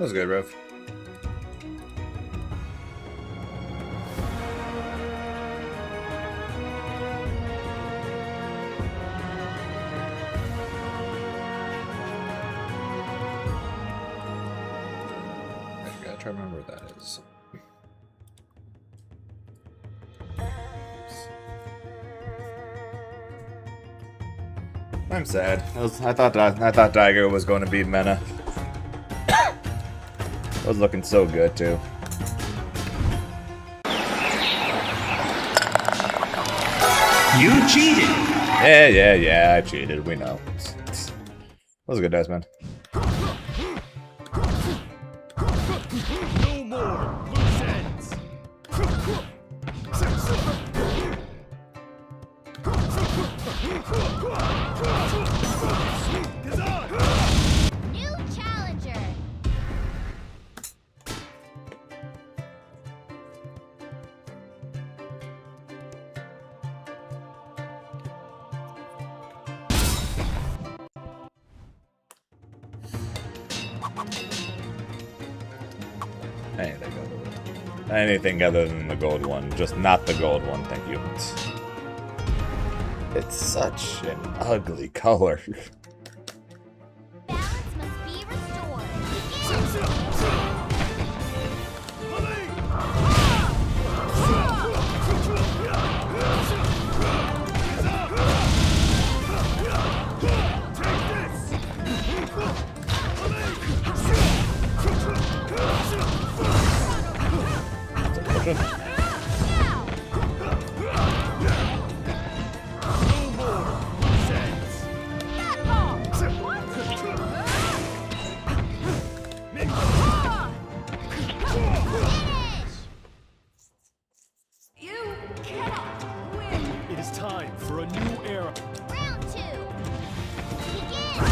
was good, Rev. I gotta try to remember what that is. I'm sad. I thought Daigo was going to be Mena. It was looking so good too. You cheated. Yeah. I cheated. We know. That was a good dice, man. No more loose ends. New challenger. Anything other than the gold one. Just not the gold one, thank you. It's such an ugly color. Balance must be restored. You cannot win. It is time for a new era. Round 2. Begin.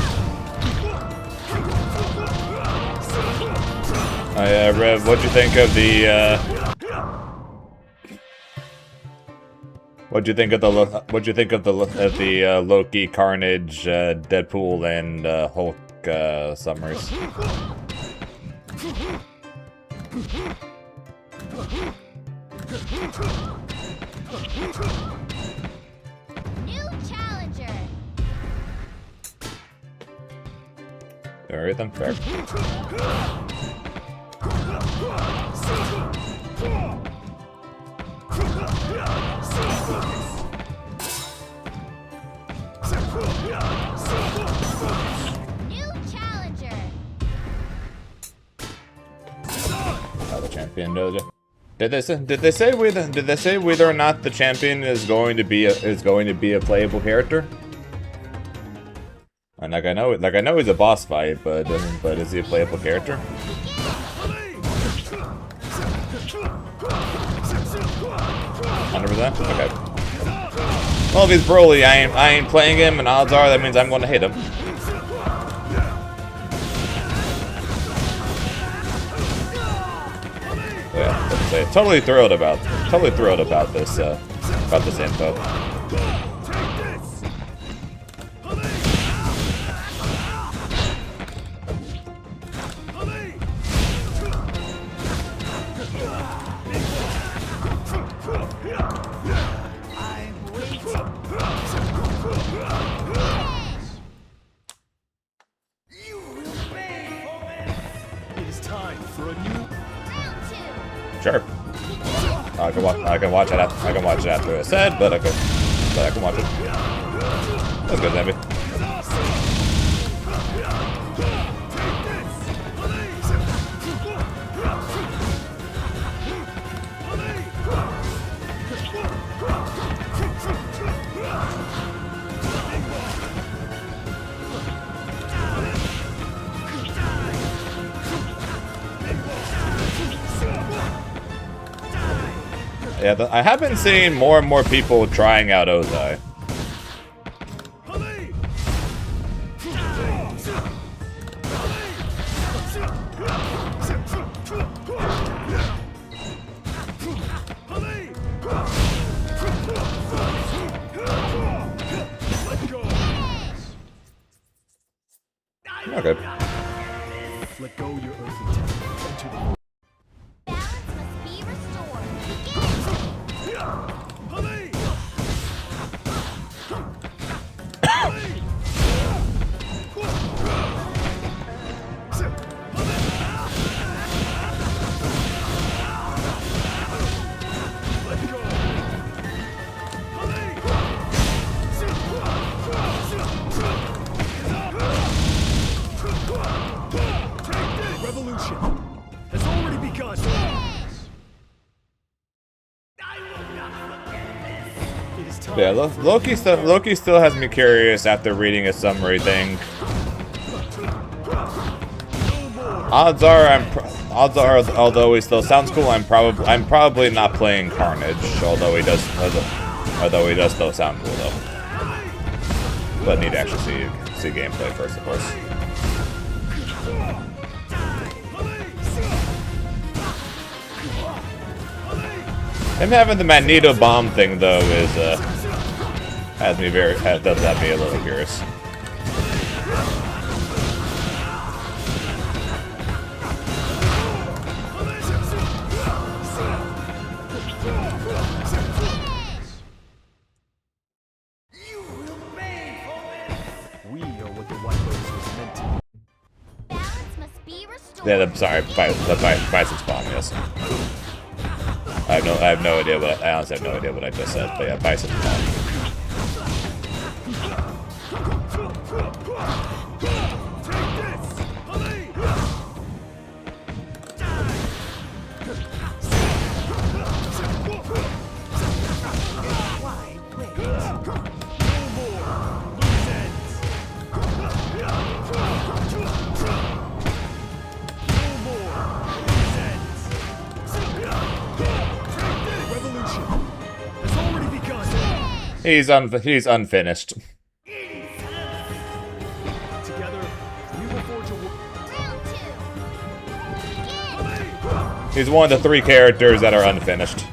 Rev, what'd you think of the, What'd you think of the Loki, Carnage, Deadpool, and Hulk summaries? New challenger. Alright then, fair. New challenger. How the champion does it. Did they say whether or not the champion is going to be a playable character? And I know he's a boss fight, but is he a playable character? 100%? Okay. Well, if he's Broly, I ain't playing him, and odds are that means I'm going to hit him. Yeah, let's say totally thrilled about this info. It is time for a new. Round 2. Sure. I can watch it after it's said, but I can watch it. That's good, Zambi. Yeah, I have been seeing more and more people trying out Ozai. Okay. Let go your earthly to the Balance must be restored. revolution has already begun. It is time. Yeah, Loki still has me curious after reading a summary thing. Odds are, although he still sounds cool, I'm probably not playing Carnage. Although he does still sound cool though. But need to actually see gameplay first, of course. Him having the Magneto bomb thing though is does have me a little curious. We are what the White Lotus was meant to be. Balance must be restored. Yeah, I'm sorry, Bison's bomb, yes. I have no idea what I honestly have no idea what I just said, but yeah, Bison's bomb. He's unfinished. Together, we will forge a Round two. He's one of the 3 characters that are unfinished.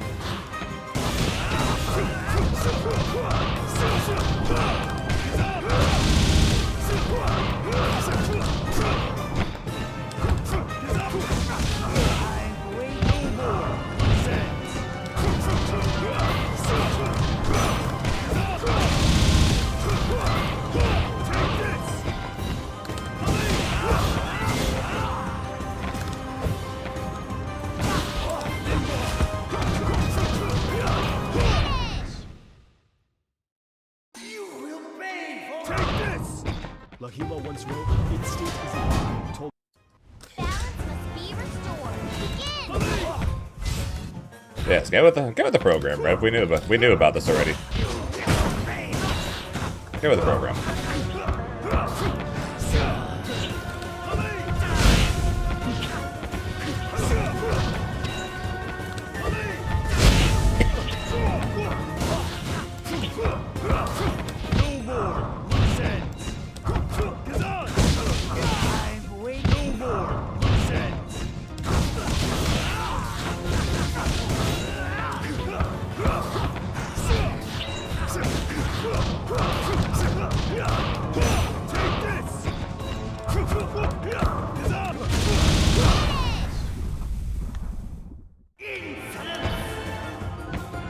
Lahima once wrote, instinct is a told. Balance must be restored. Begin. Yes, get with the program, Rev. We knew about this already. Get with the program.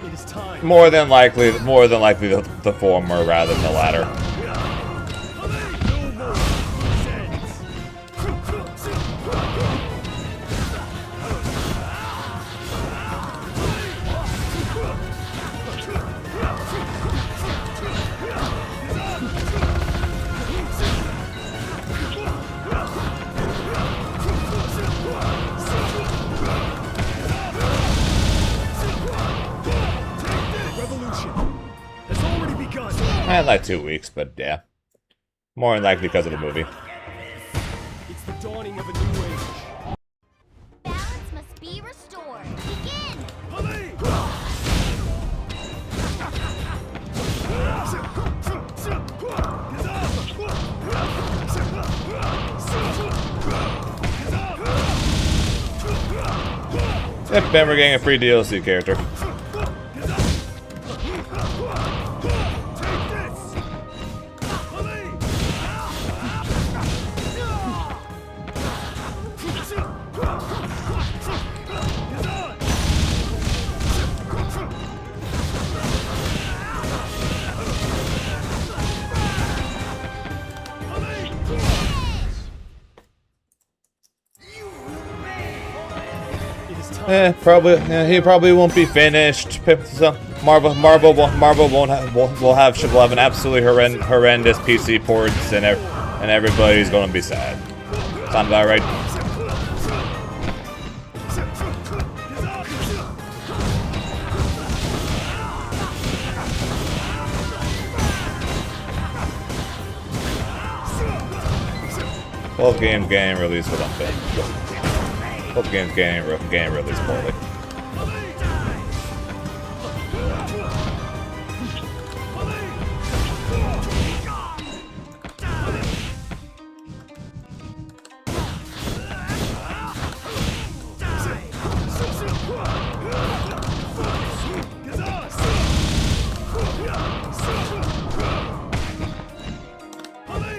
It is time. More than likely the former rather than the latter. I had like 2 weeks, but yeah. More than likely because of the movie. It's the dawning of a new age. Balance must be restored. Begin. Yep, Ben, we're getting a free DLC character. He probably won't be finished. So Marvel won't have will have an absolutely horrendous PC ports, and everybody's gonna be sad. Sound about right? Both games getting released with unfit. Both games getting released poorly.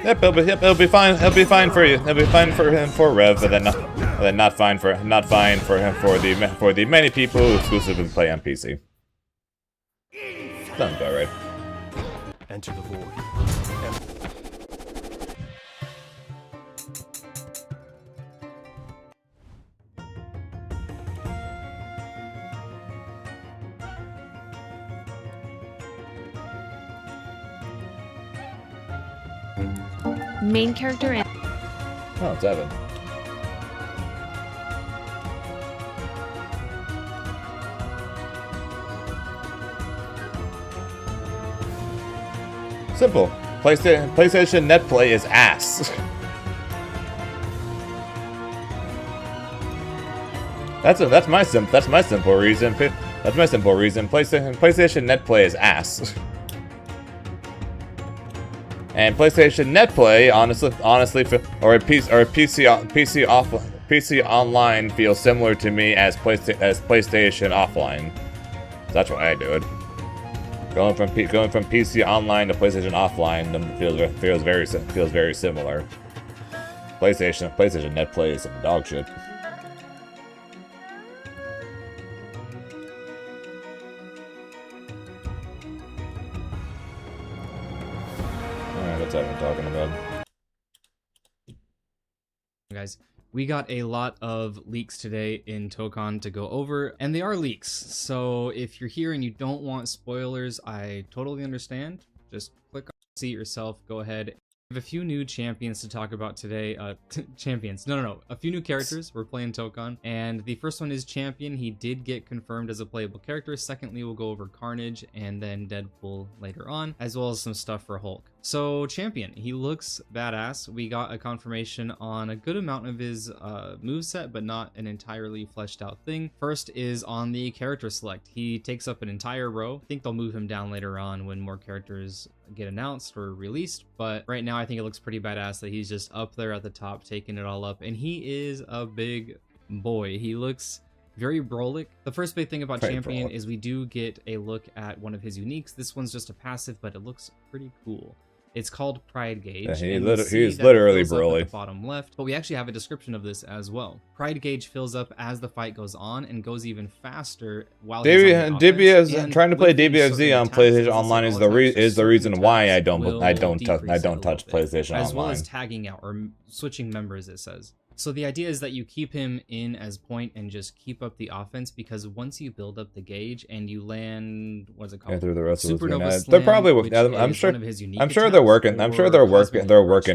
Yep, it'll be fine. It'll be fine for you. It'll be fine for him for Rev, but then not fine for him for the many people who exclusively play on PC. Sounds about right. Enter the void. Main character and Oh, it's Evan. Simple. PlayStation Netplay is ass. That's my simple reason. That's my simple reason. PlayStation Netplay is ass. And PlayStation Netplay, honestly, or PC Online feels similar to me as PlayStation Offline. That's why I do it. Going from PC Online to PlayStation Offline feels very similar. PlayStation Netplay is some dog shit. What's everyone talking about? Guys, we got a lot of leaks today in Tokon to go over, and they are leaks. So if you're here and you don't want spoilers, I totally understand. Just click on see it yourself. Go ahead. We have a few new champions to talk about today. Champions. No. A few new characters. We're playing Tokon. And the first one is Champion. He did get confirmed as a playable character. Secondly, we'll go over Carnage and then Deadpool later on, as well as some stuff for Hulk. So Champion, he looks badass. We got a confirmation on a good amount of his moveset, but not an entirely fleshed out thing. First is on the character select. He takes up an entire row. I think they'll move him down later on when more characters get announced or released, but right now I think it looks pretty badass that he's just up there at the top taking it all up, and he is a big boy. He looks very Brolic. The first big thing about Champion is we do get a look at one of his uniques. This one's just a passive, but it looks pretty cool. It's called Pride Gauge. Yeah, he's literally Broly. Bottom left, but we actually have a description of this as well. Pride Gauge fills up as the fight goes on and goes even faster while trying to play DBFZ on PlayStation Online is the reason why I don't touch PlayStation Online. As well as tagging out or switching members, it says. So the idea is that you keep him in as point and just keep up the offense, because once you build up the gauge and you land, what's it called? Yeah, through the rest Supernova of Slam, they're probably I'm sure they're working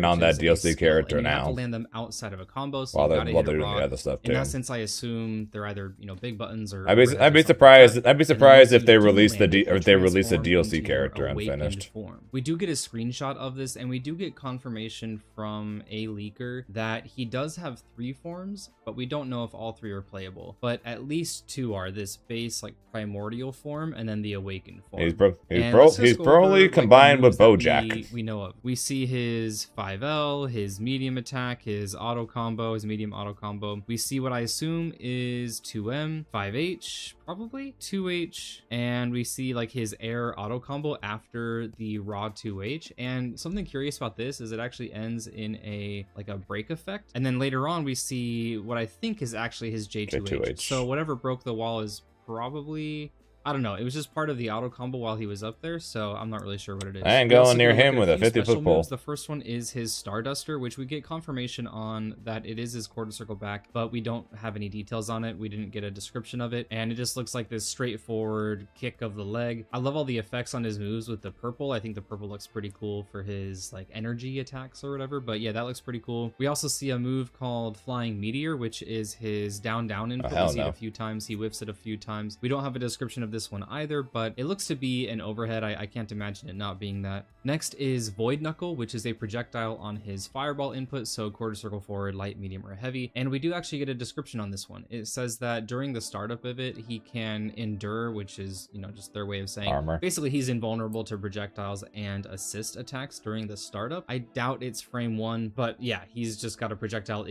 on that DLC character now. You have to land them outside of a combo, so while they're doing the other stuff too. In that sense, I assume they're either big buttons or. I'd be surprised if they release a DLC character unfinished. We do get a screenshot of this, and we do get confirmation from a leaker that he does have 3 forms, but we don't know if all 3 are playable. But at least 2 are this base primordial form, and then the awakened form. He's Broly combined with Bojack. We know of. We see his 5L, his medium attack, his auto combo, his medium auto combo. We see what I assume is 2M, 5H, probably 2H, and we see his air auto combo after the raw 2H. And something curious about this is it actually ends in a break effect, and then later on we see what I think is actually his J2H. So whatever broke the wall is probably I don't know. It was just part of the auto combo while he was up there, so I'm not really sure what it is. I ain't We also going near get look him at with a few 50-foot special pole. moves. The first one is his Starduster, which we get confirmation on that it is his quarter circle back, but we don't have any details on it. We didn't get a description of it, and it just looks like this straightforward kick of the leg. I love all the effects on his moves with the purple. I think the purple looks pretty cool for his like energy attacks or whatever, but yeah, that looks pretty cool. We also see a move called Flying Meteor, which is his down input. We see it a few times. He whiffs it a few times. We don't have a description of this one either, but it looks to be an overhead. I can't imagine it not being that. Next is Void Knuckle, which is a projectile on his fireball input, so quarter circle forward, light, medium, or heavy. And we do actually get a description on this one. It says that during the startup of it, he can endure, which is, you know, just their way of saying Armor. basically he's invulnerable to projectiles and assist attacks during the startup. I doubt it's frame 1, but yeah, he's just got a projectile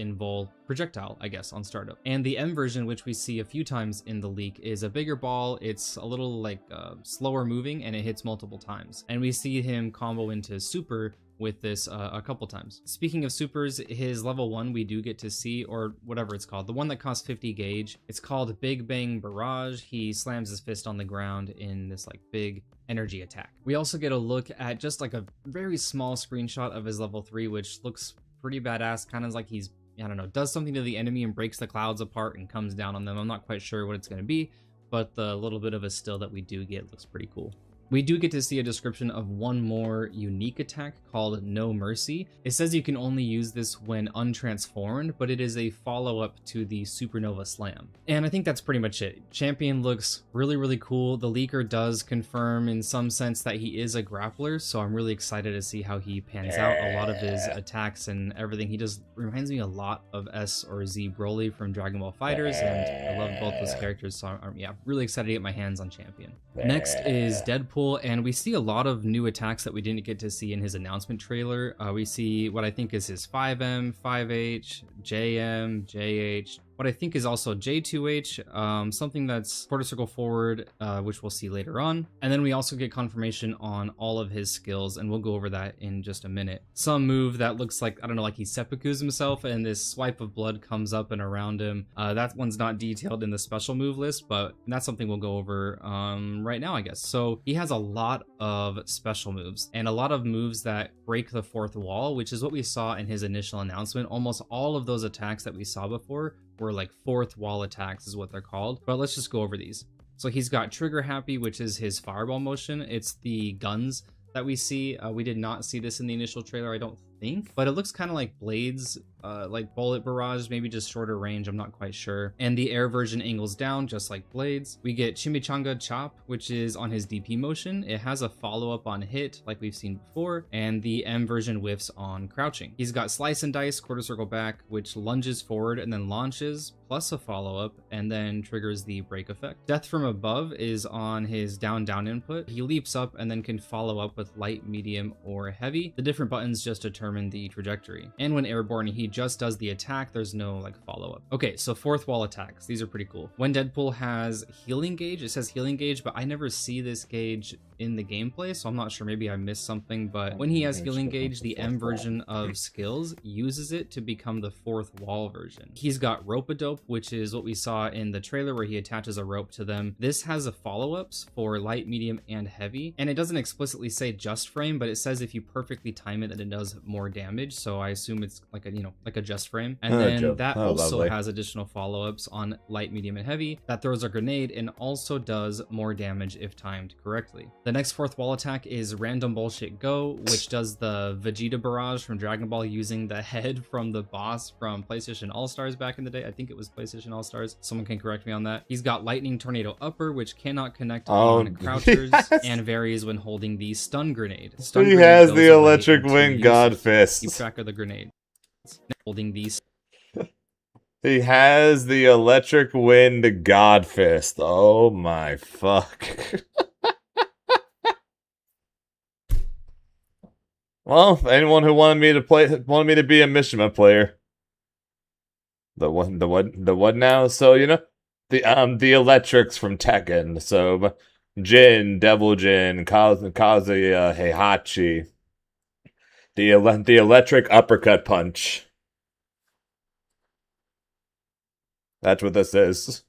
projectile, I guess, on startup. And the M version, which we see a few times in the leak, is a bigger ball. It's a little like slower moving, and it hits multiple times. And we see him combo into super with this a couple times. Speaking of supers, his level 1 we do get to see, or whatever it's called, the one that costs 50 gauge. It's called Big Bang Barrage. He slams his fist on the ground in this like big energy attack. We also get a look at just like a very small screenshot of his level 3, which looks pretty badass, kind of like he's, I don't know, does something to the enemy and breaks the clouds apart and comes down on them. I'm not quite sure what it's going to be, but the little bit of a still that we do get looks pretty cool. We do get to see a description of one more unique attack called No Mercy. It says you can only use this when untransformed, but it is a follow-up to the Supernova Slam. And I think that's pretty much it. Champion looks really, really cool. The leaker does confirm in some sense that he is a grappler, so I'm really excited to see how he pans out. A lot of his attacks and everything, he just reminds me a lot of S or Z Broly from Dragon Ball FighterZ, and I love both those characters, so I'm yeah, really excited to get my hands on Champion. Next is Deadpool, and we see a lot of new attacks that we didn't get to see in his announcement trailer. We see what I think is his 5M, 5H, JM, JH, what I think is also J2H, something that's quarter circle forward, which we'll see later on. And then we also get confirmation on all of his skills, and we'll go over that in just a minute. Some move that looks like, I don't know, like he seppukus himself, and this swipe of blood comes up and around him. That one's not detailed in the special move list, but that's something we'll go over right now, I guess. So he has a lot of special moves, and a lot of moves that break the fourth wall, which is what we saw in his initial announcement. Almost all of those attacks that we saw before were like fourth wall attacks is what they're called, but let's just go over these. So he's got Trigger Happy, which is his fireball motion. It's the guns that we see. We did not see this in the initial trailer, I don't think, but it looks kind of like Blades, like Bullet Barrage, maybe just shorter range, I'm not quite sure. And the air version angles down just like Blades. We get Chimichanga Chop, which is on his DP motion. It has a follow-up on hit like we've seen before, and the M version whiffs on crouching. He's got Slice and Dice, quarter circle back, which lunges forward and then launches, plus a follow-up, and then triggers the break effect. Death from Above is on his down input. He leaps up and then can follow up with light, medium, or heavy. The different buttons just determine the trajectory. And when airborne, he just does the attack. There's no like follow-up. Okay, so fourth wall attacks. These are pretty cool. When Deadpool has healing gauge, it says healing gauge, but I never see this gauge in the gameplay, so I'm not sure, maybe I missed something, but when he has healing gauge, the M version of skills uses it to become the fourth wall version. He's got Rope-a-Dope, which is what we saw in the trailer where he attaches a rope to them. This has a follow-ups for light, medium, and heavy, and it doesn't explicitly say just frame, but it says if you perfectly time it that it does more damage, so I assume it's like a, you know, like a just frame. And then that also has additional follow-ups on light, medium, and heavy that throws a grenade and also does more damage if timed correctly. The next fourth wall attack is Random Bullshit Go, which does the Vegeta Barrage from Dragon Ball using the head from the boss from PlayStation All-Stars back in the day. I think it was PlayStation All-Stars. Someone can correct me on that. He's got Lightning Tornado Upper, which cannot connect on crouchers, and varies when holding the stun grenade. Stun he grenade has goes the away electric until wing you God Fist. keep track of the grenade. Holding these. He has the electric wind God Fist. Oh my fuck. Well, anyone who wanted me to be a Mishima player. The what now? So, you know, the electrics from Tekken. So, Jin, Devil Jin, Kazuya, Heihachi. The electric uppercut punch. That's what this is.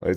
At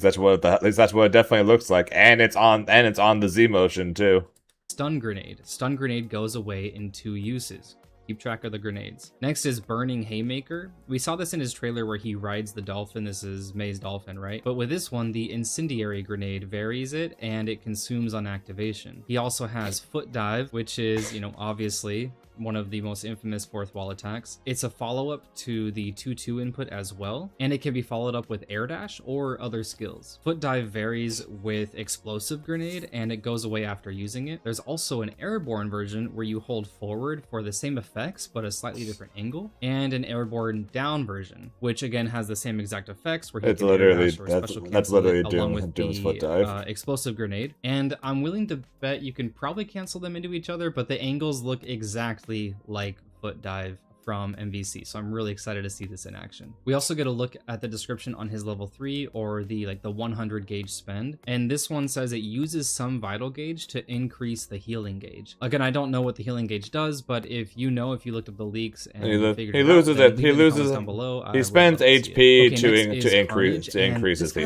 least that's what it definitely looks like, and it's on the Z motion too. Stun Grenade. Stun Grenade goes away in 2 uses. Keep track of the grenades. Next is Burning Haymaker. We saw this in his trailer where he rides the dolphin. This is May's dolphin, right? But with this one, the Incendiary Grenade varies it, and it consumes on activation. He also has Foot Dive, which is, obviously one of the most infamous fourth wall attacks. It's a follow-up to the 2-2 input as well, and it can be followed up with Air Dash or other skills. Foot Dive varies with Explosive Grenade, and it goes away after using it. There's also an airborne version where you hold forward for the same effects, but a slightly different angle, and an airborne down version, which again has the same exact effects where it's literally that's literally Doom's Foot Dive. Explosive Grenade. And I'm willing to bet you can probably cancel them into each other, but the angles look exactly like Foot Dive from MVC, so I'm really excited to see this in action. We also get a look at the description on his level 3, or the 100 gauge spend, and this one says it uses some vital gauge to increase the healing gauge. Again, I don't know what the healing gauge does, but if you looked up the leaks and figured it out, he loses down below. He spends HP to increase the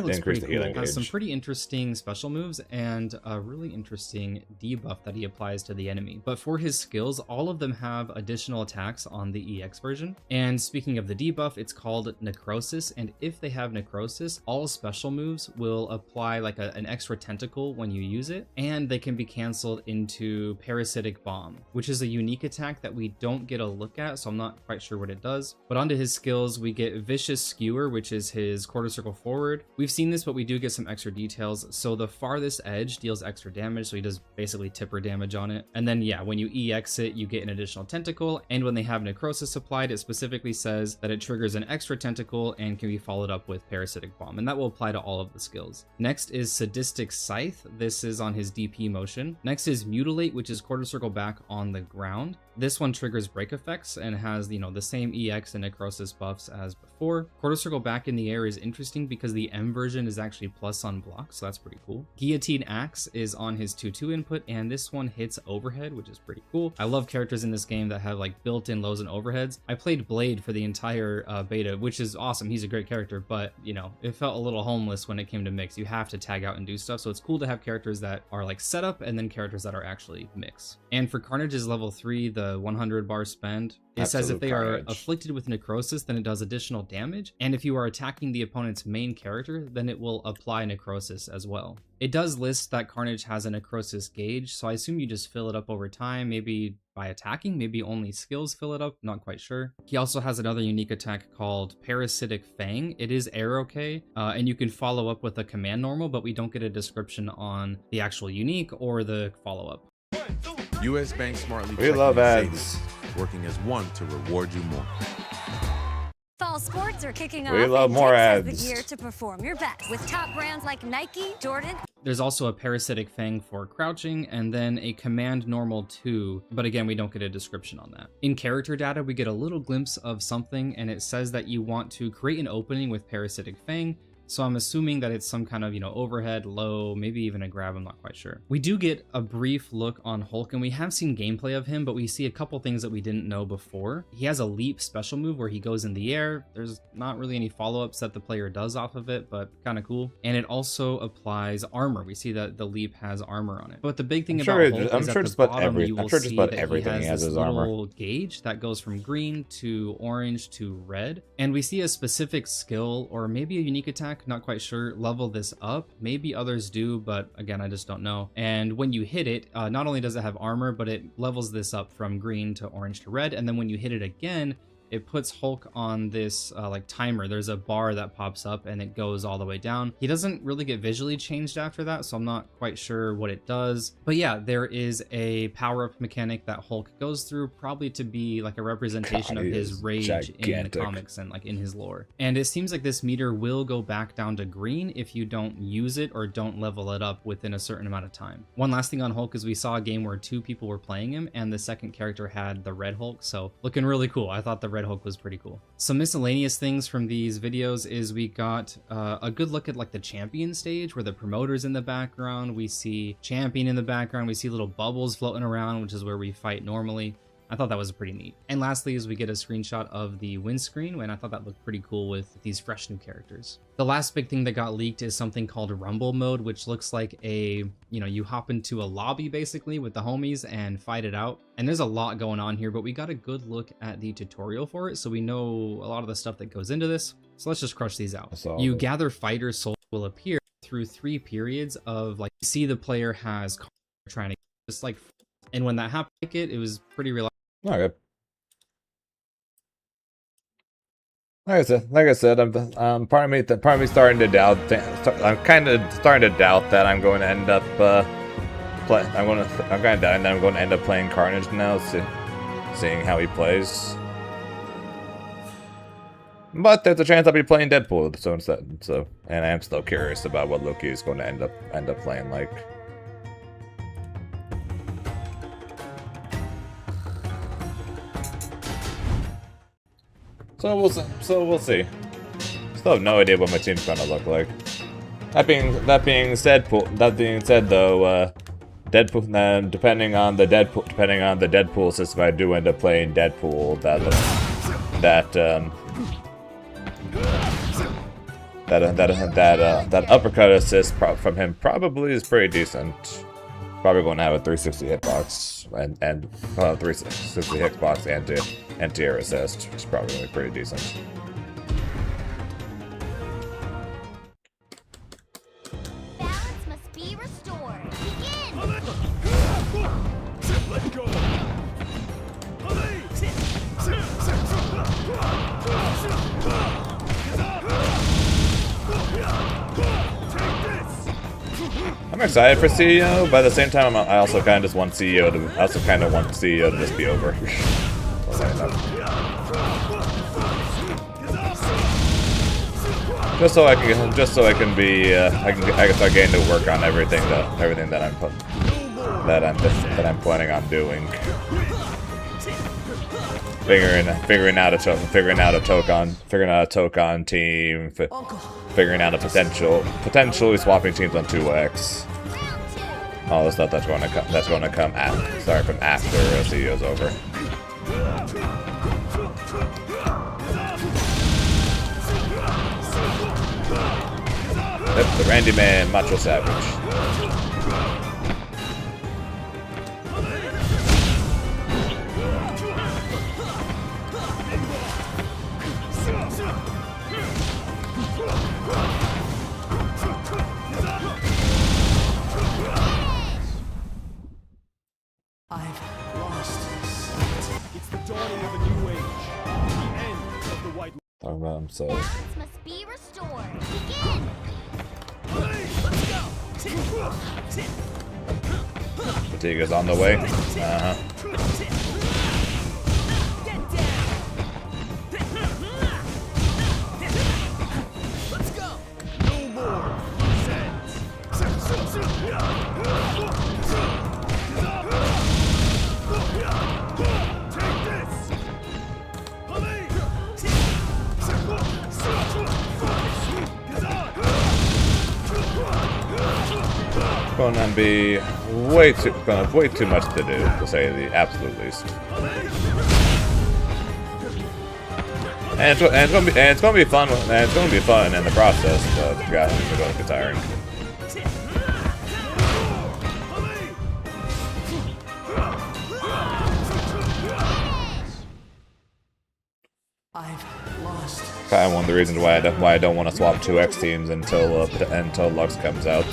healing gauge. Has some pretty interesting special moves and a really interesting debuff that he applies to the enemy. But for his skills, all of them have additional attacks on the EX version. And speaking of the debuff, it's called Necrosis, and if they have Necrosis, all special moves will apply an extra tentacle when you use it, and they can be cancelled into Parasitic Bomb, which is a unique attack that we don't get a look at, so I'm not quite sure what it does. But onto his skills, we get Vicious Skewer, which is his quarter circle forward. We've seen this, but we do get some extra details. So the farthest edge deals extra damage, so he does basically tipper damage on it. And then when you EX it, you get an additional tentacle, and when they have Necrosis applied, it specifically says that it triggers an extra tentacle and can be followed up with Parasitic Bomb, and that will apply to all of the skills. Next is Sadistic Scythe. This is on his DP motion. Next is Mutilate, which is quarter circle back on the ground. This one triggers break effects and has, the same EX and Necrosis buffs as before. Quarter circle back in the air is interesting because the M version is actually plus on block, so that's pretty cool. Guillotine Axe is on his 2-2 input, and this one hits overhead, which is pretty cool. I love characters in this game that have built-in lows and overheads. I played Blade for the entire beta, which is awesome. He's a great character, but it felt a little homeless when it came to mix. You have to tag out and do stuff, so it's cool to have characters that are setup and then characters that are actually mix. And for Carnage's level 3, the 100 bar spend, it says if they are afflicted with Necrosis, then it does additional damage, and if you are attacking the opponent's main character, then it will apply Necrosis as well. It does list that Carnage has a Necrosis gauge, so I assume you just fill it up over time, maybe by attacking, maybe only skills fill it up, not quite sure. He also has another unique attack called Parasitic Fang. It is air-okay, and you can follow up with a command normal, but we don't get a description on the actual unique or the follow-up. U.S. Bank smartly we love ads. Savings, working as one to reward you more. Fall sports are kicking off. We love more ads. The gear to perform your best with top brands like Nike, Jordan. There's also a Parasitic Fang for crouching, and then a Command Normal 2, but again, we don't get a description on that. In character data, we get a little glimpse of something, and it says that you want to create an opening with Parasitic Fang, so I'm assuming that it's some kind of, overhead, low, maybe even a grab, I'm not quite sure. We do get a brief look on Hulk, and we have seen gameplay of him, but we see a couple things that we didn't know before. He has a leap special move where he goes in the air. There's not really any follow-ups that the player does off of it, but kind of cool. And it also applies armor. We see that the leap has armor on it. But the big thing about Hulk is at the bottom, you will see that he has this little gauge that goes from green to orange to red. And we see a specific skill, or maybe a unique attack, not quite sure, level this up. Maybe others do, but again, I just don't know. And when you hit it, not only does it have armor, but it levels this up from green to orange to red. And then when you hit it again, it puts Hulk on this timer. There's a bar that pops up and it goes all the way down. He doesn't really get visually changed after that, so I'm not quite sure what it does. But yeah, there is a power-up mechanic that Hulk goes through, probably to be a representation of his rage gigantic in the comics and in his lore. And it seems like this meter will go back down to green if you don't use it or don't level it up within a certain amount of time. One last thing on Hulk is we saw a game where 2 people were playing him and the second character had the Red Hulk, so looking really cool. I thought the Red Hulk was pretty cool. Some miscellaneous things from these videos is we got a good look at the champion stage where the promoter's in the background. We see champion in the background. We see little bubbles floating around, which is where we fight normally. I thought that was pretty neat. And lastly is we get a screenshot of the windscreen, and I thought that looked pretty cool with these fresh new characters. The last big thing that got leaked is something called Rumble mode, which looks like a, you hop into a lobby basically with the homies and fight it out. And there's a lot going on here, but we got a good look at the tutorial for it, so we know a lot of the stuff that goes into this. So let's just crush these out. You gather fighter souls will appear through 3 periods of like, you see the player has trying to just like, and when that happened, it was pretty reliable. Okay. Like I said, I'm part of me starting to doubt. I'm kind of starting to doubt that I'm going to end up I'm kind of doubting that I'm going to end up playing Carnage now, seeing how he plays. But there's a chance I'll be playing Deadpool, so instead. And I am still curious about what Loki is going to end up playing like. So we'll see. Still have no idea what my team's gonna look like. That being said though, Deadpool. Depending on the Deadpool system, I do end up playing Deadpool. That uppercut assist from him probably is pretty decent. Probably going to have a 360 hitbox and 360 hitbox and anti-air assist, which is probably going to be pretty decent. Balance must be restored. Begin! Let go! I'm excited for CEO, but at the same time, I also kind of just want CEO to. I also kind of want CEO to just be over. Just so I can be. I can start getting to work on everything that I'm planning on doing. Figuring out a Tokon team. Figuring out a potentially swapping teams on 2x. All the stuff that's going to come from after CEO's over. Yep, the Randy Man, Macho Savage. Talking about him, so. Balance must be restored. Begin! Fatigue is on the way. Let's go! No more! Take this! Gonna be way too much to do, to say the absolute least. And it's gonna be fun. And it's gonna be fun in the process, but God, it's going to be tiring. Kind of one of the reasons why I don't want to swap 2x teams until Lux comes out.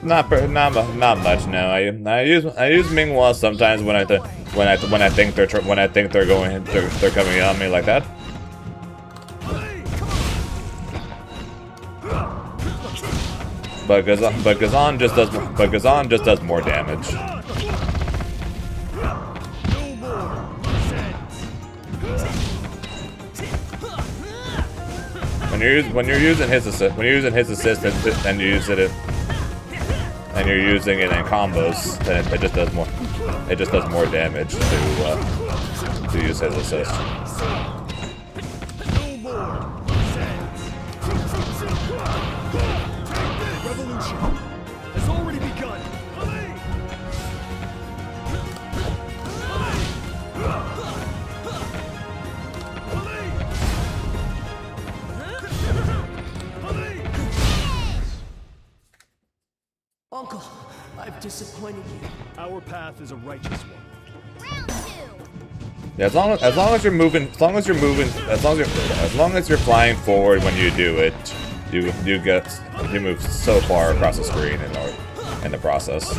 Not much. No, I use Mingwa sometimes when I think they're coming on me like that. But Gazan just does more damage. When you're using his assist and you use it and you're using it in combos, then it just does more. It just does more damage to use his assist. Revolution has already begun. Uncle, I've disappointed you. Our path is a righteous one. Round 2. Yeah, as long as you're flying forward when you do it, you move so far across the screen in the process.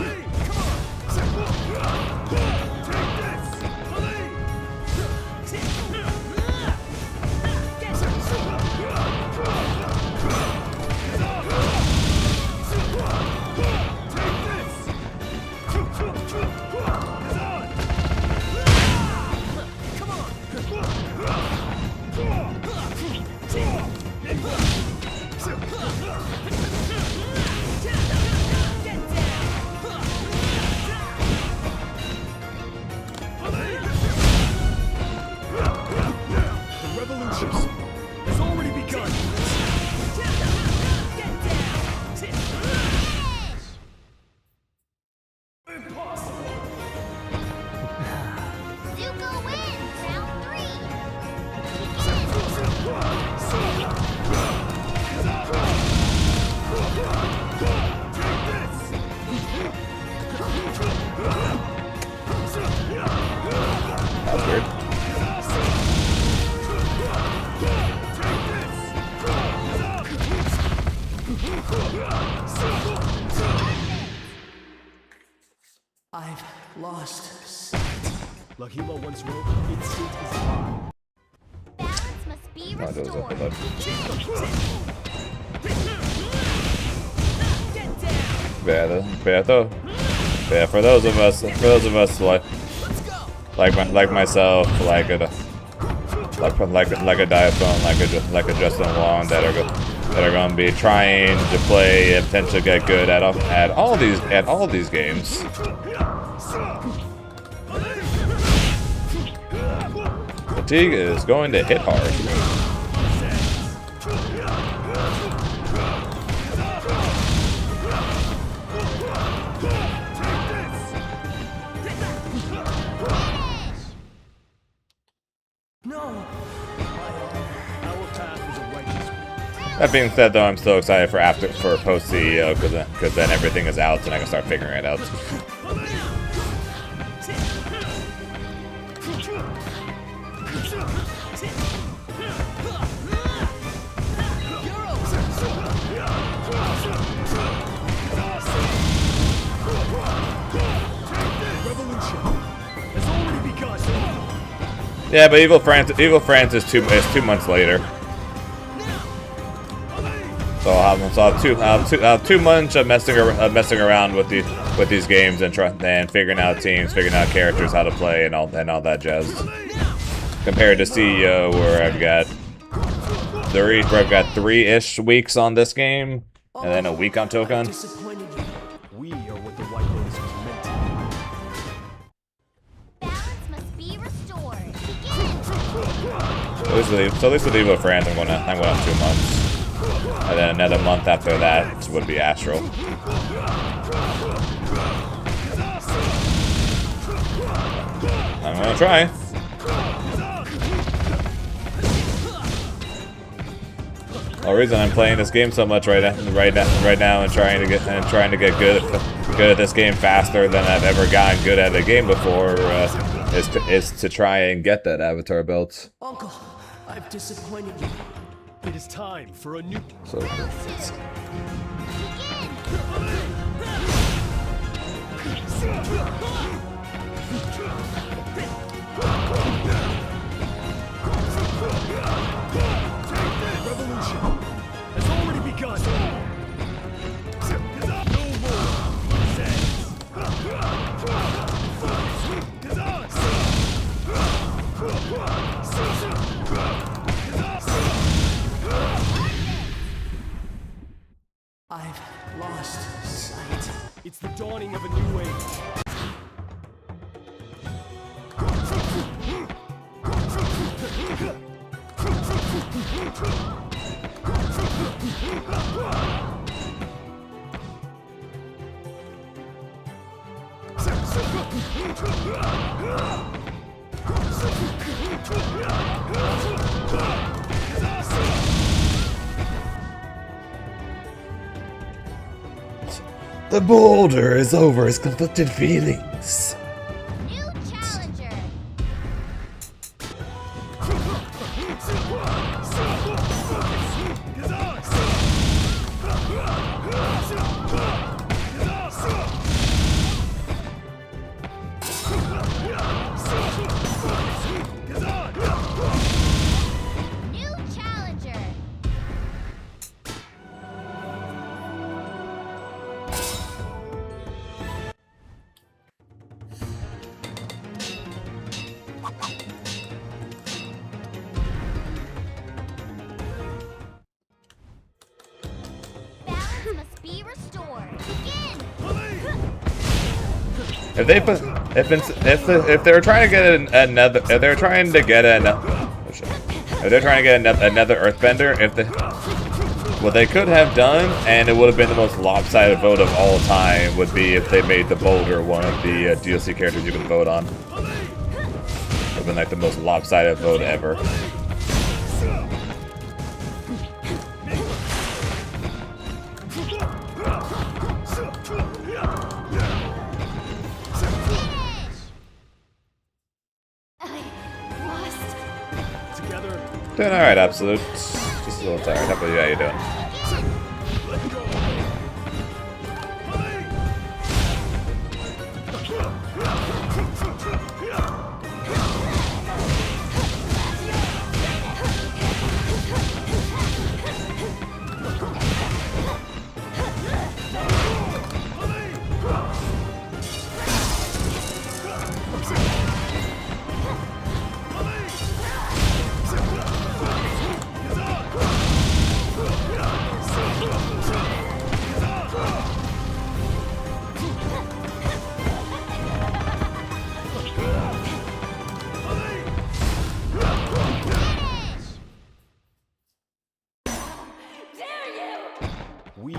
I've lost. Lahima once wrote, "Instinct is high." Balance must be restored. Yeah, for those of us like myself, like a Diaphone, like a Justin Long that are going to be trying to play and potentially get good at all these games. Fatigue is going to hit hard. That being said, though, I'm still excited for post CEO because then everything is out and I can start figuring it out. Yeah, but Evil France is 2 months later. So I'll have 2 months of messing around with these games and figuring out teams, figuring out characters, how to play, and all that jazz. Compared to CEO, where I've got 3-ish weeks on this game, and then a week on Tokon. We are what the White Lotus was meant to be. Balance must be restored. Begin. So at least with Evo France, I'm going on 2 months. And then another month after that would be Astral. I'm gonna try. The reason I'm playing this game so much right now and trying to get good at this game faster than I've ever gotten good at a game before is to try and get that Avatar belt. Uncle, I've disappointed you. It is time for a new. So. beginning of a new age. The boulder is over his conflicted feelings. New challenger. New challenger. Balance must be restored. Begin. If they put, if they're trying to get another, if they're trying to get another Earthbender, what they could have done, and it would have been the most lopsided vote of all time, would be if they made the Boulder one of the DLC characters you can vote on. Would have been like the most lopsided vote ever. Together. Doing alright, Absolute. Just a little tired. How about you? How you doing?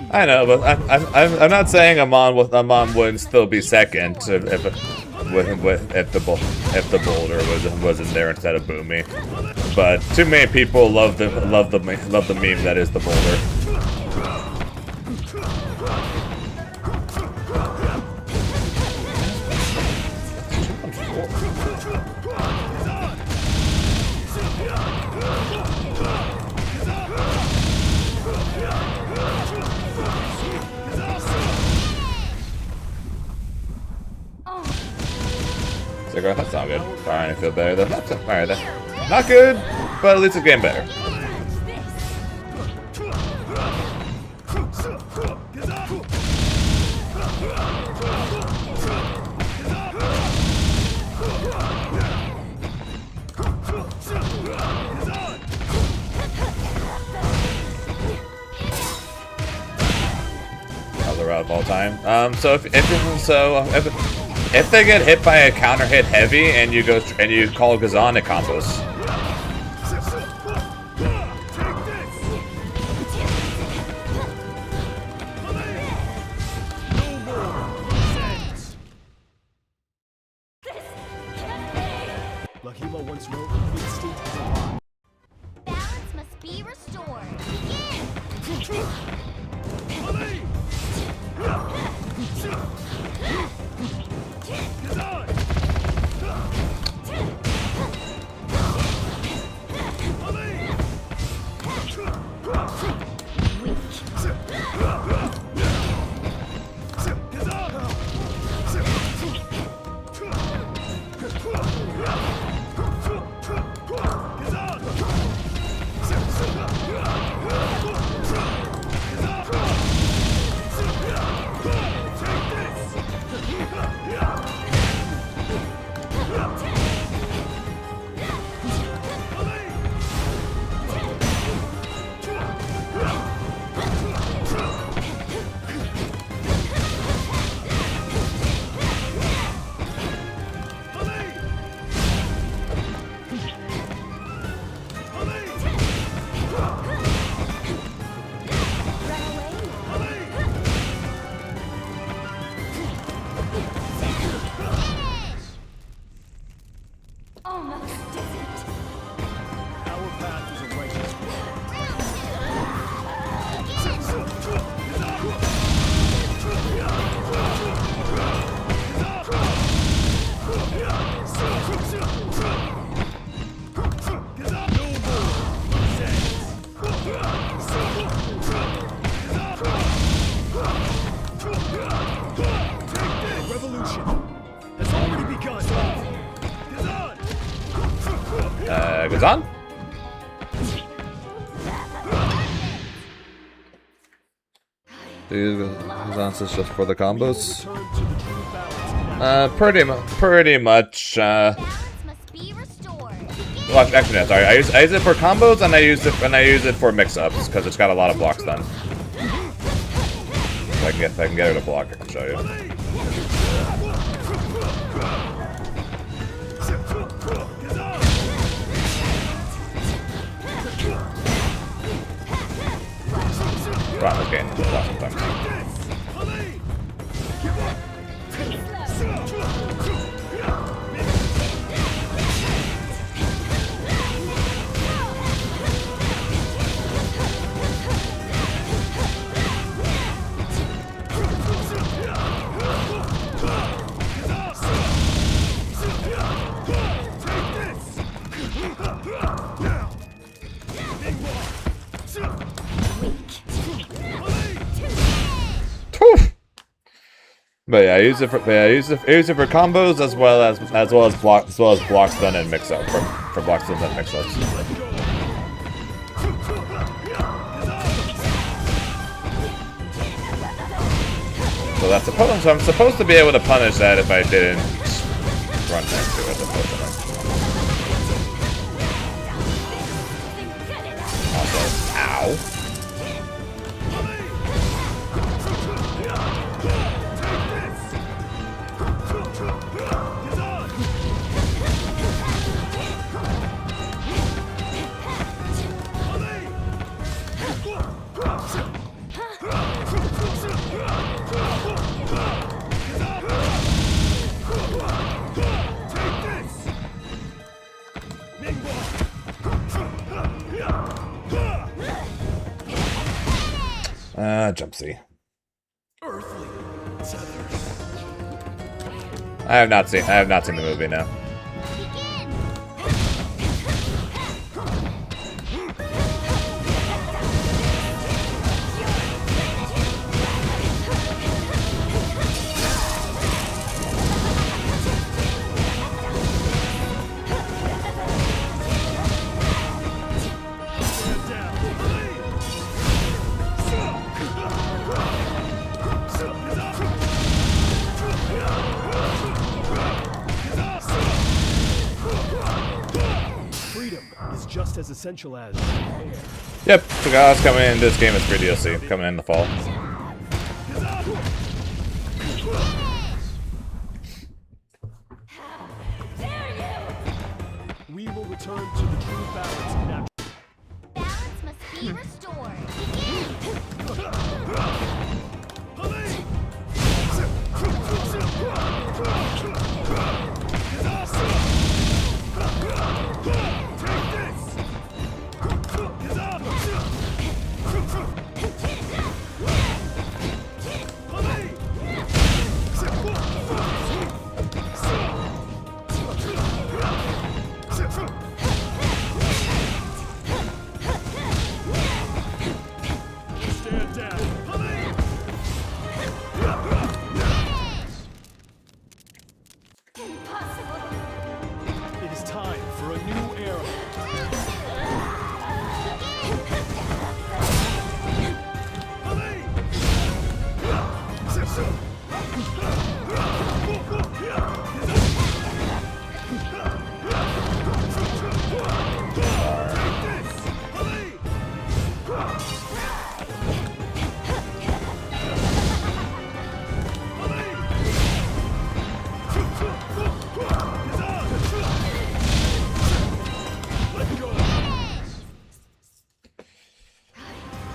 I know, but I'm not saying Amon wouldn't still be second if the Boulder wasn't there instead of Boomy. But too many people love the meme that is the Boulder. Cigarette, that's not good. Alright, I feel better though. That's alright. Not good, but at least it's getting better. Other route of all time. So if they get hit by a counter hit heavy and you call Gazan, it combos. Lahima once wrote, "Instinct is a lie." Balance must be restored. Begin. revolution has already begun. Gazan? Gazan's is just for the combos? Return to the true balance. Pretty much, Balance must be restored. Begin. well, actually, no, sorry. I use it for combos and I use it for mix-ups because it's got a lot of blocks done. If I can get her to block, I can show you. Run this game sometimes. But yeah, I use it for combos as well as blocks done in mix up for blocks done in mix ups. So that's so I'm supposed to be able to punish that if I didn't run into it. Also, ow. Jump C. I have not seen the movie now. Just as essential as. Yep, the guys coming in this game is free DLC, coming in the fall. We will return to the true balance now. Balance must be restored. It is time for a new era.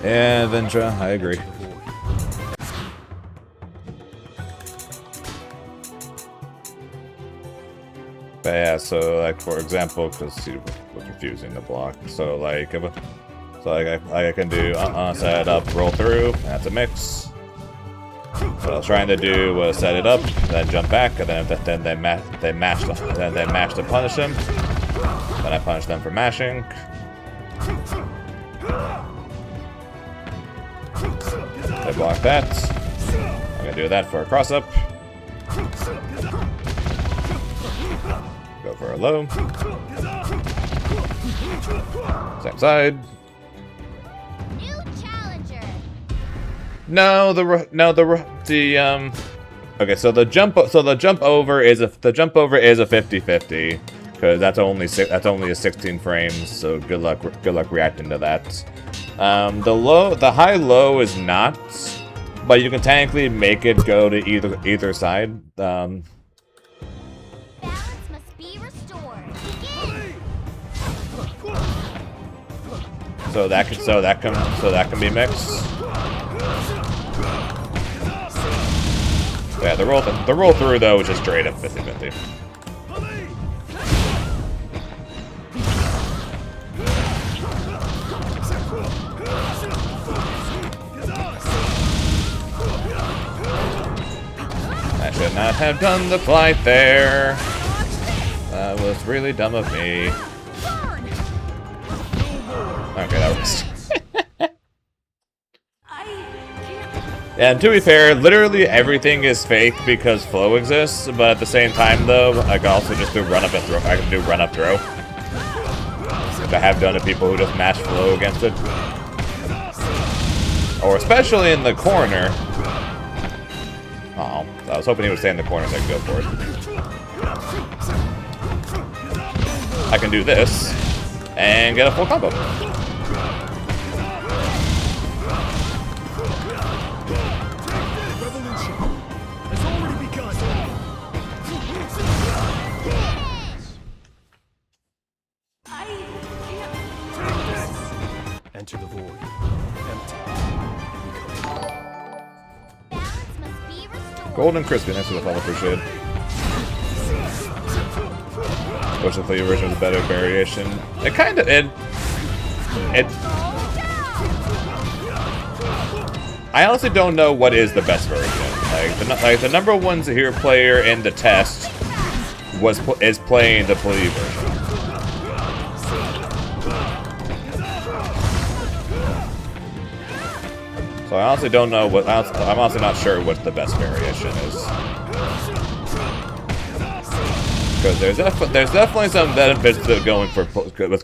Yeah, Ventra, I agree. But yeah, so like for example, because he was refusing the block, so like if I can do set it up, roll through, that's a mix. What I was trying to do was set it up, then jump back, and then they mash to punish him. Then I punish them for mashing. They block that. I'm gonna do that for a cross up. Go for a low. Same side. New challenger. Okay, so the jump over is a 50-50 because that's only a 16 frames. So good luck reacting to that. The high low is not, but you can technically make it go to either side. Balance must be restored. Begin. So that can be mixed. Yeah, the roll through though is just straight up 50-50. I should not have done the flight there. That was really dumb of me. Okay, that works. And to be fair, literally everything is fake because flow exists, but at the same time though, I can also just do run up and throw. I can do run up throw. Which I have done to people who just mash flow against it. Or especially in the corner. Oh, I was hoping he would stay in the corner so I could go for it. I can do this and get a full combo. Enter the void. Empty. Balance must be restored. Golden crispy, thanks for the follow, appreciate it. Wish the flavor version was a better variation. It kind of I honestly don't know what is the best version. Like the number one Zaheer player in the test is playing the Plee version. So I honestly don't know what. I'm honestly not sure what the best variation is. Because there's definitely some benefits to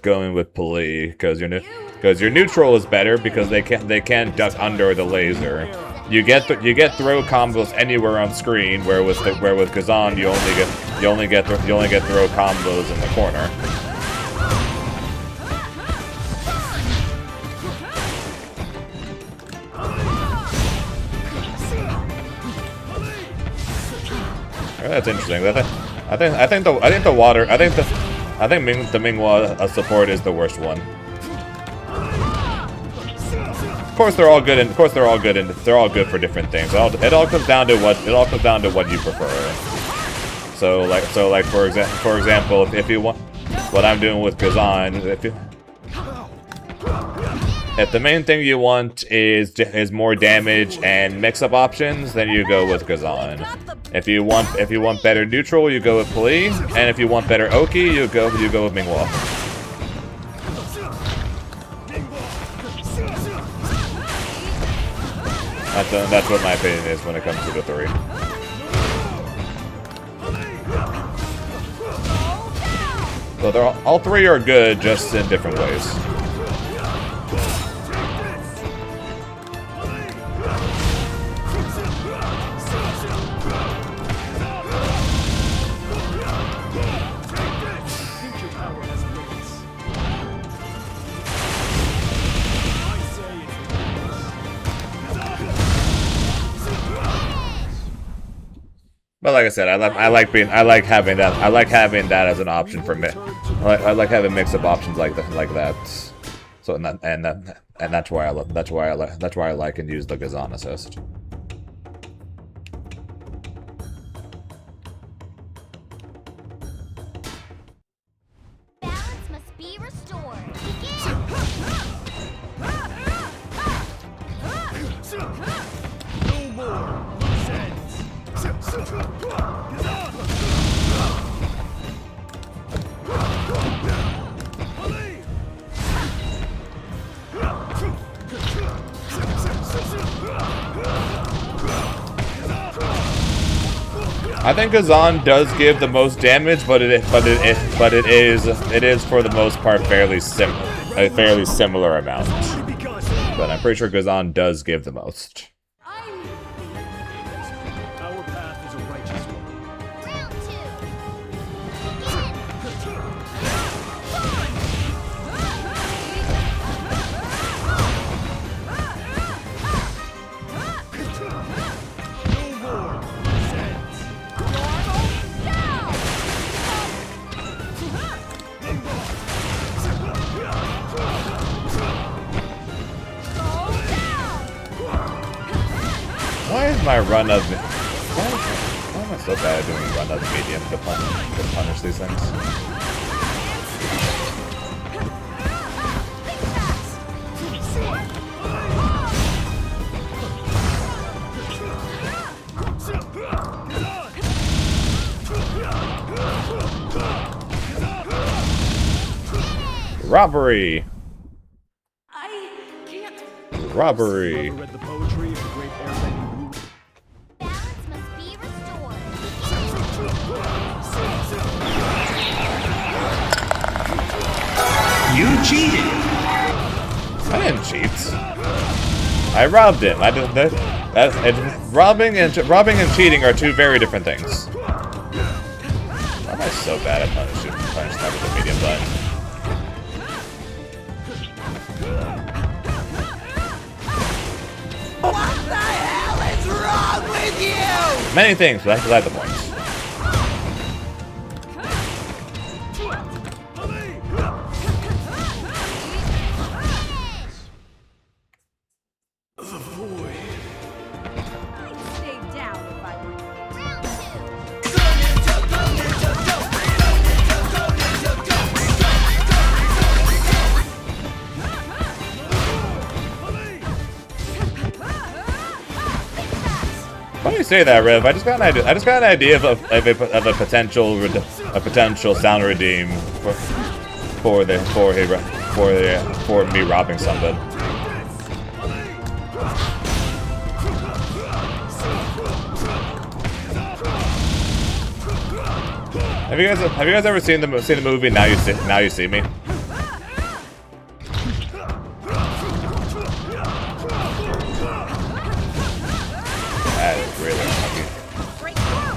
going with Plee. Because your neutral is better because they can't duck under the laser. You get throw combos anywhere on screen. Where with Kazan you only get throw combos in the corner. That's interesting. I think the Minghua support is the worst one. Of course they're all good, and they're all good for different things. It all comes down to what you prefer. So like for example, if you want what I'm doing with Kazan, if the main thing you want is more damage and mix-up options, then you go with Kazan. If you want better neutral, you go with Plee, and if you want better Oki, you go with Minghua. That's what my opinion is when it comes to the three. So all three are good, just in different ways. But like I said, I like having that as an option for me. I like having mix-up options like that. So that's why I like and use the Kazan assist. Balance must be restored. No more. I think Gazan does give the most damage, but it is for the most part a fairly similar amount. But I'm pretty sure Gazan does give the most. Our path is a righteous one. Round 2. No more sends. Why is my run of... Why am I so bad at doing run of medium to punish these things? Robbery! I can't. Robbery! Ever read the poetry of the great airbending guru? Balance must be restored. You cheated. I didn't cheat. I robbed him. Robbing and cheating are two very different things. Why am I so bad at punishing that with the medium button? What the hell is wrong with you? Many things, but that's beside the point. I'd stay down if I were you. Round 2. Why do you say that, Rev? I just got an idea of a potential sound redeem for me robbing something. Have you guys ever seen the movie Now You See Me? That is really unlucky. Break through.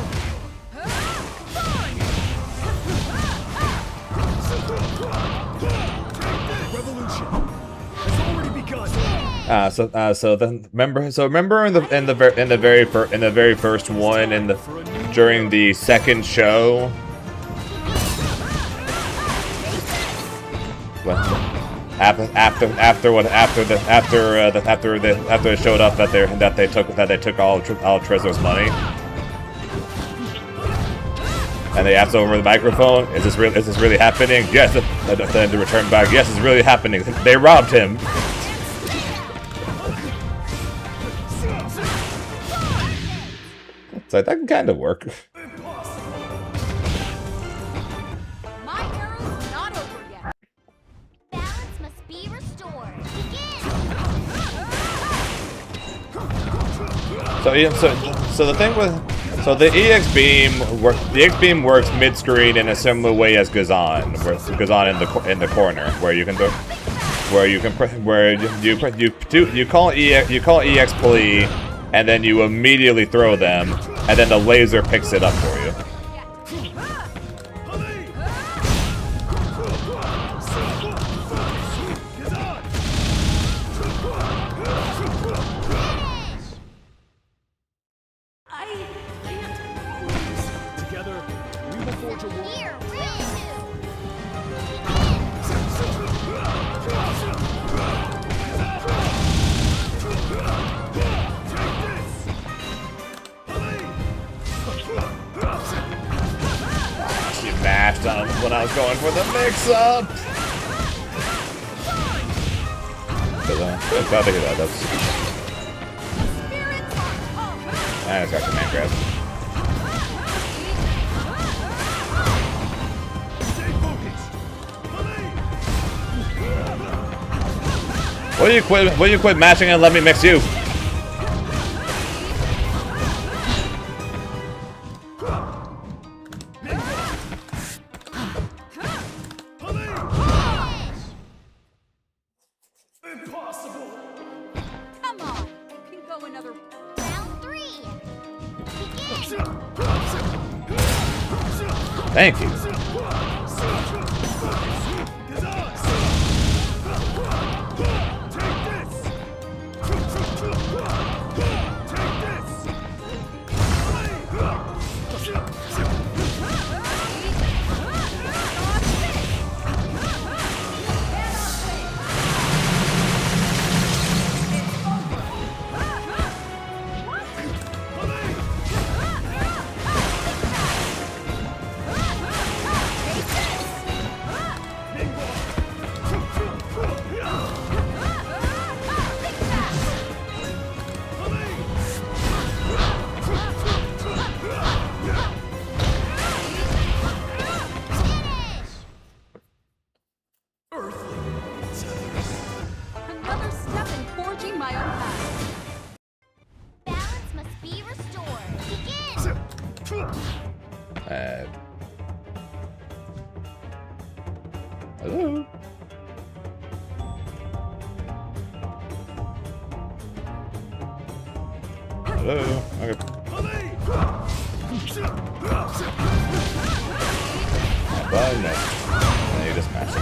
Revolution has already begun. Remember in the very first one during the second show. After it showed up that they took all Tresor's money, and they asked over the microphone, "Is this really happening?" Yes. Then to return back, "Yes, it's really happening. They robbed him." It's like that can kind of work. My arrow's not over yet. Balance must be restored. Begin. So the thing with the EX beam works mid screen in a similar way as Gazan, where Gazan in the corner where you call EX plea, and then you immediately throw them, and then the laser picks it up for you. Together, we will forge a war. Here, round 2. She mashed on him when I was going for the mix-up. Glad to hear that. I just got command grab. Will you quit mashing and let me mix you? Thank you. Another step in forging my own path. Balance must be restored. Begin! Hello? Hello? Okay. Button, no. And you just mash it.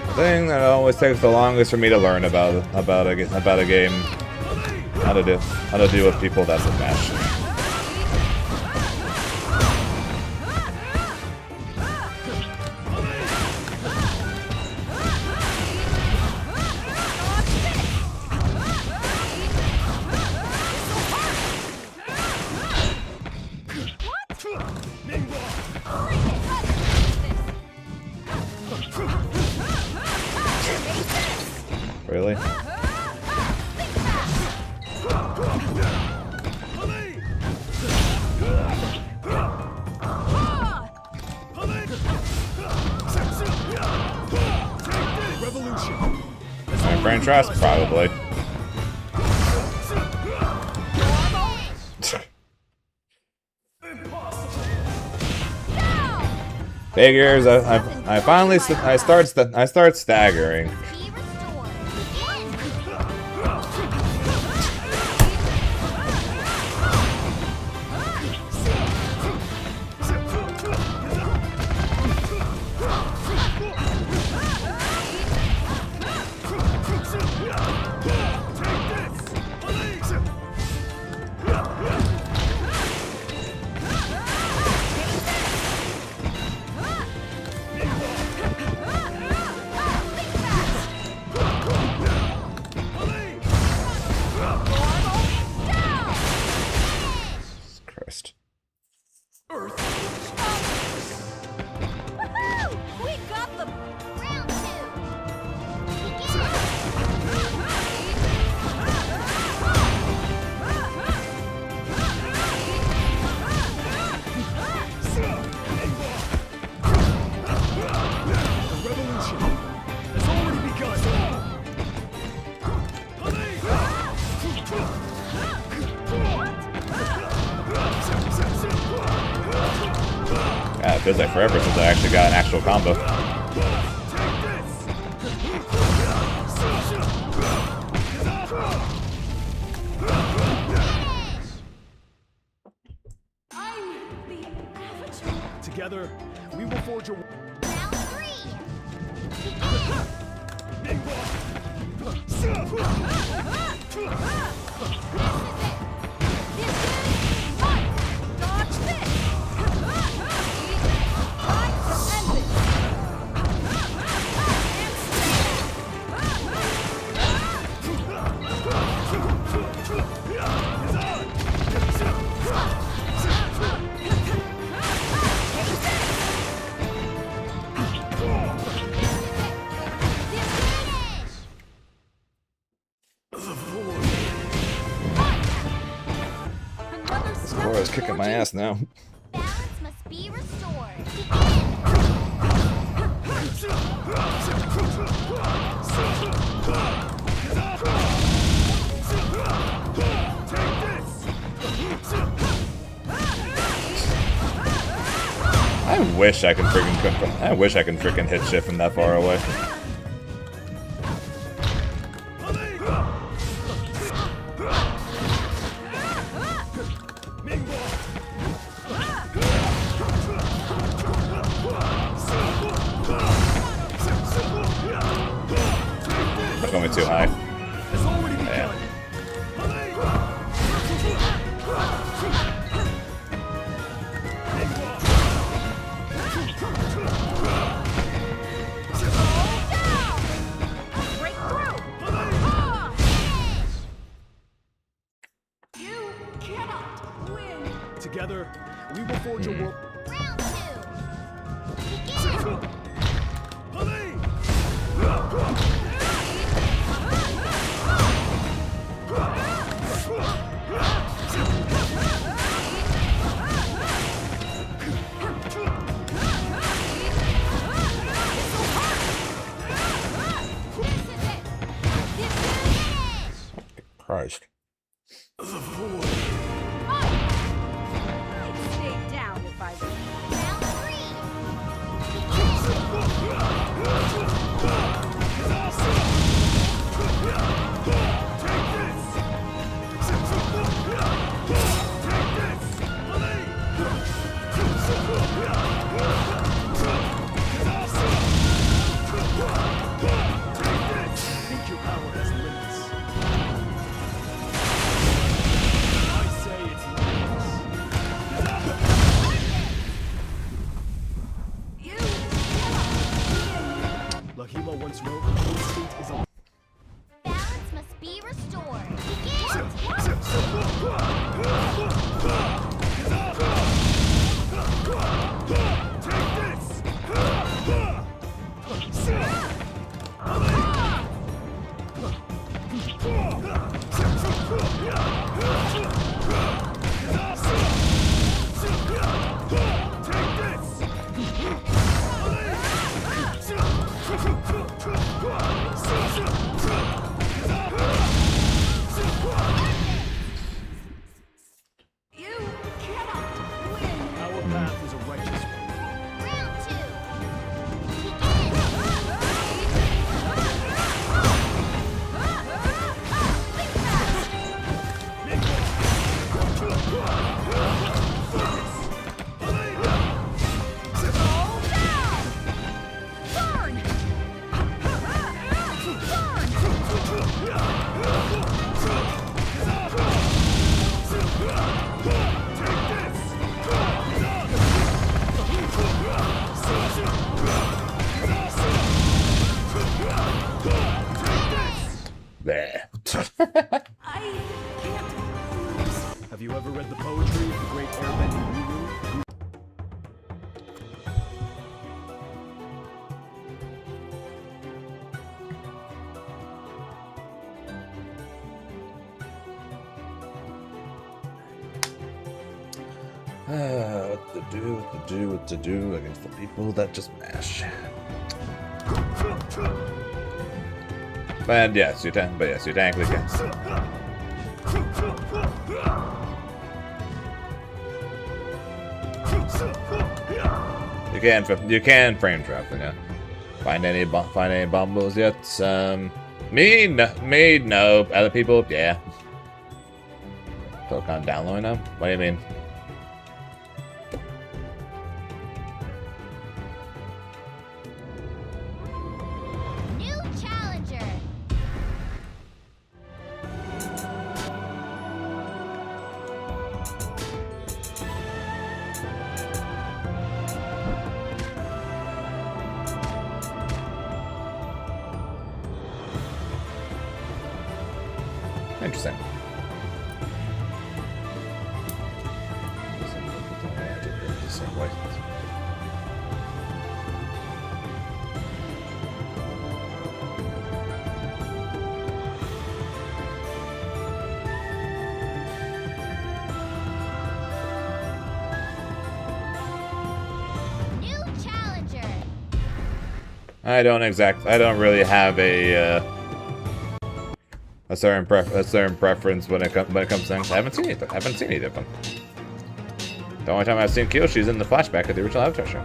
The thing that always takes the longest for me to learn about a game, how to deal with people that's a match. Really? My brain trust? Probably. Figures. I finally start staggering. Christ. Woohoo! We got the Round two. The revolution has already begun. Yeah, it feels like forever since I actually got an actual combo. Together, we will forge a... Round three. Laura's kicking my ass now. Balance must be restored. Begin! I wish I can freaking hit shit from that far away. That's going too high. Yeah. Together, we will forge a world. Round 2. Christ. I'd stay down if I were. Round Think your power has limits. I say it's limits. Lahima once wrote, instinct is a balance must be restored. Our path is a righteous one. Round 2. There. Have you ever read the poetry of the great airbending guru? What to do against the people that just mash. But yes, you technically can. You can frame trap, yeah. Find any bumbles yet? Me no. Other people, yeah. Tokon downloading them? What do you mean? New challenger. Interesting. New challenger. I don't really have a certain preference when it comes to things. I haven't seen either of them. The only time I've seen Kyoshi is in the flashback of the original Avatar show.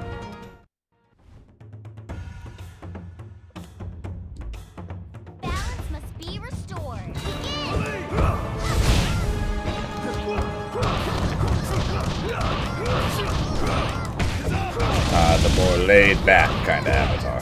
Balance must be restored. The more laid back kind of Avatar.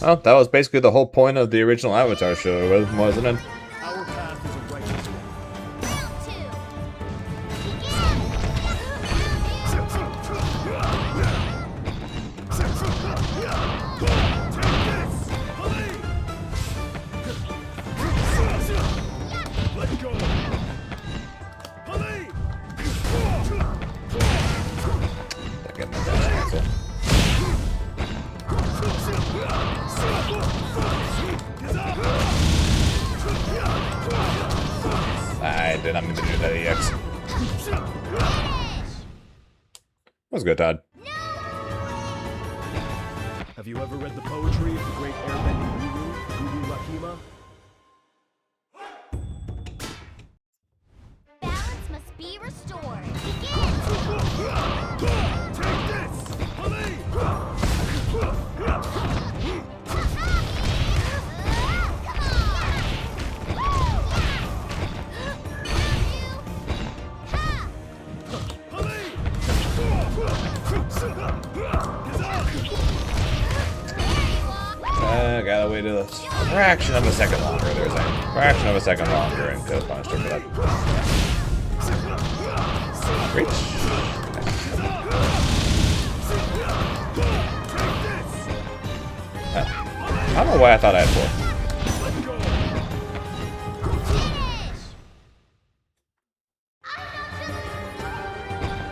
Well, that was basically the whole point of the original Avatar show, wasn't it? Our path is a righteous one. That got my best cancel. I did not mean to do that EX. That was good, Todd. Have you ever read the poetry of the great airbending guru, Guru Lakima? Balance must be restored. Gotta wait a fraction of a second longer. There's a fraction of a second longer and could have punished her for that. Reach. I don't know why I thought I had 4.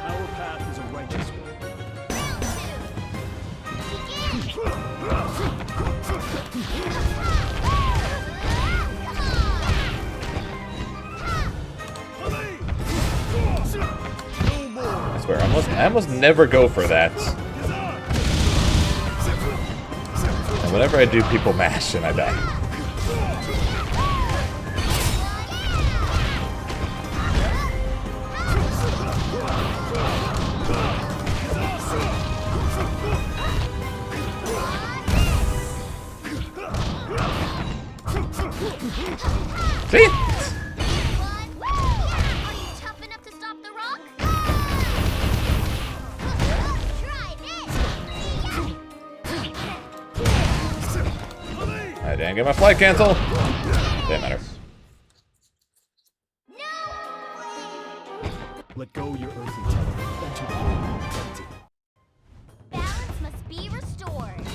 Our path is a righteous one. I swear, I almost never go for that. And whenever I do, people mash and I die. See? Are you tough enough to stop the rock? Try this. I didn't get my flight cancel. Didn't matter. Let go your earthly tether. Enter the world empty. Balance must be restored.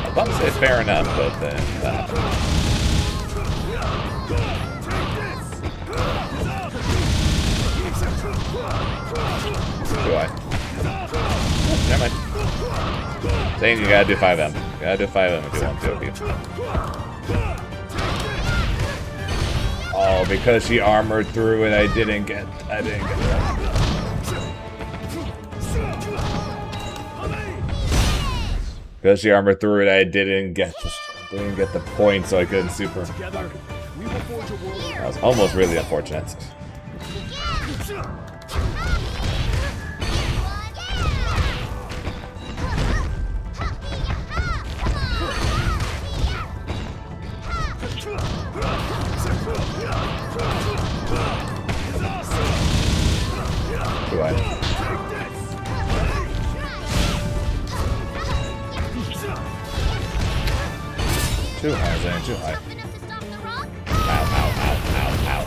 I was about to say fair enough, but then that happened. Do I? Oh, never mind. Saying you gotta do 5M. Gotta do 5M if you want to. Oh, because she armored through it, I didn't get that. Because she armored through it, I didn't get the point, so I couldn't super. Together, we will forge a world. That was almost really unfortunate. Do I? Too high, Zane, too high. Ow, ow, ow, ow, ow.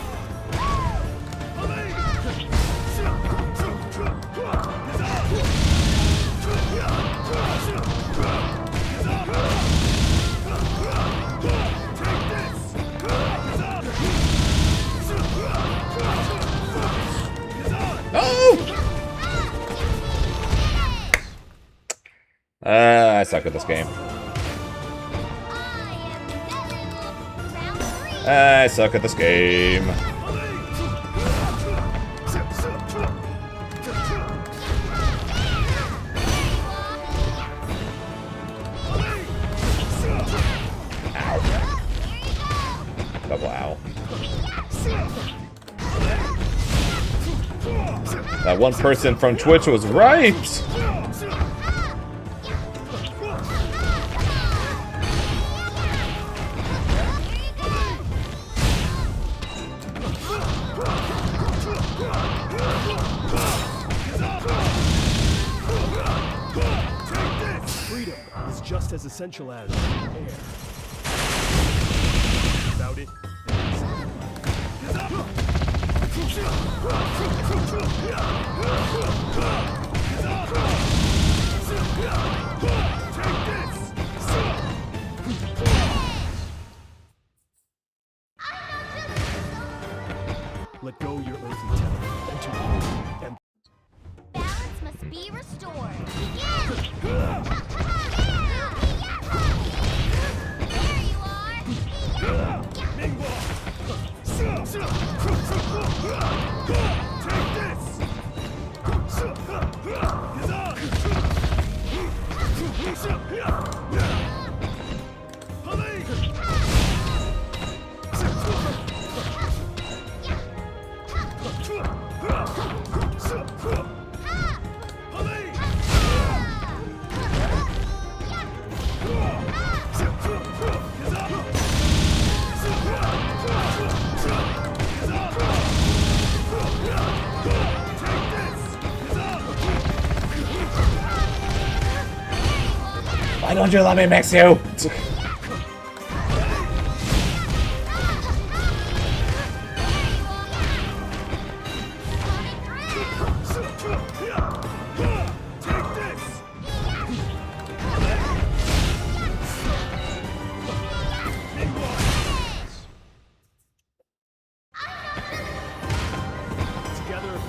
suck at this game. Round 3. I suck at this game. Double ow. That one person from Twitch was right! Freedom is just as essential as air. Without it, let go your earthly tether. Enter the and Balance must be restored. There you are. Why don't you let me mix you?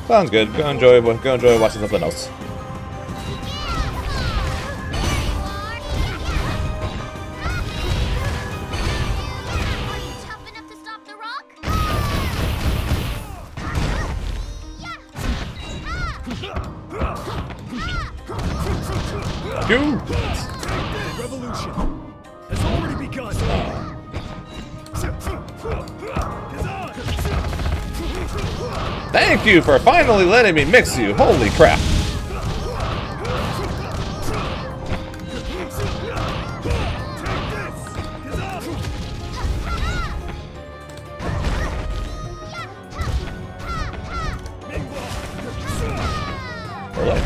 Sounds good. Go enjoy watching something else. Tough enough to stop the rock? You. the revolution has already begun. Thank you for finally letting me mix you. Holy crap. Really?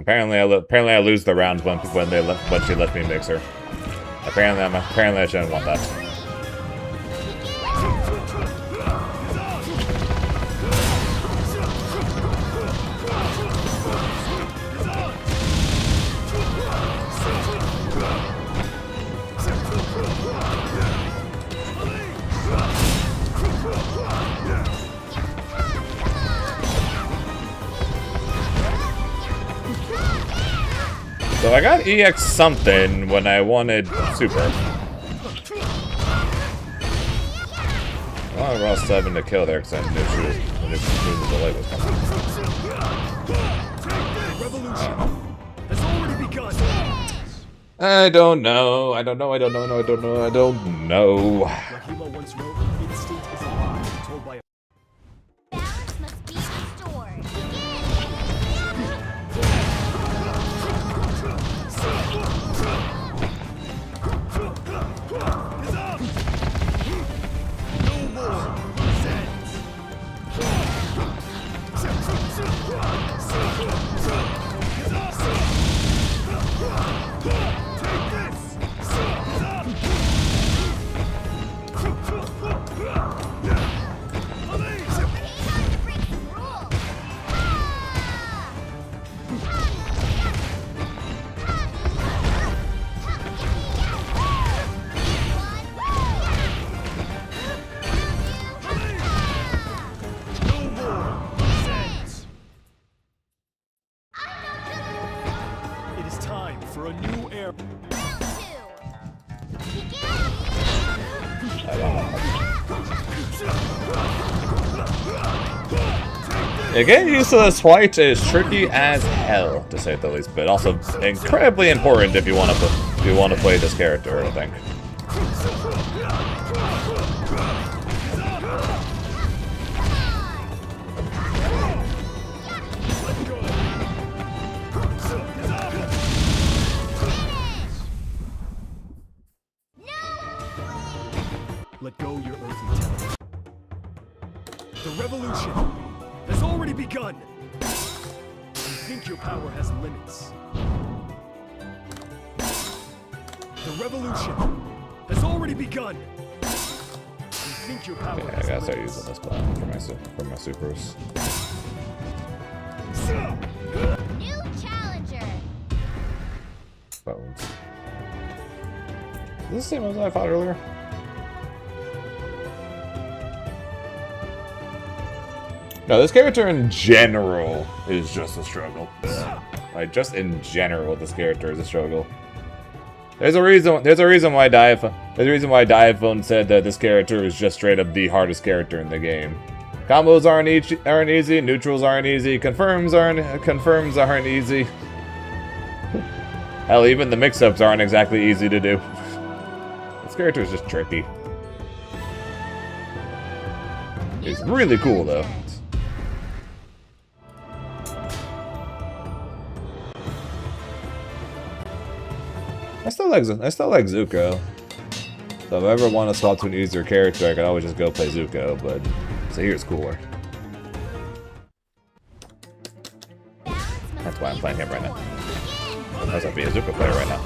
Apparently I lose the round when she lets me mix her. Apparently I shouldn't want that. So I got EX something when I wanted Super. Well, I rolled 7 to kill there because I knew the delay was coming. Revolution has already begun. I don't know. Rahima once wrote, "Instinct is a lie told by a." Balance must be restored. care. Yeah, getting used to this fight is tricky as hell, to say the least, but also incredibly important if you want to play this character, I think. Let go your earthly talent. The revolution has already begun. You think your power has limits. The revolution has already begun. You think your power Yeah, I has gotta start limits. using this plan for my supers. New challenger. Bones. Is this the same as I fought earlier? No, this character in general is just a struggle. Like, just in general, this character is a struggle. There's a reason why Diaphone said that this character is just straight up the hardest character in the game. Combos aren't easy, neutrals aren't easy, confirms aren't easy. Hell, even the mix-ups aren't exactly easy to do. This character is just tricky. He's really cool though. I still like Zuko. So if I ever want to swap to an easier character, I could always just go play Zuko, but Zaheer's cooler. That's why I'm playing him right now. That's why I'm being a Zuko player right now.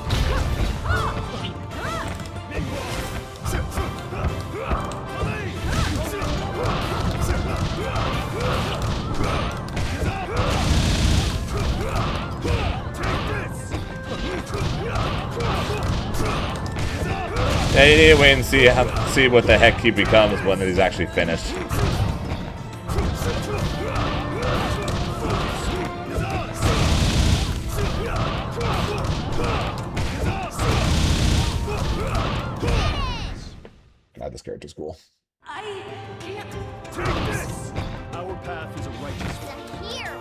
Yeah, you need to wait and see what the heck he becomes when he's actually finished. God, this character's cool. I can't Take this! Our path is a righteous one. Here,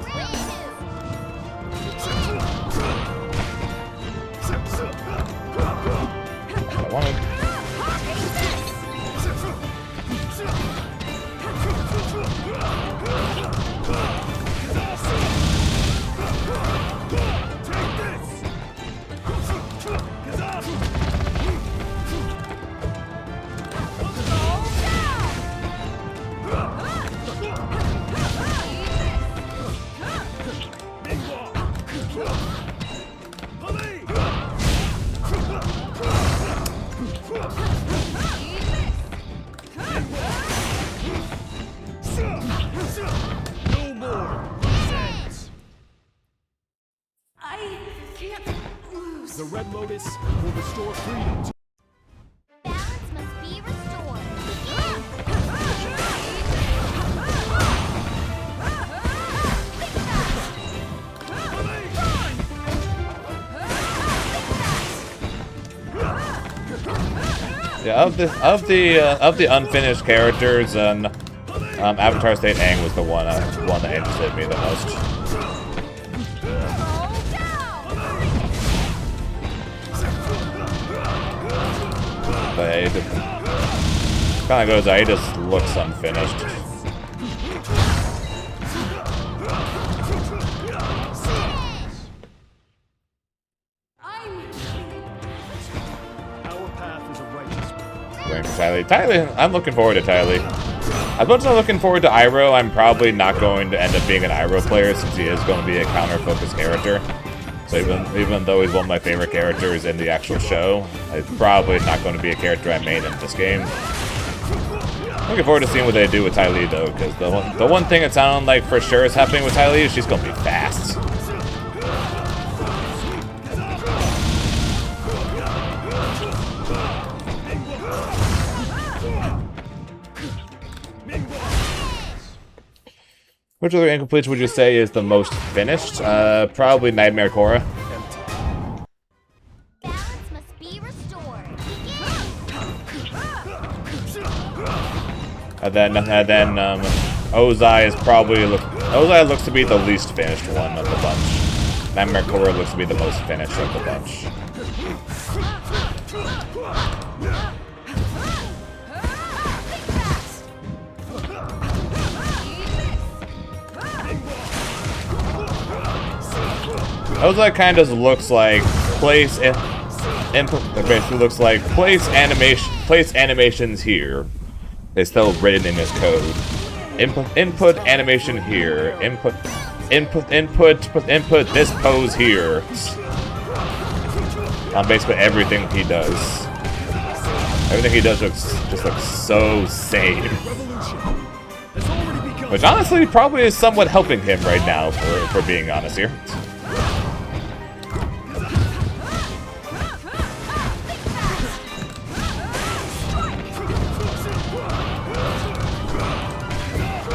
I wanted. No more sense. I can't lose. The Red Lotus will restore freedom to balance must be restored. Yeah, of the unfinished characters, Avatar State Aang was the one that interested me the most. But yeah, it kind of goes out. He just looks unfinished. our path is a righteous one. Waiting for Ty Lee. Ty Lee, I'm looking forward to Ty Lee. As much as I'm looking forward to Iroh, I'm probably not going to end up being an Iroh player since he is going to be a counter-focused character. So even though he's one of my favorite characters in the actual show, he's probably not going to be a character I main in this game. Looking forward to seeing what they do with Ty Lee though, because the one thing it sounded like for sure is happening with Ty Lee is she's going to be fast. Which other incompletes would you say is the most finished? Probably Nightmare Korra. Balance Ozai is probably Ozai looks to be the least finished one of the bunch. Nightmare Core looks to be the most finished of the bunch. Ozai kind of looks like place basically looks like place animations here. It's still written in his code. Input animation here. Input this pose here. On basically everything he does. Everything he does just looks so same. Which honestly probably is somewhat helping him right now, for being honest here.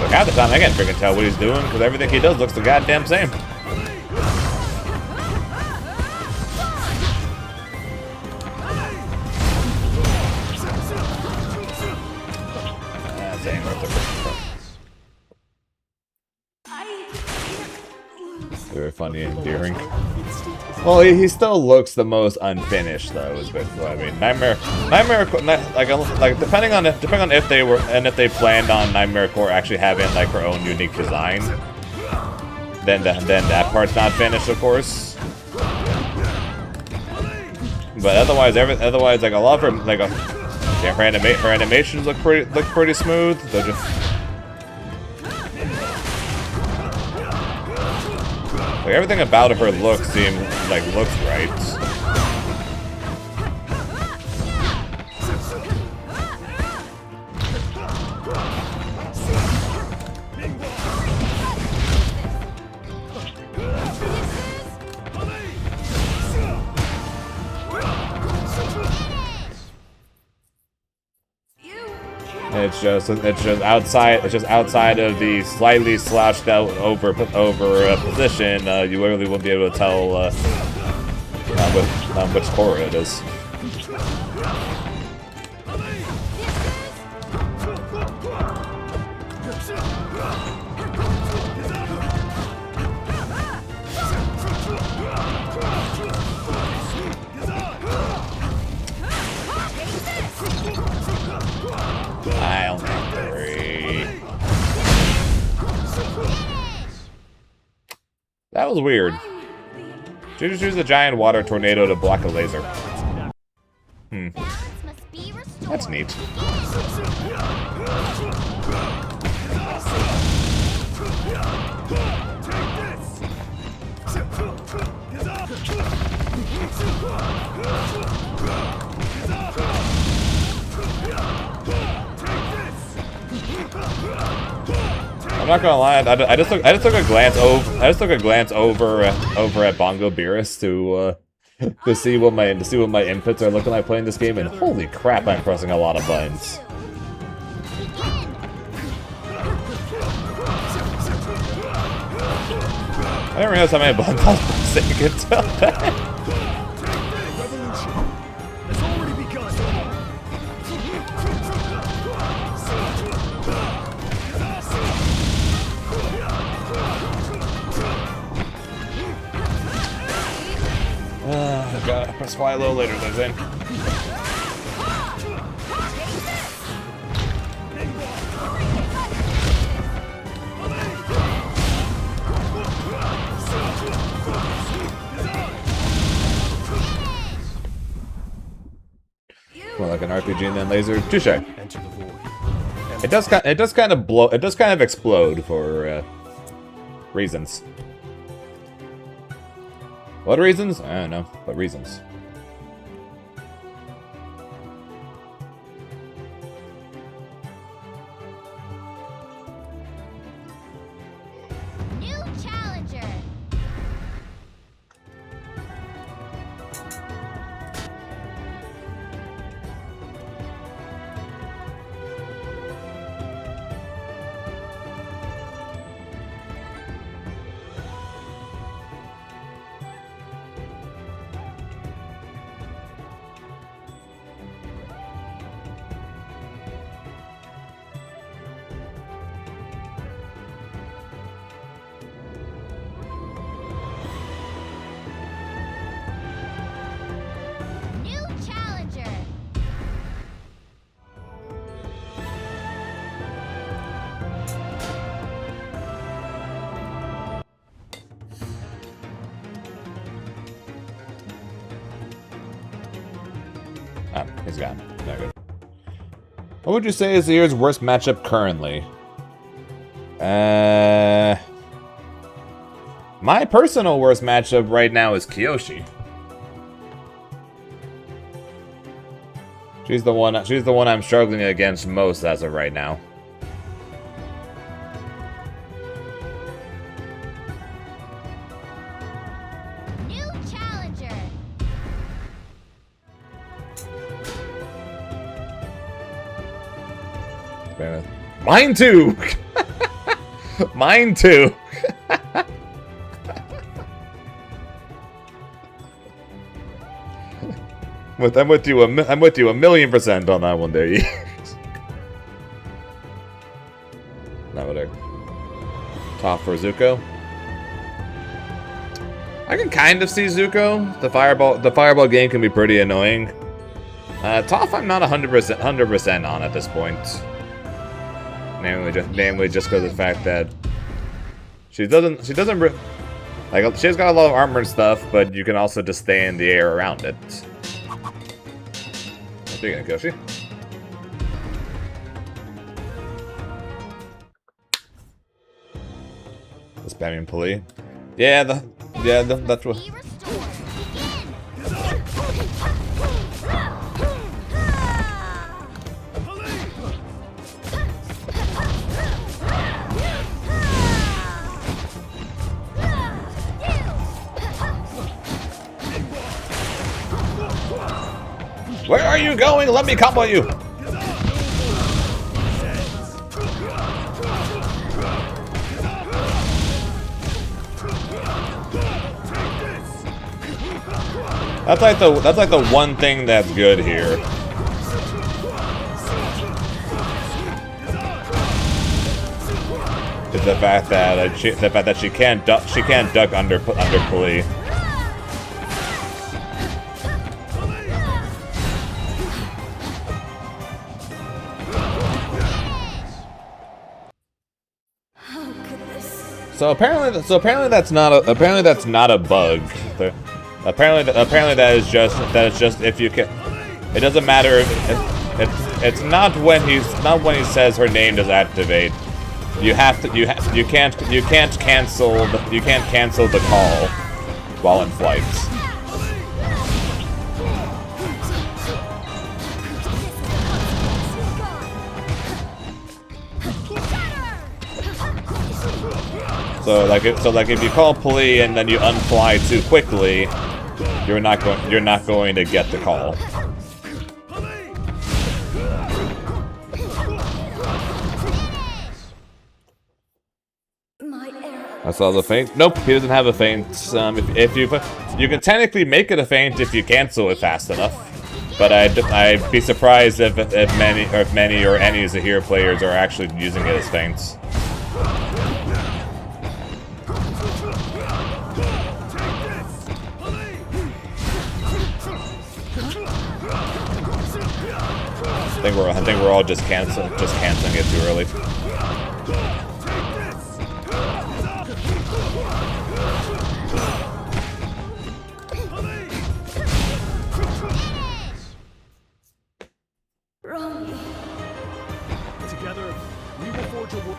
Half the time I can't freaking tell what he's doing because everything he does looks the goddamn same. Very funny and endearing. Well, he still looks the most unfinished, though. Is basically what I mean. Nightmare, like depending on if they were and if they planned on Nightmare Core actually having like her own unique design, then that part's not finished, of course. But otherwise, like a lot of her, like her animations look pretty smooth. They're just. Like everything about her looks right. It's just outside of the slightly slouched out over position. You really won't be able to tell which core it is. That was weird. She just used a giant water tornado to block a laser. That's neat. I'm not gonna lie. I just took a glance over at Bongo Beerus to see what my inputs are looking like playing this game, and holy crap, I'm pressing a lot of buttons. I didn't realize how many buttons I was pressing until that. Gotta press Y a little later, though, Zane. More like an RPG and then laser. Touche. It does kind of explode for reasons. What reasons? I don't know. What reasons? New challenger. Ah, he's gone. Not good. What would you say is the year's worst matchup currently? My personal worst matchup right now is Kiyoshi. She's the one I'm struggling against most as of right now. New challenger. Mine too. Mine too. I'm with you a million% on that one there. Now what? Top for Zuko. I can kind of see Zuko. The fireball game can be pretty annoying. Toph, I'm not 100% on at this point. Namely just because of the fact that she doesn't like, she's got a lot of armor and stuff, but you can also just stay in the air around it. What are you gonna Koshi? The spamming pulley. Yeah, that's what. Be restored. Begin. Where are you going? Let me combo you! That's like the one thing that's good here. Is the fact that she can't duck under pulley. So apparently that's not a bug. Apparently that is just if you can. It doesn't matter. It's not when he says her name does activate. You can't cancel the call while in flight. So like if you call pulley and then you unfly too quickly, you're not going to get the call. I saw the feint. Nope, he doesn't have a feint. If you can technically make it a feint if you cancel it fast enough, but I'd be surprised if many or any Zaheer players are actually using it as feints. I think we're all just canceling it too early. Together, we will forge a world.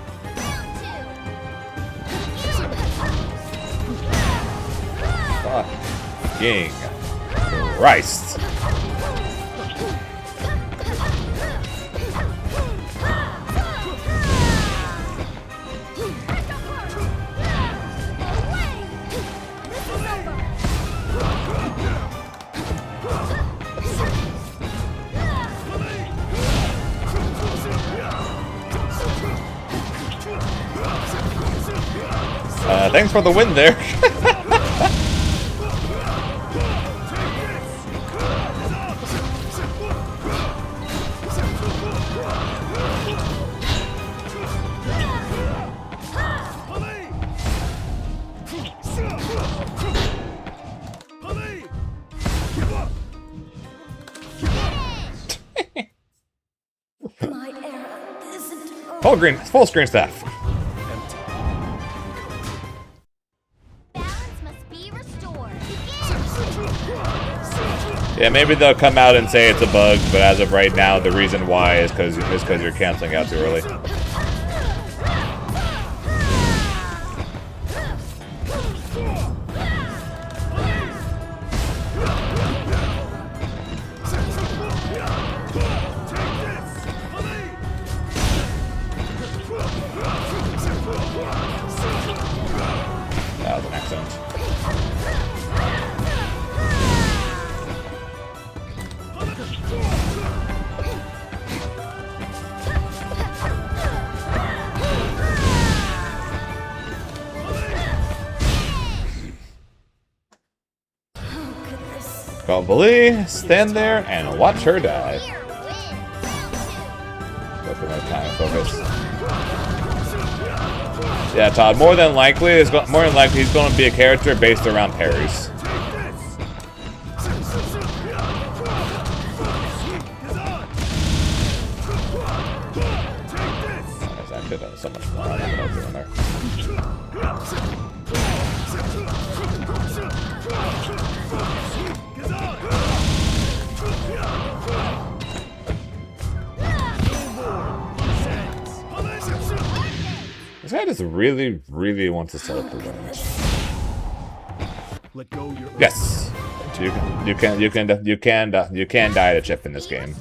Fucking Christ. Thanks for the win there. Full screen staff. Balance must be restored. Begin. Yeah, maybe they'll come out and say it's a bug, but as of right now, the reason why is because you're canceling out too early. That was an accident. Probably stand there and watch her die. That's the right time focus. Yeah, Todd. More than likely, he's going to be a character based around parries. I could have so much more on that doing there. This guy just really, really wants to set up the range. Let go your Yes, you can die to chip in this game.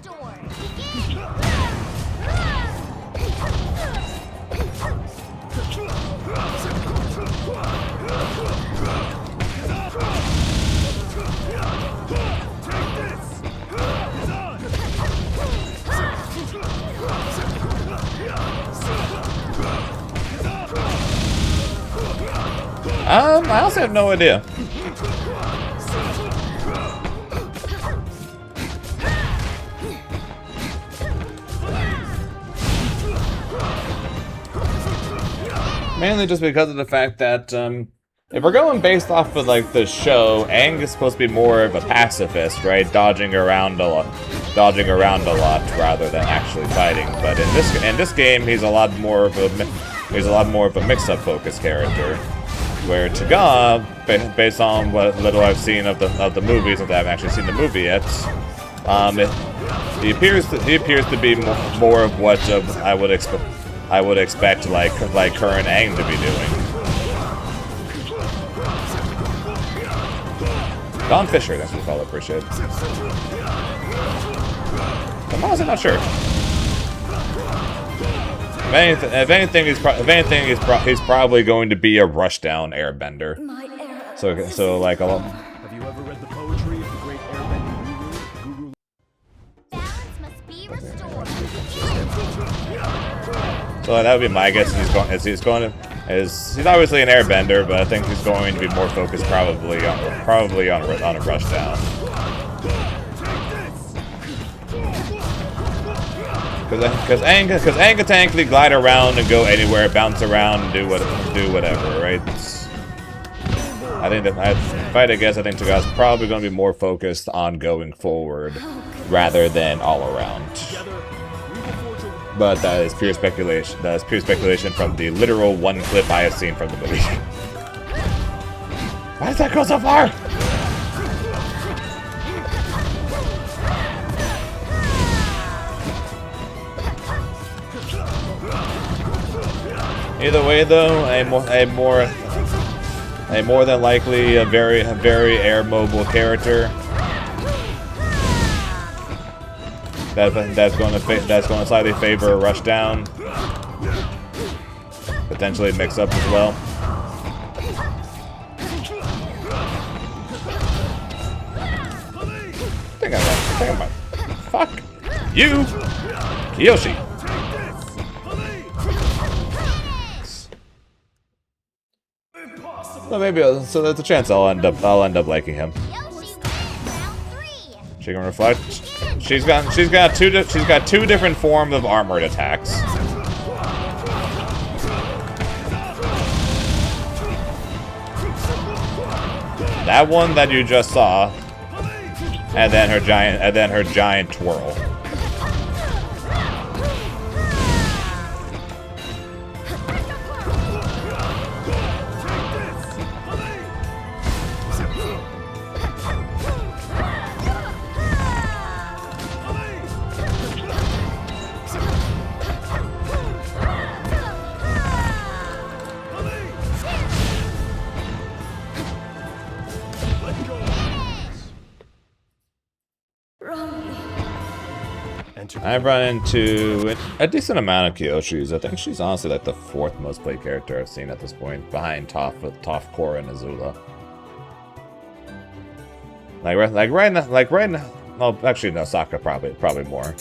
I also have no idea. Mainly just because of the fact that, if we're going based off of, like, the show, Aang is supposed to be more of a pacifist, right? Dodging around a lot rather than actually fighting. But in this game, he's a lot more of a mix-up focused character. Where Tokon, based on what little I've seen of the movie, since I haven't actually seen the movie yet, he appears to be more of what I would expect like current Aang to be doing. Don Fisher, that's what we call it. Appreciate it. I'm honestly not sure. If anything, he's probably going to be a rushdown airbender. So like a lot. Have you ever read the poetry of the great airbending guru? Balance must be restored. So that would be my guess. He's obviously an airbender, but I think he's going to be more focused probably on a rushdown. Because Aang can technically glide around and go anywhere, bounce around, and do whatever, right? I think that if I had to guess, I think Tokon's probably going to be more focused on going forward rather than all around. But that is pure speculation. That is pure speculation from the literal one clip I have seen from the movie. Why does that go so far? Either way, though, a more than likely a very air mobile character that's going to slightly favor a rush down, potentially mix up as well. I think I'm right. Fuck you, Kiyoshi. So maybe so there's a chance I'll end up liking him. She can reflect. She's got two different forms of armored attacks. That one that you just saw, and then her giant twirl. I've run into a decent amount of Kyoshis. I think she's honestly like the 4th most played character I've seen at this point, behind Toph with Toph, Korra, and Azula. Like right now. Well, actually, no, Sokka probably more.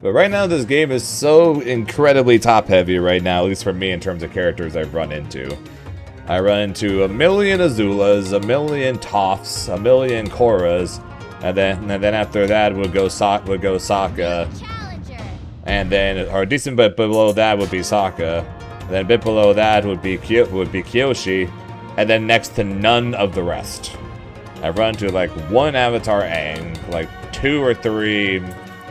But right now, this game is so incredibly top-heavy right now, at least for me in terms of characters I've run into. I run into a million Azulas, a million Tophs, a million Korras, and then after that would go Sokka, and then a decent bit below that would be Sokka, and then a bit below that would be Kyoshi, and then next to none of the rest. I've run into like 1 Avatar Aang, like 2 or 3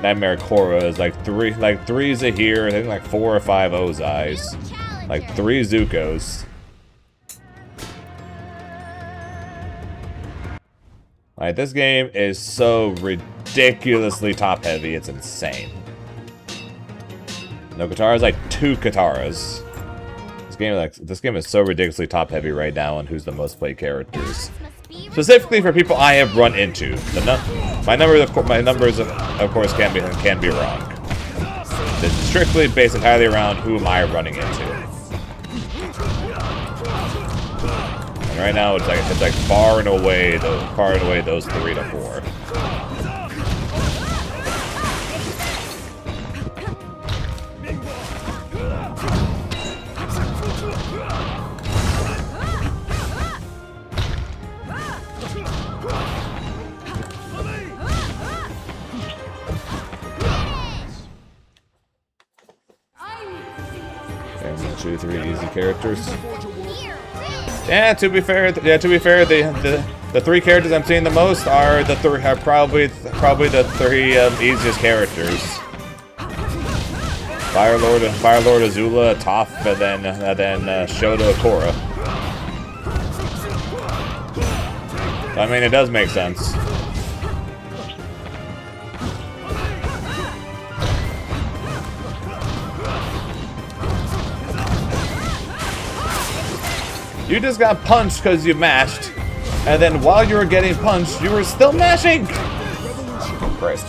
Nightmare Korras, like 3 Zaheer, I think like 4 or 5 Ozais, like 3 Zuko's. Like, this game is so ridiculously top-heavy, it's insane. No Kataras, like 2 Kataras. This game is so ridiculously top-heavy right now on who's the most played characters. Specifically for people I have run into. My numbers, of course, can be wrong. It's strictly based entirely around who am I running into. And right now, it's like far and away those 3 to 4. And 2, 3 easy characters. Yeah, to be fair, the 3 characters I'm seeing the most are probably the 3 easiest characters. Fire Lord Azula, Toph, and then Shoto Korra. I mean, it does make sense. You just got punched because you mashed, and then while you were getting punched, you were still mashing! Christ.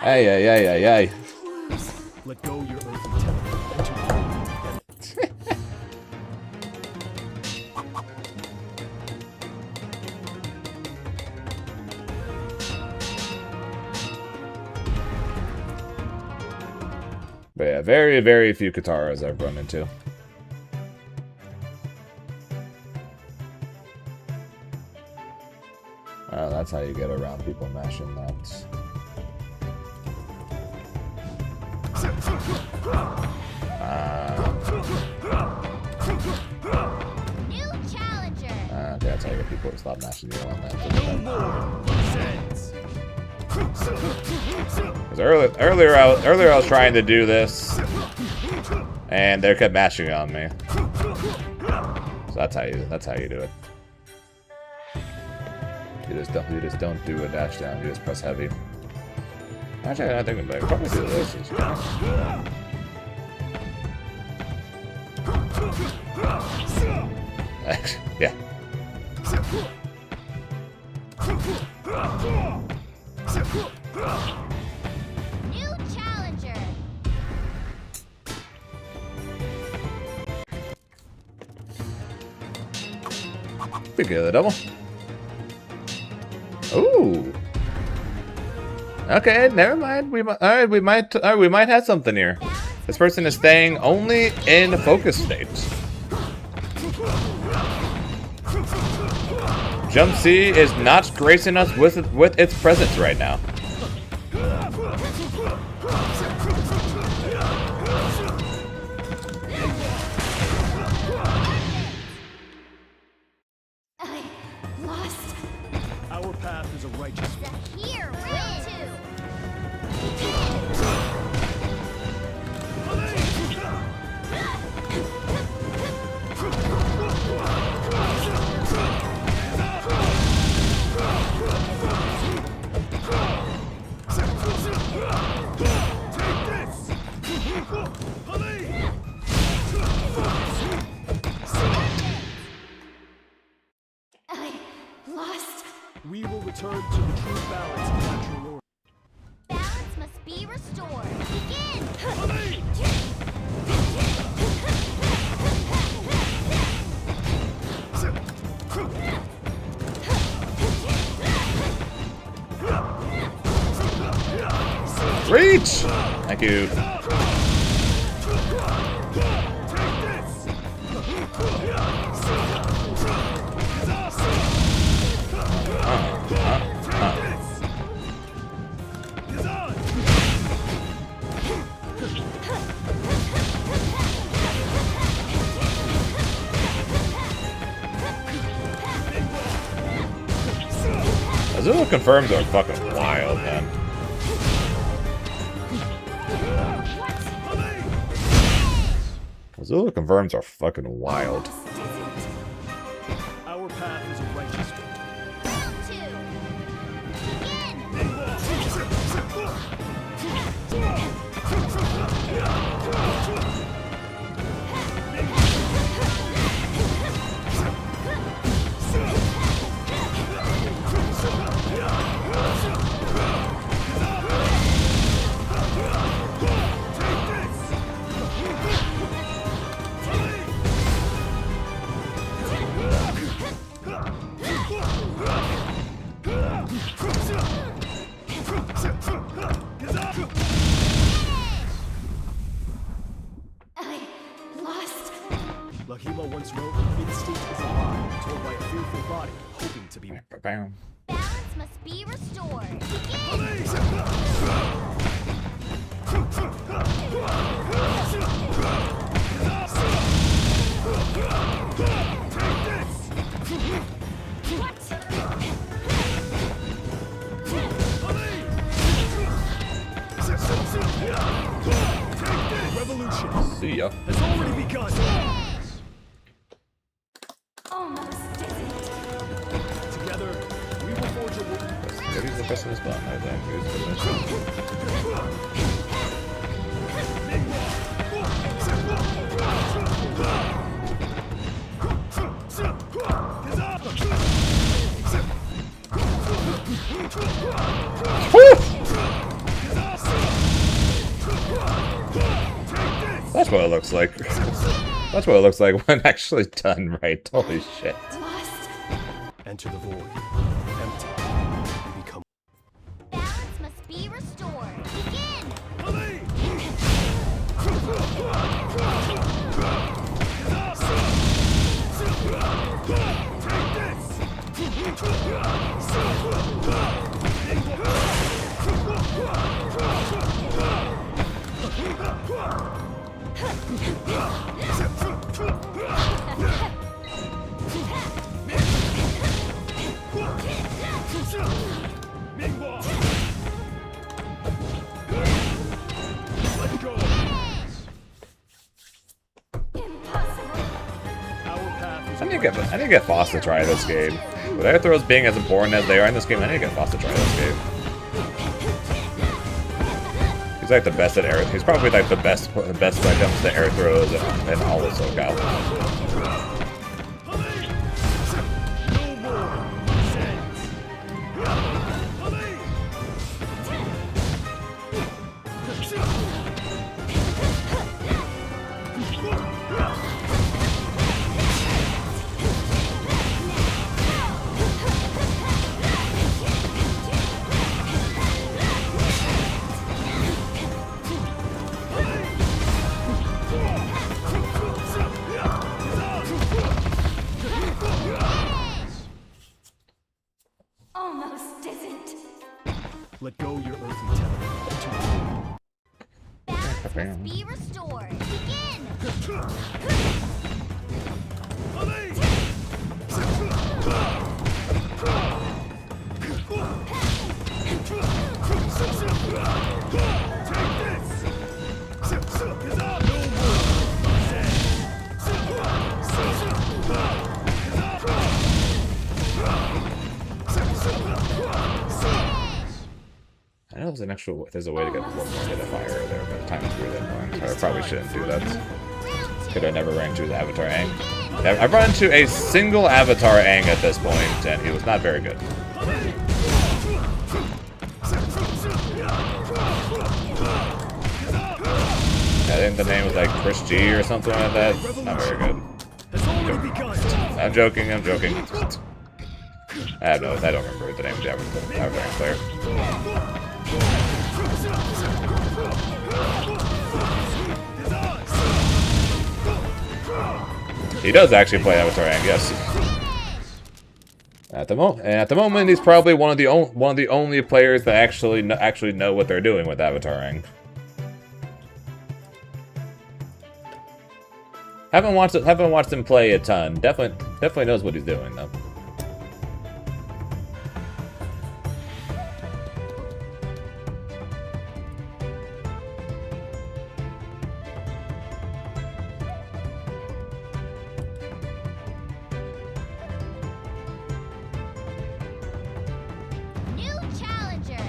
Ay. Let go your earthly temple. But yeah, very, very few Kataras I've run into. Oh, that's how you get around people mashing that. New challenger. Okay, that's how you get people to stop mashing you on that. Because earlier I was trying to do this, and they kept mashing on me. So that's how you do it. You just don't do a dash down. You just press heavy. Actually, I think I could probably do this. Yeah. New challenger. Pretty good, the double. Ooh. Okay, never mind. We might have something here. This person is staying only in focus state. Jump C is not gracing us with its presence right now. I lost. Our path is a righteous one. Zaheer wins. Return to the true balance of natural order. Balance must be restored. Begin! Reach! Thank you. Azula confirms are fucking wild, man. Azula confirms are fucking wild. Our path is a righteous one. Round two. Lahima once wrote, "Instinct is a lie told by a fearful body, hoping to be." Bam. Balance must be restored. Begin! Revolution See ya. has already begun. Almost did it. Together, we will forge a world. Maybe he's the best in this button, I think. He's the That's what it looks like. That's what it looks like when actually done right. Holy shit. Lost. Enter the void. Empty. And become. Balance must be restored. Begin! Let go. Impossible. Our path is I need to get Foss to try this game. With air throws being as important as they are in this game, I need to get Foss to try this game. He's like the best at air. He's probably like the best when it comes to air throws and all of SoCal. no more. Sense. Almost didn't. Let go your earthly tether. Balance must be restored. Begin! I know there's a way to get one more hit of fire there, but the time is really annoying, so I probably shouldn't do that. Could I never ran into the Avatar Aang? I've run into a single Avatar Aang at this point, and he was not very good. I think the name was like Chris G or something like that. It's not very good. I'm joking, I'm joking. I don't remember the name of the Avatar player. He does actually play Avatar, yes. At the moment, he's probably one of the only players that actually know what they're doing with Avataring. Haven't watched him play a ton. Definitely knows what he's doing though. New challenger.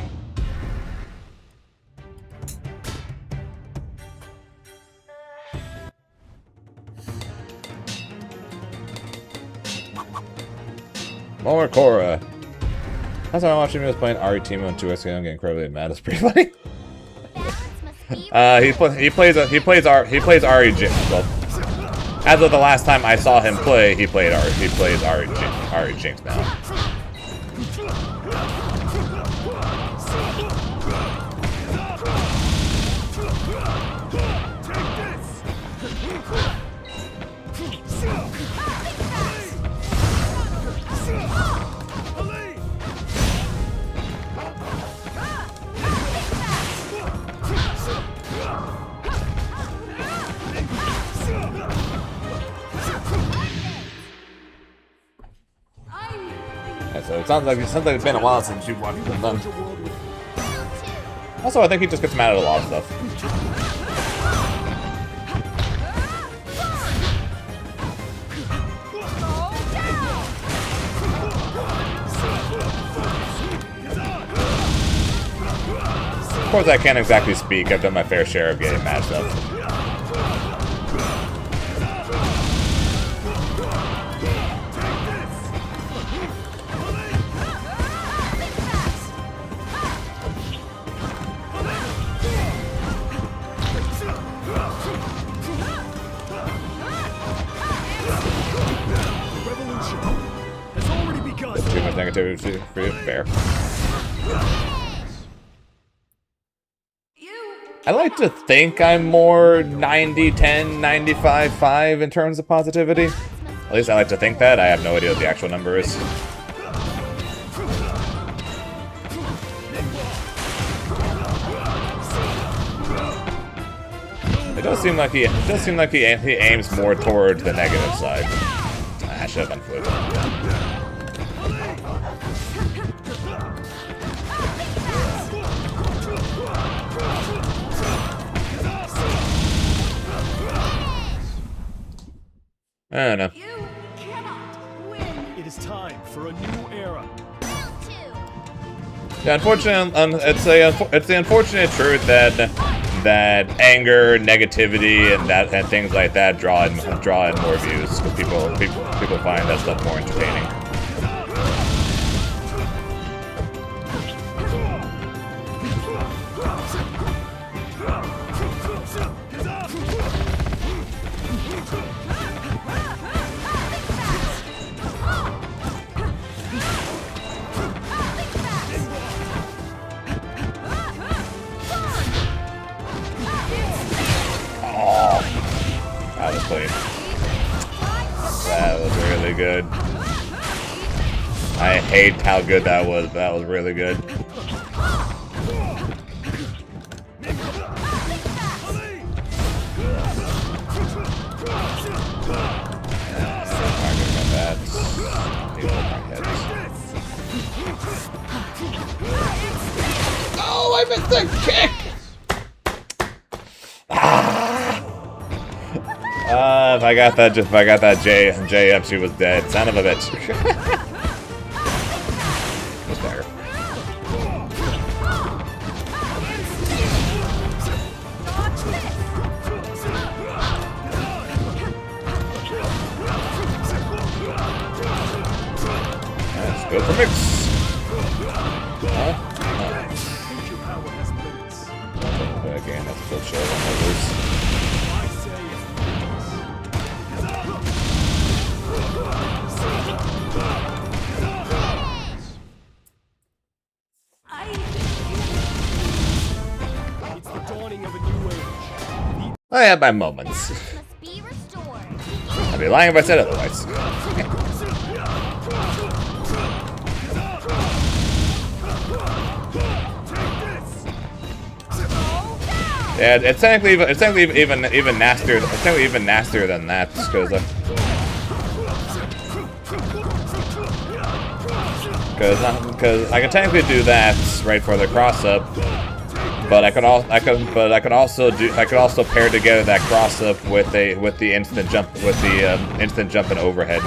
More Korra. Last time I watched him, he was playing Ari Timo and 2X getting incredibly mad. It's pretty funny. He plays Ari Jin. Well, as of the last time I saw him play, he plays Ari Jinx now. So it sounds like it's been a while since you've watched him done. Also, I think he just gets mad at a lot of stuff. Of course, I can't exactly speak. I've done my fair share of getting mad stuff. Too much negativity for you, fair. I like to think I'm more 90-10, 95-5 in terms of positivity. At least I like to think that. I have no idea what the actual number is. It does seem like he aims more toward the negative side. I should have unflipped. I don't know. You cannot win. It is time for a new era. Yeah, unfortunately, it's the unfortunate truth that anger, negativity, and things like that draw in more views because people find that stuff more entertaining. That was clean. That was really good. I hate how good that was. That was really good. Oh, I missed the kick! If I got that JM, she was dead. Son of a bitch. Just there. Let's go for mix. I have my moments. Must be restored. I'd be lying if I said otherwise. Yeah, it's technically even nastier. It's technically even nastier than that, because I can technically do that right for the cross up, but I could also pair together that cross up with the instant jump and overhead.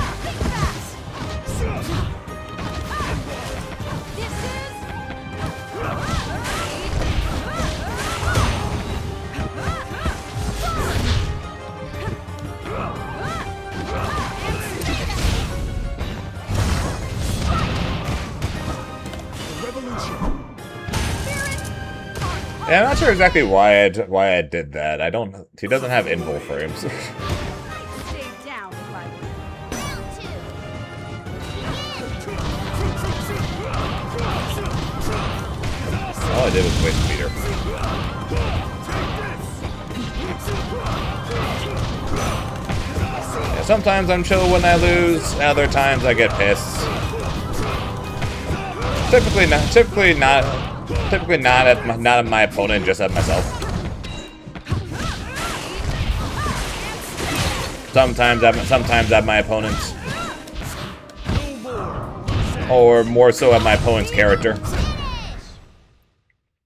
Yeah, I'm not sure exactly why I did that. He doesn't have invul frames. Stay down if I All I did was waste meter. Yeah, sometimes I'm chill when I lose. Other times I get pissed. Typically not at my opponent, just at myself. Sometimes at my opponents, or more so at my opponent's character.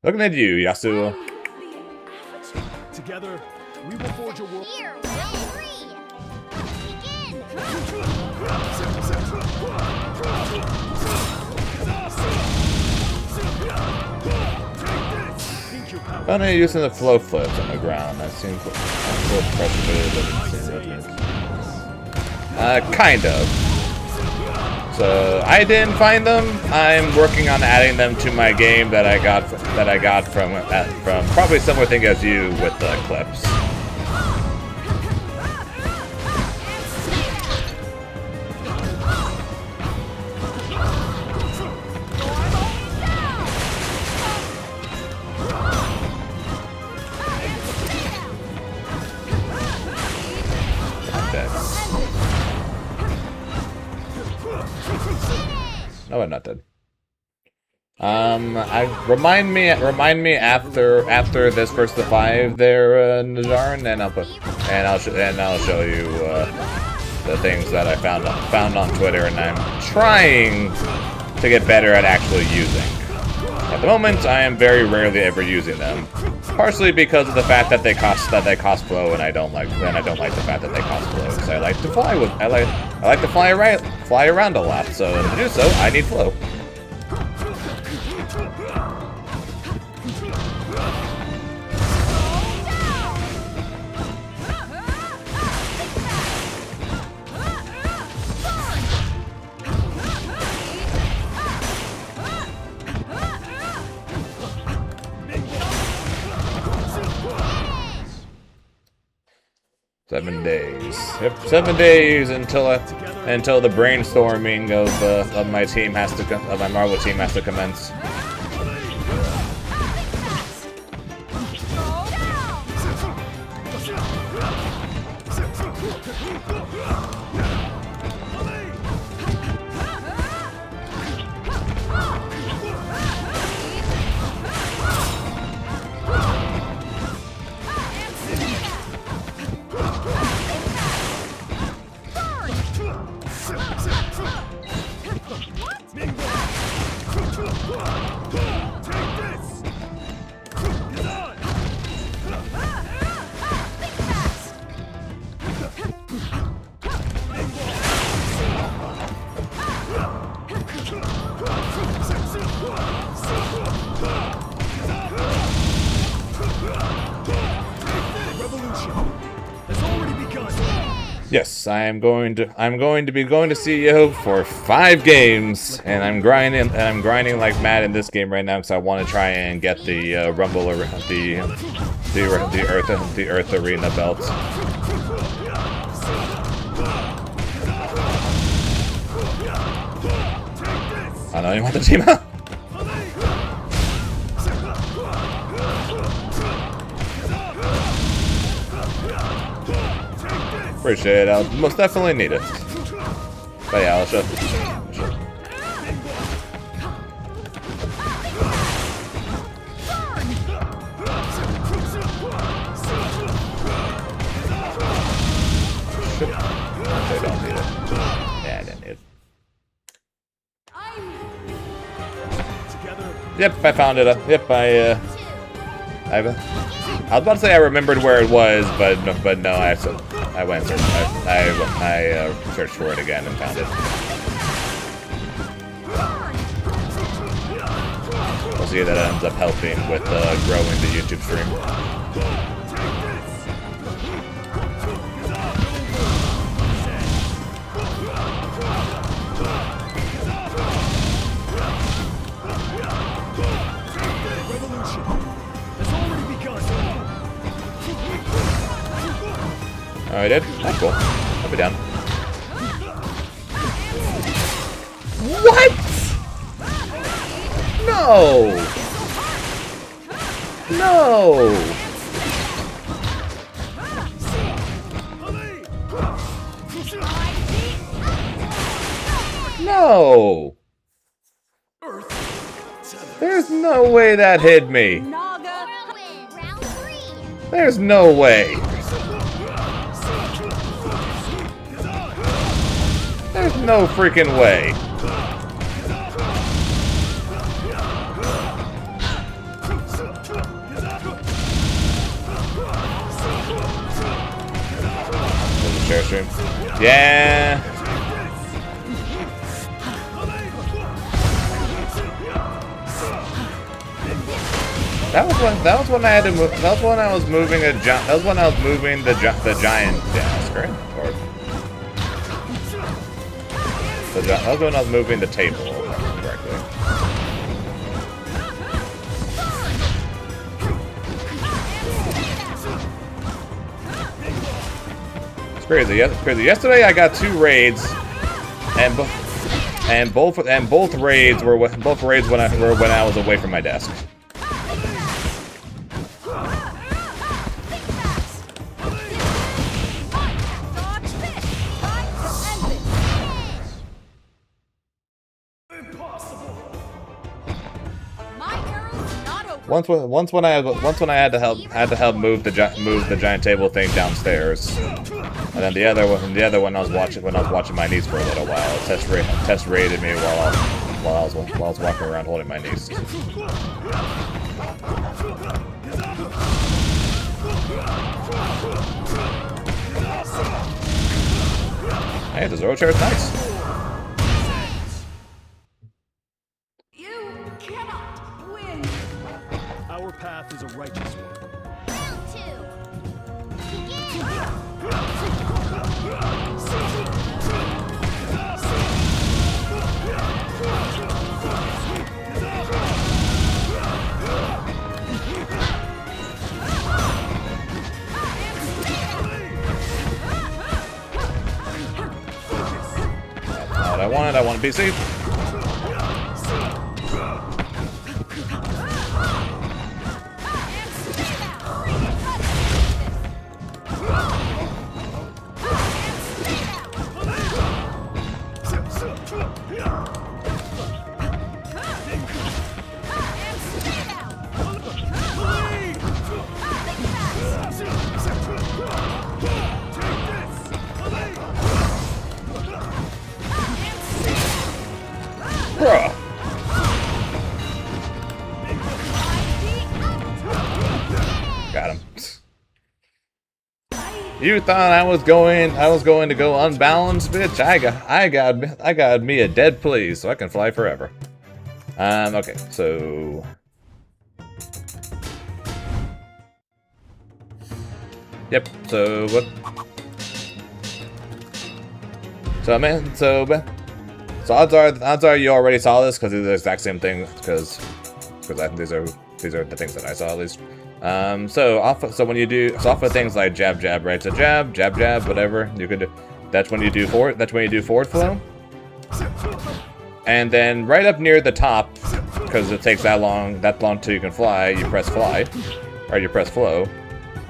Looking at you, Yasuo. Together, we will forge a world. Here, will free. Funny using the flow flips on the ground. That seems kind of. So I didn't find them. I'm working on adding them to my game that I got from probably similar thing as you with the clips. No, I'm not dead. Remind me after this versus the 5 there, Najarn, and I'll show you the things that I found on Twitter, and I'm trying to get better at actually using. At the moment, I am very rarely ever using them, partially because of the fact that they cost flow, and I don't like the fact that they cost flow. Because I like to fly I like to fly around a lot. So to do so, I need flow. Seven days. Yep, 7 days until the brainstorming of my team of my Marvel team has to commence. Yes, I'm going to be going to CEO for 5 games, and I'm grinding like mad in this game right now because I want to try and get the Rumble or the Earth Arena belt. I know you want the team out. Appreciate it. I'll most definitely need it. But yeah, I'll show. I don't need it. Yeah, I didn't need it. Yep, I found it. Yep, I was about to say I remembered where it was, but no, I went and I searched for it again and found it. We'll see if that ends up helping with growing the YouTube stream. Oh, I did? That's cool. I'll be down. What? No! No! No! There's no way that hit me. Round 3. There's no way. There's no freaking way. There's a share stream. Yeah. That was when I had to move. That was when I was moving a giant. That was when I was moving the giant screen. Or that was when I was moving the table correctly. It's crazy. Yesterday I got 2 raids, and both raids were when I was away from my desk. Once when I had to help move the giant table thing downstairs, and then the other one I was watching my niece for a little while. Test raided me while I was walking around holding my niece. Hey, the Zoro chair is nice. Our path is a righteous one. Round 2. Begin. Not what I wanted. I want to be safe. Got him. You thought I was going to go unbalanced, bitch? I got me a dead please, so I can fly forever. Okay, so yep. So what? So odds are you already saw this because it's the exact same thing because these are the things that I saw at least. So off of things like jab jab, right? So jab jab jab, whatever you could do. That's when you do forward flow. And then right up near the top, because it takes that long till you can fly, you press fly, or you press flow.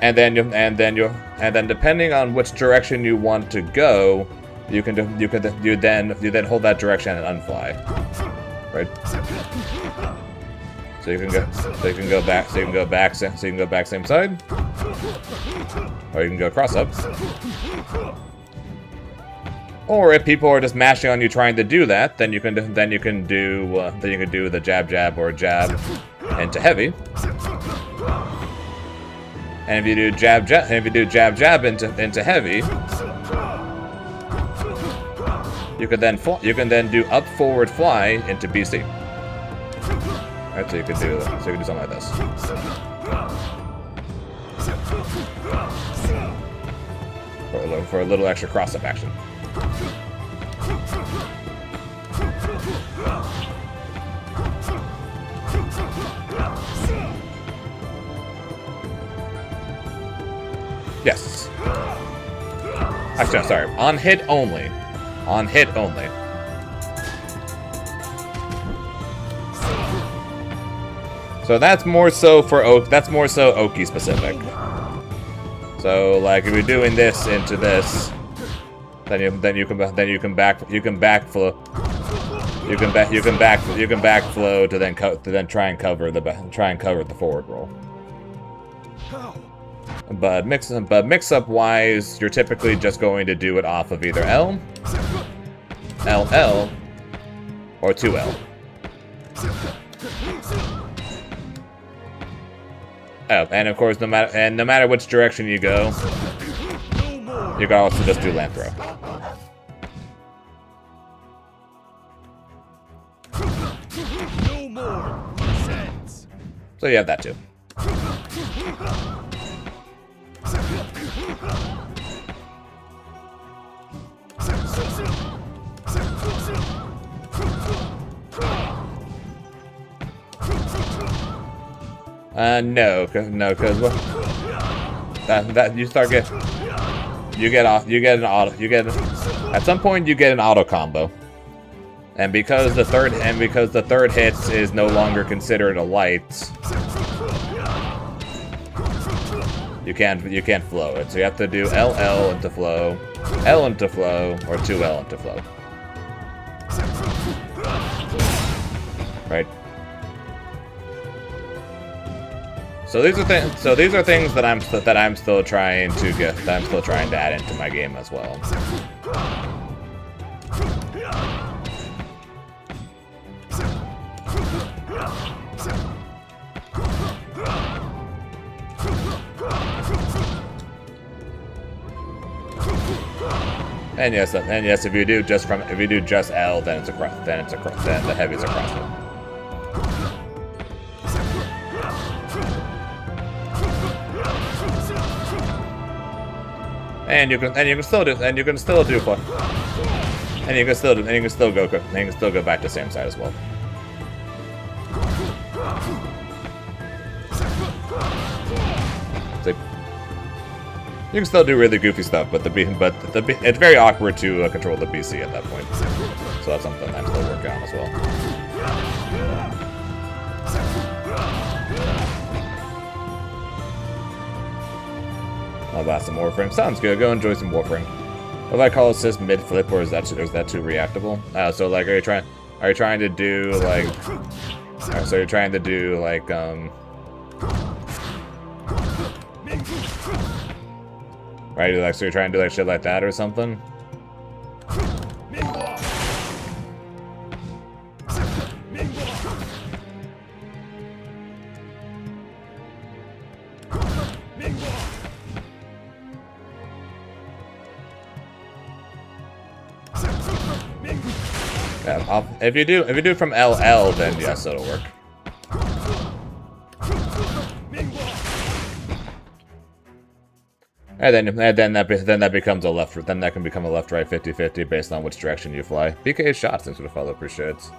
and then depending on which direction you want to go, you then hold that direction and unfly, right? So you can go back same side, or you can go cross up. Or if people are just mashing on you trying to do that, then you can do the jab or jab into heavy. And if you do jab into heavy, you can then do up forward fly into BC. Alright, so you can do something like this. For a little extra cross up action. Yes. Actually, I'm sorry. On hit only. On hit only. So that's more so Oki specific. So like if you're doing this into this, then you can backflow to then try and cover the forward roll. But mix up wise, you're typically just going to do it off of either L, LL, or 2L. Oh, and of course, no matter which direction you go, you can also just do land throw. No more sense. So you have that too. No, because that you start at some point you get an auto combo, and because the third hit is no longer considered a light, you can't flow it. So you have to do LL into flow, L into flow, or 2L into flow. Right. So these are things that I'm still trying to add into my game as well. And yes, if you do just L, then the heavy's across it. And you can still go back to the same side as well. See? You can still do really goofy stuff, but it's very awkward to control the BC at that point. So that's something I'm still working on as well. I'll buy some Warframe. Sounds good. Go enjoy some Warframe. What if I call assist mid flip, or is that too reactable? So like, are you trying to do like? So you're trying to do like right? Like, so you're trying to do like shit like that or something? Yeah, if you do it from LL, then yes, it'll work. And then that becomes a left. Then that can become a left-right 50-50 based on which direction you fly. BK shots into the follow. Appreciate it.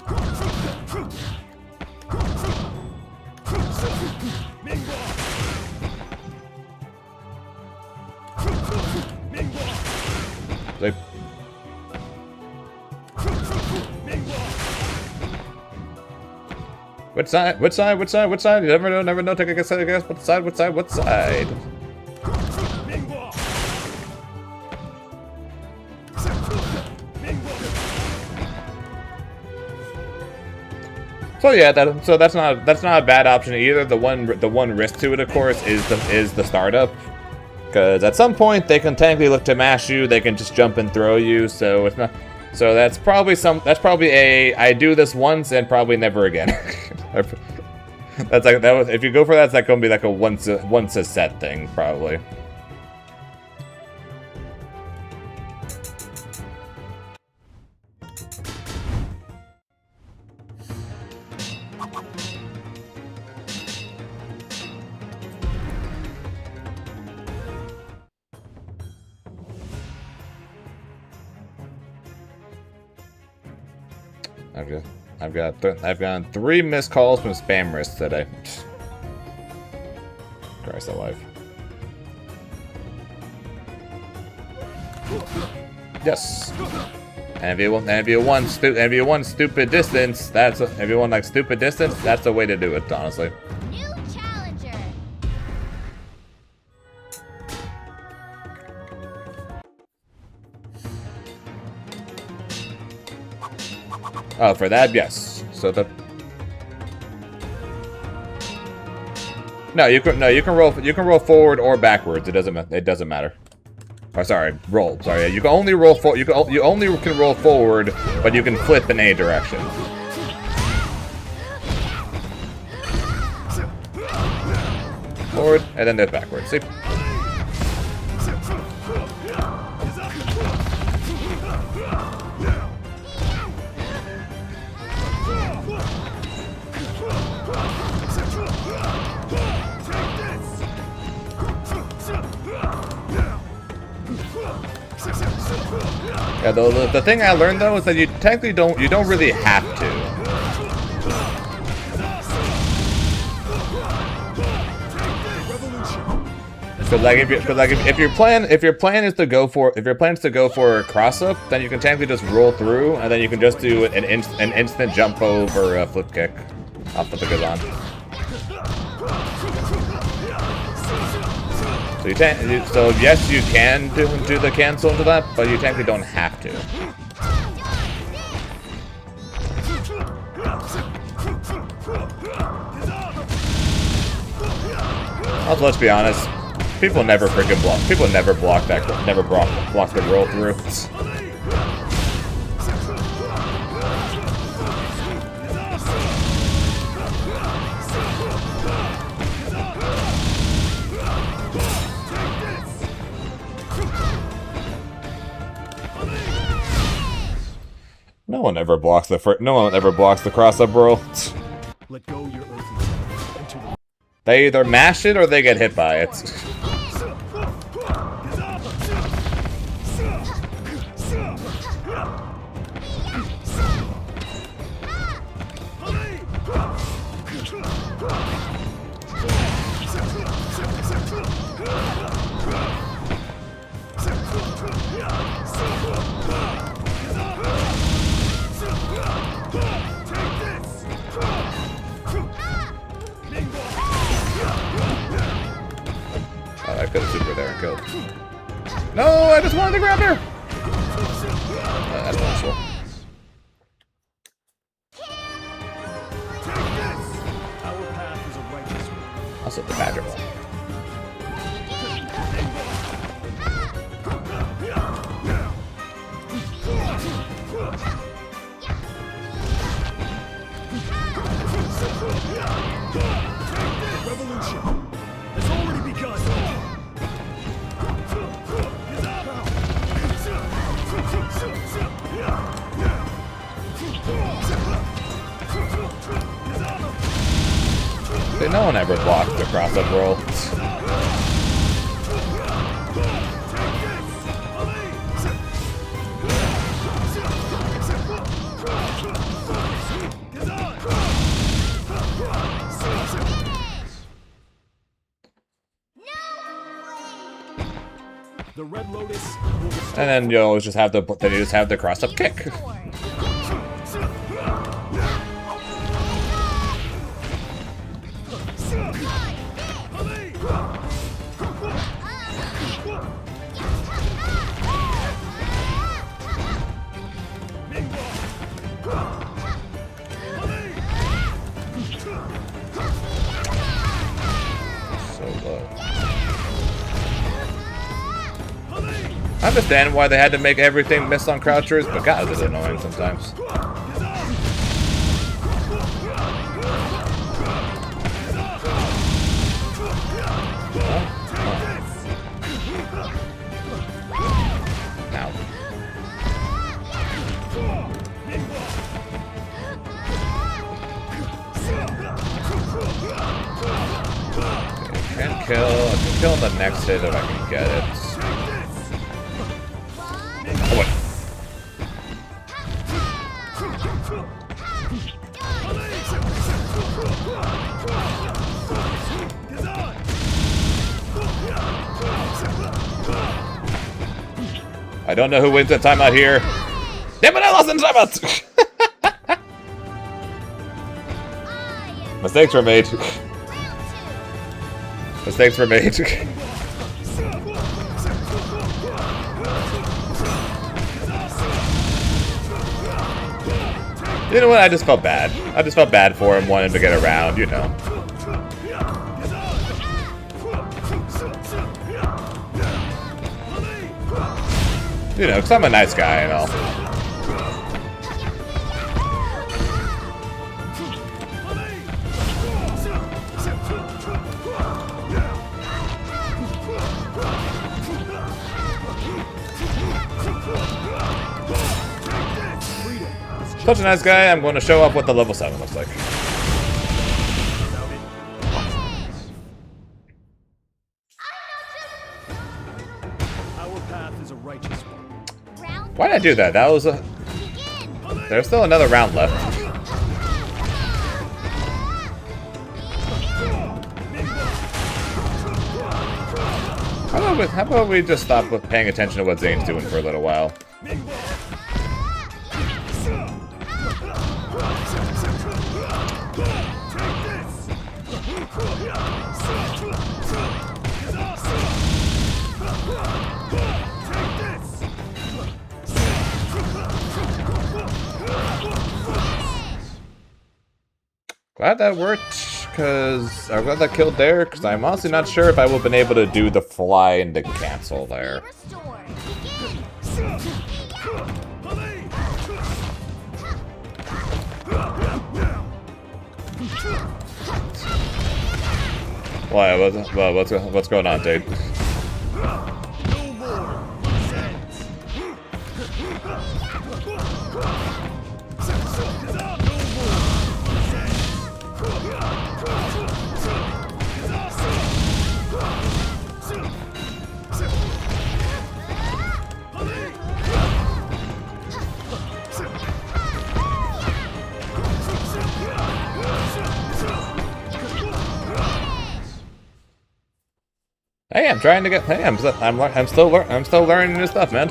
Like, Which side? Which side? Which side? Which side? You never know. Never know. Take a guess. What side? What side? What side? So yeah, that's not a bad option either. The one risk to it, of course, is the startup, because at some point they can technically look to mash you. They can just jump and throw you. So it's not. So that's probably a I do this once and probably never again. That's like that was, if you go for that, it's like gonna be like a once a set thing probably. I've gotten 3 missed calls from spam risks today. Christ alive. Yes. And if you want stupid distance, if you want like stupid distance, that's the way to do it, honestly. New challenger. Oh, for that, yes. So the you can roll forward or backwards. It doesn't matter. Oh, sorry, roll. Sorry, yeah, you can only roll you only can roll forward, but you can flip in any direction. Forward and then there's backwards. See? Yeah, the thing I learned though is that you technically don't really have to. Because like if your plan is to go for a cross up, then you can technically just roll through, and then you can just do an instant jump over a flip kick off the Gazan. So yes, you can do the cancel into that, but you technically don't have to. Also, let's be honest, people never freaking block. People never block the roll through. No one ever blocks the cross-up roll. Let go your earthy into the They either mash it or they get hit by it. I could have super there and killed. No, I just wanted to grab her! That's possible. our path is a righteous one. Also the badger ball. The revolution has already begun. See, no one ever blocked the cross-up roll. The Red Lotus will restore. And then you always just have the cross-up kick. understand why they had to make everything miss on crouchers, but God, is it annoying sometimes. I can kill the next hit if I can get it. Oh, wait. I don't know who wins that timeout here. Damn it, I lost in timeout! Mistakes were made. Mistakes were made. You know what? I just felt bad. I just felt bad for him wanting to get around, you know. You know, because I'm a nice guy and all. Such a nice guy, I'm going to show up what the level 7 looks like. Our path is a righteous one. Why did I do that? That was a... There's still another round left. How about we just stop paying attention to what Zane's doing for a little while? Glad that worked, because I'm glad that killed there, because I'm honestly not sure if I would have been able to do the fly and the cancel there. What's going on, dude? Hey, I'm trying to get. Hey, I'm still learning new stuff, man.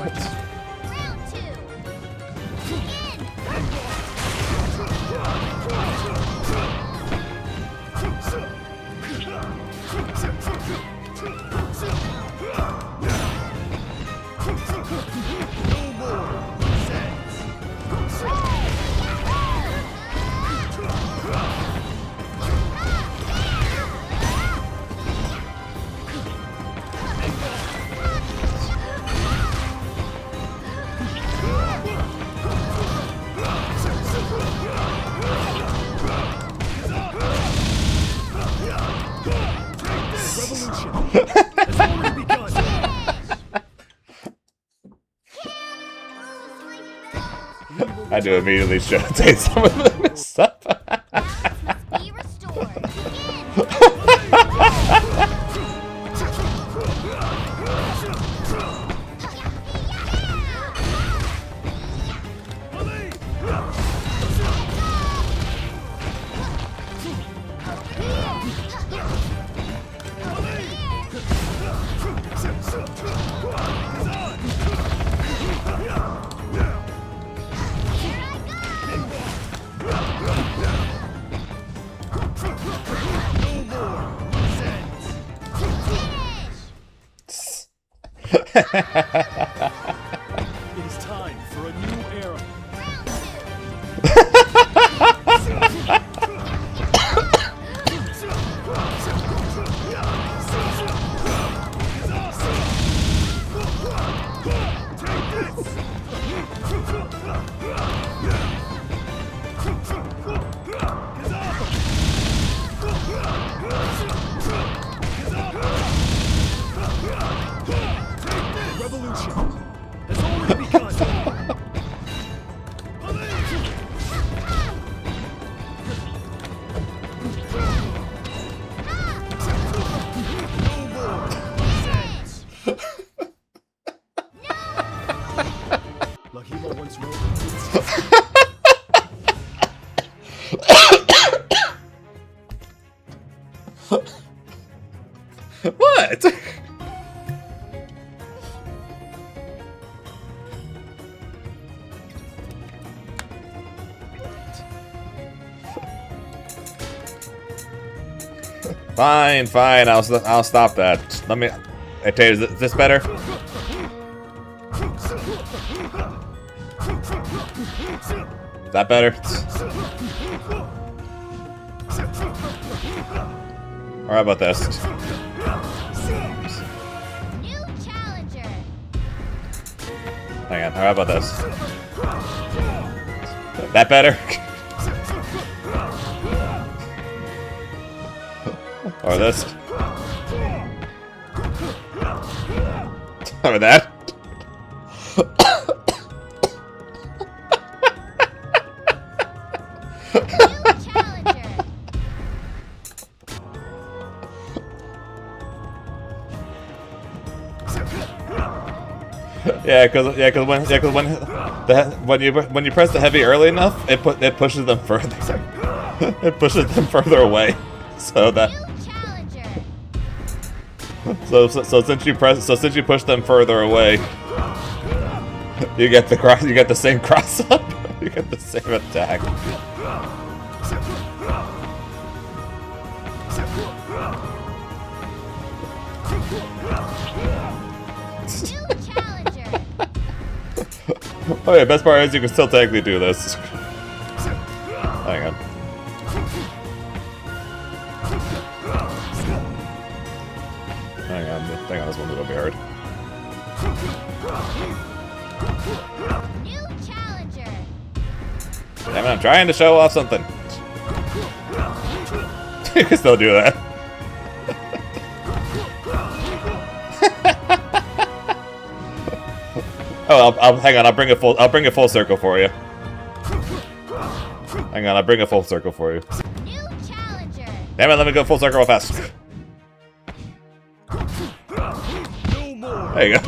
I do immediately say some of this stuff. It is time for a new era. Revolution has already begun. Lahima once wrote. What? Fine, fine. I'll stop that. Let me. Hey, Tay, is this better? Is that better? Or how about this? New challenger. Hang on. How about this? That better? Or this? Or that? Yeah, because when you press the heavy early enough, it pushes them further. It pushes them further away. So that. So since you push them further away, you get the same cross up. You get the same attack. Oh yeah, best part is you can still technically do this. Hang on. Hang on, this one's gonna be hard. New challenger. Damn it, I'm trying to show off something. You can still do that. Oh, I'll hang on. I'll bring it full circle for you. Hang on, I'll bring a full circle for you. New challenger. Damn it, let me go full circle real fast. There you go.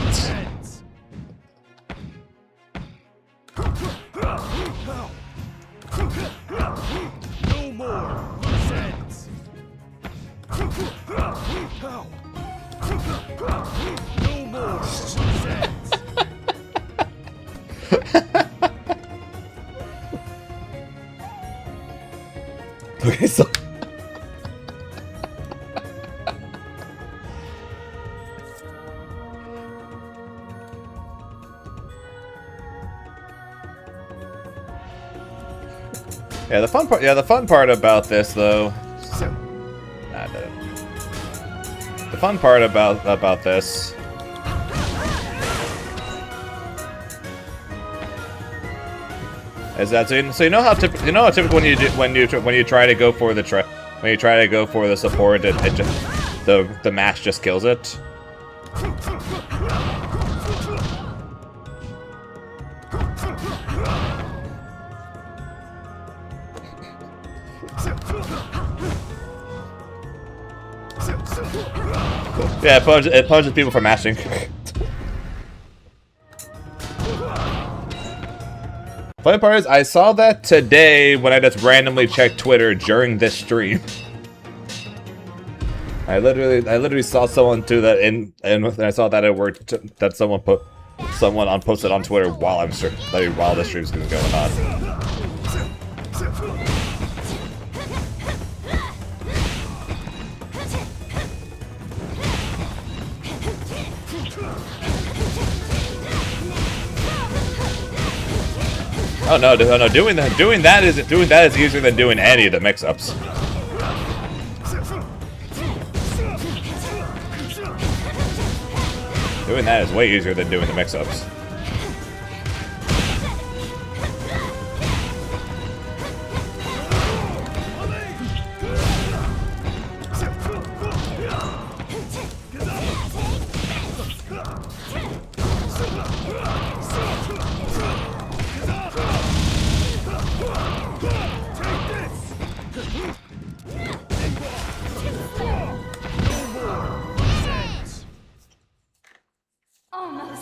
No more sense. No more sense. Okay, so. Yeah, the fun part about this, though. The fun part about this is that so you know how typically when you try to go for the support, the mash just kills it. Yeah, it punishes people for mashing. Funny part is, I saw that today when I just randomly checked Twitter during this stream. I literally saw someone do that, and I saw that it worked. That someone posted on Twitter while the stream's going on. Oh no! Doing that is easier than doing any of the mix-ups. Doing that is way easier than doing the mix-ups.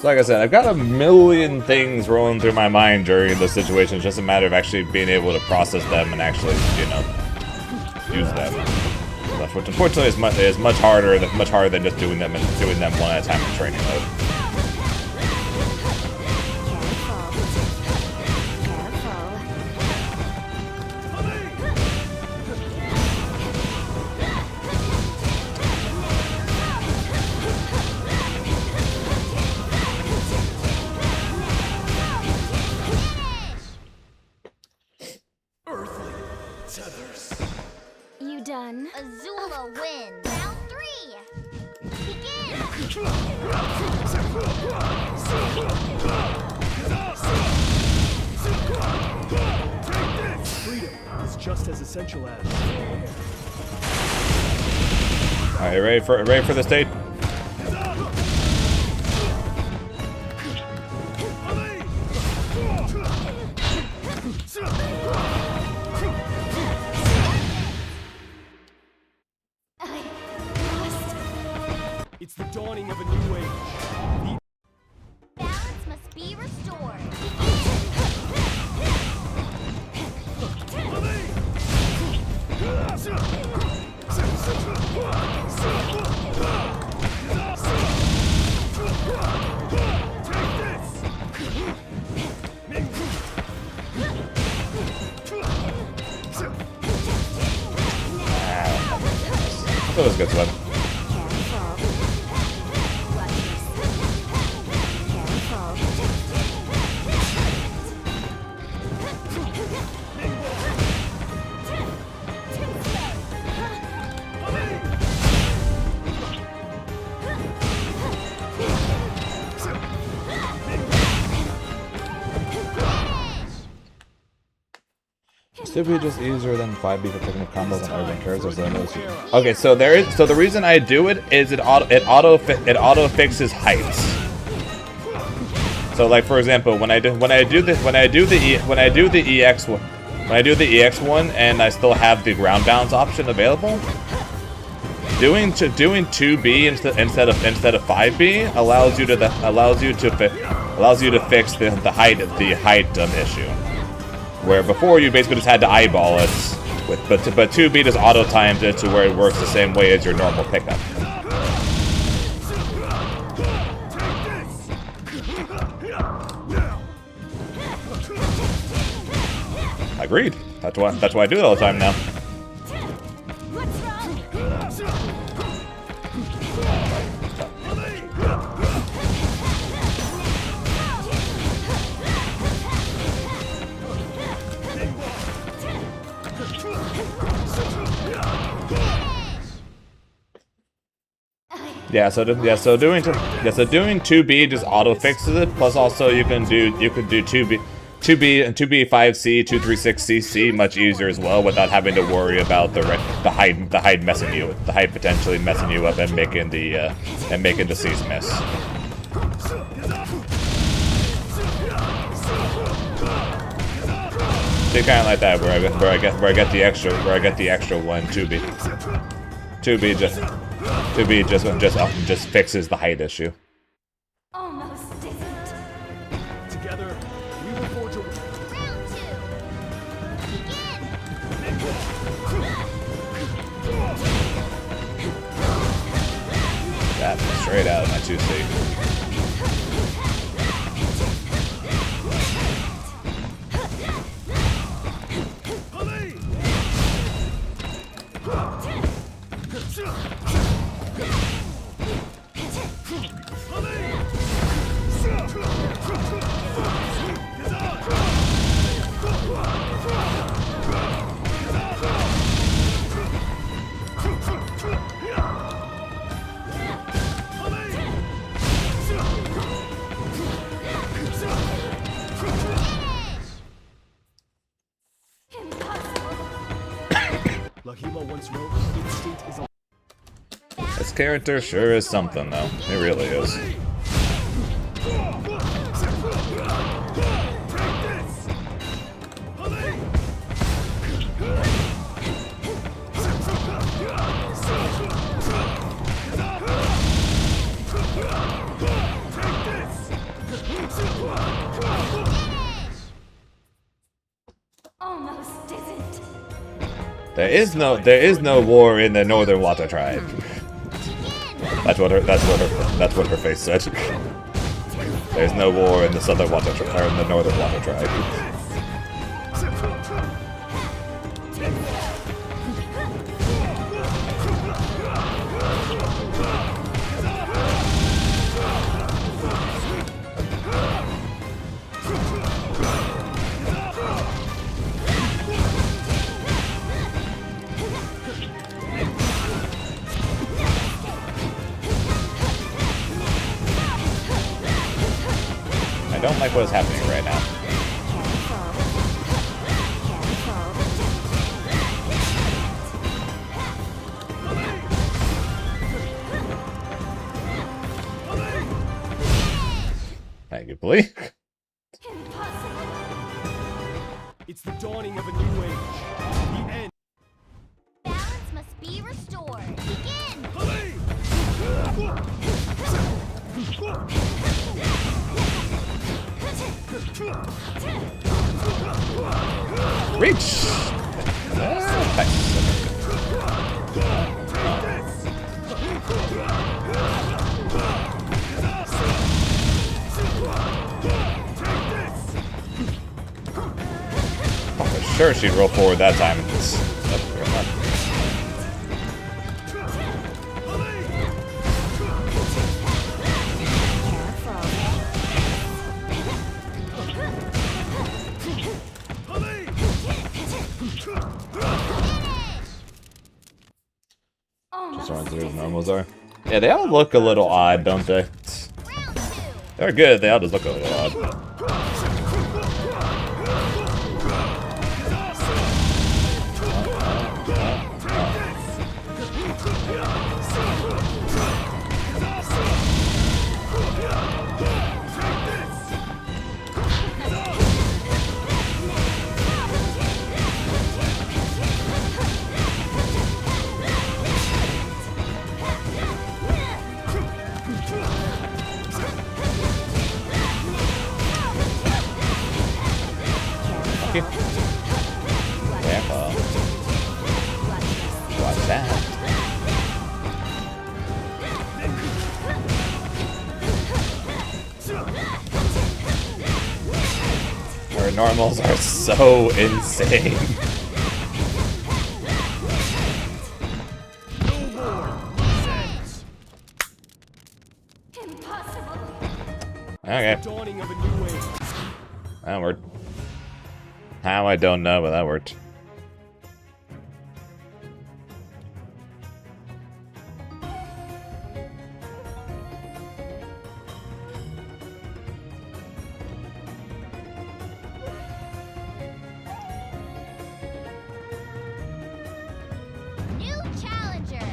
So like I said, I've got a million things rolling through my mind during this situation. It's just a matter of actually being able to process them and actually, you know, use them. Which unfortunately is much harder than just doing them one at a time in training mode. You done? Azula wins. Round 3. Begin. Freedom is just as essential as. All right, ready for the state? It's the dawning of a new age. Balance must be restored. That was a good swim. Should be just easier than 5B for picking up combos on everyone cares as okay, so the reason I do it is it auto fixes heights. So like for example, when I do the EX one and I still have the ground bounce option available, doing 2B instead of 5B allows you to fix the height issue. Where before you basically just had to eyeball it, but 2B just auto times it to where it works the same way as your normal pickup. Agreed. That's why I do it all the time now. Yeah, so doing 2B just auto fixes it. Plus, also you can do 2B and 2B 5C 236CC much easier as well without having to worry about the height messing you, the height potentially messing you up and making the C's miss. So kind of like that where I get the extra 1 2B just fixes the height issue. Almost didn't. Together, we will forge a Round 2. That straight out of my 2C. This character sure is something, though. It really is. Almost isn't. There is no war in the Northern Water Tribe. That's what her face said. There's no war in the Southern Water Tribe, or in the Northern Water Tribe. I don't like what is happening right now. Thank you, Blee. It's the dawning of a new age. The end. Balance must be restored. Begin! Reach! Oh, for sure she'd roll forward that time. Just runs through as normals are. Yeah, they all look a little odd, don't they? They're good, they all just look a little odd. Careful. Watch that. Her normals are so insane. Okay. Dawning of a new age. That worked. How, I don't know, but that worked. New challenger.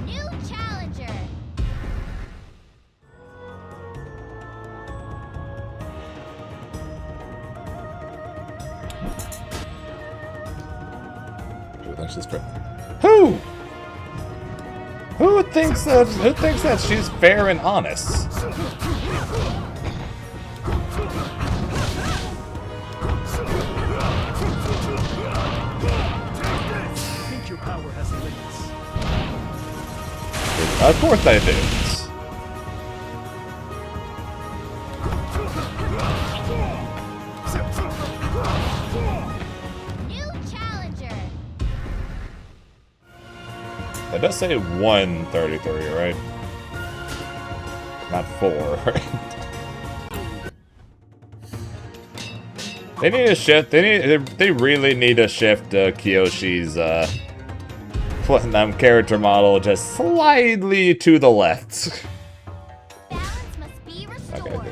New challenger. Who? Who thinks that she's fair and honest? I think your power has limits. Of course I do. New challenger. That does say 133, right? Not 4, right? They need to shift. They really need to shift Kyoshi's character model just slightly to the left. Balance must be restored. Okay, good.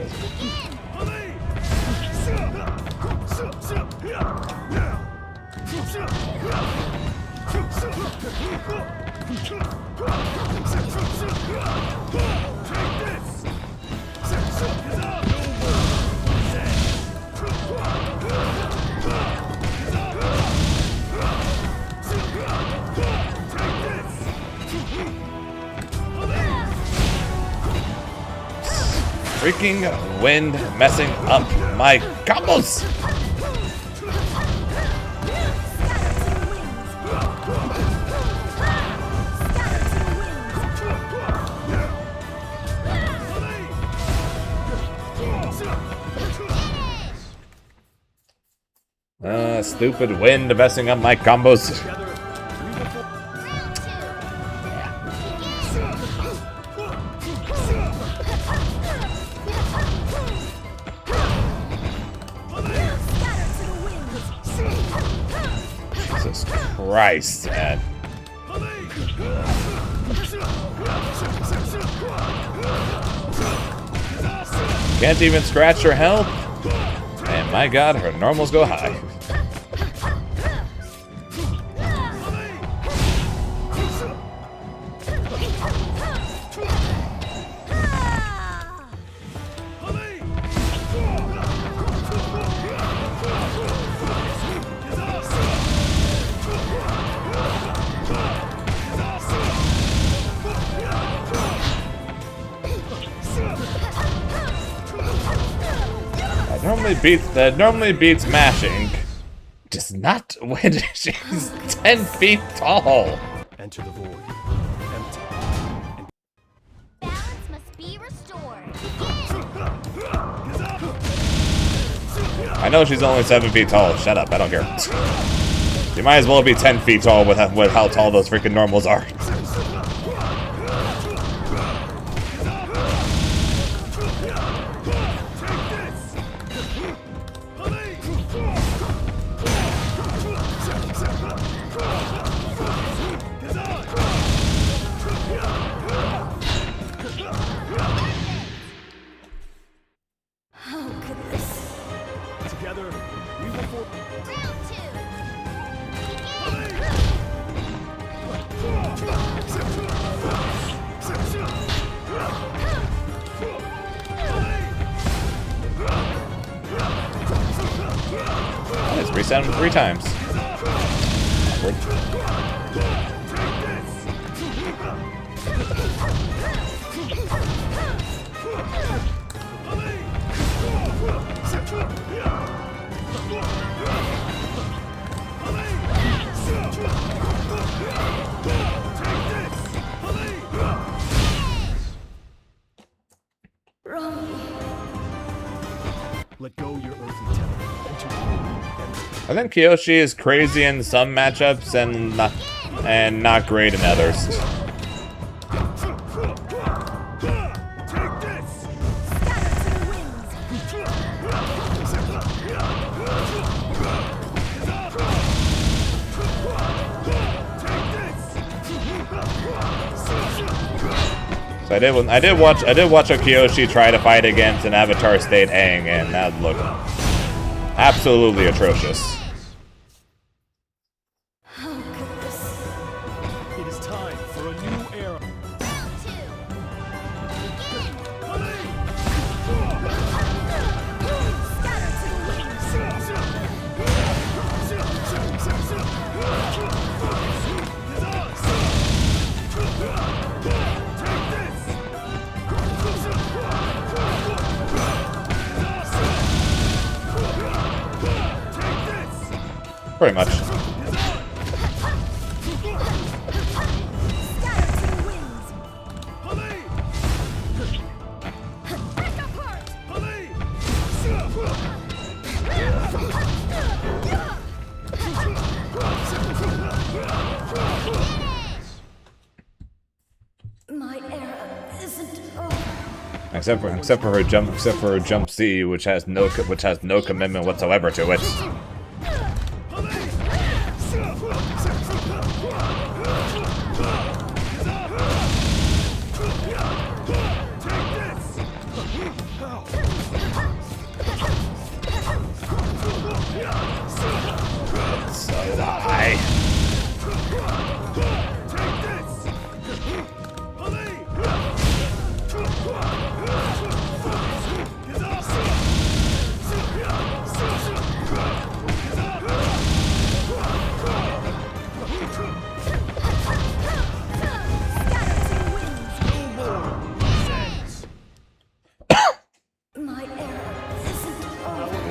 Freaking wind messing up my combos! Stupid wind messing up my combos. Jesus Christ, man. Can't even scratch her health. And my god, her normals go high. That normally beats mashing, just not when she's 10 feet tall. Enter the void. Empty. Balance must be restored. I know she's only 7 feet tall. Shut up, I don't care. She might as well be 10 feet tall with how tall those freaking normals are. Together, we will form. Round two. Let's reset him 3 times. Awkward. Let go your earthly temple. Enter the void. I think Kyoshi is crazy in some matchups and not great in others. So I did watch a Kyoshi try to fight against an Avatar State Aang, and that looked absolutely atrocious. It is time for a new era. Pretty much. Except for her jump C, which has no commitment whatsoever to it. So high.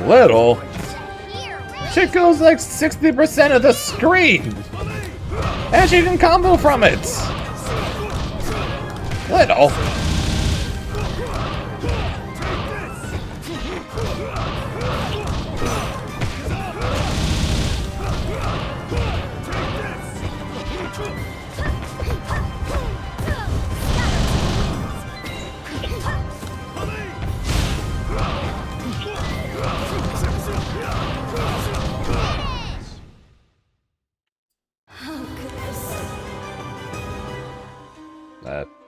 Little? Shit goes like 60% of the screen! And she can combo from it! Little?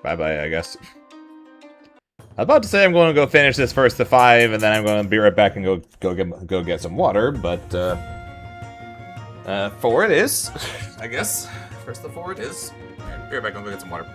Bye-bye, I guess. I'm about to say I'm going to go finish this first to 5, and then I'm going to be right back and go get some water, but 4 it is, I guess. First to 4 it is. Alright, be right back and go get some water.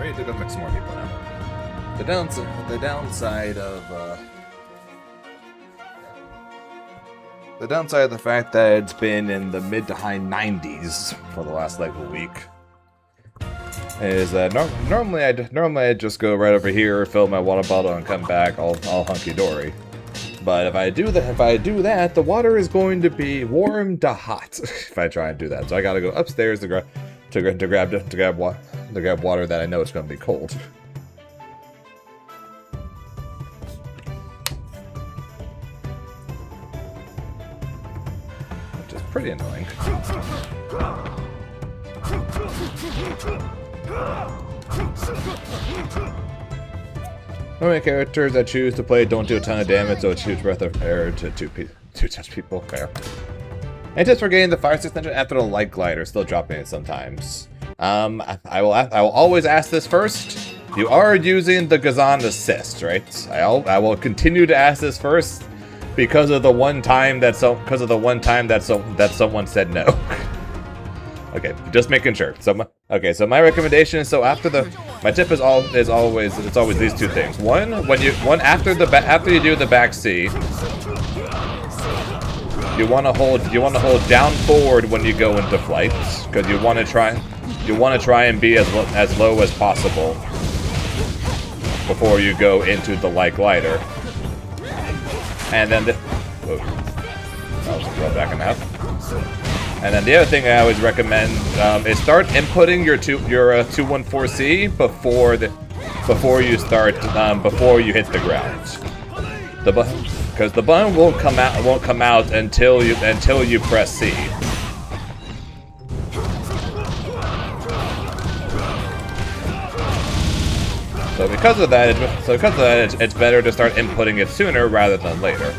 ready to go mix more people now. The downside of the fact that it's been in the mid to high 90s for the last like a week is that normally I just go right over here, fill my water bottle, and come back all hunky dory. But if I do that, the water is going to be warm to hot if I try and do that. So I gotta go upstairs to grab water that I know it's going to be cold. Which is pretty annoying. Normally characters I choose to play don't do a ton of damage, so it's huge breath of air to two touch people. Fair. And just for getting the fire extension after the light glider, still dropping it sometimes. I will always ask this first. You are using the Gazan assist, right? I will continue to ask this first because of the one time that someone said no. Okay, just making sure. So my recommendation is, so after my tip is always these two things. One, after you do the back C, you want to hold down forward when you go into flight, because you want to try and be as low as possible before you go into the light glider. And then I'll back in half. And then the other thing I always recommend is start inputting your 214C before you hit the ground. Because the button won't come out until you press C. So because of that, it's better to start inputting it sooner rather than later.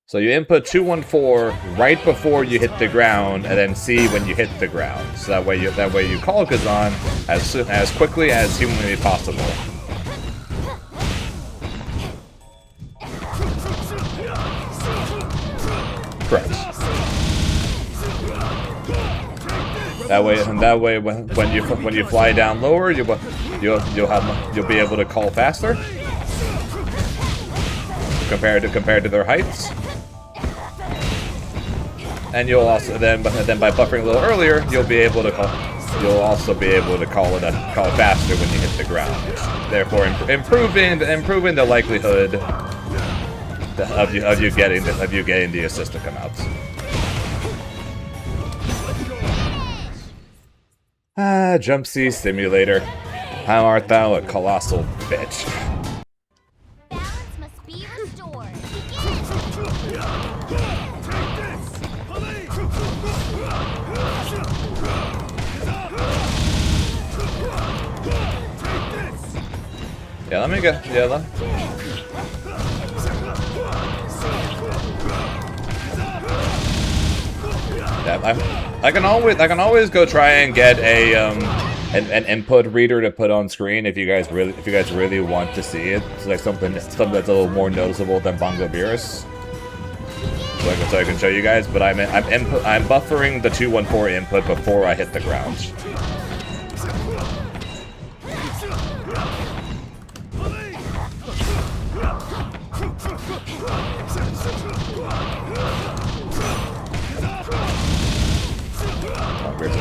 So you input 214 right before you hit the ground, and then C when you hit the ground. So that way you call Kazan as quickly as humanly possible. Correct. That way when you fly down lower, you'll be able to call faster compared to their heights. And you'll also then by buffering a little earlier, you'll also be able to call it faster when you hit the ground. Therefore, improving the likelihood of you getting the assist to come out. Jump C simulator. How art thou a colossal bitch? Balance must be restored. Yeah, let me go. Yeah, I can always go try and get an input reader to put on screen if you guys really want to see it. It's like something that's a little more noticeable than Bongo Beerus. So I can show you guys, but I'm buffering the 214 input before I hit the ground.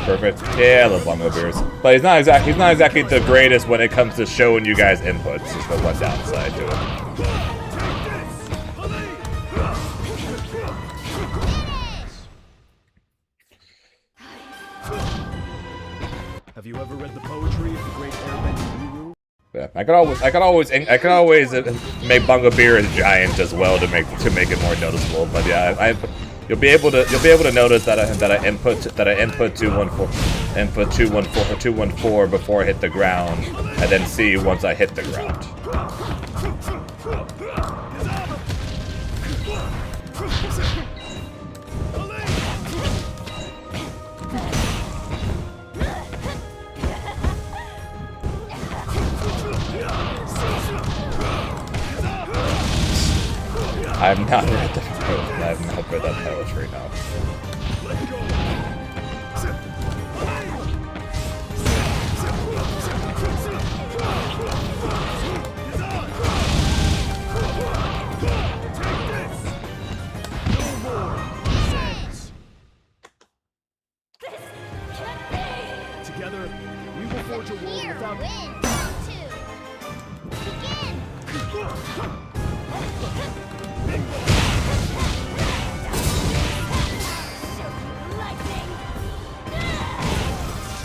Perfect. Yeah, I love Bongo Beers. But he's not exactly the greatest when it comes to showing you guys inputs. There's the one downside to it. Have you ever read the poetry of the great airbender guru? Yeah, I could always make Bongo Beers giant as well to make it more noticeable. But yeah, You'll be able to notice that I input 214 before I hit the ground, and then C once I hit the ground. I've not read that poetry now.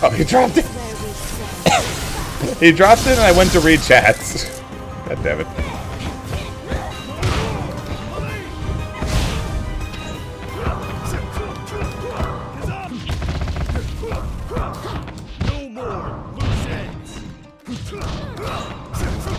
Oh, he dropped it. He dropped it and I went to read chats. God damn it. No more loose ends. Take this.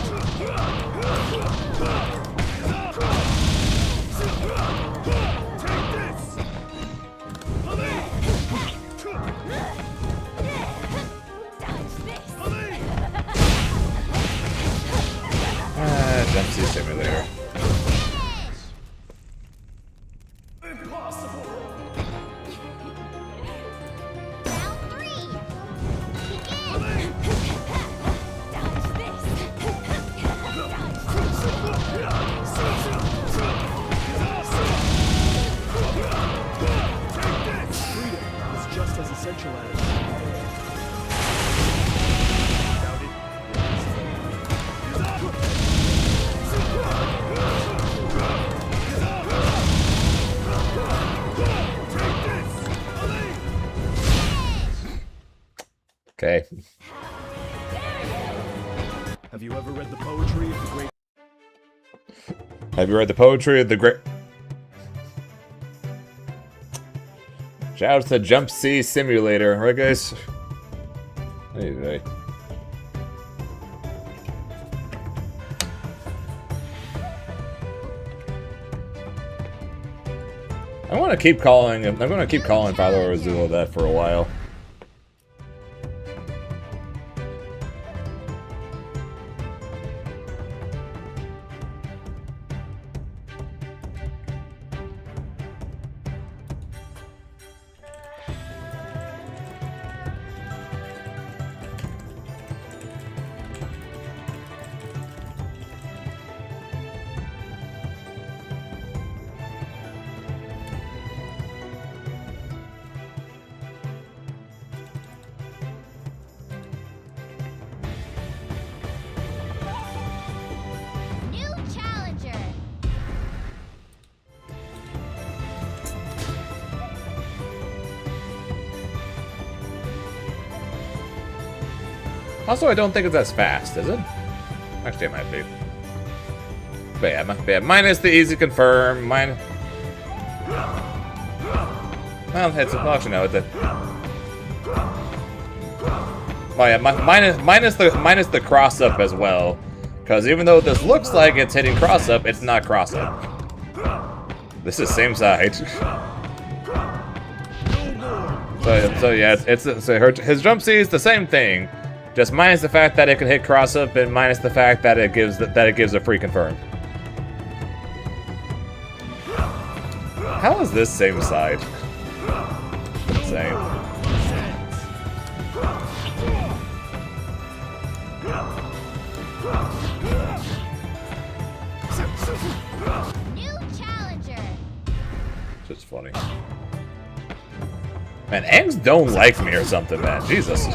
Jump C simulator. Impossible. Round 3. Begin. Dodge Freedom is just as essential as. Doubt it. Okay. Have you ever read the poetry of the great? Have you read the poetry of the great? Shout out to Jump C Simulator, right, guys? Anyway. I want to keep calling him. I'm going to keep calling Father Azula that for a while. New challenger. Also, I don't think it's as fast, is it? Actually, it might be. But yeah, minus the easy confirm, minus... Well, it's actually no, it's a... Oh yeah, minus the cross up as well, because even though this looks like it's hitting cross up, it's not cross up. This is same side. So yeah, his jump C is the same thing, just minus the fact that it can hit cross up and minus the fact that it gives a free confirm. How is this same side? Insane. New challenger. Just funny. Man, Angs don't like me or something, man. Jesus.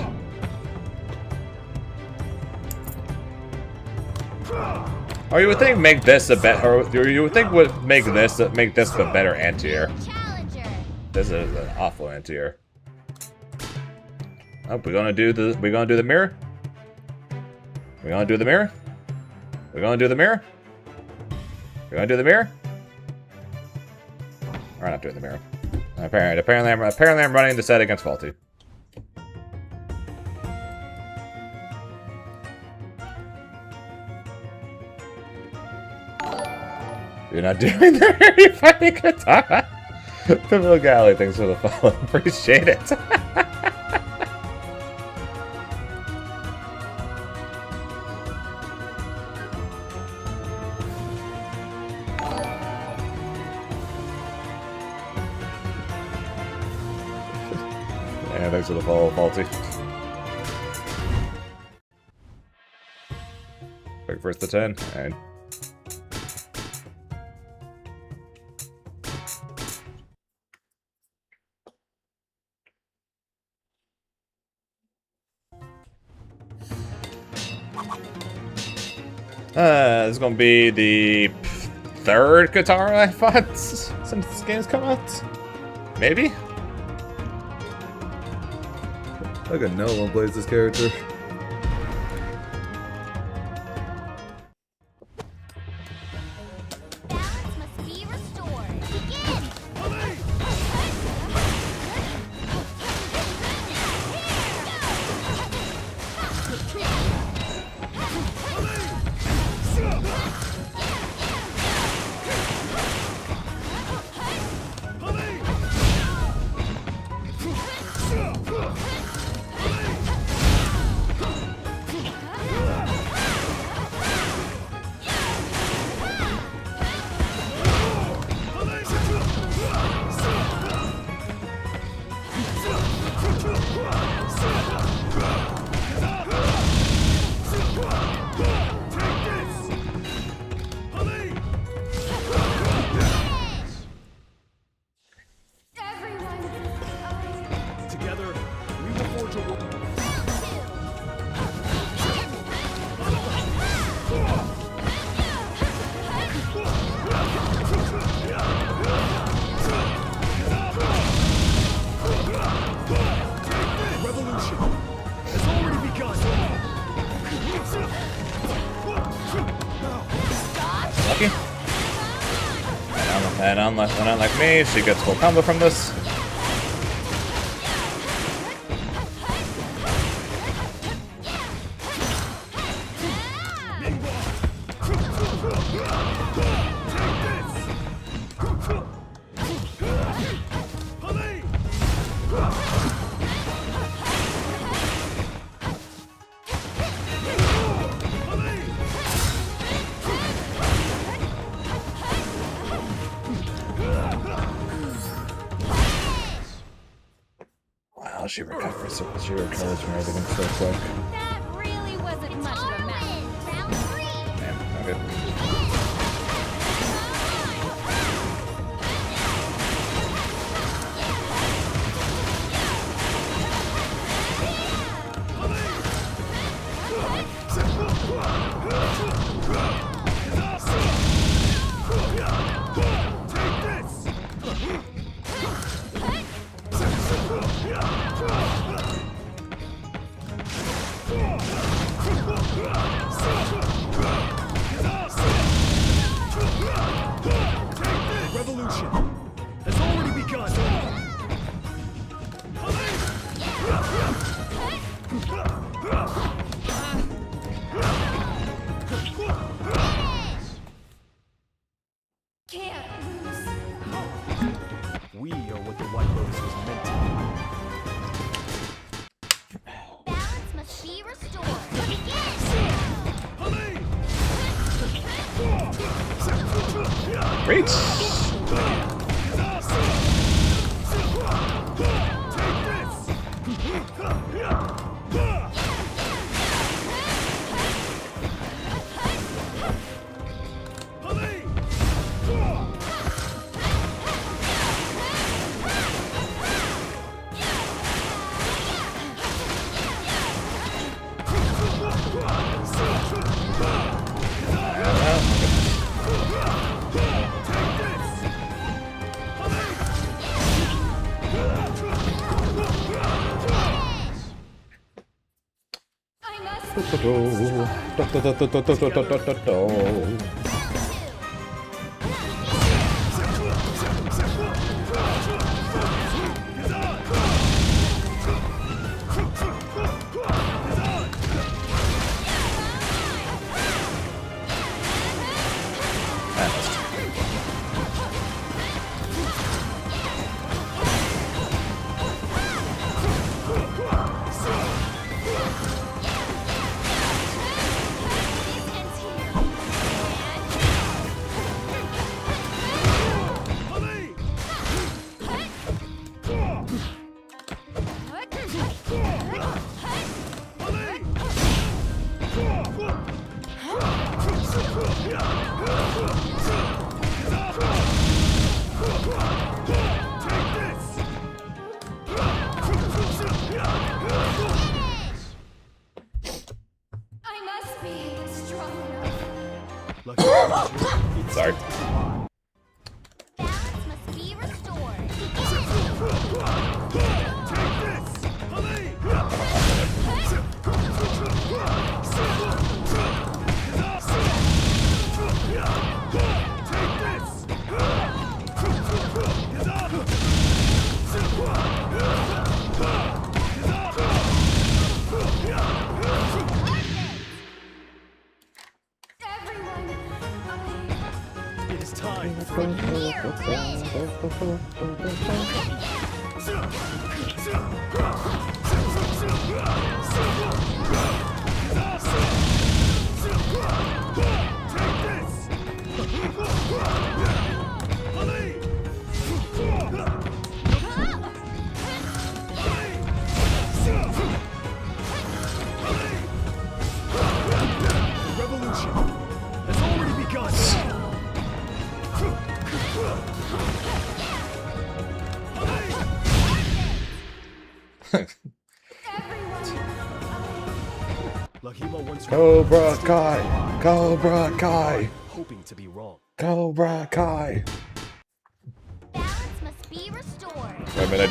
Or you would think make this a better, or you would think would make this a better anti-air. Challenger. This is an awful anti-air. Oh, we're gonna do the mirror. We're gonna do the mirror. We're gonna do the mirror. We're gonna do the mirror. We're not doing the mirror. Apparently I'm running the set against Faulty. You're not doing the You're fighting Katana. Pivotal Galley, thanks for the follow. Appreciate it. Yeah, thanks for the follow, Faulty. Quick first to 10. Alright. This is gonna be the third Katara I fought since this game's come out. Maybe? Like no one plays this character. Balance must be restored. Begin! Together, we will forge a world. Revolution has already begun. Lucky. And unlike me, she gets full combo from this. Wow, she recovers from everything so quick. That really wasn't much of a match. Round 3. Man, okay. Revolution has already begun. Can't lose. We are what the White Lotus was meant to be. Balance must be restored. Begin! Reach! Revolution has already begun. Lahima once Cobra Kai! Cobra Kai! hoping to be wrong. Cobra Kai! Balance must be restored. Wait a minute.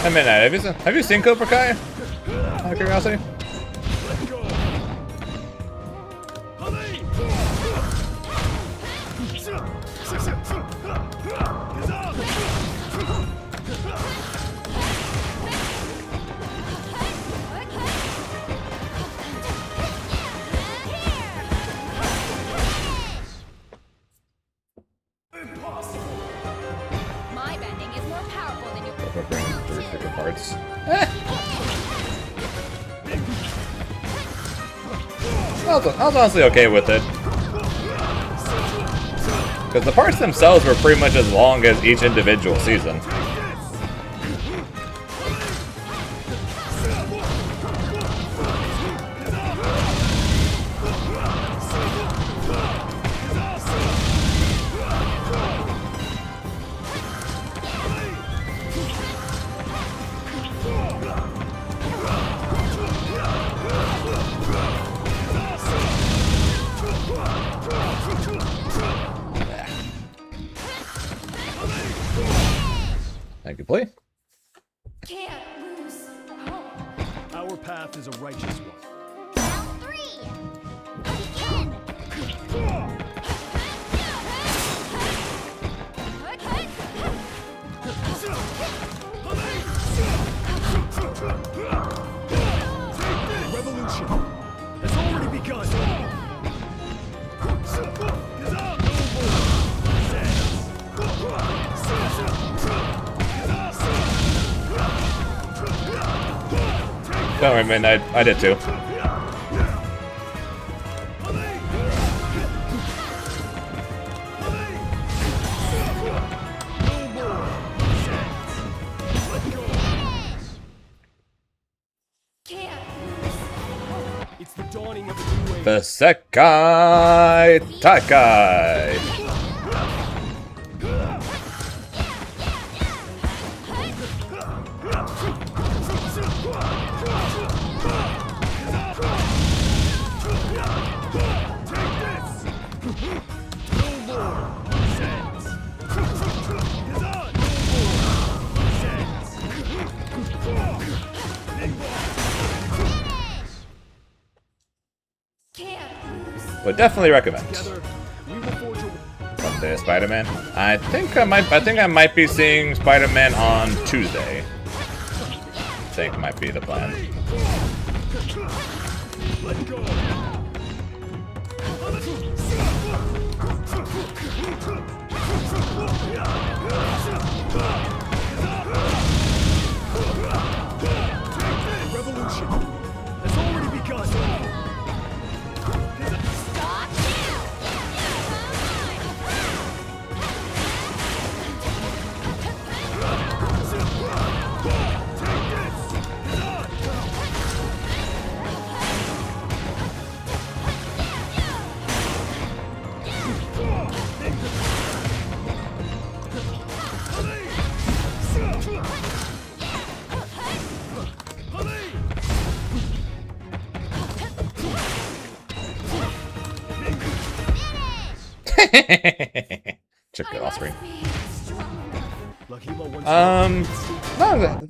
A minute, have you seen Cobra Kai? Out of curiosity? My bending is more powerful than your. Cobra Brain through thicker parts. I was honestly okay with it. Because the parts themselves were pretty much as long as each individual season. Thank you, play. Can't lose hope. Our path is a righteous one. Round 3. Begin. Revolution has already begun. Don't worry, man, I did too. It's the dawning of a new age. The Sekai Takai. Would definitely recommend. Someday Spider-Man. I think I might be seeing Spider-Man on Tuesday. I think might be the plan. Let go. Revolution has already begun. Chip it off screen. Lahima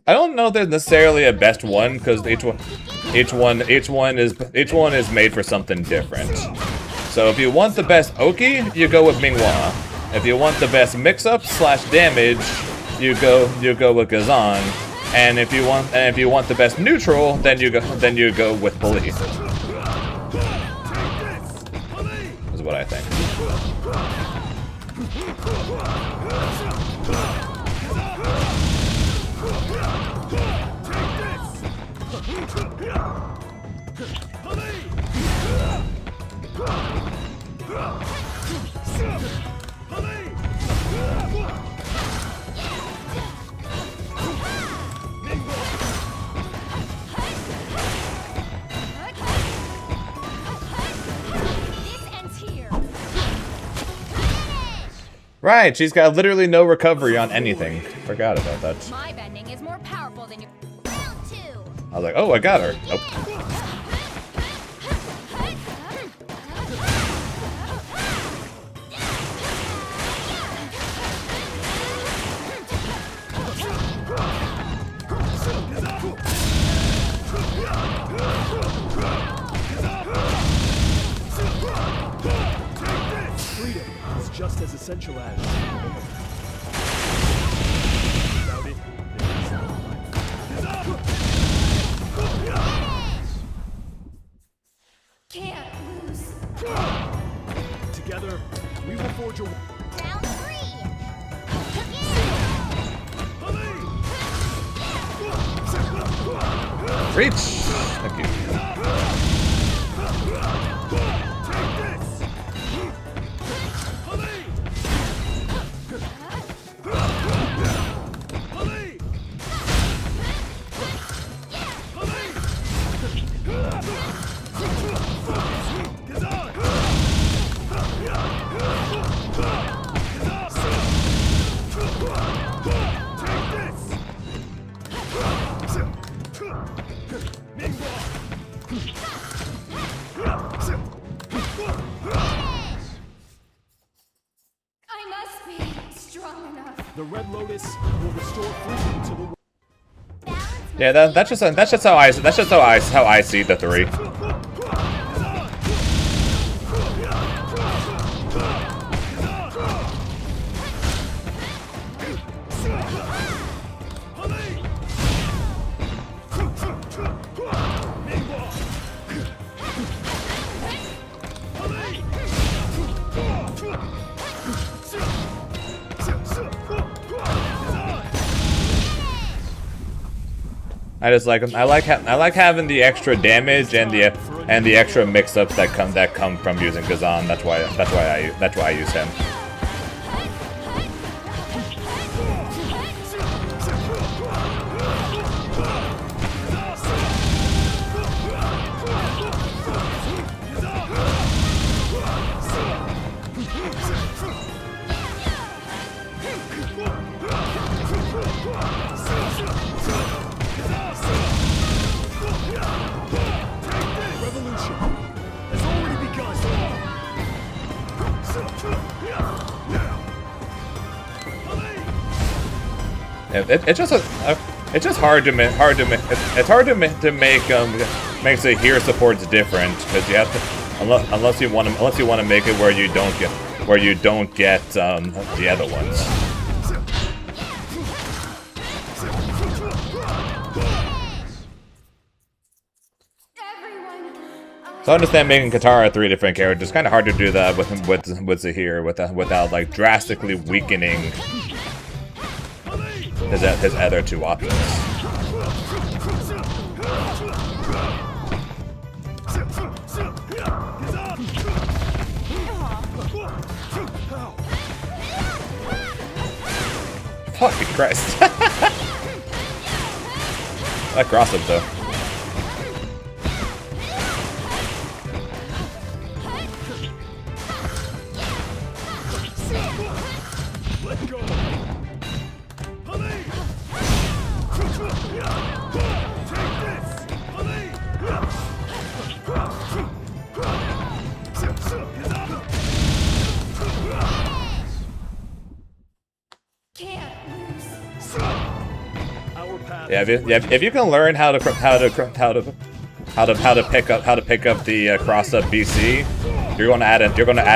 I don't know if there's necessarily a best one because each one is made for something different. So if you want the best Oki, you go with Minghua. If you want the best mix-up / damage, you go with Gazan. And if you want the best neutral, then you go with Belief. Is what I think. Right, she's got literally no recovery on anything. Forgot about that. My bending is more powerful than your Round 2. I was like, oh, I got her. Nope. Freedom is just as essential as. Without it, there is no life. can't lose. Together, we will forge a. Round 3. Reach! Thank you. I must be strong enough. The Red Lotus will restore freedom to the world. Yeah, that's just how I see the 3. I like having the extra damage and the extra mix-ups that come from using Gazan. That's why I use him. It's just hard to make Zaheer supports different because you have to unless you want to make it where you don't get the other ones. So I understand making Katara 3 different characters. It's kind of hard to do that with Zaheer without like drastically weakening his other 2 options. Fucking Christ. That crossed him though. Yeah, if you can learn how to pick up the cross up BC, You're gonna add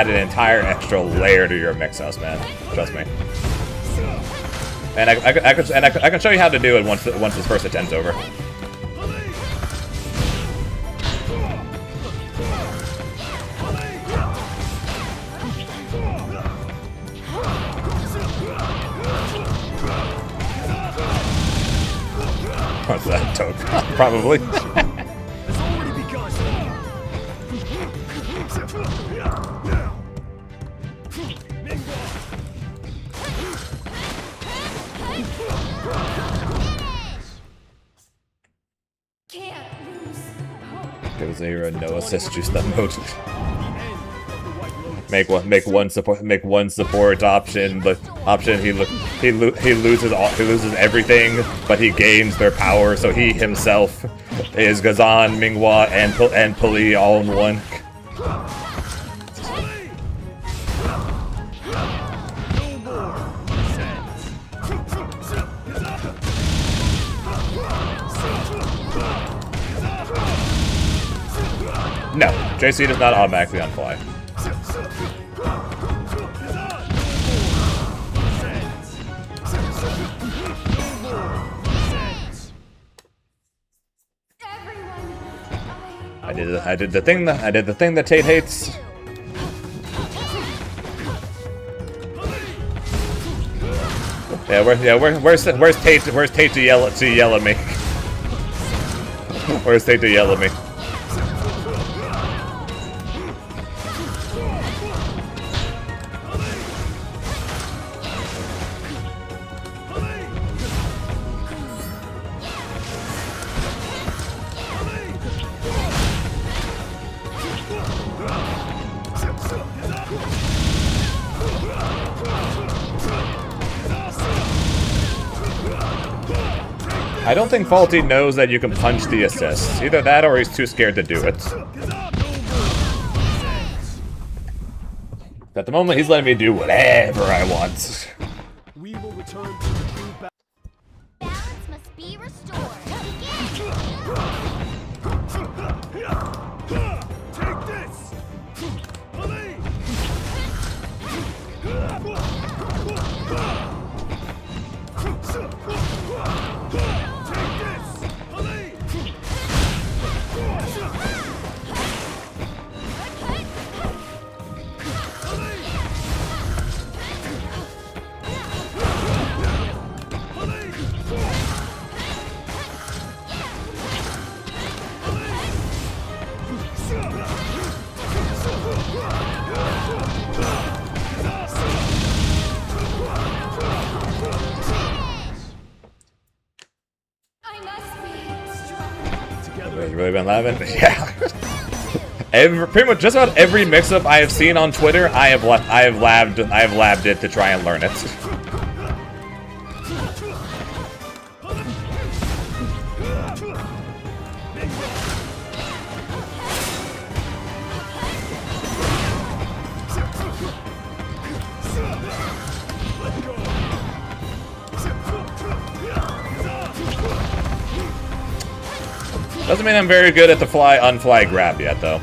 an entire extra layer to your mix house, man. Trust me. And I can show you how to do it once this first attempt's over. What's that, Tokon? Probably. Has already begun. Give Zaheer no assist juice that mode. Make one support option, but he loses everything, but he gains their power. So he himself is Gazan, Minghua, and Puli all in one. No, JC does not automatically unfly. I did the thing that Tate hates. Where's Tate to yell at me? Where's Tate to yell at me? I don't think Faulty knows that you can punch the assists. Either that or he's too scared to do it. At the moment, he's letting me do whatever I want. We will return to the true Balance must be restored. Take this! Has really been laughing? Yeah. Pretty much just about every mix-up I have seen on Twitter, I have labbed it to try and learn it. Doesn't mean I'm very good at the unfly grab yet, though.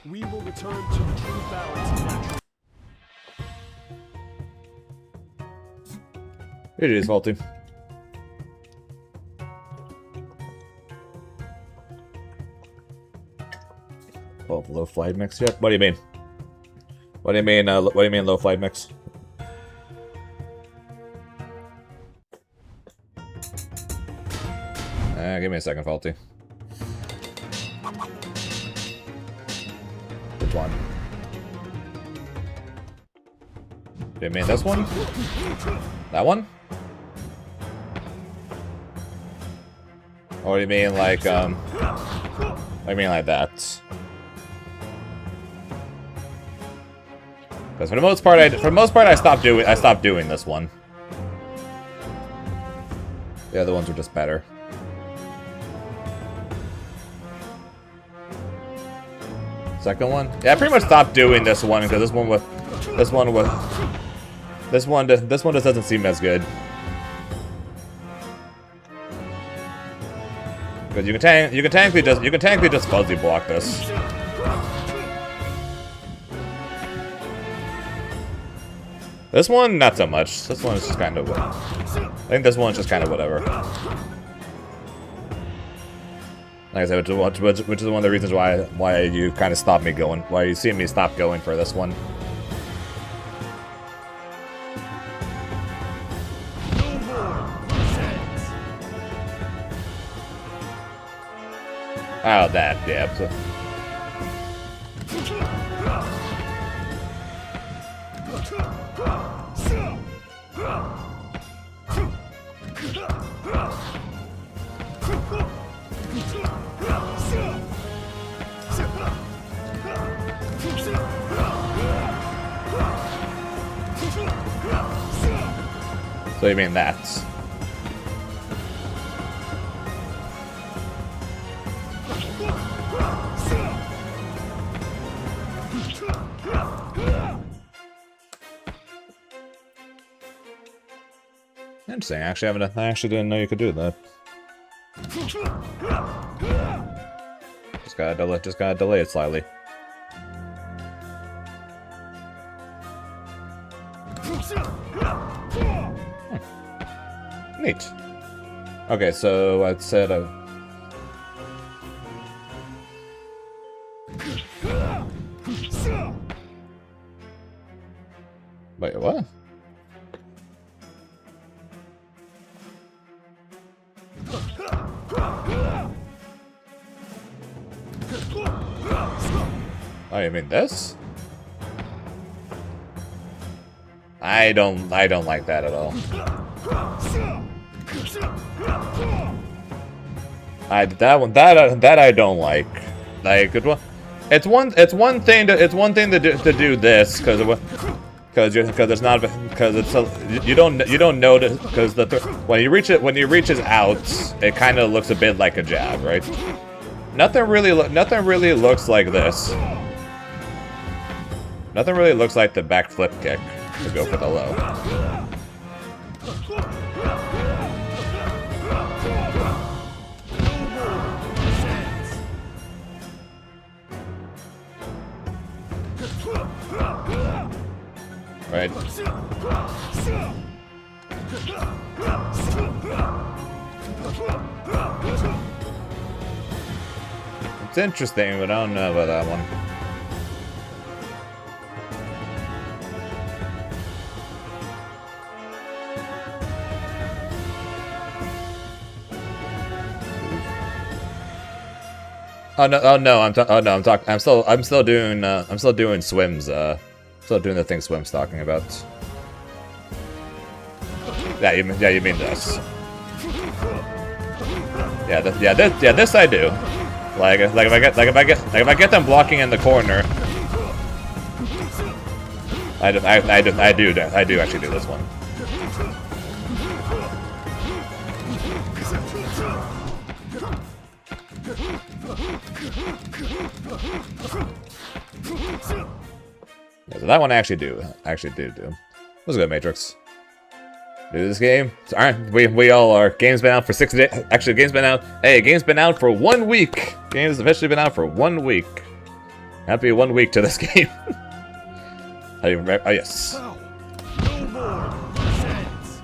We will return to the true balance of natural. It is faulty. Oh, low flight mix yet? What do you mean? What do you mean? What do you mean low flight mix? Give me a second, faulty. Which one? Do you mean this one? That one? Or do you mean like, what do you mean like that? Because for the most part, I stopped doing this one. The other ones were just better. Second one? Yeah, I pretty much stopped doing this one because this one just doesn't seem as good. Because you can technically just fuzzy block this. This one, not so much. This one is just kind of. I think this one's just kind of whatever. Like I said, which is one of the reasons why you kind of stopped me going. Why you see me stop going for this one. Oh, that, yeah. So you mean that? Interesting. I actually didn't know you could do that. Just gotta delay it slightly. Neat. Okay, so I said wait, what? Oh, you mean this? I don't like that at all. That I don't like. Like it's one thing to do this because you don't notice because when you reach his outs, it kind of looks a bit like a jab, right? Nothing really looks like this. Nothing really looks like the backflip kick to go for the low. Right. It's interesting, but I don't know about that one. I'm still doing swims. Still doing the thing Swim's talking about. Yeah, you mean this? Yeah, this I do. Like if I get them blocking in the corner, I do actually do this one. Yeah, so that one I actually do. What's good, Matrix? Do this game? Alright, we all are. Game's been out for 6 days. Actually, game's been out. Hey, game's been out for 1 week. Game's officially been out for 1 week. Happy 1 week to this game. Oh, yes.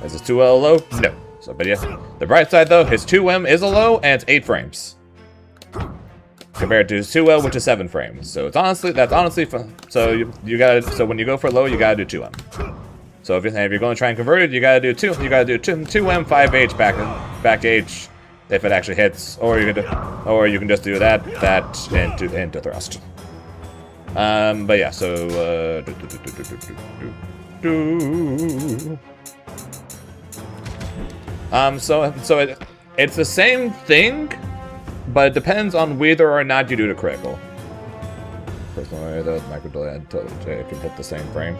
Is his 2L low? No. So, but yeah. The bright side though, his 2M is a low and it's 8 frames. Compared to his 2L, which is 7 frames. So that's honestly fun. So you gotta. So when you go for low, you gotta do 2M. So if you're going to try and convert it, you gotta do 2M 5H back H if it actually hits, or you can just do that into thrust. But yeah. So it's the same thing. But it depends on whether or not you do the critical. Personally, the micro delay until it can hit the same frame.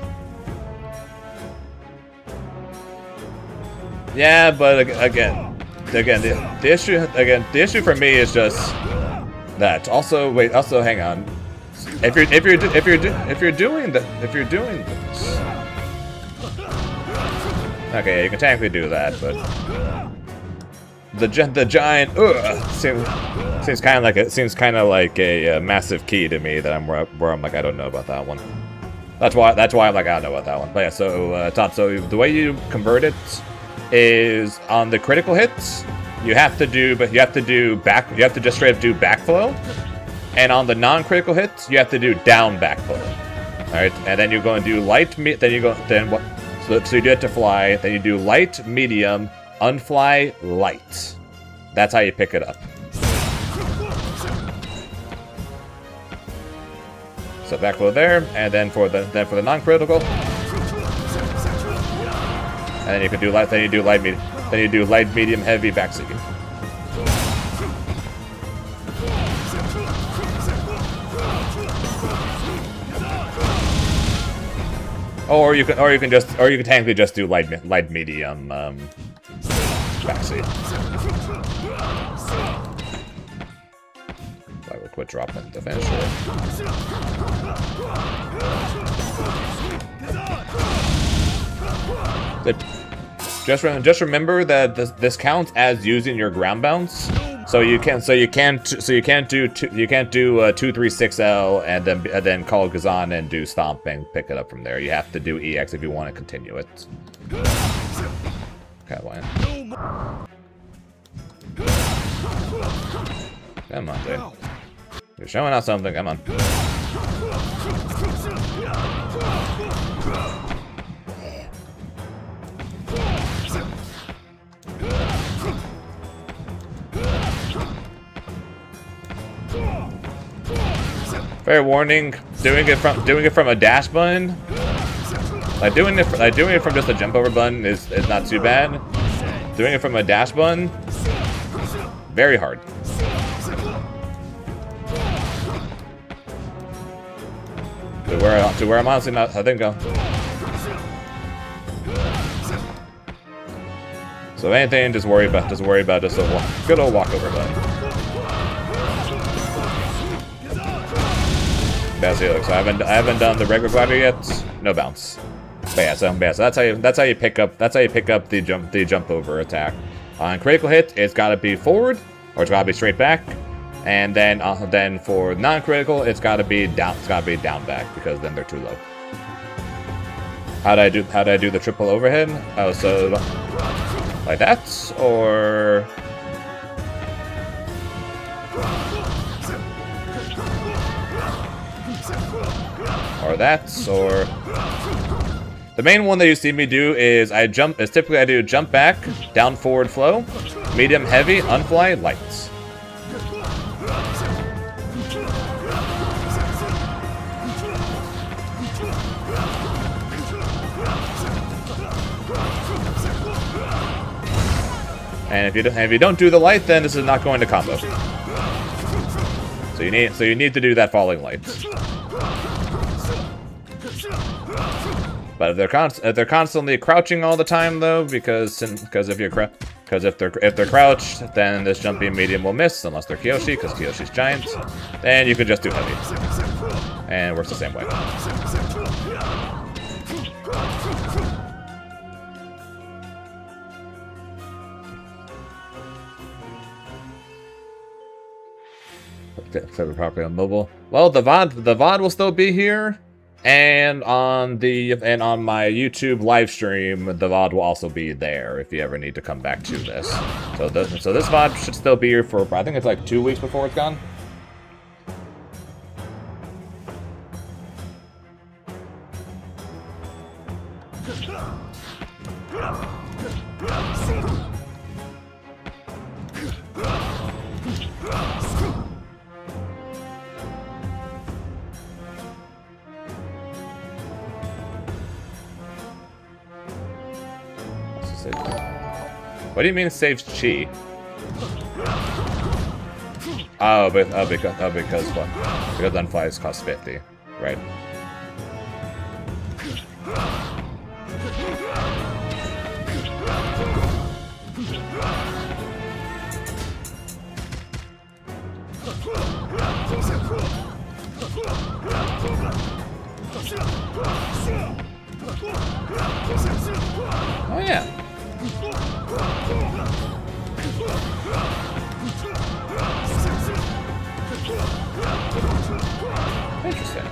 Yeah, but again, the issue for me is just that. Also, wait. Also, hang on. If you're doing this, okay, you can technically do that, but the giant seems kind of like a massive key to me that where I'm like, I don't know about that one. That's why I'm like, I don't know about that one. But yeah, so Todd, so the way you convert it is on the critical hits, you have to just straight up do backflow, and on the non-critical hits, you have to do down backflow. All right, and then you're going to do light, so you do it to fly, then you do light, medium, unfly, light. That's how you pick it up. So backflow there, and then for the non-critical, and then you can do light. Then you do light, medium, heavy, backseat. Or you can technically just do light, medium, backseat. I will quit dropping to finish it. Just remember that this counts as using your ground bounce. So you can't do 236L and then call Gazan and do stomp and pick it up from there. You have to do EX if you want to continue it. Okay, why? Come on, dude. You're showing out something. Come on. Fair warning, doing it from a dash button, like doing it from just a jump over button is not too bad. Doing it from a dash button, very hard. To where I'm honestly not. I think go. So anything, just worry about just a good old walkover button. So I haven't done the regular glider yet. No bounce. But yeah, so that's how you pick up the jump over attack. On critical hit, it's gotta be forward or it's gotta be straight back, and then for non-critical, it's gotta be down. It's gotta be down back because then they're too low. How do I do the triple overhead? Oh, so like that or. Or that, or the main one that you see me do is typically I do jump back, down forward flow, medium heavy, unfly, lights. And if you don't do the light, then this is not going to combo. So you need to do that falling light. But if they're constantly crouching all the time though, because if they're crouched, then this jumping medium will miss unless they're Kyoshi, because Kyoshi's giant. Then you could just do heavy, and it works the same way. Properly on mobile. Well, the VOD will still be here. And on my YouTube live stream, the VOD will also be there if you ever need to come back to this. So this VOD should still be here for, I think it's like 2 weeks before it's gone. What do you mean it saves chi? Because unflies cost 50, right? Oh yeah. Interesting.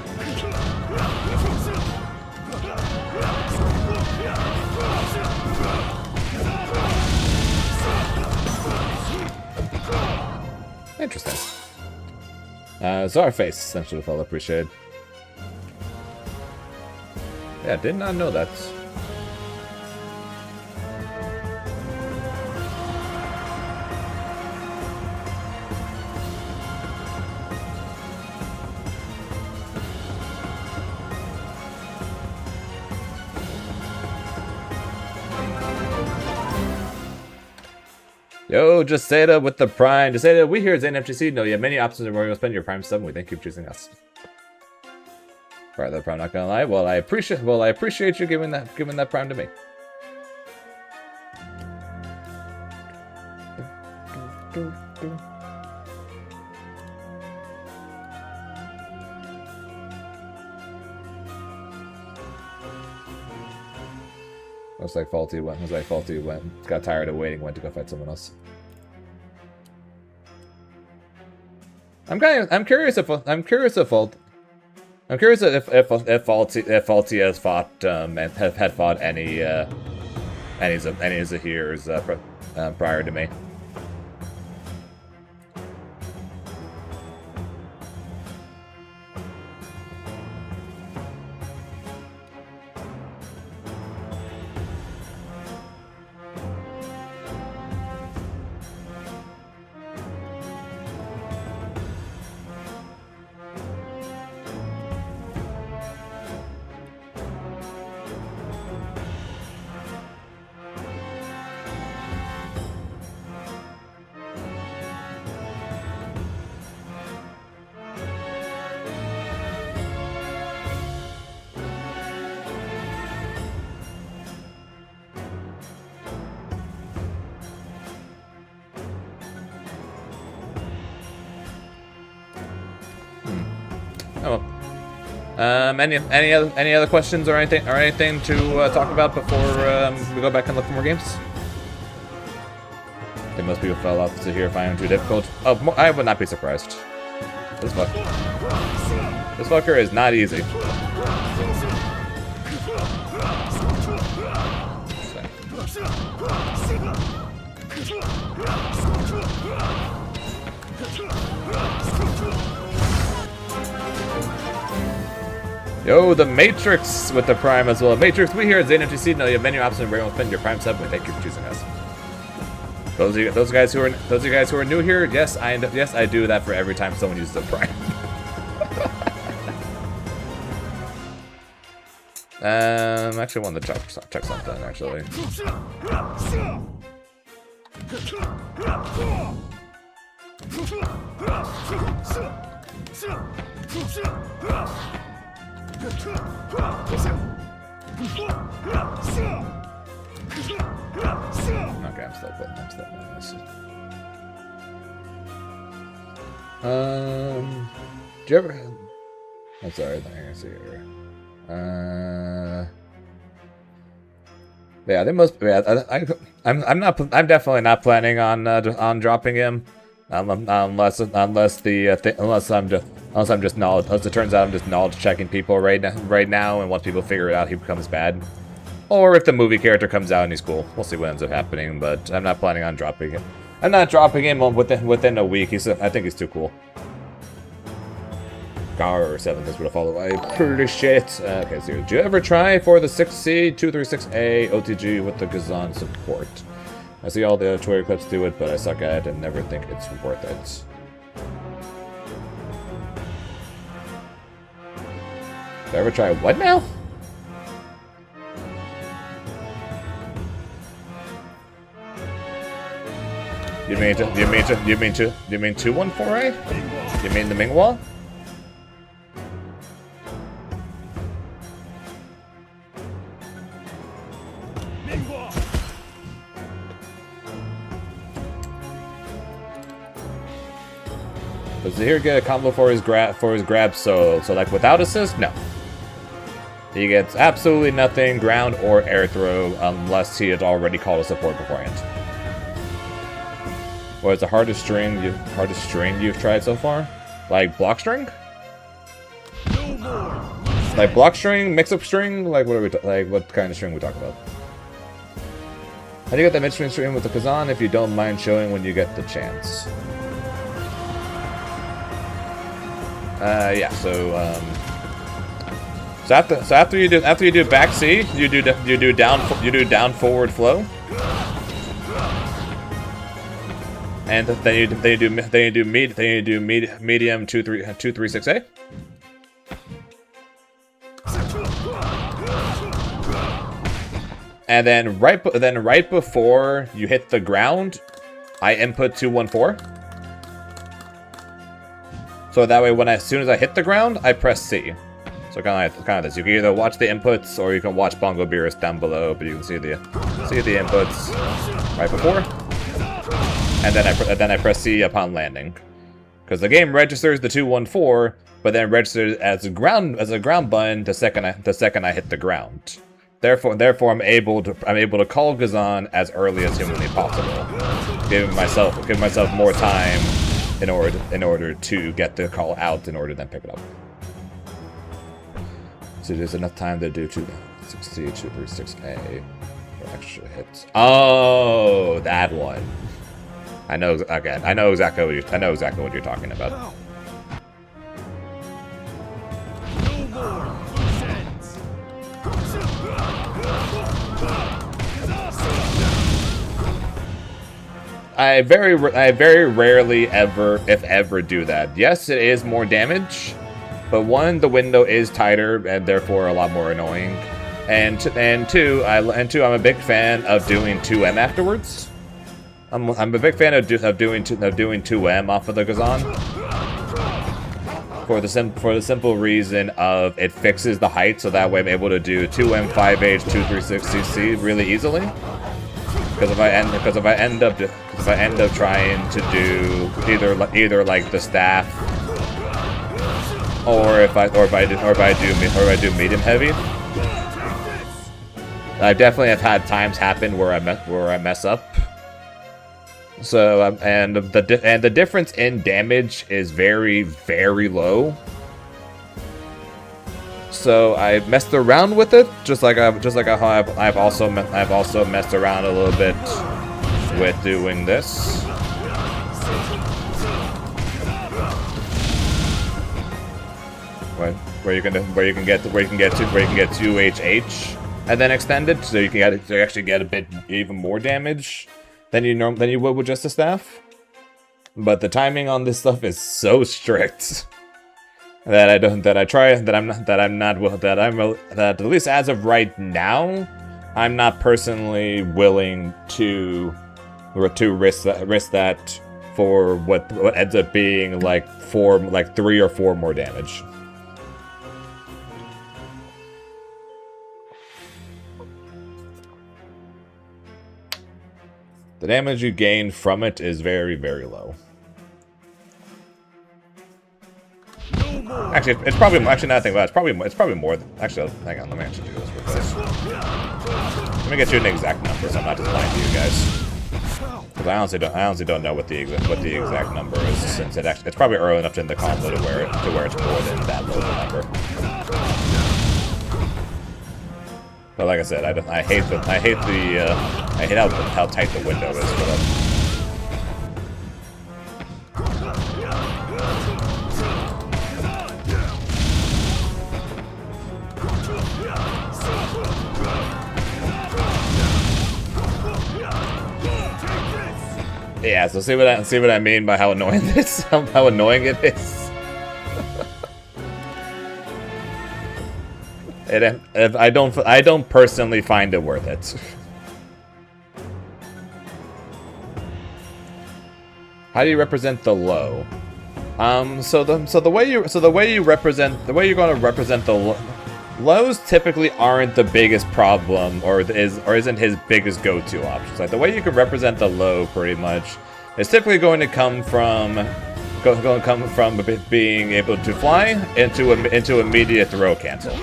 Interesting. Zaheer face, essentially, well appreciated. Yeah, did not know that. Yo, Jaseda with the Prime. Jaseda, we here at ZNFGC know you have many options where you'll spend your Prime sub. We thank you for choosing us. Right, the Prime, not gonna lie. Well, I appreciate you giving that Prime to me. Looks like Faulty went. Got tired of waiting, went to go fight someone else. I'm curious if Faulty has fought had fought any Zaheers prior to me. Oh well. Any other questions or anything to talk about before we go back and look for more games? I think most people fell off to here finding it too difficult. Oh, I would not be surprised. This fucker is not easy. Yo, the Matrix with the Prime as well. Matrix, we here at ZNFGC know you have many options where you will spend your Prime sub. We thank you for choosing us. Those guys who are new here, yes, I do that for every time someone uses a Prime. I actually wanted to check something actually. Okay, I'm still putting this. Do you ever? I'm sorry, I'm gonna see here. Yeah, they must. Yeah, I'm not. I'm definitely not planning on dropping him, unless it turns out I'm just knowledge checking people right now, and once people figure it out, he becomes bad. Or if the movie character comes out and he's cool, we'll see what ends up happening. But I'm not planning on dropping him. I'm not dropping him within a week. I think he's too cool. Gar 7 thanks for the follow. I appreciate it. Okay, so did you ever try for the 6C 236A OTG with the Gazan support? I see all the Twitter clips do it, but I suck at it and never think it's worth it. Did I ever try what now? You mean 214A? You mean the Mingwa? Does Zaheer get a combo for his grab solo? So like without assist? No. He gets absolutely nothing, ground or air throw, unless he has already called a support beforehand. What is the hardest string you've tried so far? Like block string? Like block string, mix-up string? Like what are we what kind of string we talk about? How do you get that mid-string string with the Kazan if you don't mind showing when you get the chance? Yeah, so after you do back C, you do down forward flow. And then you do medium 2-3-6A. And then right before you hit the ground, I input 2-1-4. So that way, as soon as I hit the ground, I press C. So kind of this. You can either watch the inputs or you can watch Bongo Beerus down below, but you can see the inputs right before. And then I press C upon landing, because the game registers the 2-1-4, but then registers as a ground button the second I hit the ground. Therefore, I'm able to call Kazan as early as humanly possible, giving myself more time in order to get the call out in order to then pick it up. So there's enough time to do 2-6C, 2-3-6A for extra hits. Oh, that one. I know exactly what you're talking about. I very rarely if ever do that. Yes, it is more damage, but one, the window is tighter and therefore a lot more annoying, and two, I'm a big fan of doing 2M afterwards. I'm a big fan of doing 2M off of the Kazan for the simple reason of it fixes the height, so that way I'm able to do 2M 5H 236cc really easily. Because if I end up trying to do either like the staff or if I do medium heavy, I definitely have had times happen where I mess up. So and the difference in damage is very, very low. So I messed around with it, just like how I've also messed around a little bit with doing this. Where you can get 2HH and then extend it, so you can actually get a bit even more damage than you would with just a staff. But the timing on this stuff is so strict that at least as of right now, I'm not personally willing to risk that for what ends up being like 3 or 4 more damage. The damage you gain from it is very, very low. Actually, it's probably now that I think about it, it's probably more than, actually, hang on, let me actually do this real fast. Let me get you an exact number, so I'm not just lying to you guys. Because I honestly don't know what the exact number is, since it's probably early enough in the combo to where it's more than that low of a number. But like I said, I hate how tight the window is for them. Yeah, so see what I mean by how annoying this, how annoying it is. I don't personally find it worth it. How do you represent the low? So the way you're going to represent the lows typically aren't the biggest problem, or isn't his biggest go-to options. Like the way you can represent the low, pretty much, is typically going to come from going to come from being able to fly into immediate throw cancel.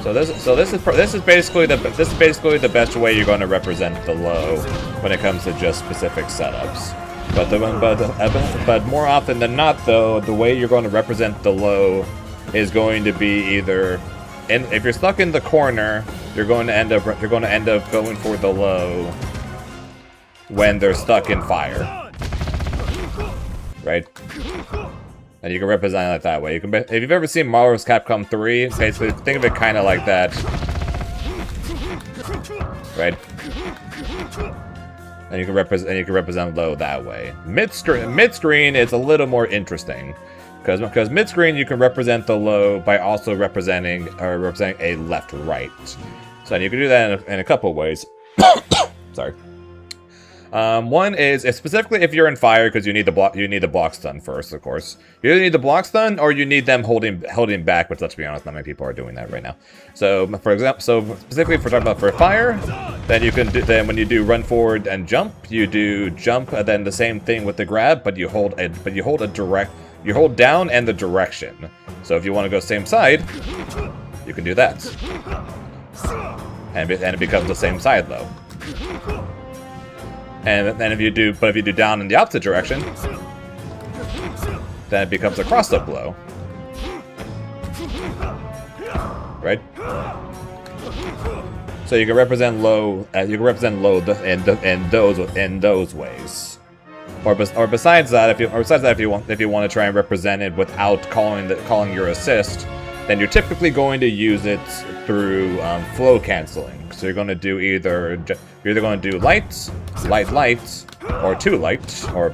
So this is basically the best way you're going to represent the low when it comes to just specific setups. But more often than not, though, the way you're going to represent the low is going to be either, and if you're stuck in the corner, you're going to end up going for the low when they're stuck in fire, right? And you can represent it like that way. You can, if you've ever seen Marvel's Capcom 3, basically think of it kind of like that, right? And you can represent low that way. Mid screen is a little more interesting, because mid screen you can represent the low by also representing a left right. So you can do that in a couple ways. Sorry. One is specifically if you're in fire, because you need the block stun first, of course. You either need the block stun or you need them holding back, which, let's be honest, not many people are doing that right now. So for example, specifically if we're talking about for fire, then you can do, then when you do run forward and jump, you do jump and then the same thing with the grab, but you hold down and the direction. So if you want to go same side, you can do that, and it becomes the same side though. And then if you do down in the opposite direction, then it becomes a cross-up blow, right? So you can represent low. In those ways. Or besides that, if you want to try and represent it without calling your assist, then you're typically going to use it through flow canceling. So you're going to do you're either going to do light, or 2 light, or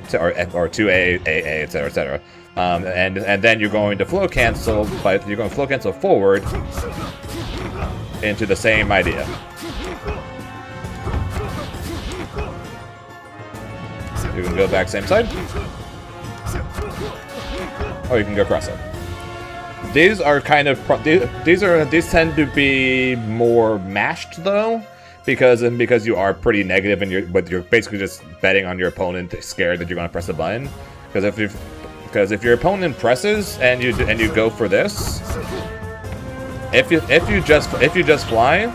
2 A, etc., etc. And then you're going to flow cancel, but you're going to flow cancel forward into the same idea. You can go back same side, or you can go cross up. These are kind of these tend to be more mashed though, because you are pretty negative and you're basically just betting on your opponent, scared that you're going to press a button. Because if your opponent presses and you go for this, if you just fly,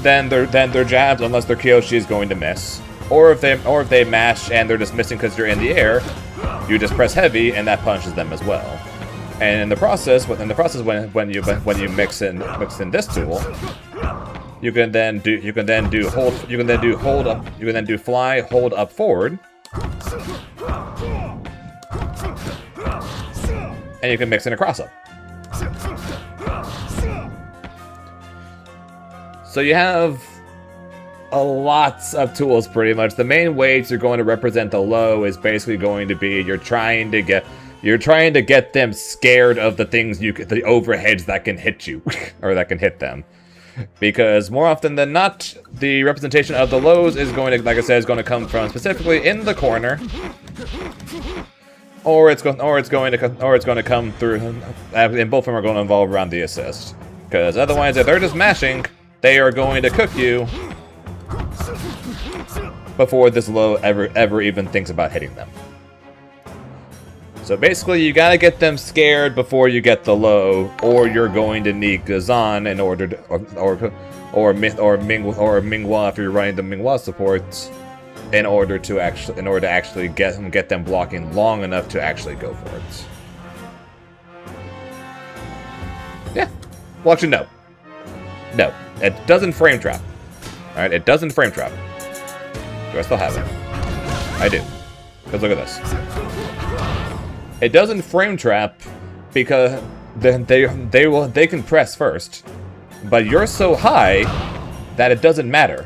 then their jabs, unless their Kyoshi, is going to miss. Or if they mash and they're just missing because you're in the air, you just press heavy and that punishes them as well. And in the process, when you mix in this tool, you can then do fly, hold up forward, and you can mix in a cross up. So you have a lots of tools pretty much. The main ways you're going to represent the low is basically going to be you're trying to get them scared of the things the overheads that can hit you or that can hit them. Because more often than not, the representation of the lows is going to, like I said, is going to come from specifically in the corner, or it's going to come through. And both of them are going to involve around the assist. Because otherwise, if they're just mashing, they are going to cook you before this low ever even thinks about hitting them. So basically, you gotta get them scared before you get the low, or you're going to need Gazan in order to, or Minghua if you're running the Minghua support, in order to actually get them blocking long enough to actually go for it. Yeah. Well, actually, no, it doesn't frame trap. All right, it doesn't frame trap. Do I still have it? I do. Because look at this. It doesn't frame trap because they can press first, but you're so high that it doesn't matter.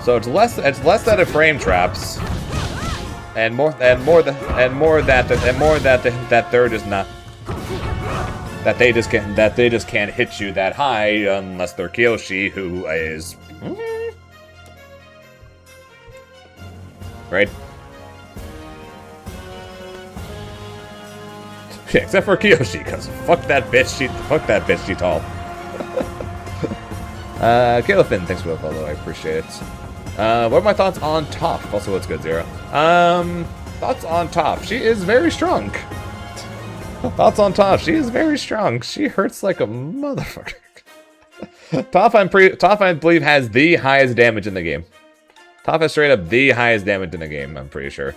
So it's less that it frame traps, and more that they're just not. That they just can't hit you that high unless they're Kyoshi, who is right. Yeah, except for Kiyoshi, because fuck that bitch, she tall. Calefin, thanks for the follow, I appreciate it. What are my thoughts on Toph? Also, what's good, Zero? Thoughts on Toph. She is very strong. Thoughts on Toph. She is very strong. She hurts like a motherfucker. Toph, I believe, has the highest damage in the game. Toph has straight up the highest damage in the game, I'm pretty sure.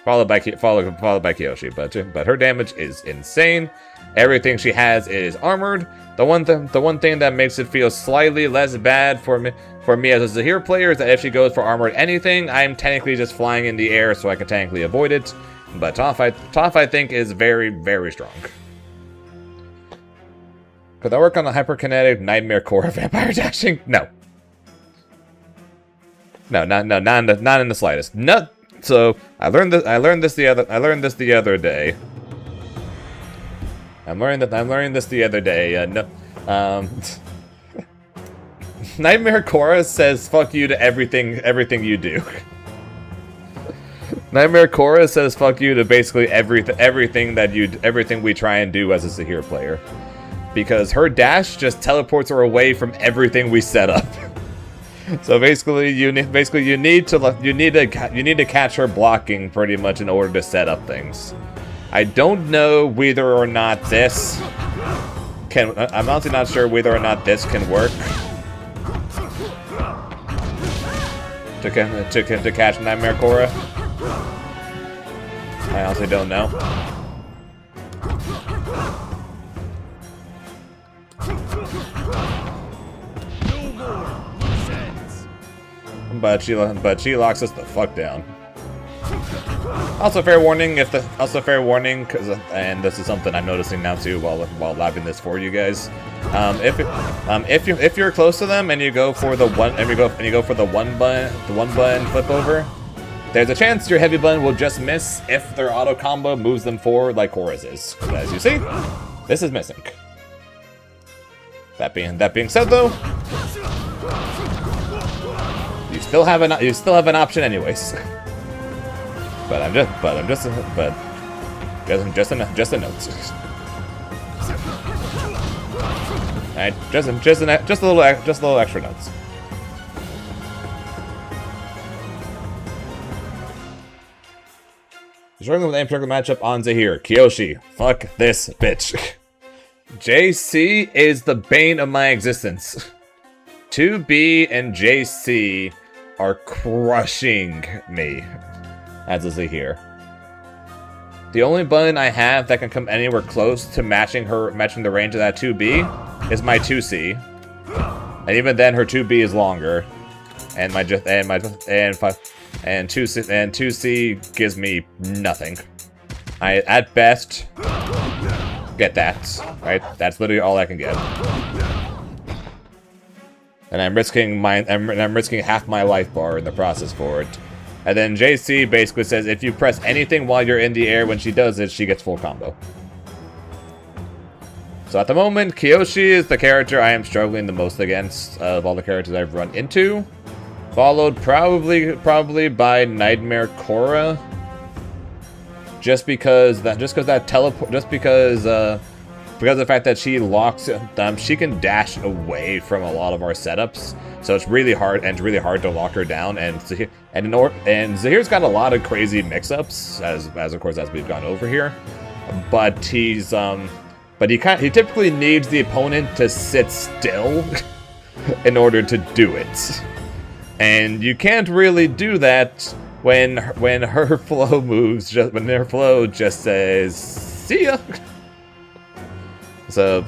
Followed by Kiyoshi, but her damage is insane. Everything she has is armored. The one thing that makes it feel slightly less bad for me as a Zaheer player is that if she goes for armored anything, I'm technically just flying in the air, so I can technically avoid it. But Toph I think is very, very strong. Could that work on a hyperkinetic Nightmare Core vampire dashing? No. No, not in the slightest. No. So I learned this the other day. I'm learning this the other day. Nightmare Korra says fuck you to everything you do. Nightmare Korra says fuck you to basically everything we try and do as a Zaheer player. Because her dash just teleports her away from everything we set up. So basically you need to catch her blocking pretty much in order to set up things. I don't know whether or not this can. I'm honestly not sure whether or not this can work to catch Nightmare Korra. I honestly don't know. But she locks us the fuck down. Also, fair warning, because and this is something I'm noticing now too while labbing this for you guys. If you're close to them and you go for the one button flip over, there's a chance your heavy button will just miss if their auto combo moves them forward like Korra's is. As you see, this is missing. That being said, though, you still have an option anyways. But just a note. Alright, just a little extra notes. Struggling with aim circle matchup on Zaheer. Kiyoshi, fuck this bitch. JC is the bane of my existence. 2B and JC are crushing me as a Zaheer. The only button I have that can come anywhere close to matching the range of that 2B is my 2C. And even then her 2B is longer. And 2C gives me nothing. I at best get that. Right? That's literally all I can get. And I'm risking half my life bar in the process for it. And then JC basically says if you press anything while you're in the air, when she does it, she gets full combo. So at the moment, Kiyoshi is the character I am struggling the most against of all the characters I've run into. Followed probably by Nightmare Korra. Because of the fact that she locks, she can dash away from a lot of our setups, so it's really hard to lock her down. And Zaheer's got a lot of crazy mix-ups, as of course as we've gone over here. But he typically needs the opponent to sit still in order to do it, and you can't really do that when her flow moves. Her flow just says "see ya." So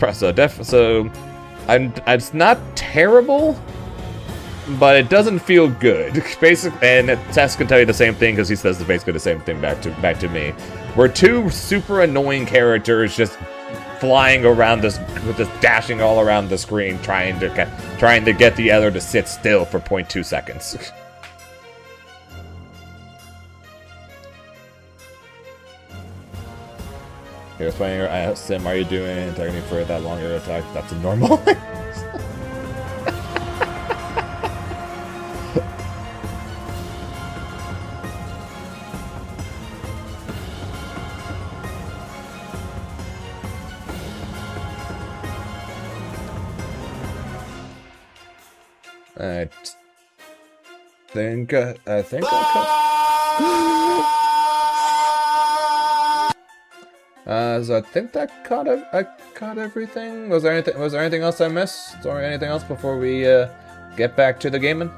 it's not terrible, but it doesn't feel good. Basically, and Tess can tell you the same thing because he says basically the same thing back to me. We're two super annoying characters just flying around just dashing all around the screen, trying to get the other to sit still for 0.2 seconds. Here's playing. I asked Sim, are you doing targeting for that long air attack? That's a normal. I think I so I think that I caught everything. Was there anything else I missed, or anything else before we get back to the gaming?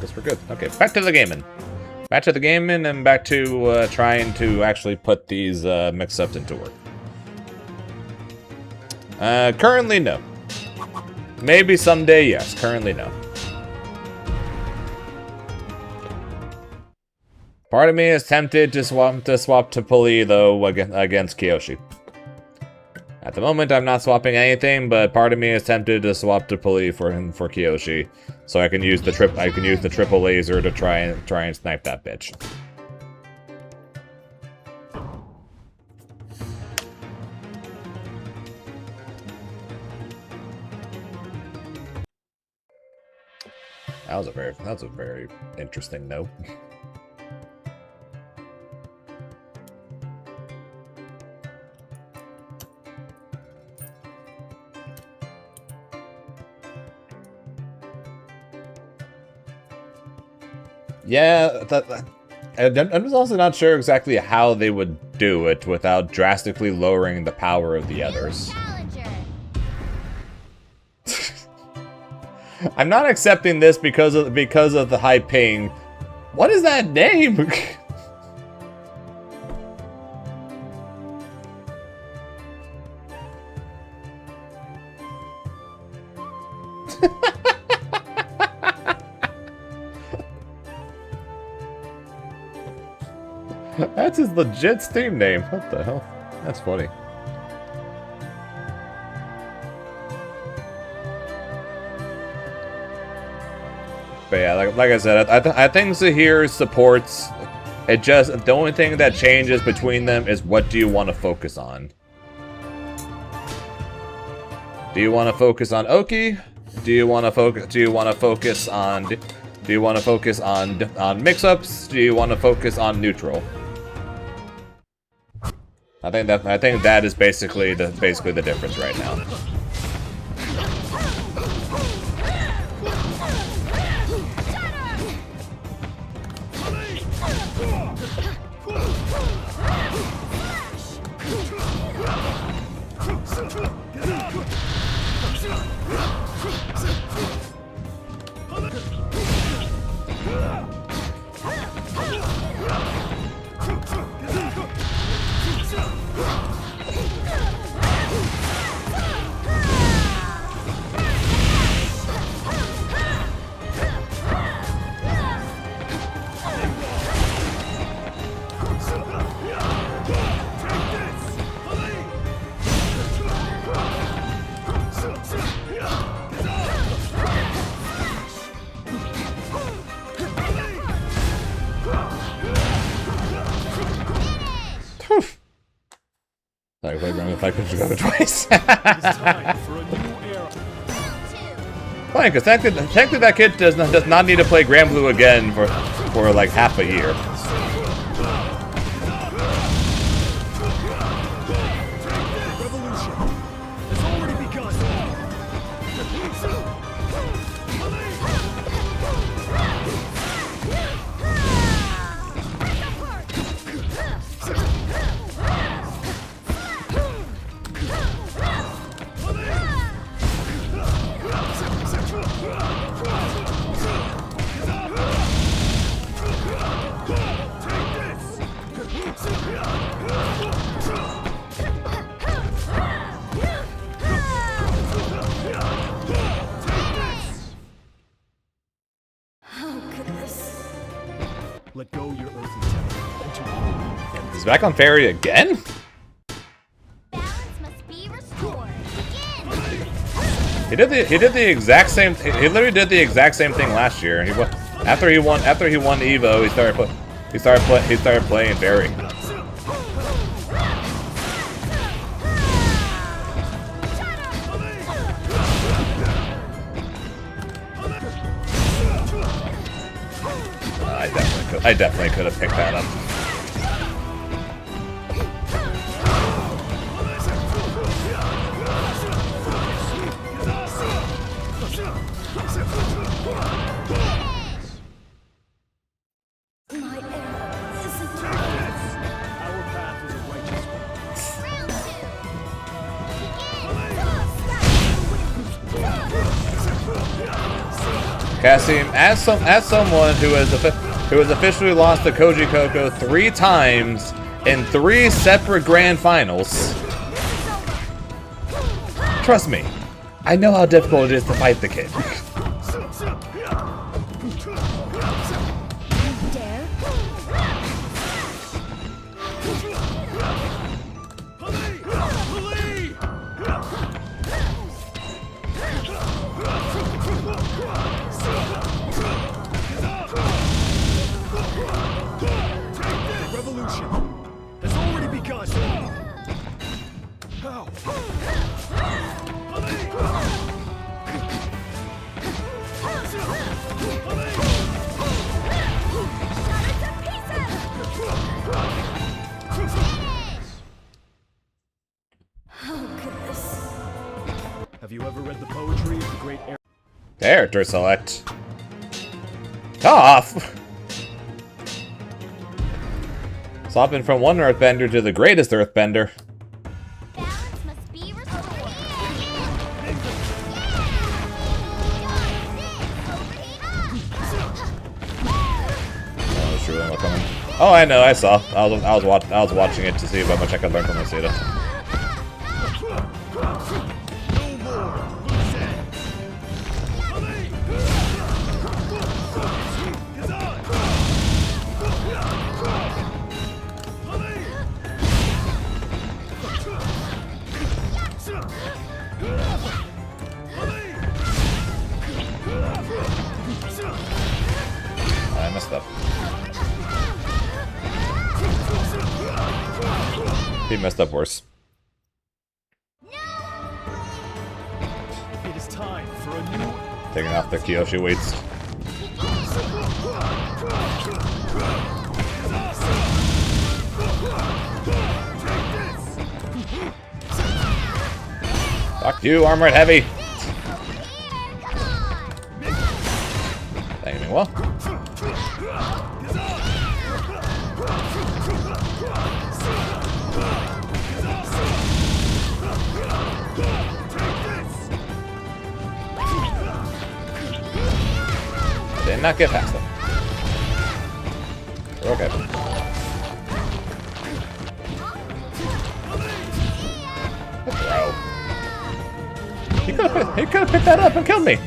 Guess we're good. Okay, back to the gaming. Back to the gaming, and back to trying to actually put these mix-ups into work. Currently, no. Maybe someday, yes. Currently, no. Part of me is tempted to swap to Puli, though, against Kyoshi. At the moment, I'm not swapping anything, but part of me is tempted to swap to Puli for Kyoshi, so I can use the triple laser to try and snipe that bitch. That was a very interesting note. Yeah, I'm also not sure exactly how they would do it without drastically lowering the power of the others. I'm not accepting this because of the high ping. What is that name? That's his legit Steam name. What the hell? That's funny. But yeah, like I said, I think Zaheer supports. It just the only thing that changes between them is what do you want to focus on. Do you want to focus on Oki? Do you want to focus? Do you want to focus on? Do you want to focus on mix-ups? Do you want to focus on neutral? I think that is basically the difference right now. If I could have done it twice. Fine, because technically that kid does not need to play Grand Blue again for like half a year. He's back on Fairy again? Balance must be restored. Begin. He did the exact same. He literally did the exact same thing last year. After he won Evo, he started playing Fairy. I definitely could have picked that up. Our path is a righteous one. Cassim, as someone who has officially lost to Koji Koko 3 times in 3 separate grand finals, trust me, I know how difficult it is to fight the kid. The revolution has already begun. How? Have you ever read the poetry of the great air? Character select. Tough. Swapping from one Earthbender to the greatest Earthbender. Balance must be restored. Oh, sure, I'm coming. Oh, I know. I saw. I was watching it to see how much I could learn from Lucida. I messed up. He messed up worse. It is time for a new. Taking off the Kyoshi weights. Fuck you, Armored Heavy. Aiming well. Did not get past them. We're okay. Bro. He could have picked that up and killed me.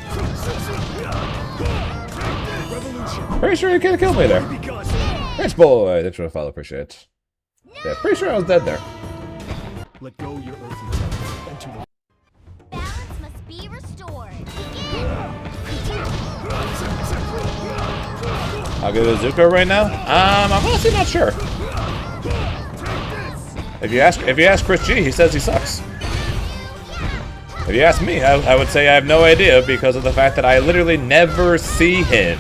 Pretty sure he could have killed me there. Rich boy. Thanks for the follow. Appreciate it. Yeah, pretty sure I was dead there. Let go your earthly temple and to the Balance must be restored. How good is Zuko right now? I'm honestly not sure. If you ask Chris G, he says he sucks. If you ask me, I would say I have no idea because of the fact that I literally never see him.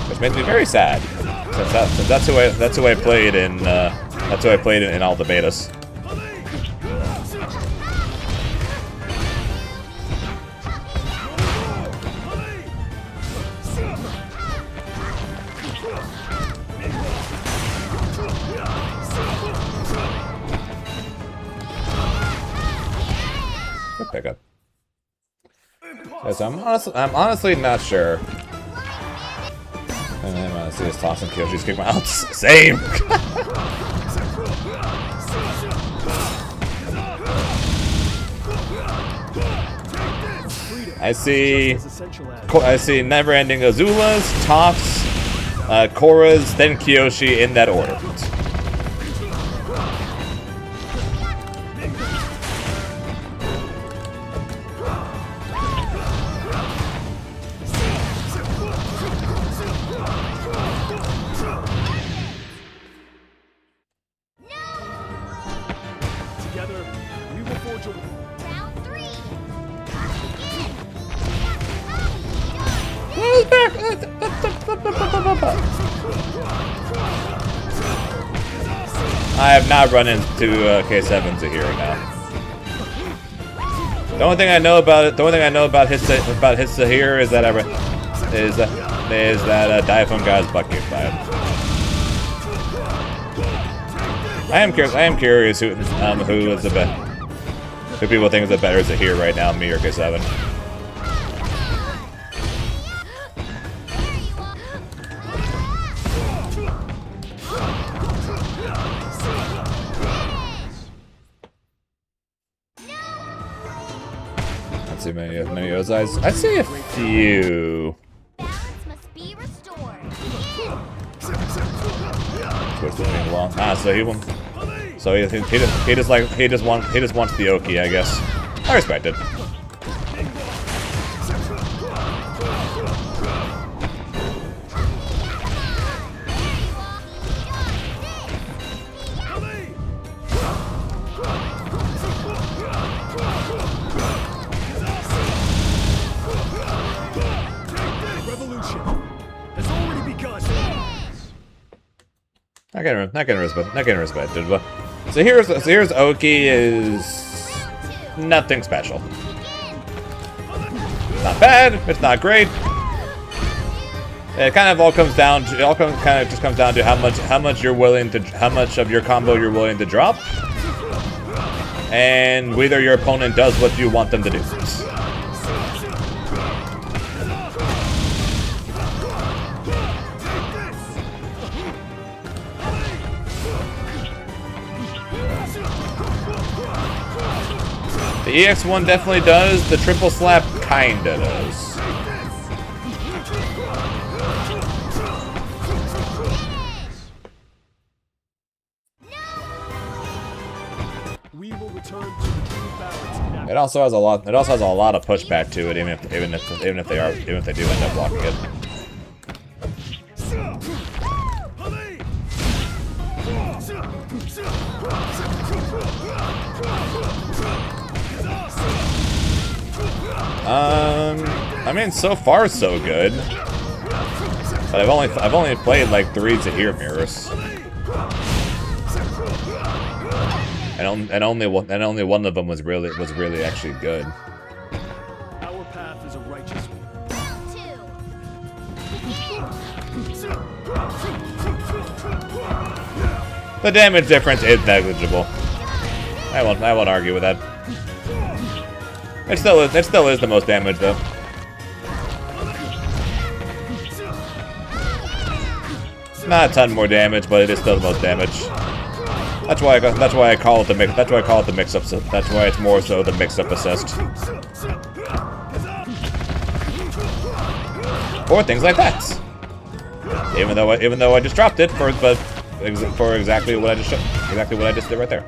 Which makes me very sad, since that's who I played in in all the betas. Good pickup. Yes, I'm honestly not sure. And then I see us tossing Kyoshi's kick my out. Same. I see. As essential as I see never-ending Azulas, Topps, Korras, then Kyoshi in that order. together, we will forge a Round 3. I have not run into K7 Zaheer now. The only thing I know about his Zaheer is that Diaphone God's butt kicked by him. I am curious who is the best. Who people think is the better Zaheer right now, me or K7? See many of those eyes. I see a few. Balance must be restored. Switch the thing along. Ah, so he won't. So he just wants the Oki, I guess. I respect it. I can respect it, but so here's Oki is nothing special. Not bad, it's not great. It kind of all comes down to just comes down to how much of your combo you're willing to drop, and whether your opponent does what you want them to do. The EX1 definitely does, the triple slap kinda does. we will return to the true balance. It also has a lot of pushback to it, even if they do end up blocking it. I mean, so far so good. But I've only played like 3 Zaheer mirrors, and only one of them was really actually good. Our path is a righteous one. The damage difference is negligible. I won't argue with that. It still is the most damage though. Not a ton more damage, but it is still the most damage. That's why I call it the mix. That's why I call it the mix-up. That's why it's more so the mix-up assist. Or things like that. Even though I just dropped it for exactly what I just did right there.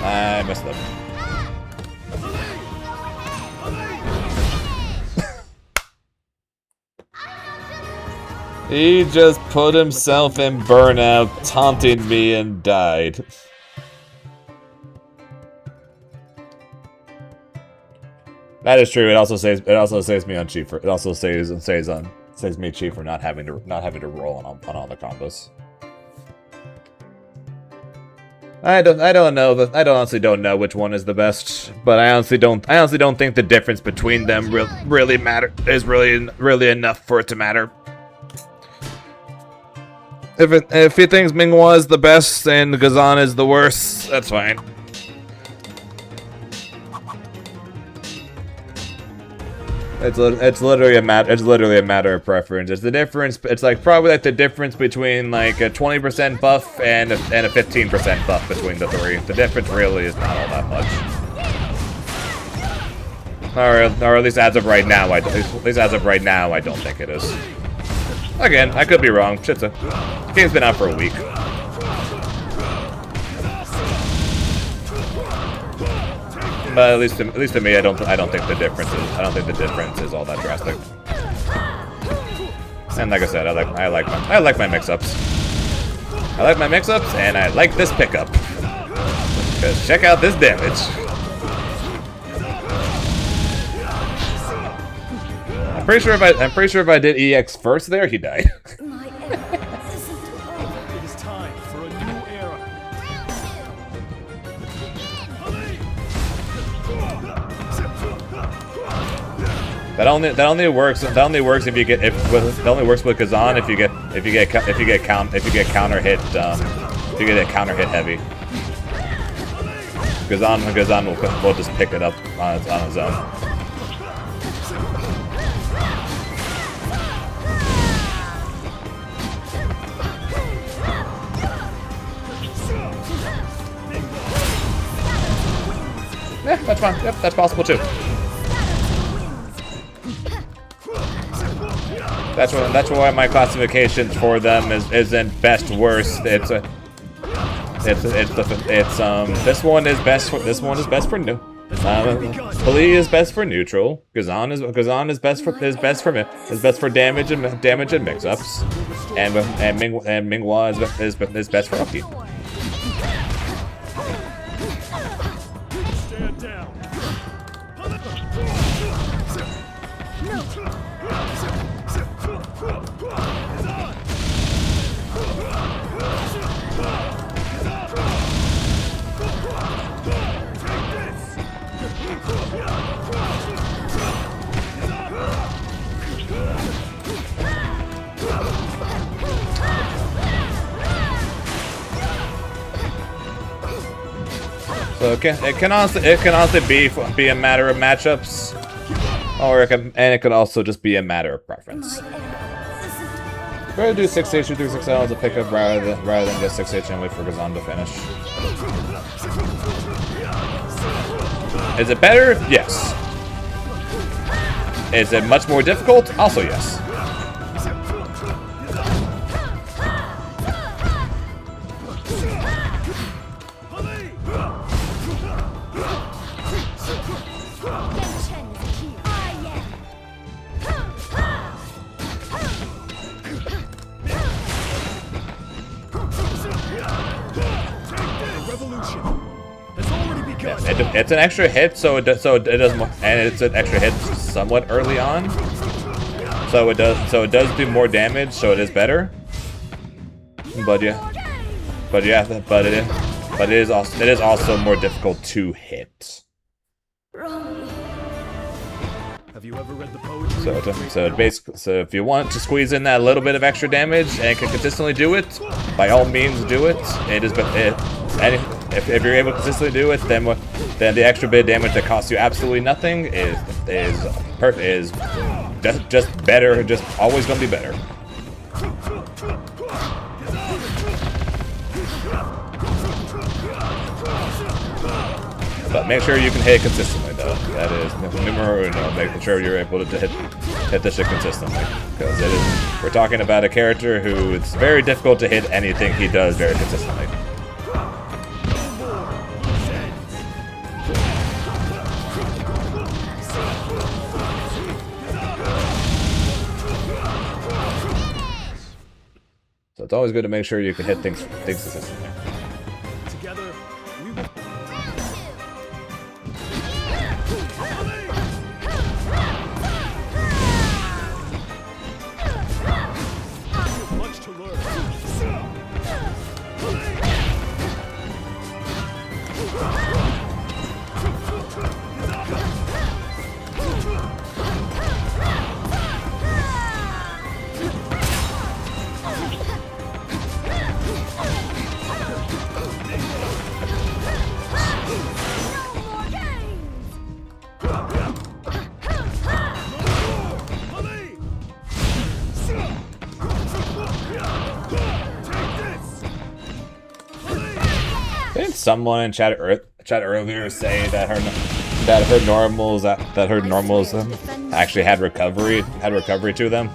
I messed up. He just put himself in burnout, taunted me, and died. That is true. It also saves me on cheap for. It also saves me cheap for not having to roll on all the combos. I honestly don't know which one is the best, but I honestly don't think the difference between them really is really enough for it to matter. If he thinks Minghua is the best and Gazan is the worst, that's fine. It's literally a matter of preference. It's the difference. It's like probably like the difference between like a 20% buff and a 15% buff between the three. The difference really is not all that much. Or at least as of right now, I don't think it is. Again, I could be wrong. Shit, the game's been out for a week. But at least to me, I don't think the difference is all that drastic. And like I said, I like my mix-ups. I like my mix-ups, and I like this pickup. Because check out this damage. I'm pretty sure if I did EX first there, he'd die. It is time for a new era. That only works if you get that only works with Kazan if you get counter hit heavy. Kazan will just pick it up on his own. Yeah, that's fine. Yep, that's possible too. That's why my classification for them isn't best worst. This one is best for new. Pali is best for neutral. Kazan is best for damage and mix-ups, and Minghua is best for upkeep. Stand down. So it can honestly be a matter of matchups, or it can also just be a matter of preference. Rather do 6H or 3-6L as a pickup rather than just 6H and wait for Kazan to finish. Is it better? Yes. Is it much more difficult? Also yes. It's an extra hit, so it does more, and it's an extra hit somewhat early on. So it does do more damage, so it is better. But it is also more difficult to hit. Have you ever read the poetry? So if you want to squeeze in that little bit of extra damage and can consistently do it, by all means do it. If you're able to consistently do it, then the extra bit of damage that costs you absolutely nothing is just better, just always gonna be better. But make sure you can hit consistently, though. That is numero uno, making sure you're able to hit this shit consistently, because we're talking about a character who it's very difficult to hit anything he does very consistently. So it's always good to make sure you can hit things consistently. Together, we will. Much to learn. someone in chat earlier say that her normals actually had recovery to them.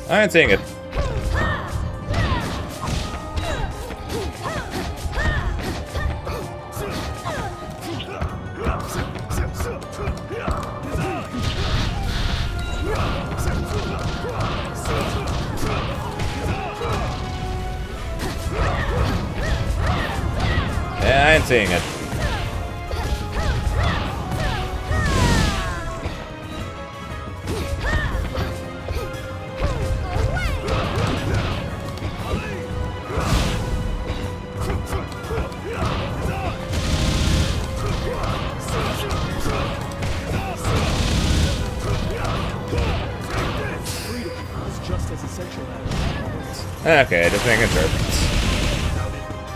I ain't seeing it. Yeah, I ain't seeing it. Okay, just making sure.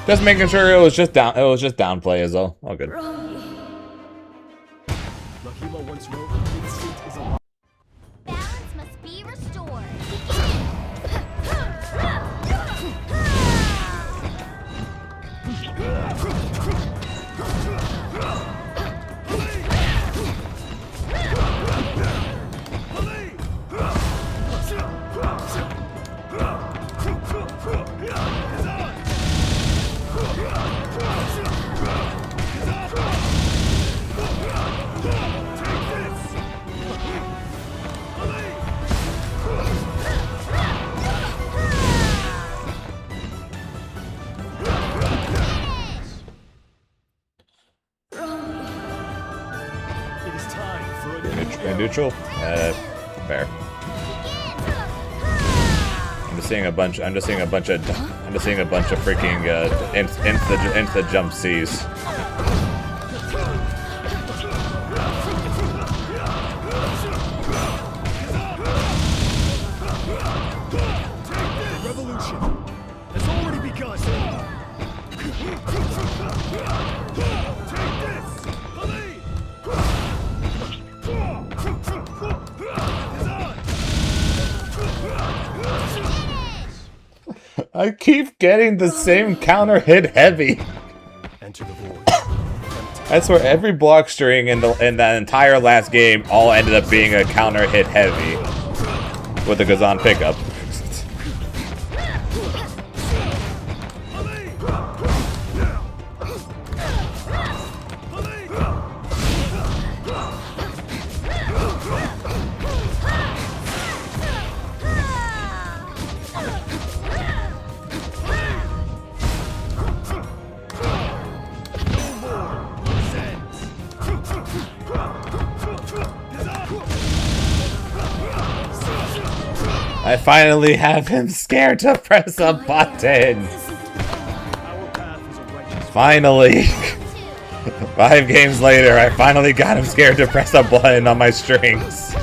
Just making sure it was just downplay as well. All good. Balance must be restored. Neutral? Fair. I'm just seeing a bunch of freaking insta jump C's. Revolution has already begun. I keep getting the same counter hit heavy. Enter the void. I swear every block string in that entire last game all ended up being a counter hit heavy with a Gazan pickup. I finally have him scared to press a button. Finally. 5 games later, I finally got him scared to press a button on my strings.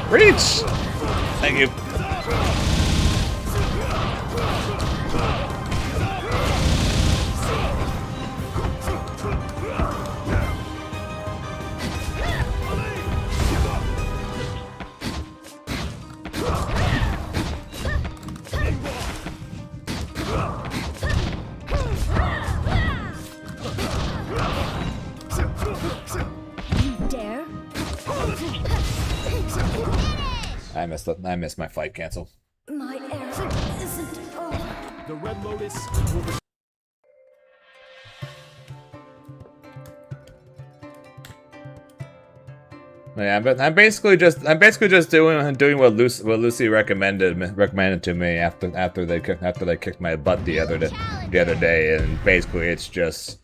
Reach! Thank you. I missed my fight cancel. My error isn't over. The Red Lotus will Yeah, but I'm basically just doing what Lucy recommended to me after they kicked my butt the other day, and basically it's just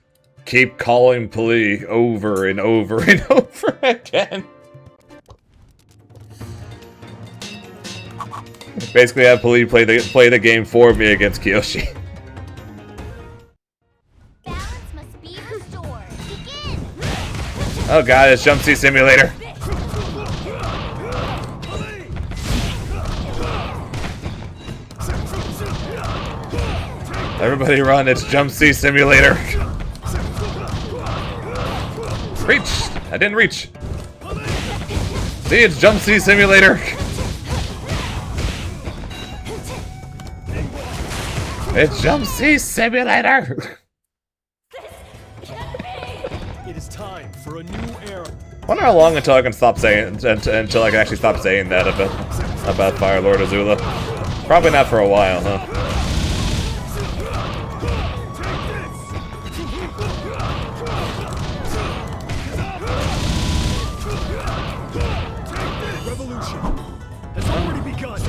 keep calling plea over and over and over again. Basically, have Pali play the game for me against Kiyoshi. Balance must be restored. Begin. Oh god, it's Jump C Simulator. Everybody run, it's Jump C Simulator. Reach! I didn't reach. See, it's Jump C Simulator. It's Jump C Simulator. It is time for a new era. Wonder how long until I can stop saying until I can actually stop saying that about Fire Lord Azula. Probably not for a while, huh? Revolution has already begun.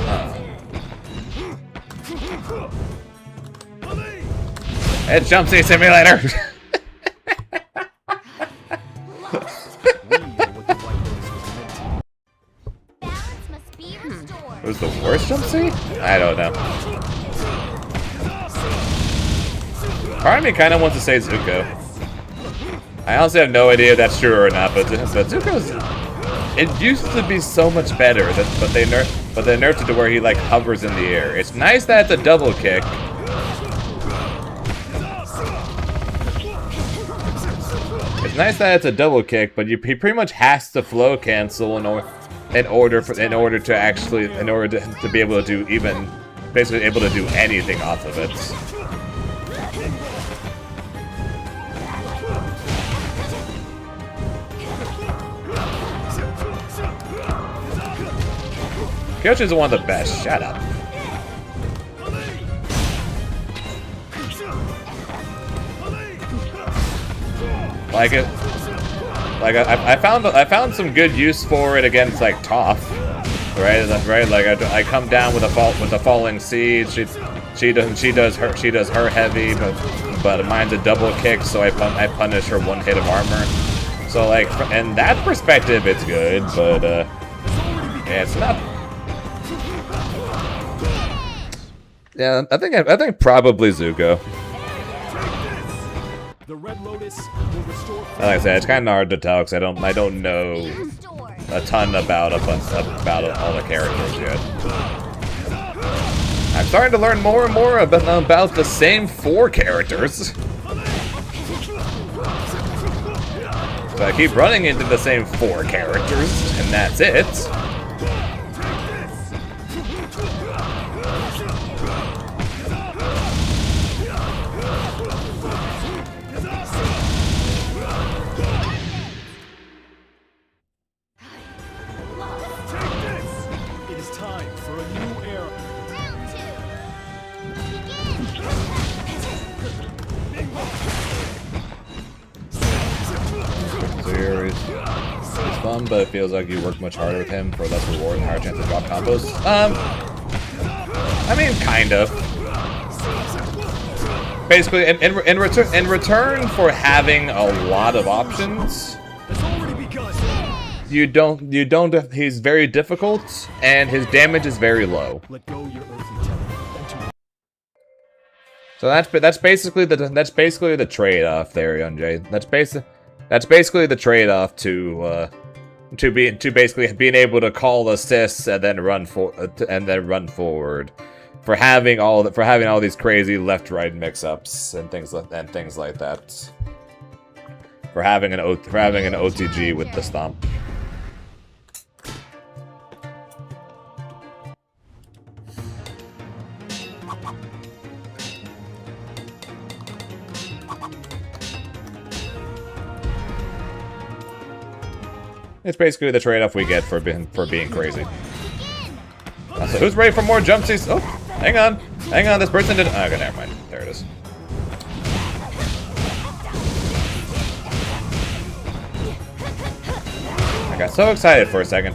It's Jump C Simulator. Balance must be restored. Who's the worst Jump C? I don't know. Part of me kind of wants to say Zuko. I honestly have no idea if that's true or not, but Zuko's... It used to be so much better, but they nerfed it to where he like hovers in the air. It's nice that it's a double kick. It's nice that it's a double kick, but he pretty much has to flow cancel in order to be able to do basically able to do anything off of it. Kyochi's one of the best. Shut up. Like it. Like I found some good use for it against like Toph, right? Like I come down with a falling seed. She does her heavy, but mine's a double kick, so I punish her one hit of armor. So like in that perspective, it's good, but yeah, it's not. Yeah, I think probably Zuko. The Red Lotus will restore. Like I said, it's kind of hard to tell because I don't know a ton about all the characters yet. I'm starting to learn more and more about the same 4 characters. So I keep running into the same 4 characters, and that's it. Fun, but it feels like you work much harder with him for less reward and higher chance to drop combos. I mean, kind of. Basically, in return for having a lot of options, you don't. He's very difficult, and his damage is very low. So that's basically the trade-off there, Young Jay. That's basically the trade-off to basically being able to call assists and then run forward, for having all these crazy left-right mix-ups and things like that. For having an OTG with the stomp. It's basically the trade-off we get for being crazy. So who's ready for more jump Cs? Oh, hang on, this person didn't. Okay, never mind. There it is. I got so excited for a second.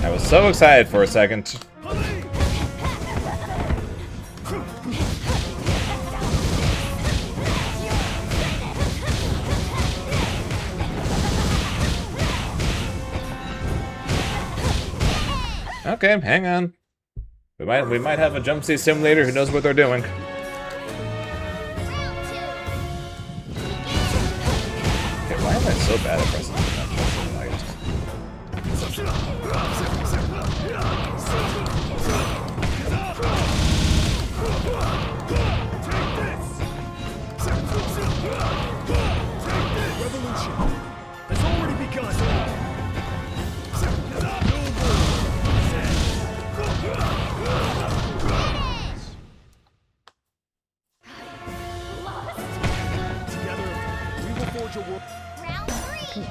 I was so excited for a second. Okay, hang on. We might have a jump C simulator who knows what they're doing. Okay, why am I so bad at pressing that? world. Round 3.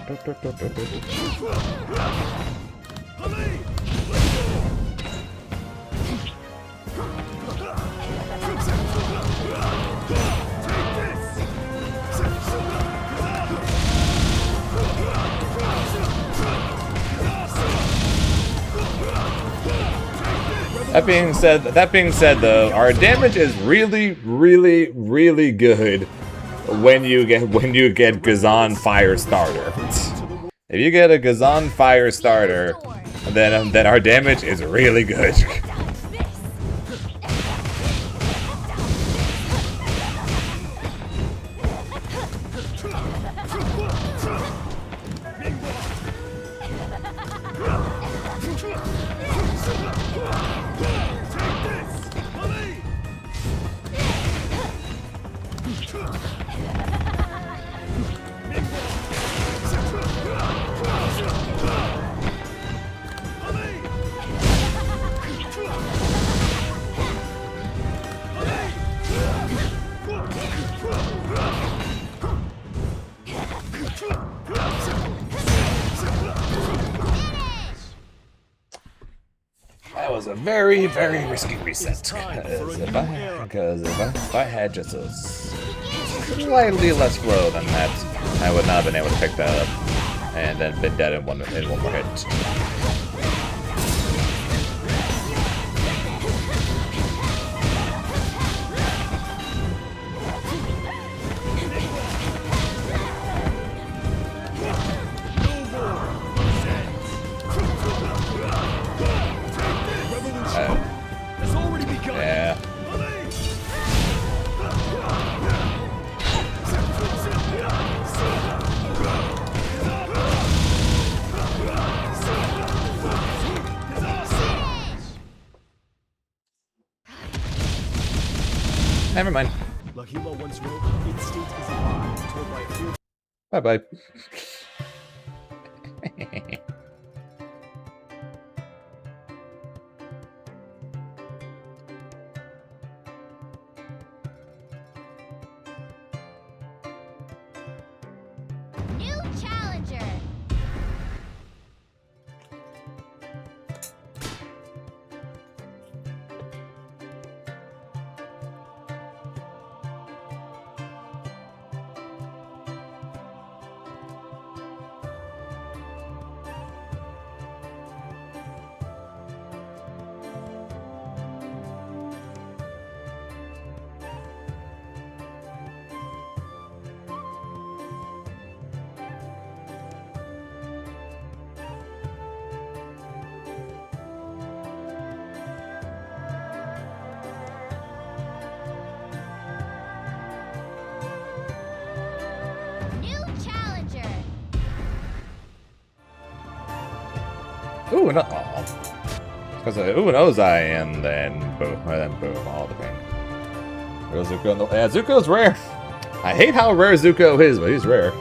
That being said, though, our damage is really, really, really good when you get Gazan Fire Starter. If you get a Gazan Fire Starter, then our damage is really good. That was a very, very risky reset. Because if I had just a slightly less flow than that, I would not have been able to pick that up and then been dead in one more hit. Yeah. Never mind. Lahima once wrote, "Instinct is a lie told by a few." Bye bye. New challenger. New challenger. Ooh, no. Because ooh, an Ozai, and then boom, all the pain. Real Zuko in the yeah, Zuko's rare. I hate how rare Zuko is, but he's rare.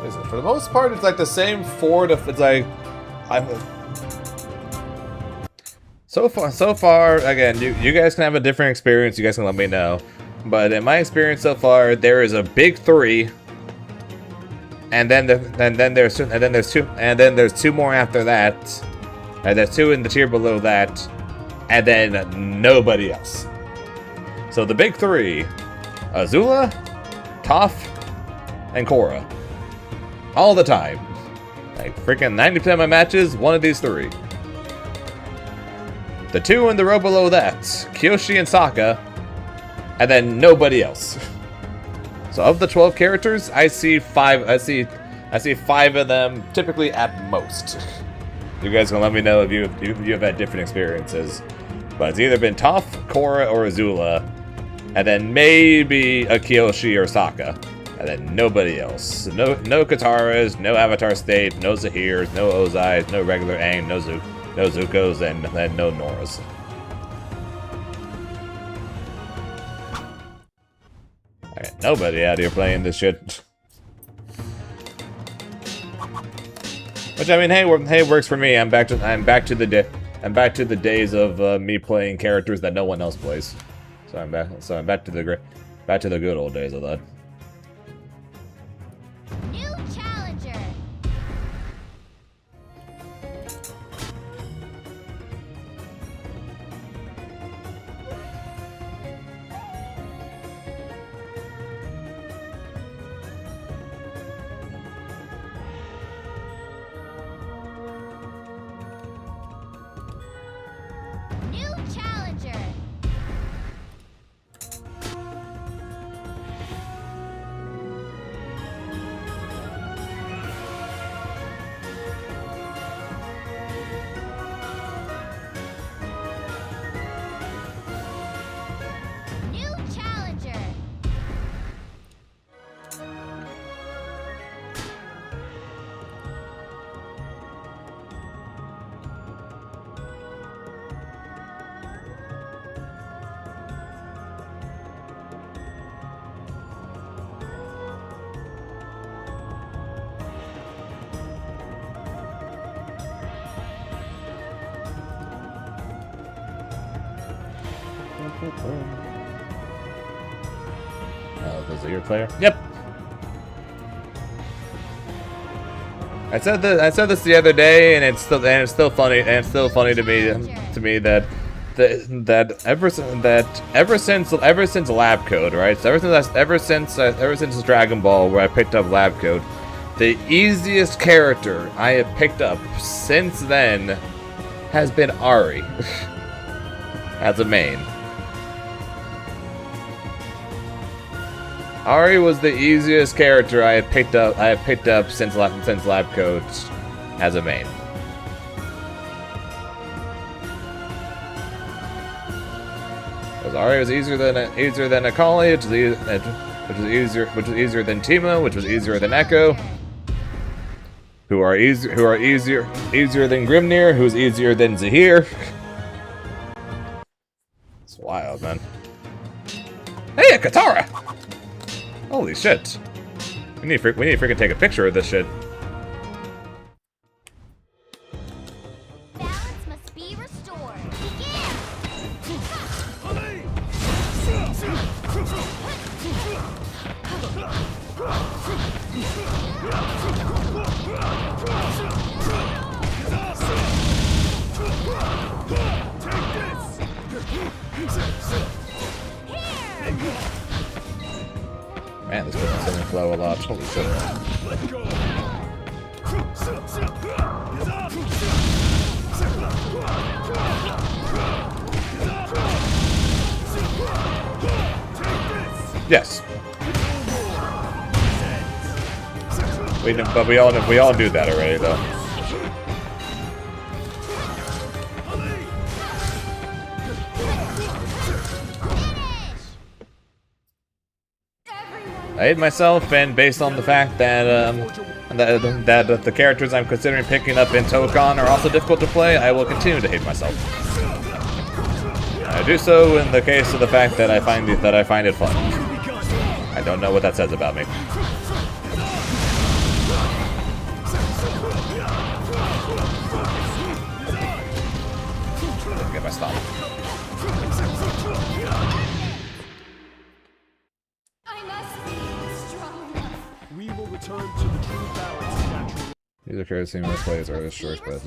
Listen, for the most part, it's like the same four to. It's like So far, again, you guys can have a different experience. You guys can let me know. But in my experience so far, there is a big three, and then there's two more after that, and there's two in the tier below that, and then nobody else. So the big three: Azula, Toph, and Korra. All the time. Like freaking 90% of my matches, one of these three. The two in the row below that, Kyoshi and Sokka, and then nobody else. So of the 12 characters, I see 5 of them typically at most. You guys can let me know if you have had different experiences. But it's either been Toph, Korra, or Azula, and then maybe a Kyoshi or Sokka. And then nobody else. No Kataras, no Avatar State, no Zaheers, no Ozais, no regular Aang, no Zuko's, and no Nora's. Alright, nobody out here playing this shit. Which I mean, hey, works for me. I'm back to the days of me playing characters that no one else plays. So I'm back to the good old days of that. New challenger. New challenger. New challenger. Oh, the Zaheer player? Yep. I said this the other day, and it's still funny to me that ever since Lab Code, right? So ever since Dragon Ball, where I picked up Lab Code, the easiest character I have picked up since then has been Ari as a main. Ari was the easiest character I have picked up since Lab Code as a main. Because Ari was easier than Akali, which was easier than Timo, which was easier than Echo, who are easier than Grimnir, who's easier than Zaheer. It's wild, man. Hey, a Katara! Holy shit. We need to freaking take a picture of this shit. Balance must be restored. Man, this business doesn't flow a lot. Holy shit. Let go. Yes. But we all do that already, though. I hate myself, and based on the fact that that the characters I'm considering picking up in Tokon are also difficult to play, I will continue to hate myself. I do so in the case of the fact that I find it fun. I don't know what that says about me. Get my stop. We will return to the true balance naturally. These are characters seem to play as early as short, but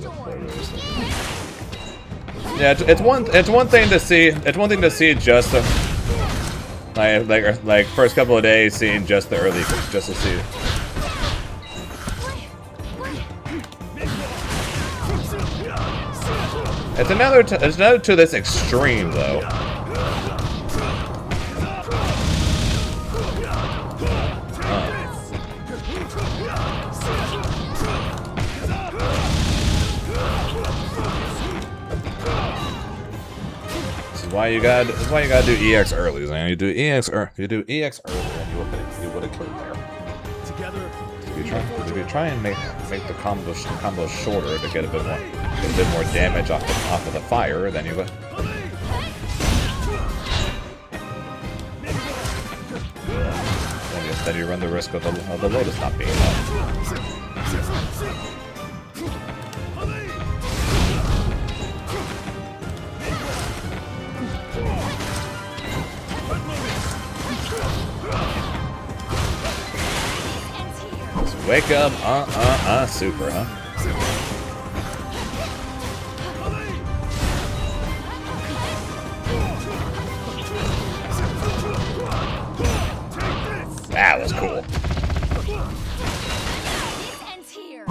yeah, it's one thing to see just like first couple of days seeing just the early, just to see. It's another to this extreme though. This is why you gotta do EX early, man. You do EX early, and you would have killed there. Together, If you try and make the combo shorter to get a bit more damage off of the fire, then you would. Then you run the risk of the Lotus not being up. Wake up, super, huh? That was cool. This ends here.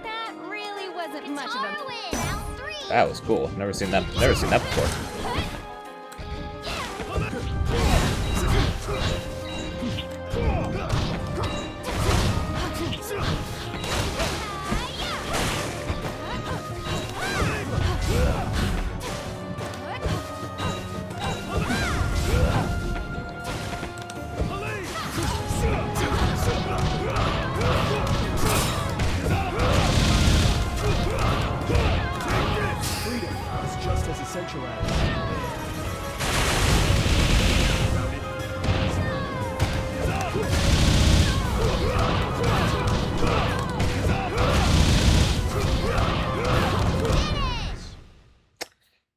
That really wasn't much of a Win. Round 3. That was cool. Never seen that before. Freedom is just as essential as.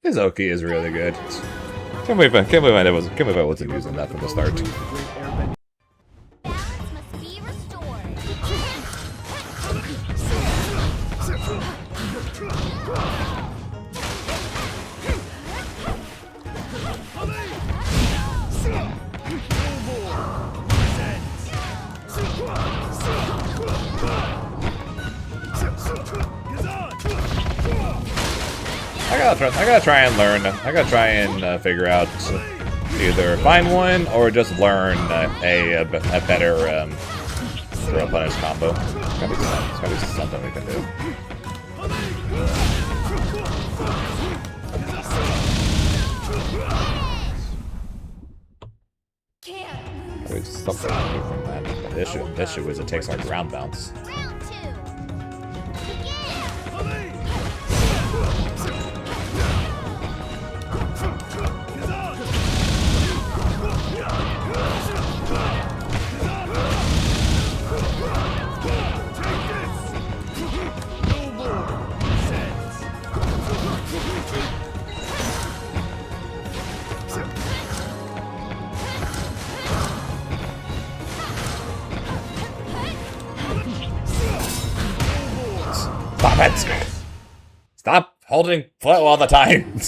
His Oki is really good. Can't believe I wasn't using that from the start. Balance must be restored. I gotta try and learn. I gotta try and figure out either find one or just learn a better throw punish combo. It's gotta be something we can do. There's something from that. The issue is it takes our ground bounce. Round 2. Stop it! Stop holding flow all the time!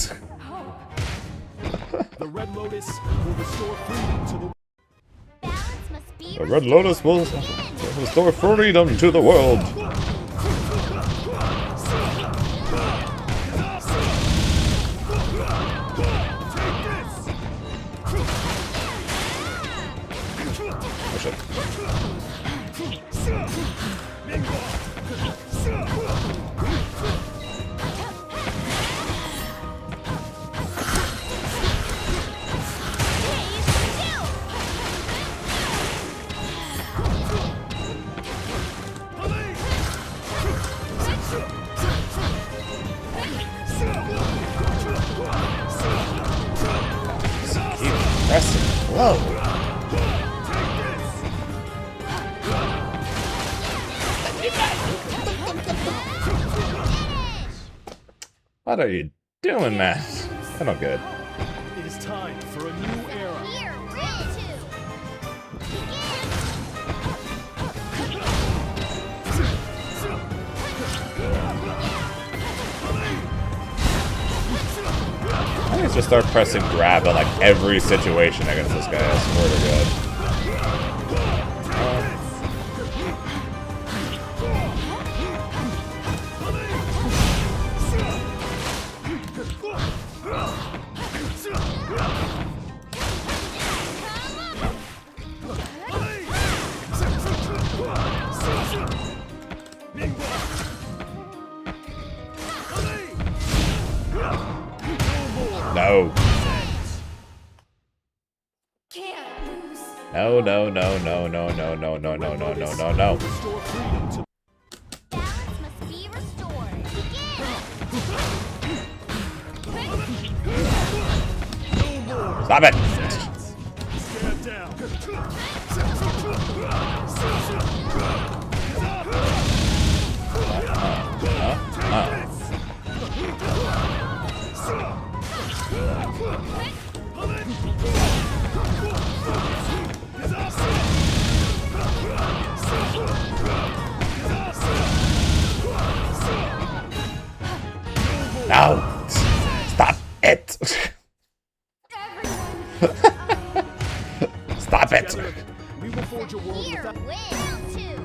The Red Lotus will restore freedom to the. Balance must be The Red Lotus will restore freedom to the world. Oh shit. Keep pressing low. What are you doing, man? I don't get it. It is time for a new era. Here, round 2. I need to start pressing grab in like every situation against this guy. I swear to God. No. No, no, no, no, no, no, no, no, no, no, no, no, no. Restore freedom to. Balance must be restored. Stop it! Stand down. No! Stop it! Stop it! Together, we will forge a world Here, without... win. Two.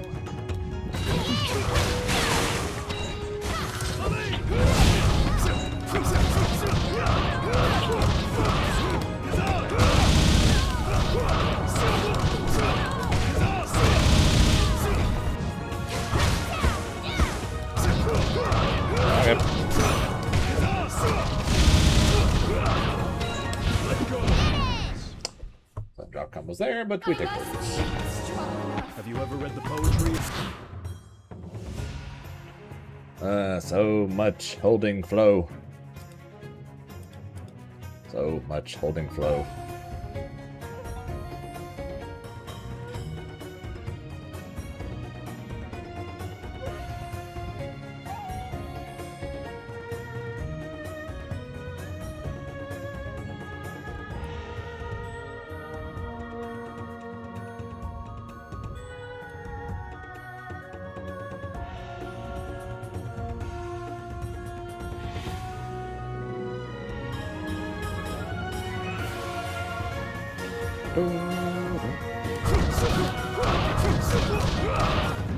Okay. That drop combos there, but we take those. Have you ever read the poetry? So much holding flow. So much holding flow.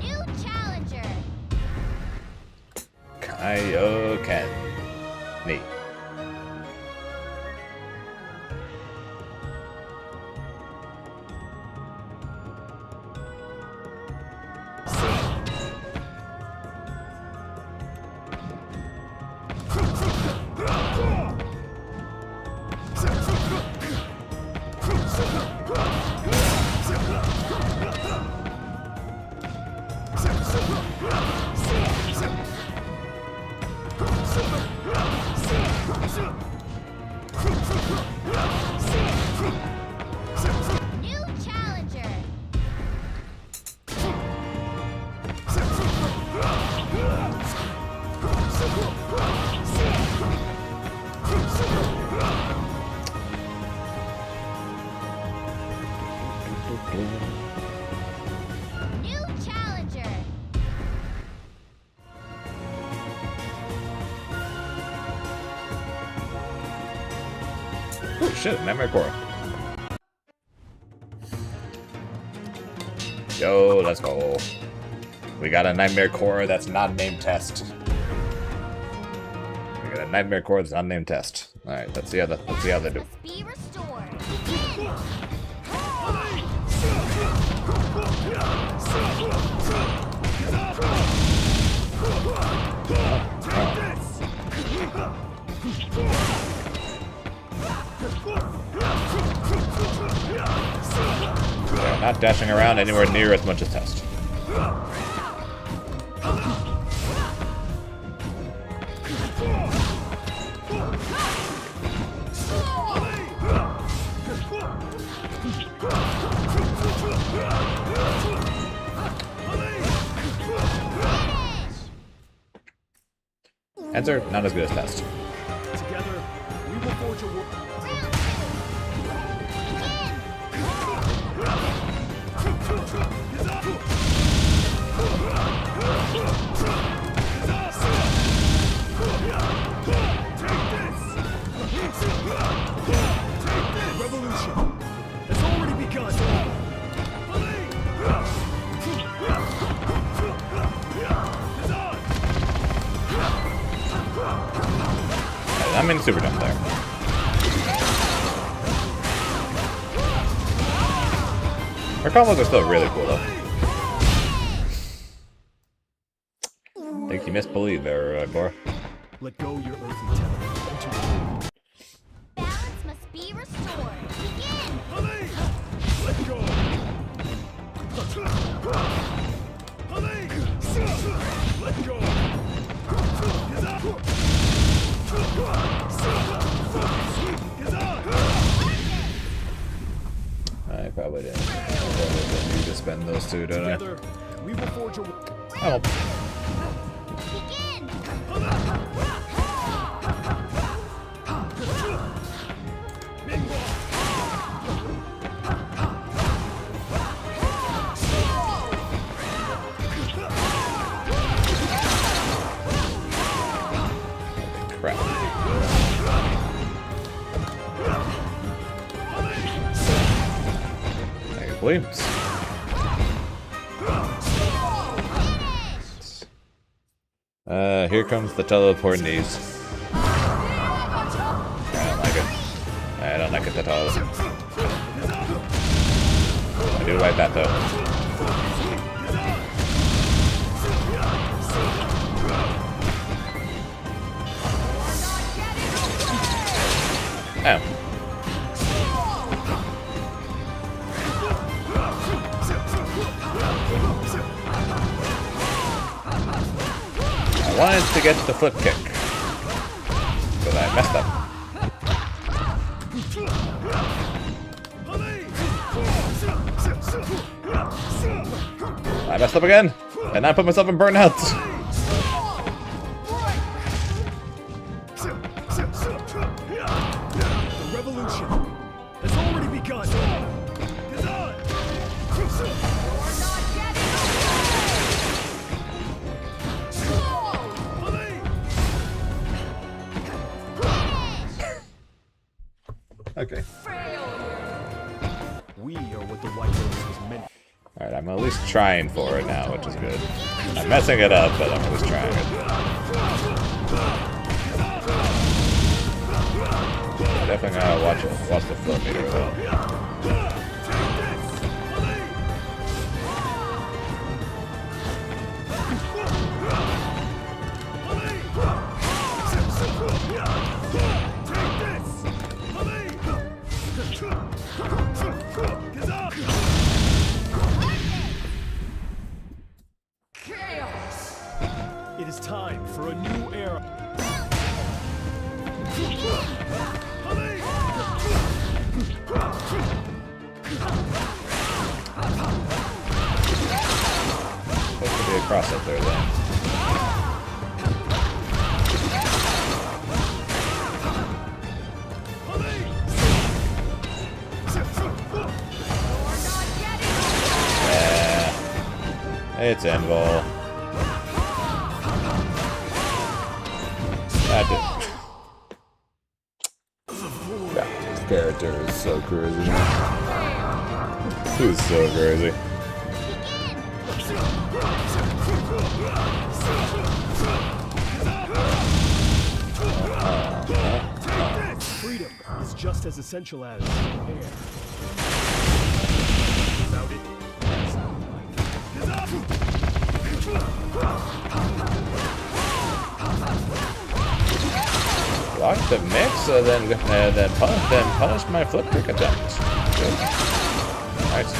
New challenger. Kaioken. Neat. New challenger. New challenger. Oh shit, Nightmare Core. Yo, let's go. We got a Nightmare Core that's not named test. We got a Nightmare Core that's not named test. Alright, let's see how they do. Must be restored. Begin. They're not dashing around anywhere near as much as test. Answer, not as good as test. Together, we will forge a world... Revolution has already begun. I'm in super jump there. Her combos are still really cool though. I think you misbelieved there, Cora. Let go your earthly tether. Balance must be restored. Begin. Let go. Let go. I probably didn't. I probably didn't need to spend those two, don't I? Together, we will forge a... Oh. Begin. hopefully. Here comes the teleport knees. I don't like it. I don't like it at all. I do like that though. Oh. I wanted to get the flip kick, but I messed up. I messed up again, and I put myself in burnout. The revolution has already begun. Okay. We are what the White Lotus was meant. Alright, I'm at least trying for it now, which is good. I'm messing it up, but I'm at least trying it. I definitely gotta watch the flow meter though. It is time for a new era. Supposed to be a cross up there then. Yeah. It's Envol. That character is so crazy. He's so crazy. Freedom is just as essential as air. Without it, Block the mix, then punish my flip kick attempt. Good. Nice.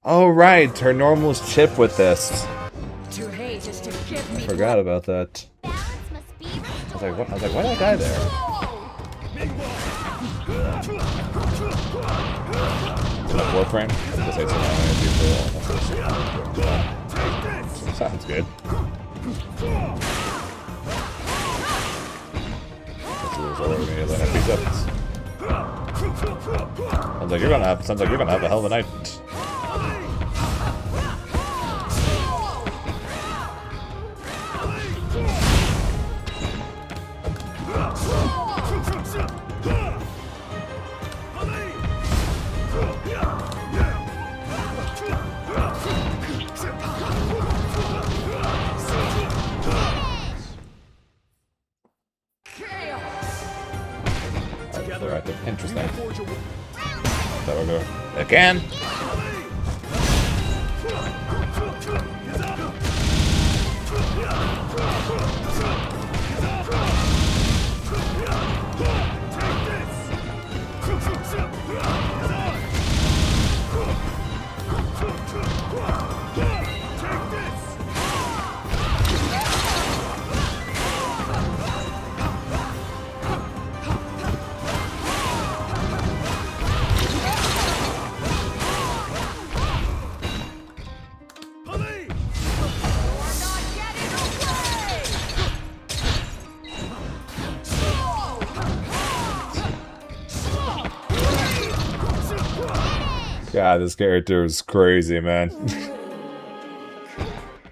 Oh right, her normal's chip with this. To hate is to give me. Forgot about that. Balance must be restored. I was like, why did I die there? Enough warframe? Just say something. Sounds good. Sounds like you're gonna have a hell of a night. Interesting. There we go. Again. God, this character is crazy, man.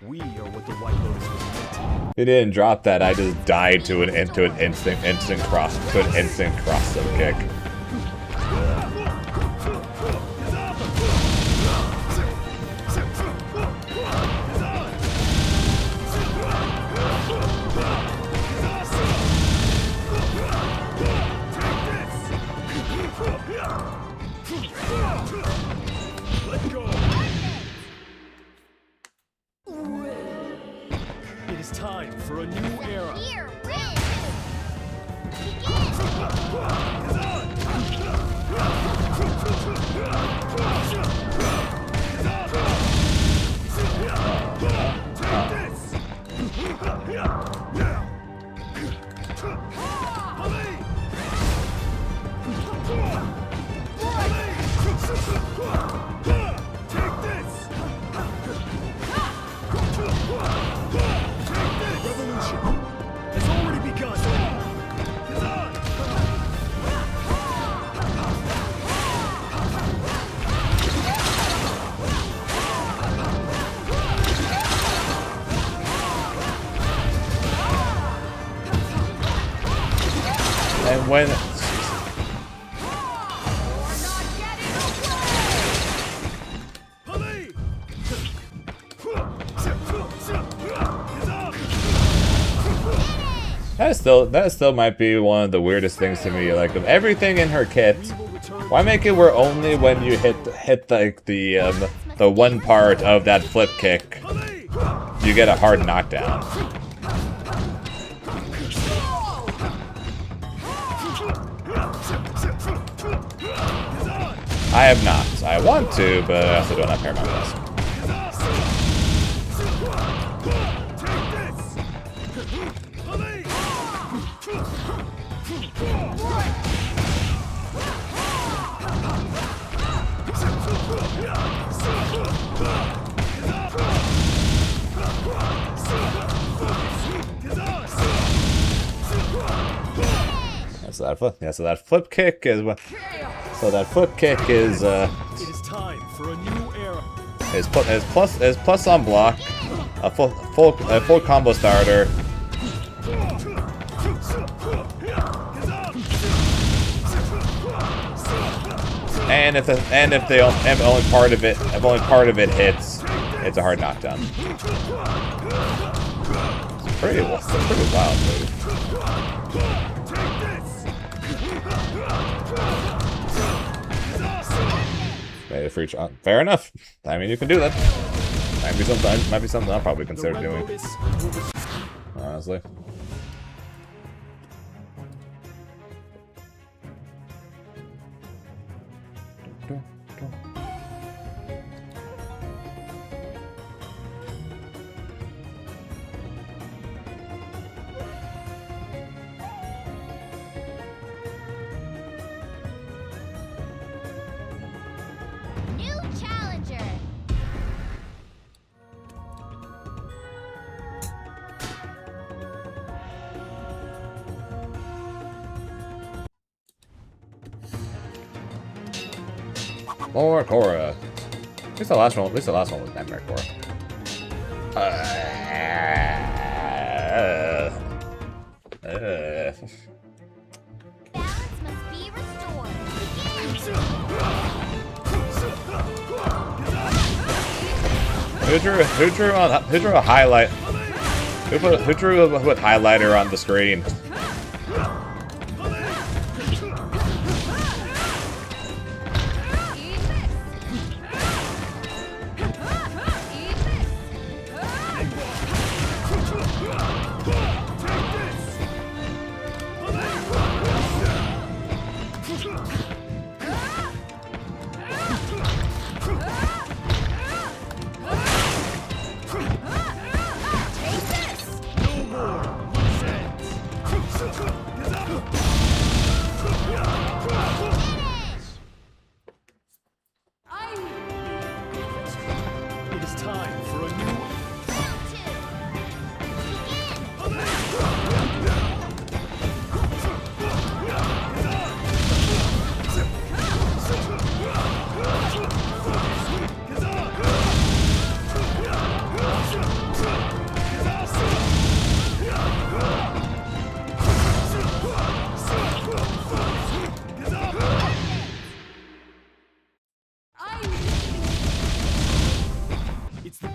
We are what the White Lotus was meant to be. If he didn't drop that, I just died to an instant cross up kick. It is time for a new era. Here, Revolution has already begun. And when that still might be one of the weirdest things to me. Like, of everything in her kit, why make it where only when you hit like the one part of that flip kick you get a hard knockdown? I have not. I want to, but I also don't have Paramount Plus. So that flip kick is what. So that flip kick is It is time for a new era. is plus on block, a full combo starter. And if only part of it hits, it's a hard knockdown. It's pretty wild, dude. Made a free shot. Fair enough. I mean, you can do that. Might be something I'll probably consider doing. Honestly. new challenger. More Cora. At least the last one was Nightmare Cora. Balance must be restored. Who drew a highlight? Who drew a highlighter on the screen?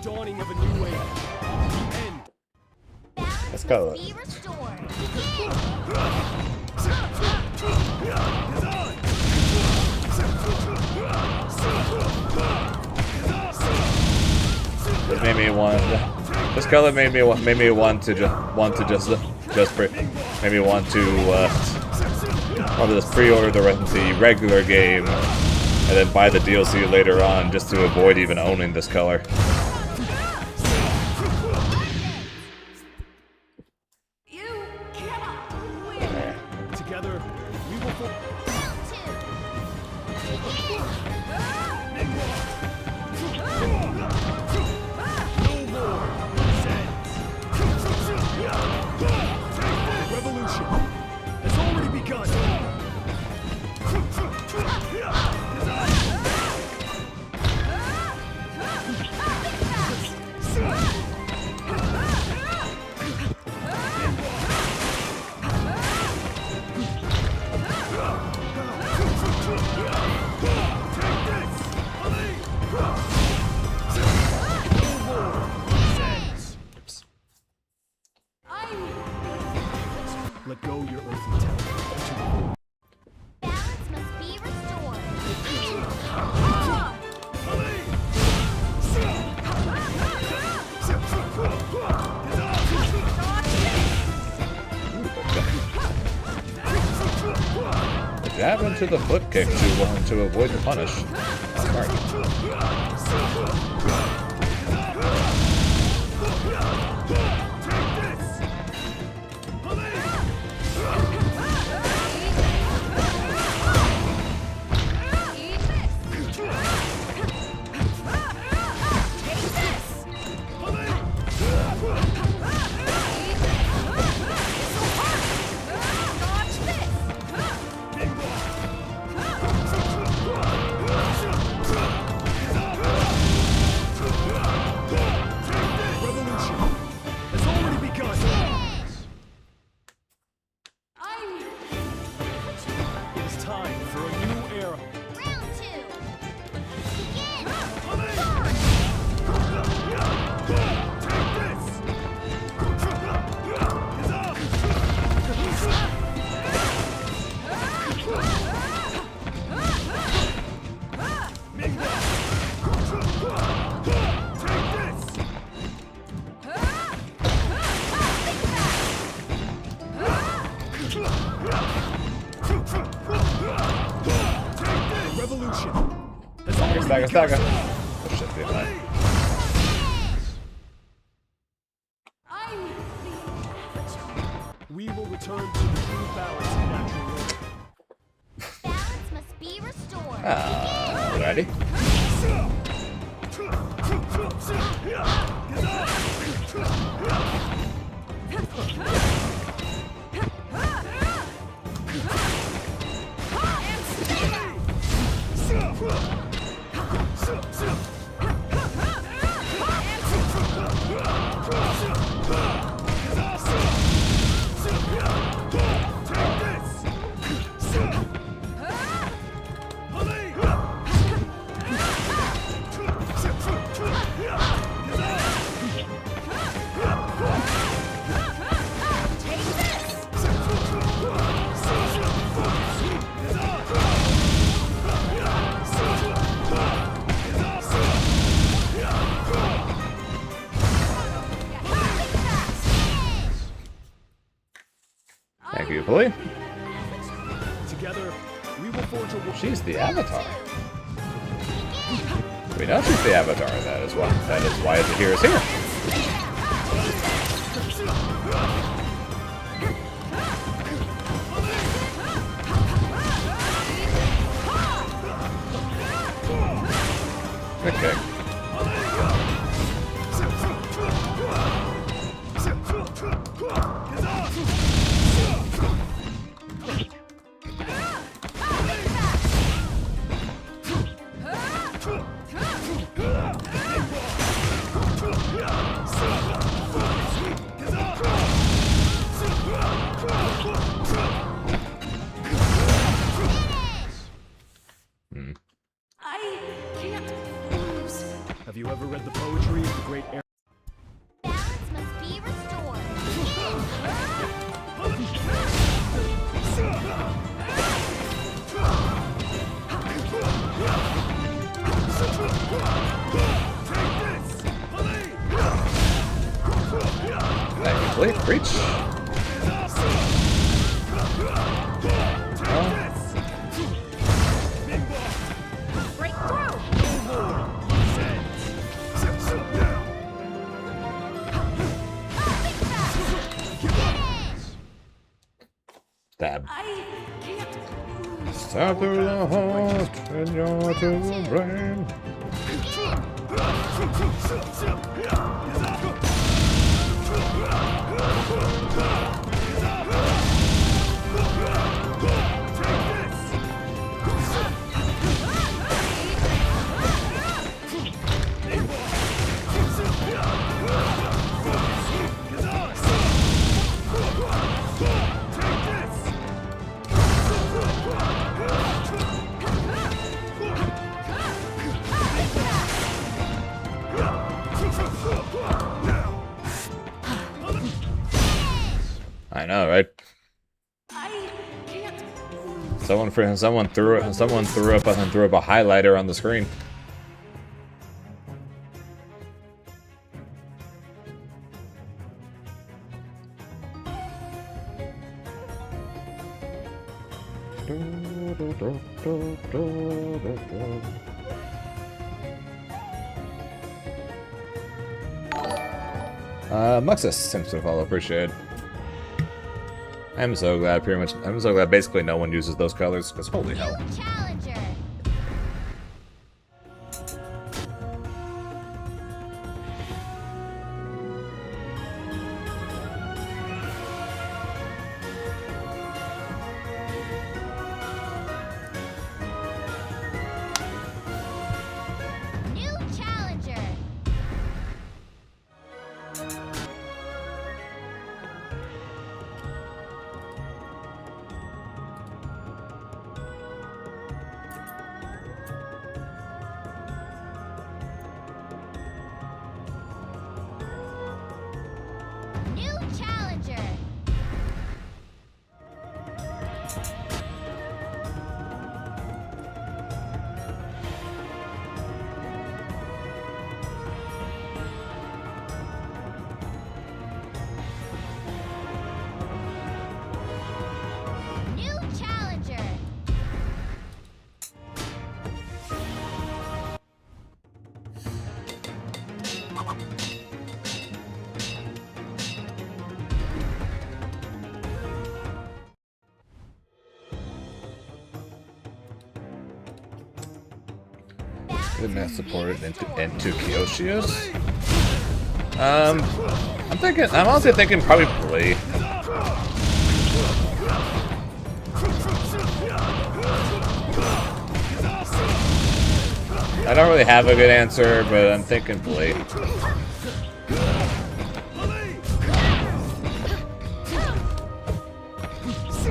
dawning of a new age. The end. Let's go. Be restored. This made me want. This color made me want to just pre-order the regular game and then buy the DLC later on just to avoid even owning this color. You cannot win. Together, we will Round 2. Revolution has already begun. Let go your earthly temple. balance must be restored. Jab into the foot kick to avoid the punish. Smart. Stagger. Oh shit, they died. We will return to the true balance of natural order. Balance must be restored. Ready? Thank you, Polly. Together, we will forge a She's the Avatar. We know she's the Avatar. That is why Zaheer is here. Good kick. ever read the poetry of the great air? Balance must be restored. Technically, reach. Break through. Stab. Stab through the heart and you're to the brain. I know, right? Someone threw up a highlighter on the screen. Muxus seems to follow, appreciate it. I'm so glad basically no one uses those colors, because holy hell. Challenger. New challenger. New challenger. New challenger. Good math supported into Kyoshios. I'm honestly thinking probably Play. I don't really have a good answer, but I'm thinking Play.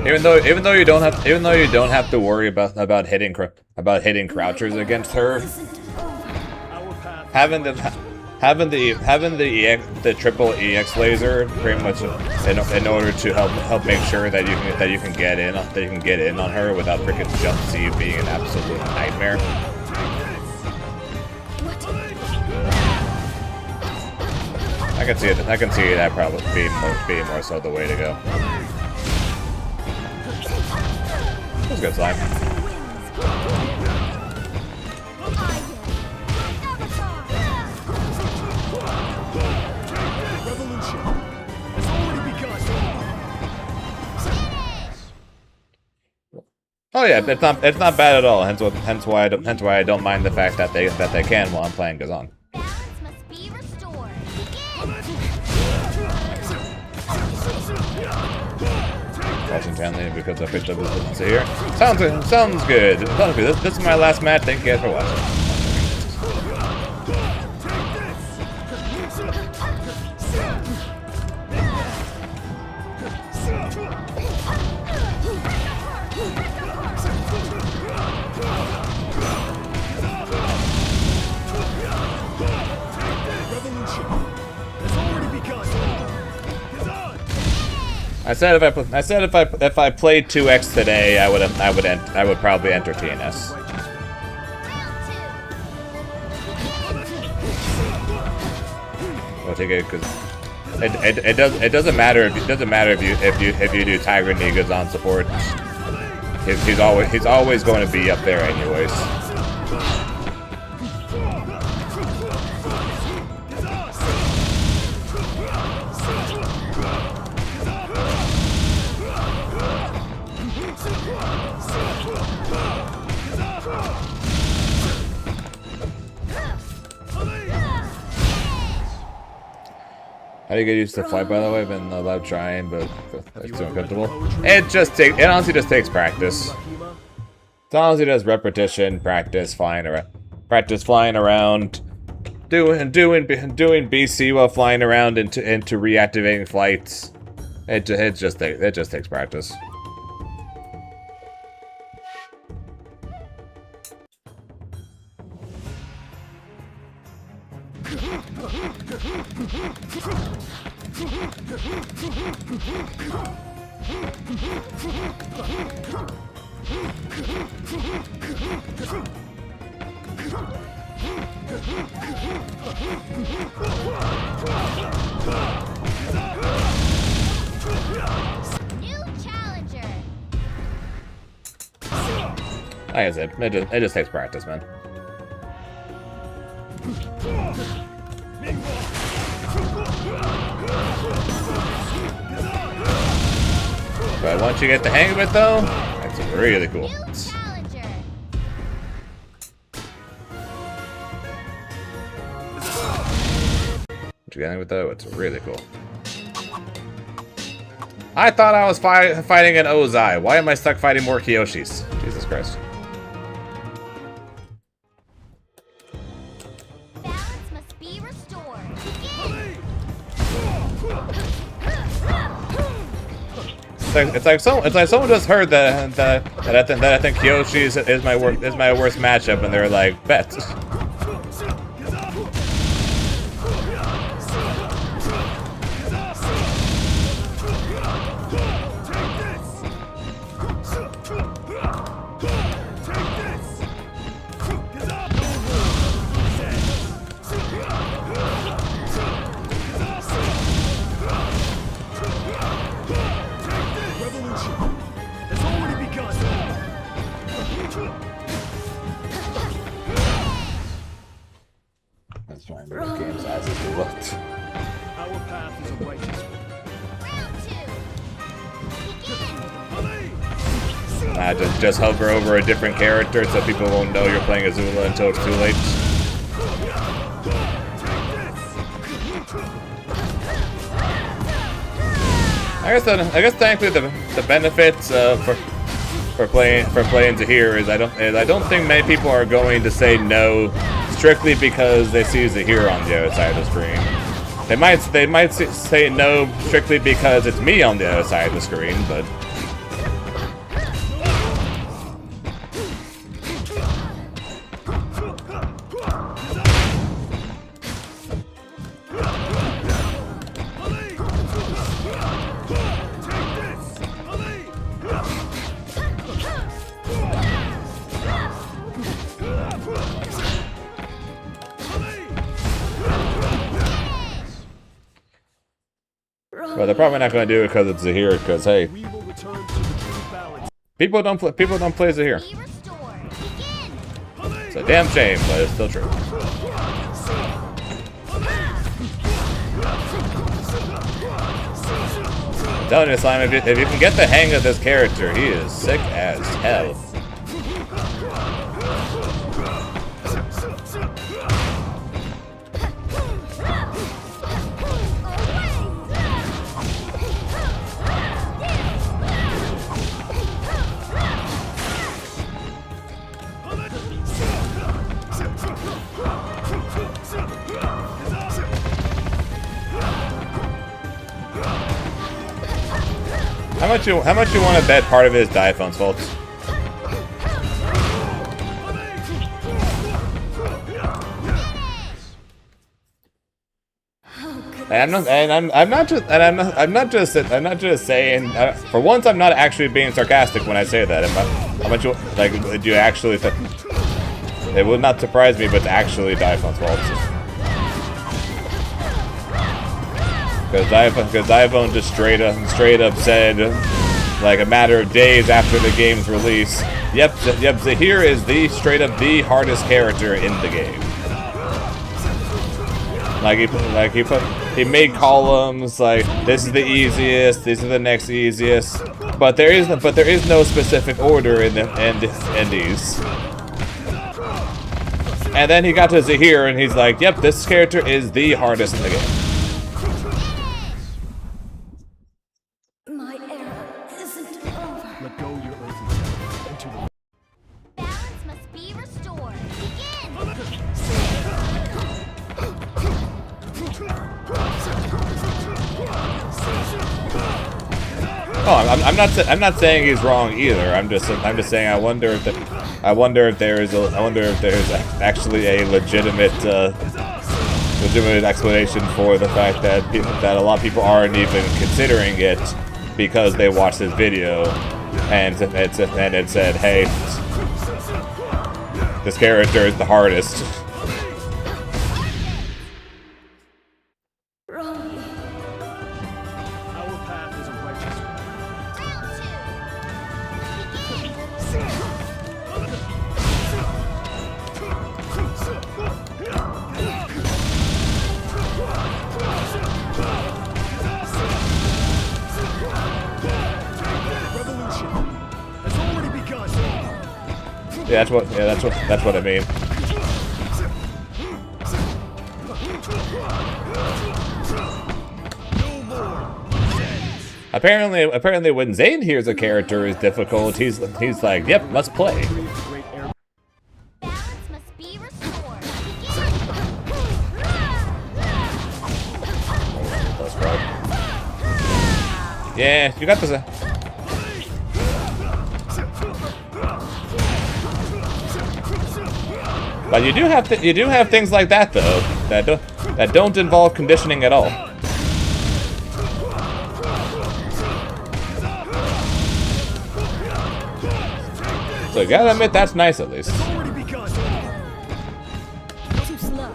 Even though you don't have to worry about hitting crouchers against her, having the triple EX laser pretty much in order to help make sure that you can get in on her without freaking jump C being an absolute nightmare. I can see that probably being more so the way to go. That's good slime. Revolution has already begun. Oh yeah, it's not bad at all. Hence why I don't mind the fact that they can while I'm playing Gazan. Balance must be restored. Watching Tanley because I picked up his here. Sounds good. This is my last match. Thank you guys for watching. I said if I played 2X today, I would probably enter TNS. I'll take it because it doesn't matter if you do Tiger Negas on support. He's always going to be up there anyways. How do you get used to flight, by the way? I've been allowed trying, but it's too uncomfortable. It honestly just takes practice. It honestly does repetition, practice flying around, doing BC while flying around into reactivating flights. It just takes practice. New challenger. Like I said, it just takes practice, man. But once you get the hang of it, though, it's really cool. New challenger. Once you get the hang of it, though, it's really cool. I thought I was fighting an Ozai. Why am I stuck fighting more Kiyoshis? Jesus Christ. Balance must be restored. Begin. It's like someone just heard that I think Kiyoshi is my worst matchup, and they're like, bet. That's fine. The game sizes we looked. Our path is a righteous one. Round 2. Begin. Just hover over a different character so people won't know you're playing Azula until it's too late. I guess thankfully the benefits for playing Zaheer is I don't think many people are going to say no strictly because they see Zaheer on the other side of the screen. They might say no strictly because it's me on the other side of the screen, but But they're probably not going to do it because it's Zaheer. Because hey, We will return to the true balance. people don't play Zaheer. Be restored. Begin. It's a damn shame, but it's still true. I'm telling you, Slime, if you can get the hang of this character, he is sick as hell. How much you want to bet part of it is Diaphone's fault? Oh, good And I'm not just saying. For once, I'm not actually being sarcastic when I say that. How much like do you actually think? It would not surprise me, but to actually Daifon's fault. Because Daiphone just straight up said, like a matter of days after the game's release, yep, Zaheer is straight up the hardest character in the game. He made columns like this is the easiest, these are the next easiest, but there is no specific order in these. And then he got to Zaheer and he's like, yep, this character is the hardest in the game. My era isn't over. Let go your earthly temple into the Balance must be restored. Begin! Oh, I'm not saying he's wrong either. I'm just saying I wonder if there's actually a legitimate explanation for the fact that a lot of people aren't even considering it because they watched this video and it said, hey, this character is the hardest. our path is a righteous one. Revolution has already begun. Yeah, that's what I mean. Apparently, when Zane hears a character is difficult, he's like, yep, let's play. Balance must be restored. That's right. Yeah, you got this. But you do have things like that though that don't involve conditioning at all. So you gotta admit that's nice at least. Already begun. Too slow.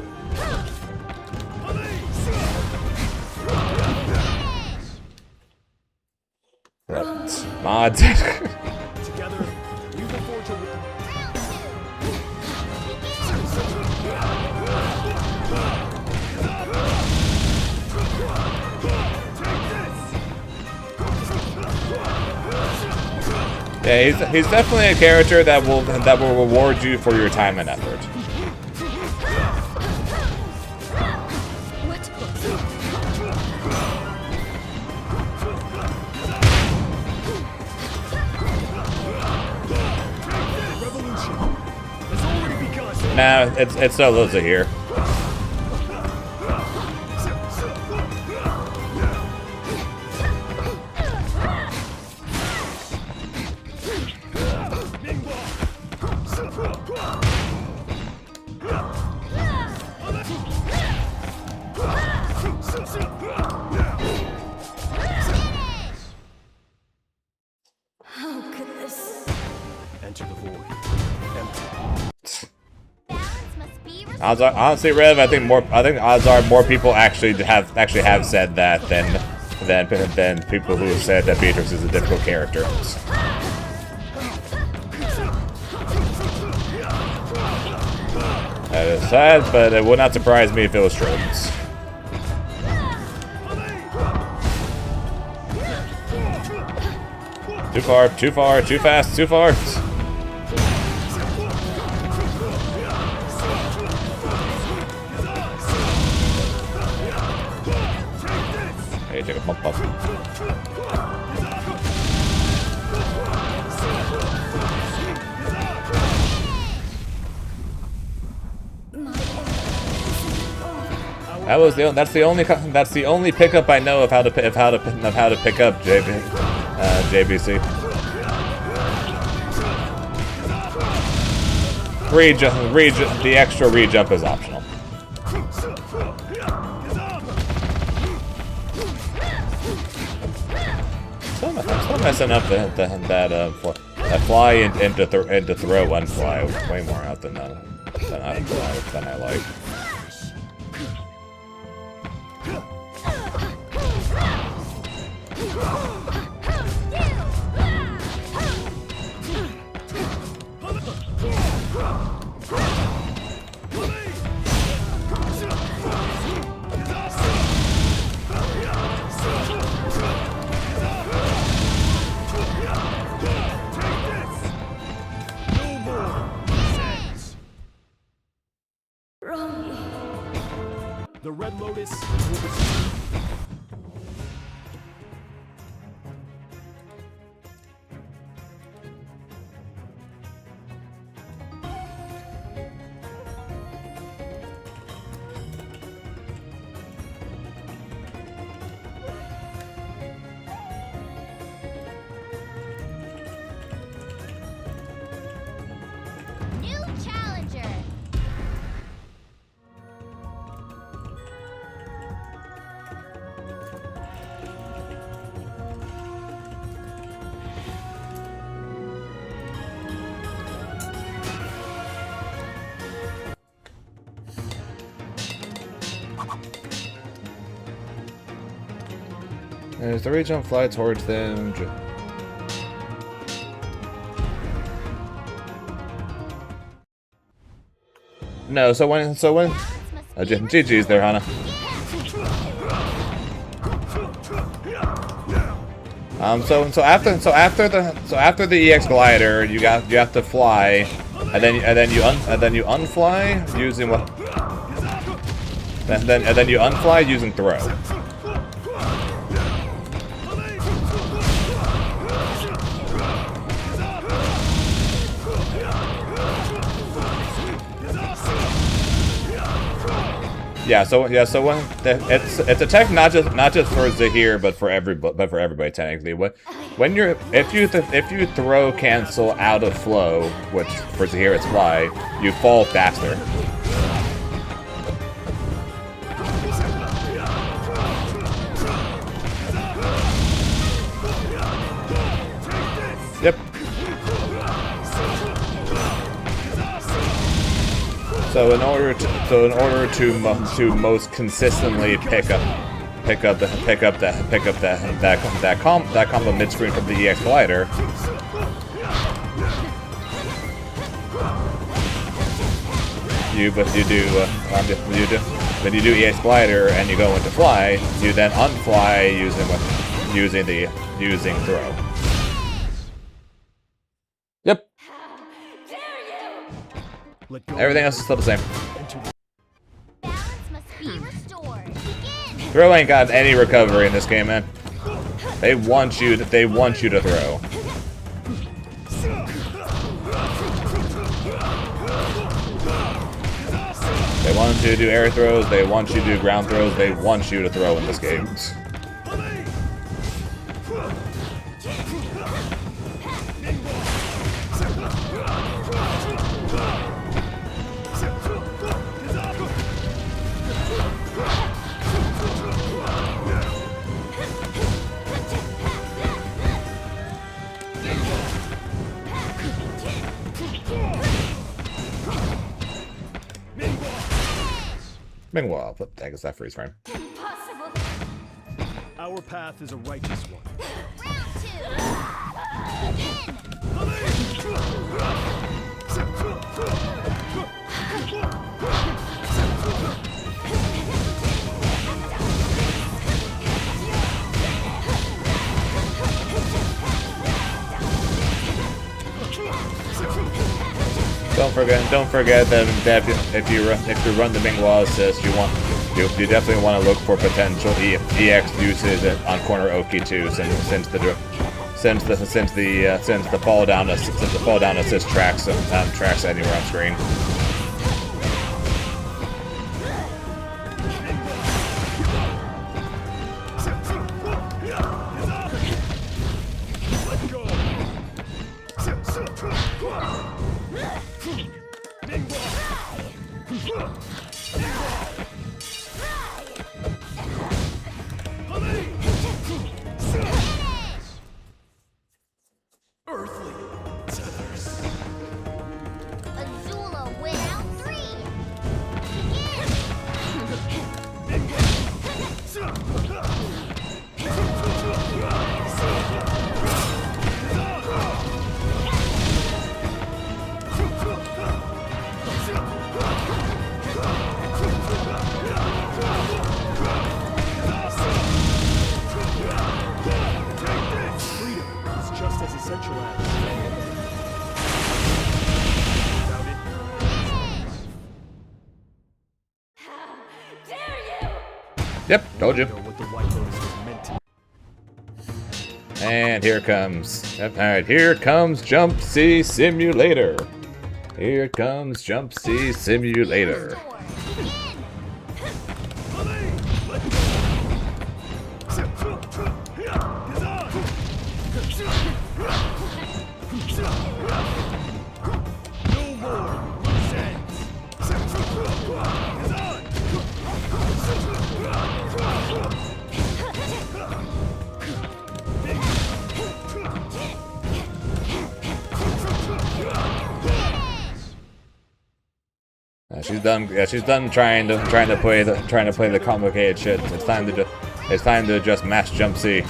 Right. Mods. Together, we will forge a Yeah, he's definitely a character that will reward you for your time and effort. revolution has already begun. Nah, it's solo Zaheer. How could this? Enter the void. Empty. Balance must be restored. Odds are, honestly, Rev, I think odds are more people actually have said that than people who have said that Beatrix is a difficult character. That is sad, but it would not surprise me if it was true. Too far, too far, too fast, too far. Hey, take a pump up. That's the only pickup I know of how to pick up JBC. The extra re-jump is optional. messing up that fly into throw one fly way more out than I like. The Red Lotus will be... New challenger. As the region fly towards them. No, so when GG's there, Hana. So after the EX glider, you have to fly, and then you unfly using what? And then you unfly using throw. So when it's a tech not just for Zaheer but for everybody technically. If you throw cancel out of flow, which for Zaheer it's fly, you fall faster. Yep. So in order to most consistently pick up that combo mid screen from the EX glider, then you do EX glider and you go into fly. You then unfly using throw. Yep. Everything else is still the same. Balance must be restored. Begin. Throw ain't got any recovery in this game, man. They want you to throw. They want you to do air throws, they want you to do ground throws, they want you to throw in this game. Meanwhile, what the heck is that freeze frame? Impossible. Our path is a righteous one. Round two. Don't forget that if you run the Mingwa assist, you definitely want to look for potential EX usage on corner Oki too, since the fall down assist tracks anywhere on screen. Yep, told you. Know what the White Lotus was meant to. And here comes. Yep, alright, here comes Jump C Simulator. Here comes Jump C Simulator. She's done. Yeah, she's done trying to play the complicated shit. It's time to just mash Jump C.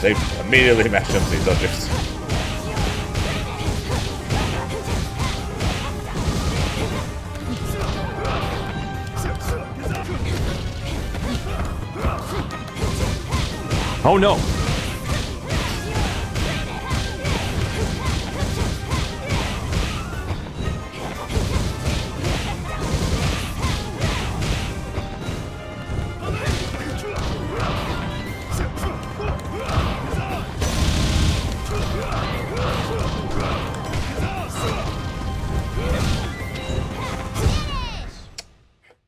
They immediately mash Jump C subjects. Oh no!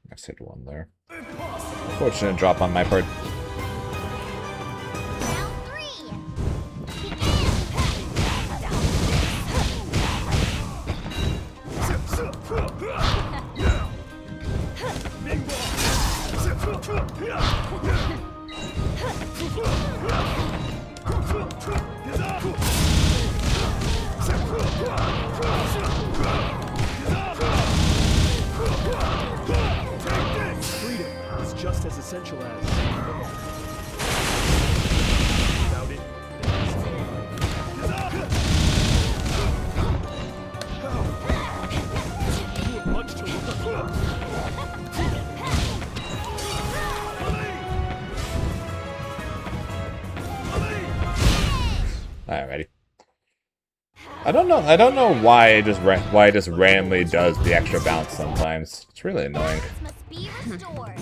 Nice hit one there. Fortunate drop on my part. Freedom is just as essential as. Without it, you have much to learn. Alrighty. I don't know why it just randomly does the extra bounce sometimes. It's really annoying. Must be restored.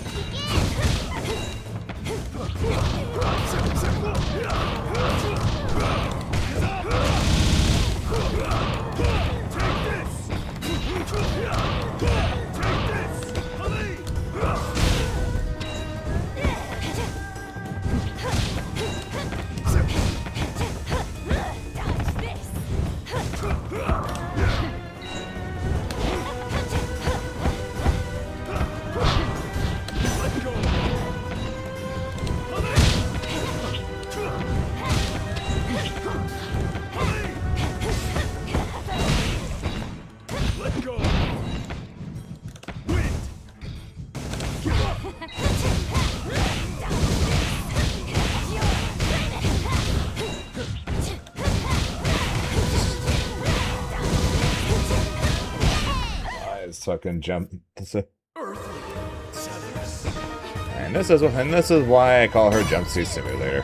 Let go. Wind. It's fucking jump. And this is why I call her Jump C Simulator.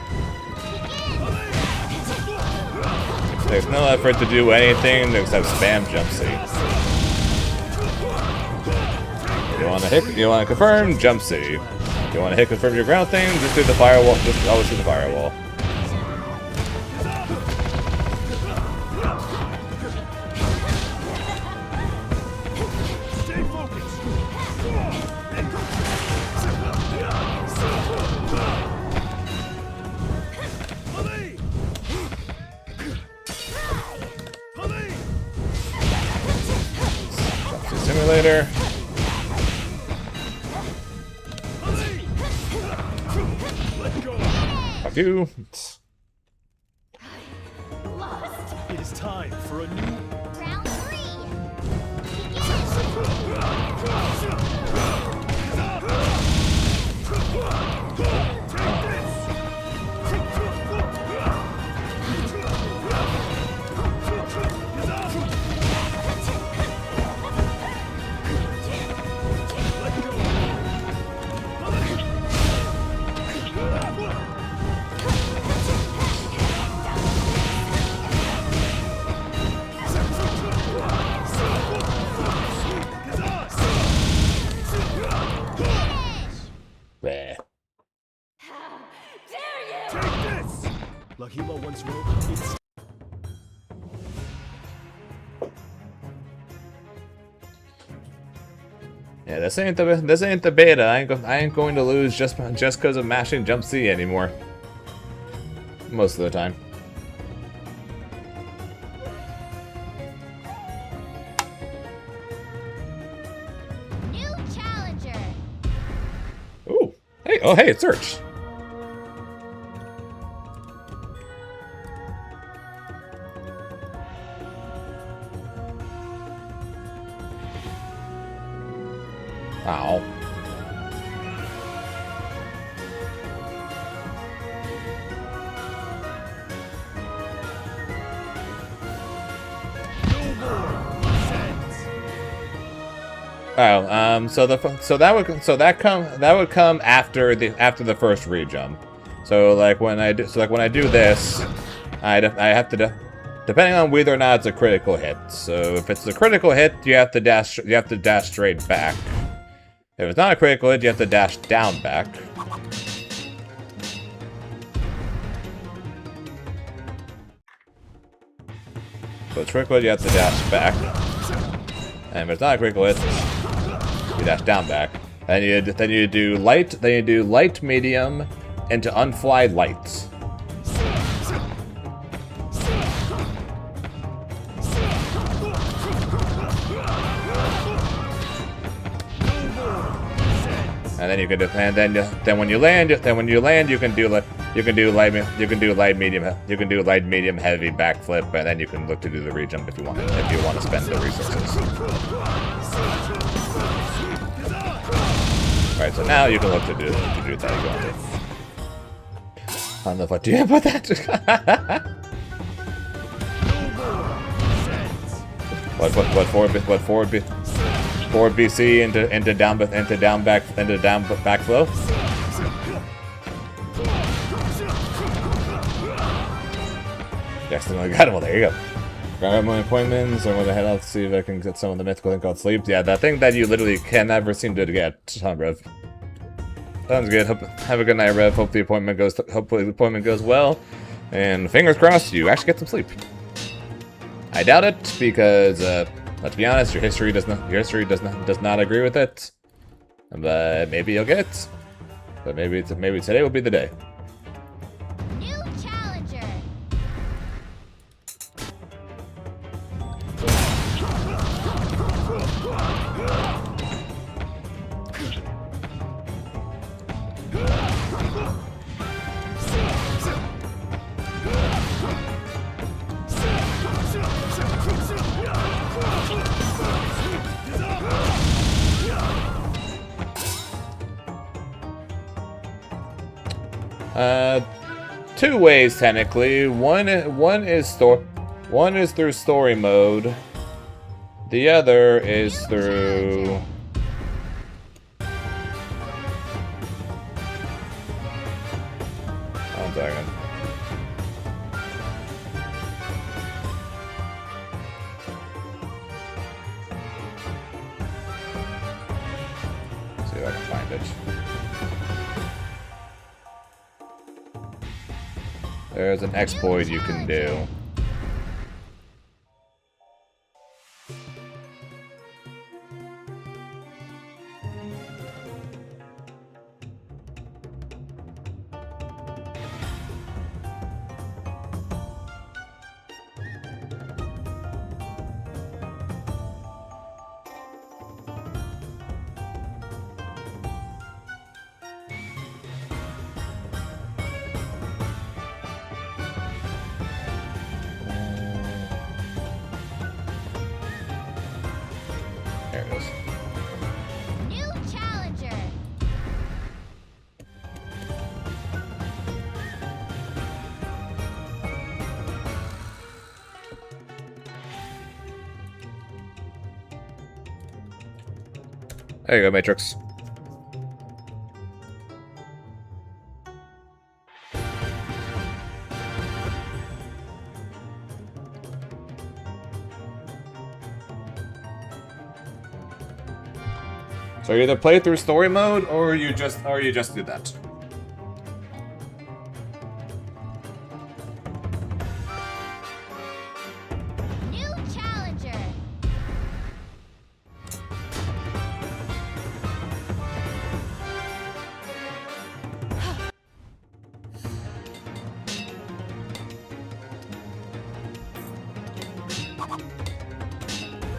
There's no effort to do anything except spam Jump C. You want to confirm Jump C. You want to hit confirm your ground thing, just do the firewall. Just always do the firewall. Stay focused. Jump C Simulator. Fuck you. It is time for a new. Round 3. Bleh. Take this! Lahima once wrote, it's Yeah, this ain't the beta. I ain't going to lose just because of mashing jump C anymore. Most of the time. New challenger. Ooh. Hey, oh hey, it's Search. Ow. Oh, so that would come after the first rejump. So like when I do this, I have to depending on whether or not it's a critical hit. So if it's a critical hit, you have to dash straight back. If it's not a critical hit, you have to dash down back. So it's critical hit, you have to dash back. And if it's not a critical hit, you dash down back. And then you do light, medium, into unfly light. And then you can then when you land you can do light medium heavy backflip, and then you can look to do the rejump if you want to spend the resources. Alright, so now you can look to do that you want to. I don't know what do you have with that? Forward BC into down backflow. Definitely got him. Well, there you go. Grab my appointments. I'm gonna head out to see if I can get some of the mythical thing called sleep. Yeah, that thing that you literally can never seem to get, huh, Rev? Sounds good. Have a good night, Rev. Hopefully the appointment goes well, and fingers crossed you actually get some sleep. I doubt it because let's be honest, your history does not agree with it. But maybe you'll get it. But maybe today will be the day. New challenger. Two ways technically. One is through story mode. The other is through. One second. See if I can find it. There's an exploit you can do. There it is. New challenger. There you go, Matrix. So you either play through story mode or you just do that. New challenger.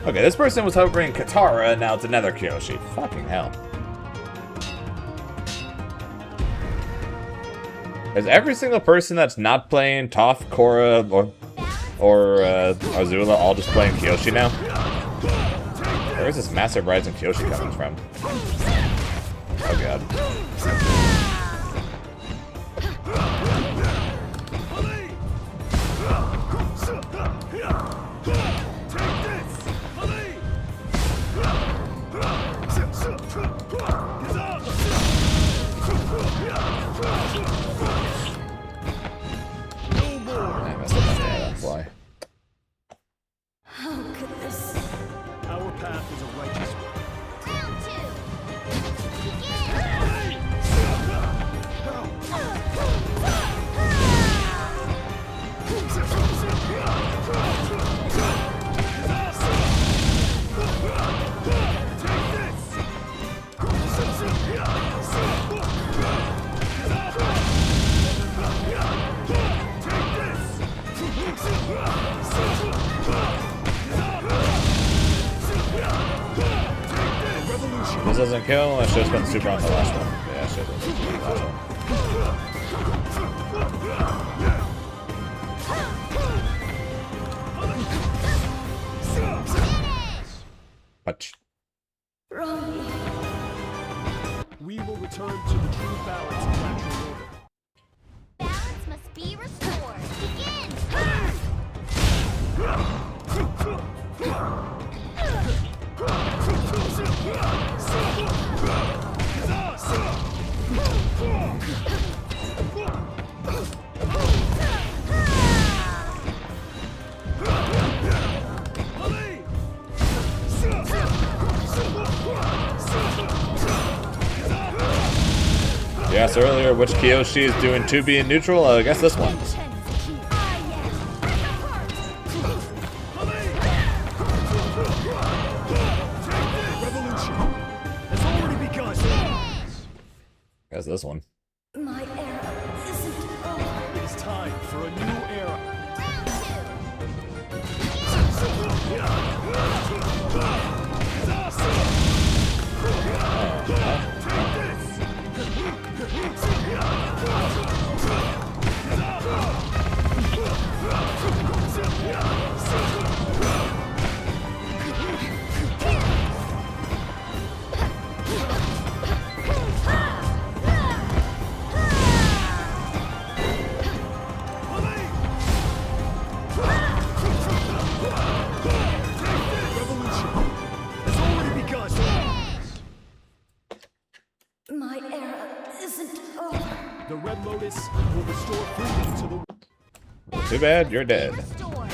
Okay, this person was hovering Katara, and now it's another Kyoshi. Fucking hell. Is every single person that's not playing Toph, Korra, or Azula all just playing Kyoshi now? Where is this massive rising Kyoshi coming from? Oh god. I messed up my dad, that's why. How could this? Our path is a righteous one. Round two. This doesn't kill, I should have spent super on the last one. Yeah, I should have spent super on the last one. Punch. We will return to the true balance of natural order. Balance must be restored. Begin. You asked earlier which Kyoshi is doing 2B in neutral? I guess this one. Revolution has already begun. Guess this one. My era isn't over. It is time for a new era. My era isn't over. The Red Lotus will restore freedom to the Too bad, you're dead. Restored.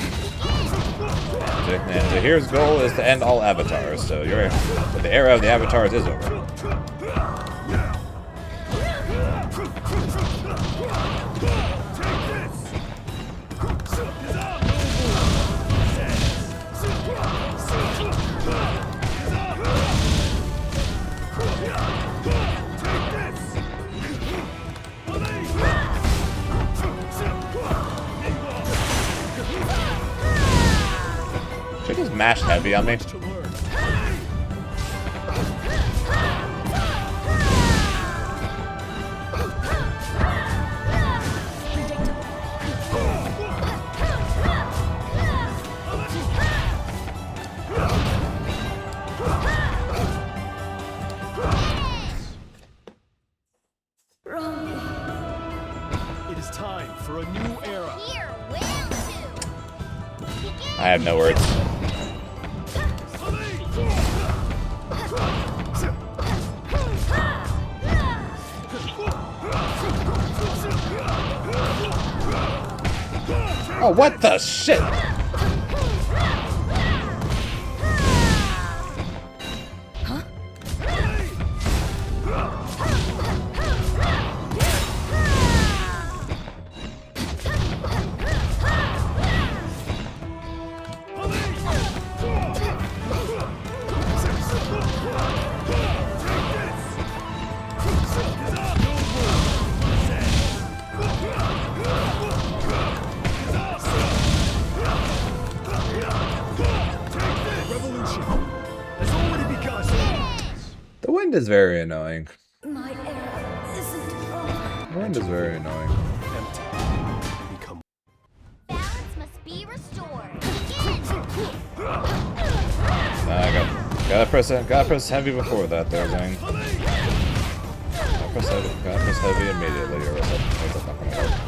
And Zaheer's goal is to end all avatars, so the era of the avatars is over. Should just mash heavy on me. to learn. It is time for a new era. Here, round two. Begin. I have no words. Oh, what the shit? Wind is very annoying. My era isn't over. Wind is very annoying. Empty. Become Balance must be restored. I gotta press heavy before that there, Zane. Gotta press heavy immediately or else that's not gonna work.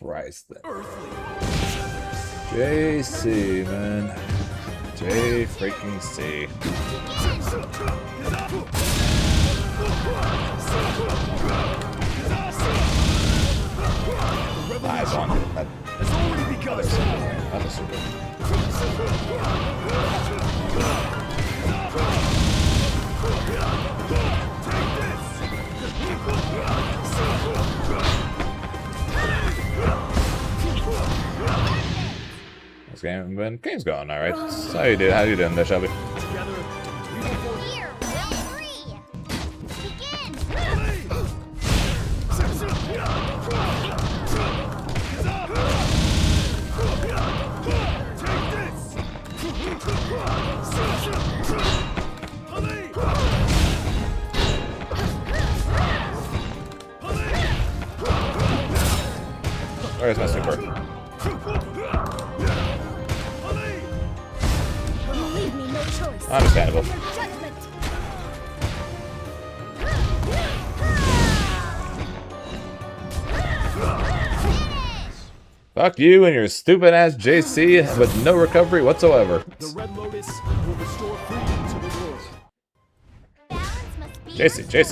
Christ then. JC, man. J freaking C. Eyes on that. That was super. This game's going all right. So how you doing there, Shelby? Here, round 3. Begin. Where's my super? Leave me no choice. Understandable. Judgment. Fuck you and your stupid ass JC with no recovery whatsoever. the Red Lotus will restore freedom to the world. Balance must be JC.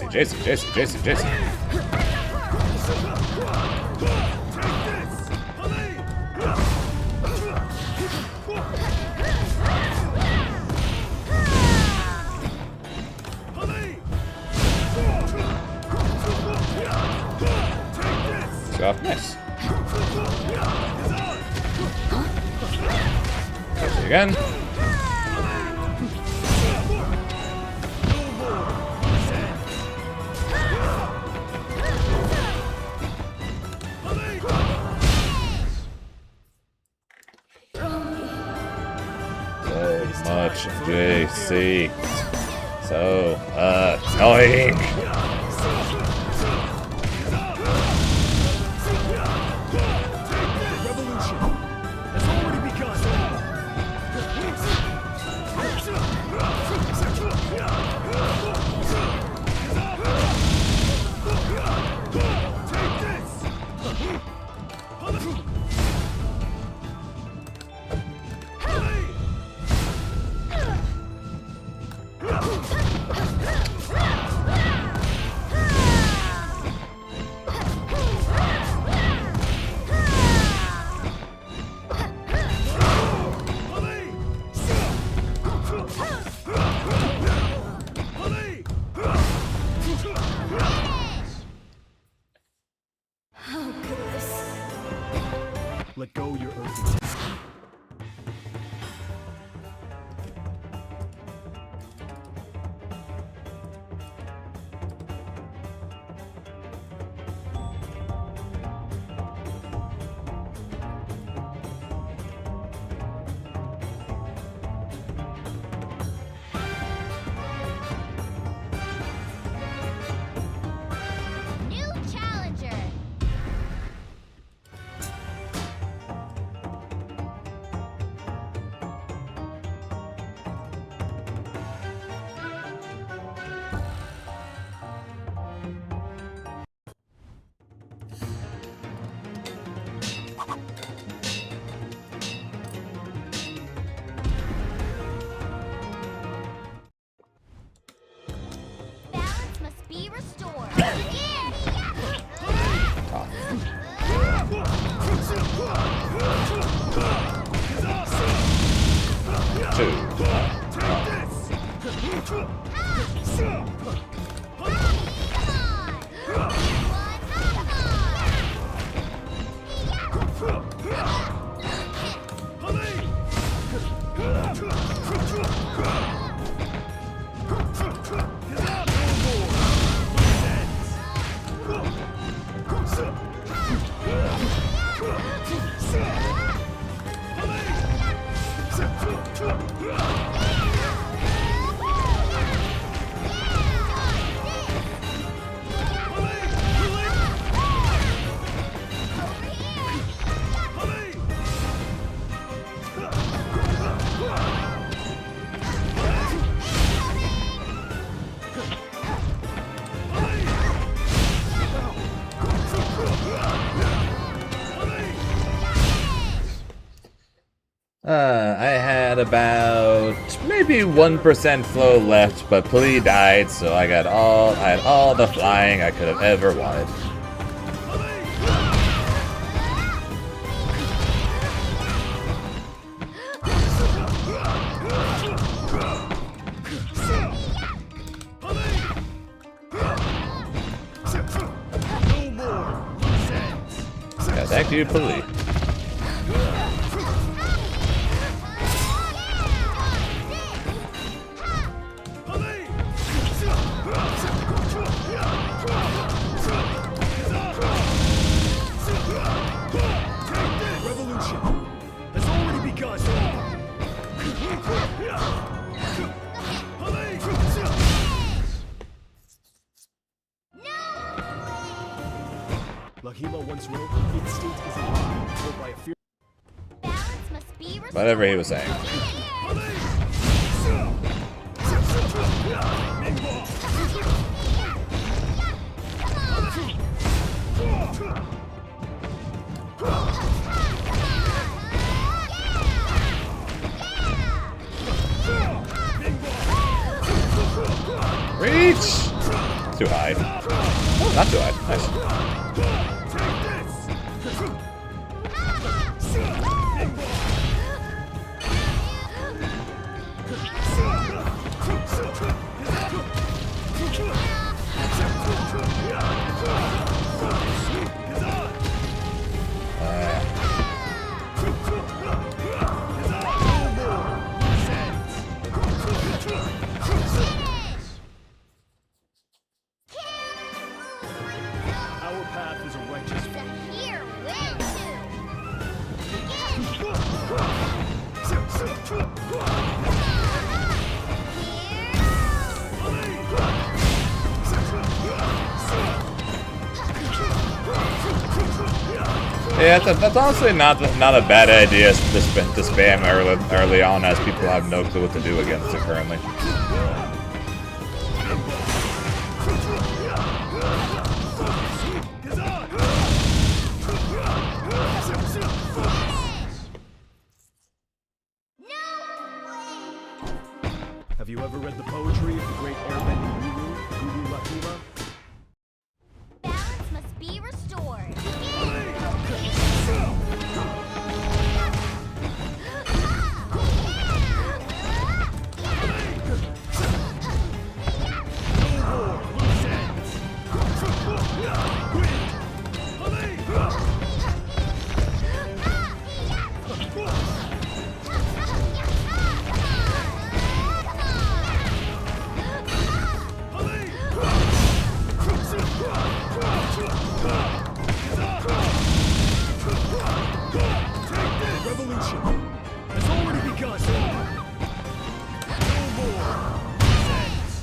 Off. Nice. JC again. So much JC. So annoying. Let go your earthy. new challenger. Balance must be restored. Two. I had about maybe 1% flow left, but Plee died, so I had all the flying I could have ever wanted. Yeah, thank you, Plee. Lahima once wrote, instinct is a lie, told by a fear. Balance must be restored. Whatever he was saying. Reach! Too high. Oh, not too high. Nice. Our path is a righteous one. Zaheer, where Yeah, that's honestly not a bad idea to spam early on, as people have no clue what to do against it currently. Have you ever read the poetry of the great airbending guru, Lahima? balance must be restored. Revolution has already begun. No more resents.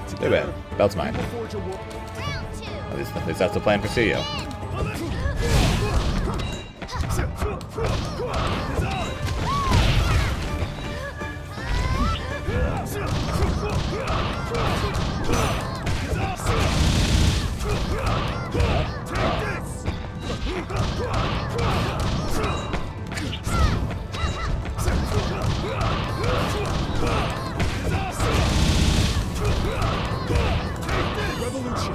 Too bad. Belt's mine. Forge a war. Round two. At least that's the plan for CEO. Revolution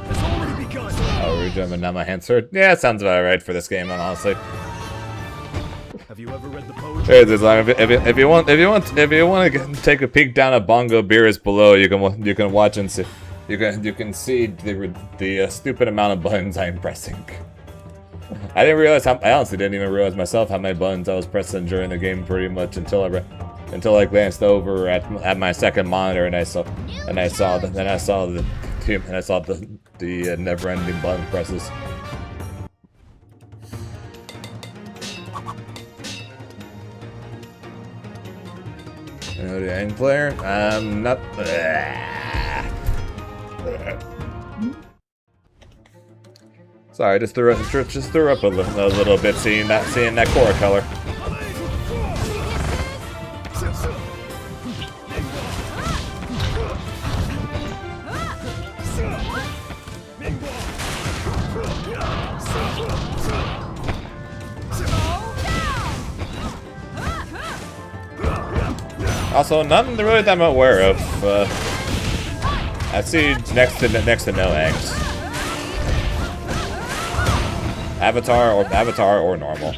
has already begun. Oh, rejumping now my hand sword. Yeah, sounds about right for this game, honestly. Have you ever read the poetry? Hey, if you want to take a peek down at Bongo Beers below, you can watch and see. You can see the stupid amount of buttons I'm pressing. I honestly didn't even realize myself how many buttons I was pressing during the game pretty much until I glanced over at my second monitor and I saw the never-ending button presses. The end player? Not. Sorry, just threw up a little bit seeing that core color. Also, none really that I'm aware of. I see next to no eggs. Avatar or normal.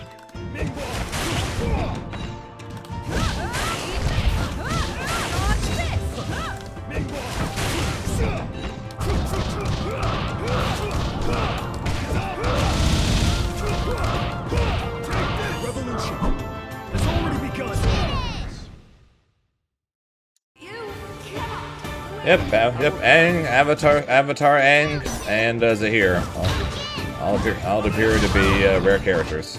Yep, Aang, Avatar Aang, and Zaheer. All appear to be rare characters.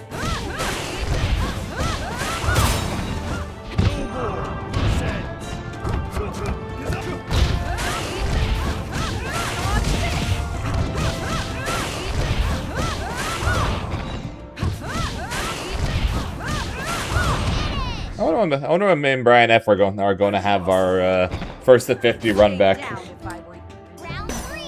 I wonder when me and Brian F are going to have our first to 50 run back. Round 3.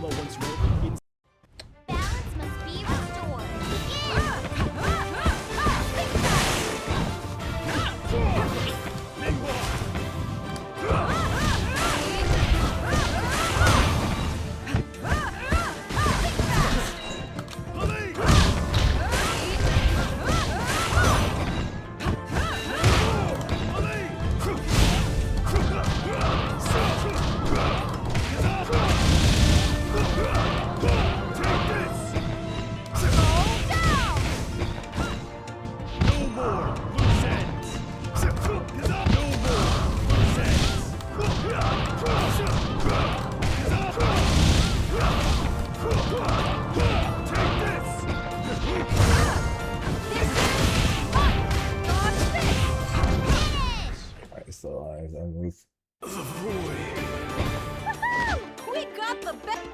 Balance must be restored. We got the best.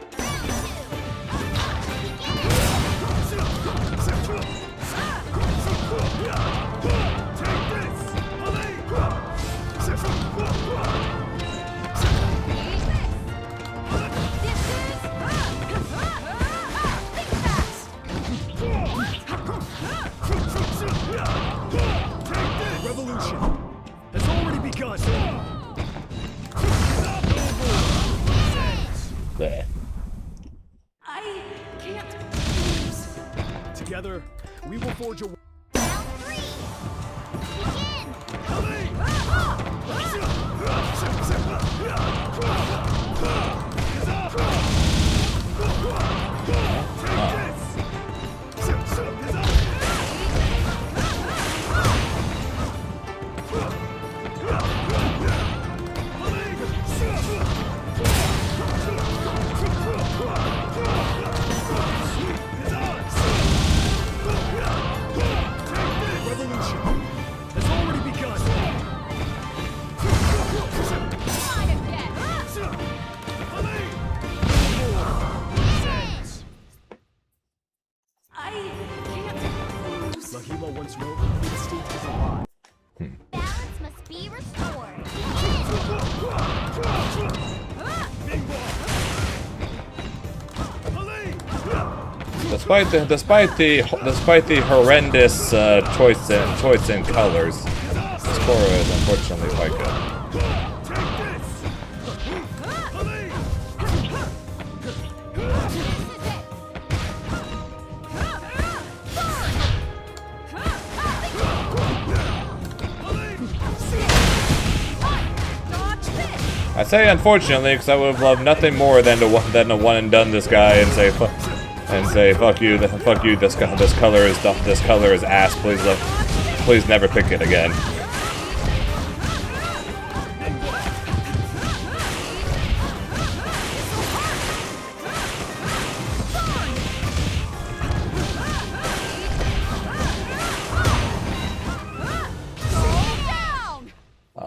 Revolution has already begun. There. I can't lose. Together, we will forge a. Round 3. Begin. Despite the horrendous choice in colors, the score is unfortunately quite good. I say unfortunately because I would have loved nothing more than to one and done this guy and say fuck you, this color is ass. Please never pick it again.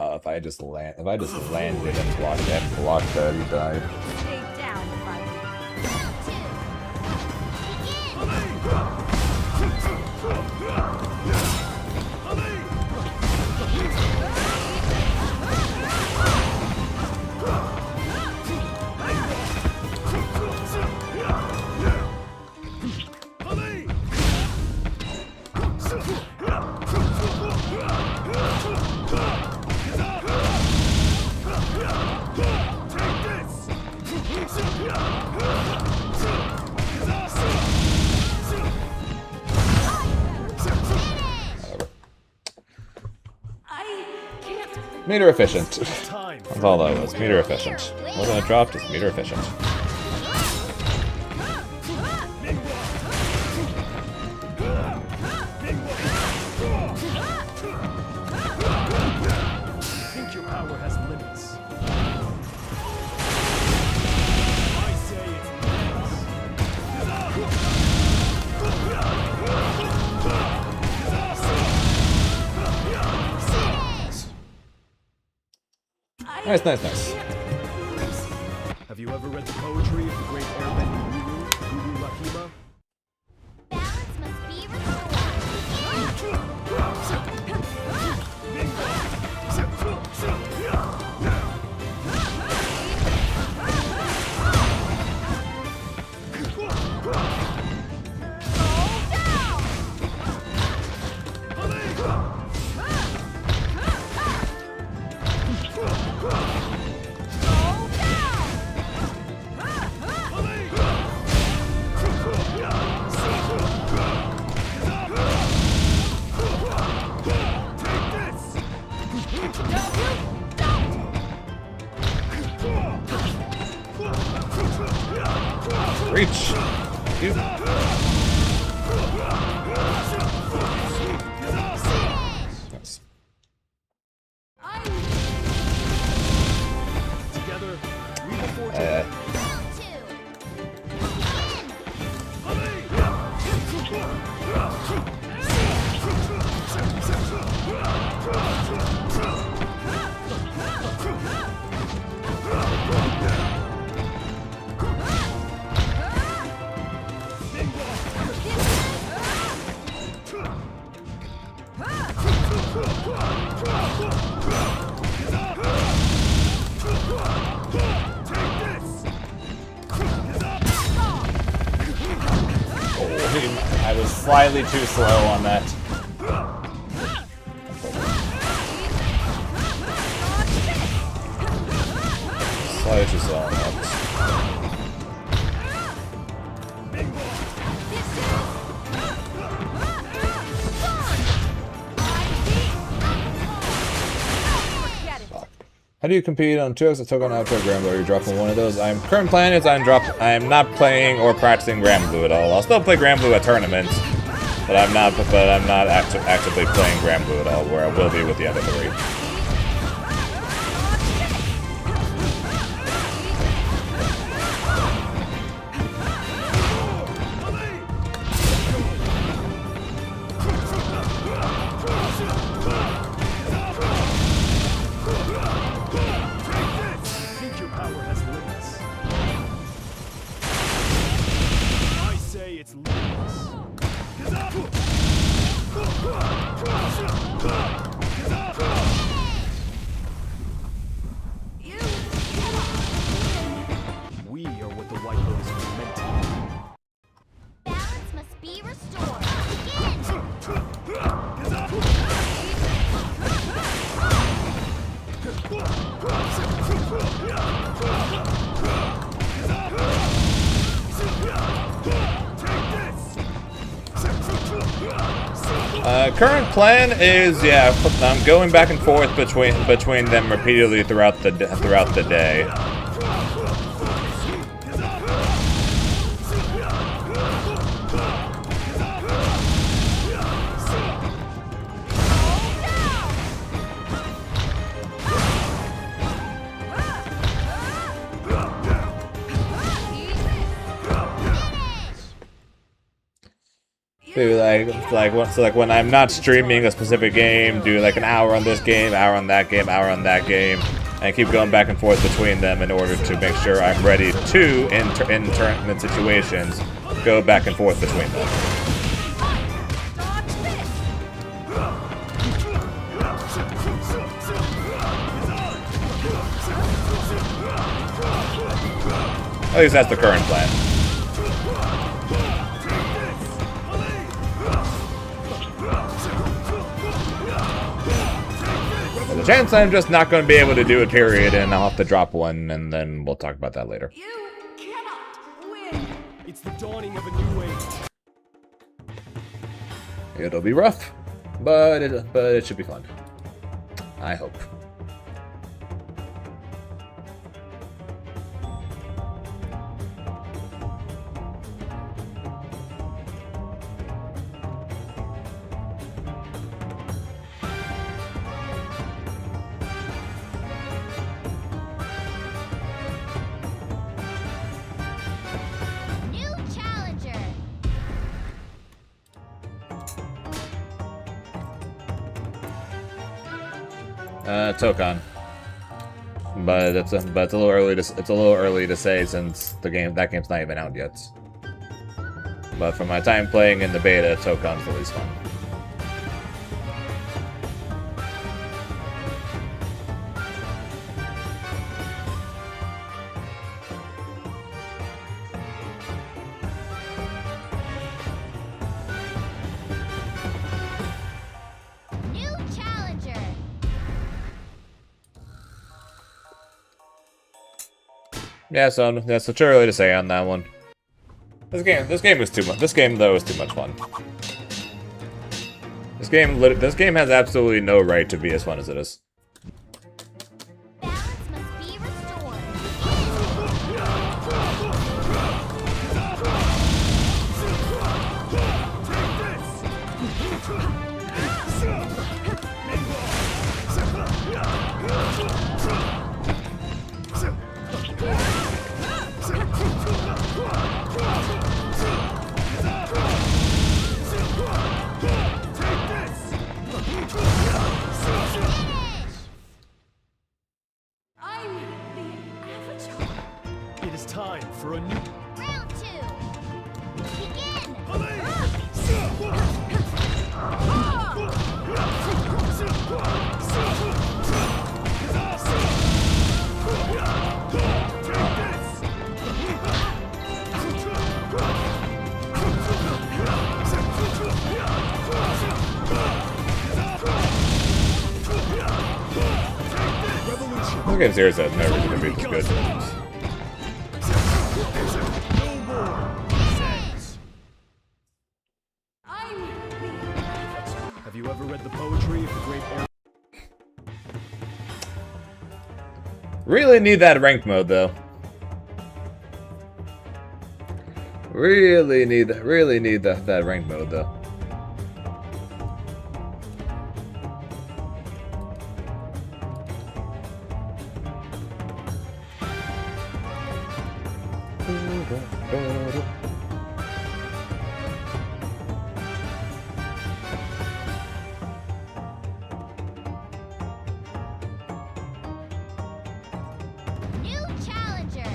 If I just landed and blocked that, he died. Stay down, fight. Meter efficient. That's all that was. Meter efficient. Wasn't it dropped? It's meter efficient. Think your power has limits. I say it's Nice. Have you ever read the poetry of the great airbending Guru Rahima? Balance must be Reach. You. Nice. Together, we will forge I was slightly too slow on that. Slightly too slow on that. How do you compete on 2x of Tokon Outro Granblue? Are you dropping one of those? Current plan is I am not playing or practicing Granblue at all. I'll still play Granblue at tournaments, but I'm not actively playing Granblue at all, where I will be with the other three. Current plan is, yeah, I'm going back and forth between them repeatedly throughout the day. Do like when I'm not streaming a specific game, do like an hour on this game, hour on that game, hour on that game, and keep going back and forth between them in order to make sure I'm ready to, in tournament situations, go back and forth between them. At least that's the current plan. There's a chance I'm just not going to be able to do it, period, and I'll have to drop one, and then we'll talk about that later. You cannot win. It's the dawning of a new age. It'll be rough, but it should be fun. I hope. New challenger. Tokon. But it's a little early to say since that game's not even out yet. But from my time playing in the beta, Tokon's the least fun. New challenger. Yeah, so that's too early to say on that one. This game was too much. This game though is too much fun. This game has absolutely no right to be as fun as it is. Balance must be restored. I'm the avatar. It is time for a new. Round two. Begin. This game seriously has no reason to be this good. I'm the avatar. Have you ever read the poetry of the great air? Really need that ranked mode though. Really need that ranked mode though. New challenger.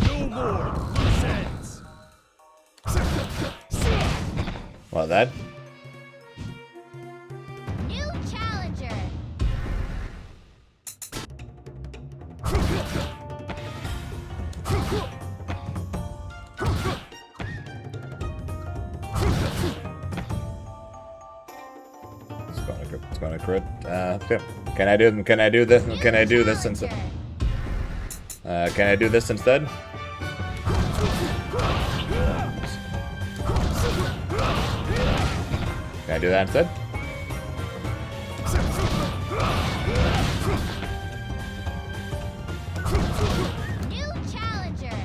No more loose ends. What that? It's gonna crit. Yeah. Can I do this? Can I do this instead? Can I do this instead? Can I do that instead? New challenger.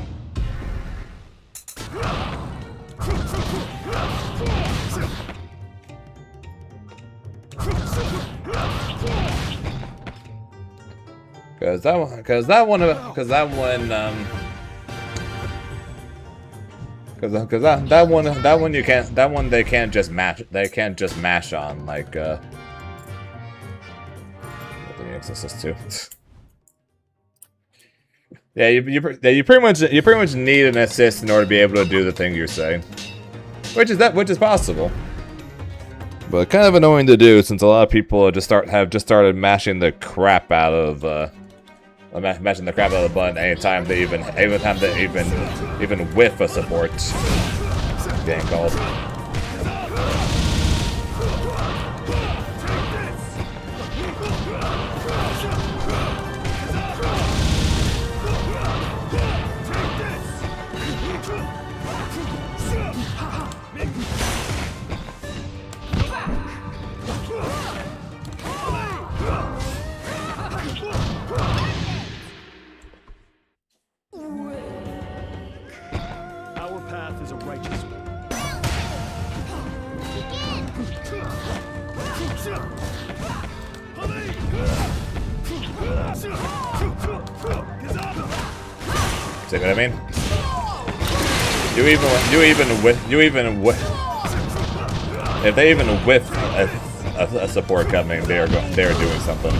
Cause that one they can't just match. They can't just mash on like what the access to. Yeah, you pretty much need an assist in order to be able to do the thing you're saying, which is possible, but kind of annoying to do since a lot of people have just started mashing the crap out of the button anytime they even whiff a support getting called. Our path is a righteous one. See what I mean? You even whiff. If they even whiff a support coming, they're doing something.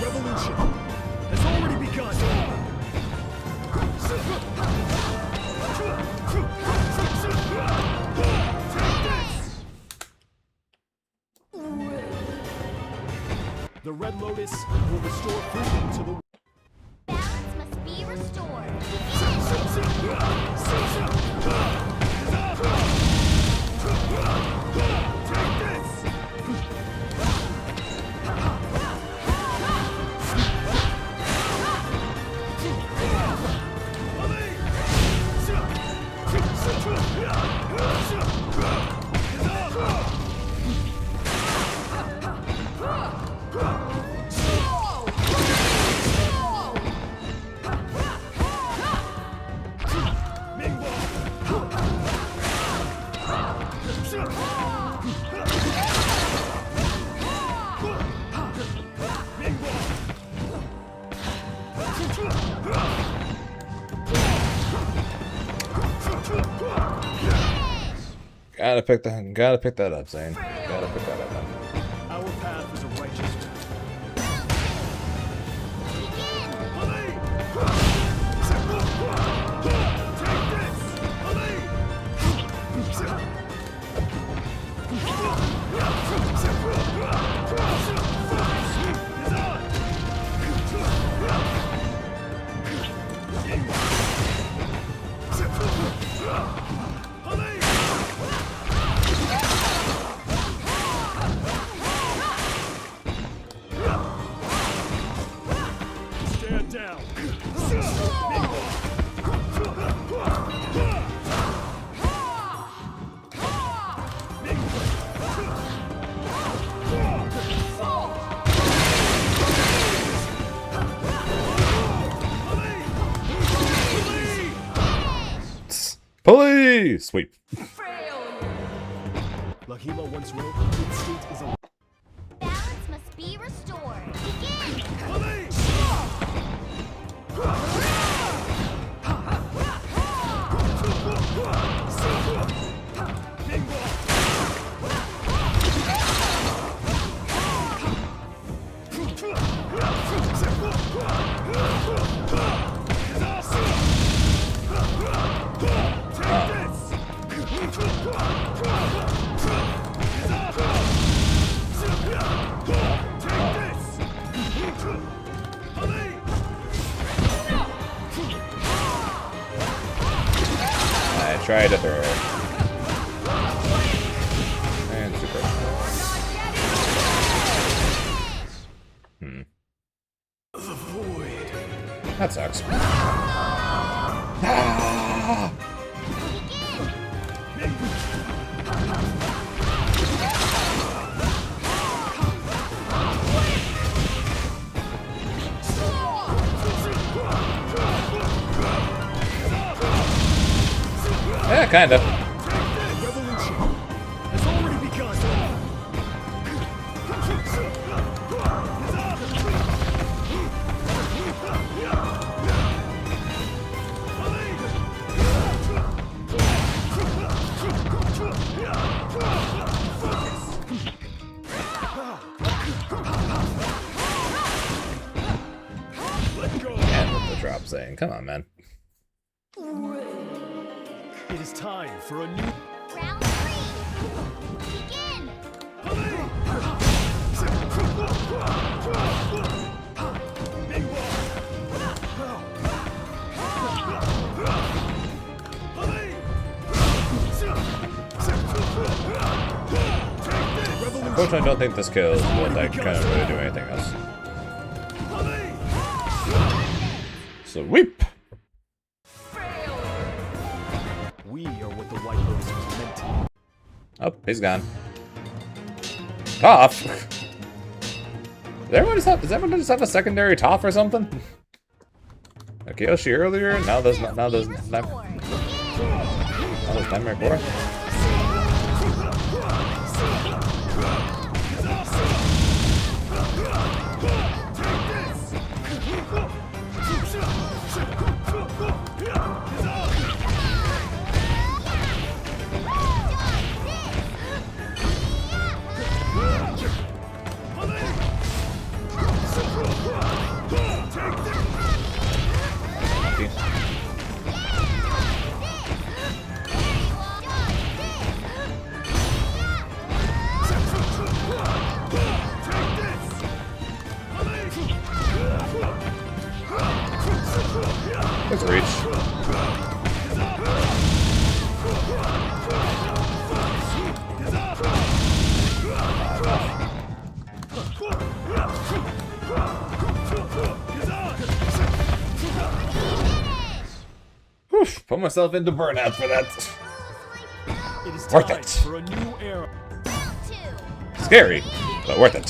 Revolution has already begun. The Red Lotus will restore freedom to the world. Balance must be restored. Gotta pick that up, Zane. Gotta pick that up. Our path is a righteous one. Stand down. Police sweep. Lahima once wrote, "Its state is a..." Balance must be restored. Begin. try to throw. And super. That sucks. Ah! Yeah, kinda. Revolution has already begun. And with the drop saying, come on, man. It is time for a new Round 3. Begin. Unfortunately, I don't think this kills, but I kind of really do anything else. Sweep! We are what the White Lotus was meant to be. Oh, he's gone. Toph! Does everyone just have a secondary Toph or something? Like Yoshi earlier, now there's Nightmare Core. Let's reach. Oof, put myself into burnout for that. It is Worth time it. for a new era. Scary, but worth it.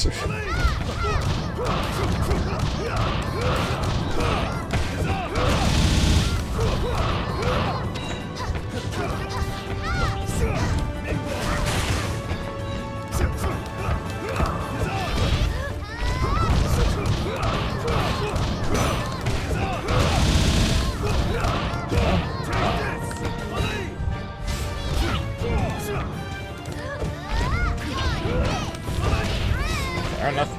Fair enough.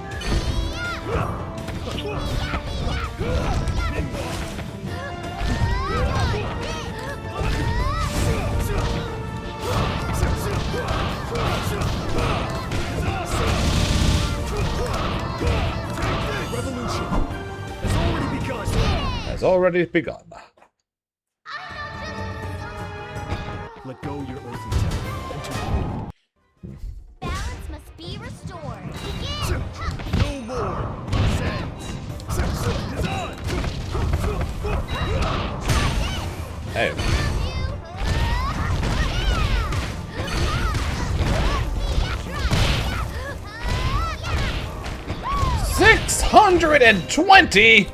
Revolution has already begun. Has already begun. Let go your earthly temple. Balance must be restored. Begin. No more. Hey. $620.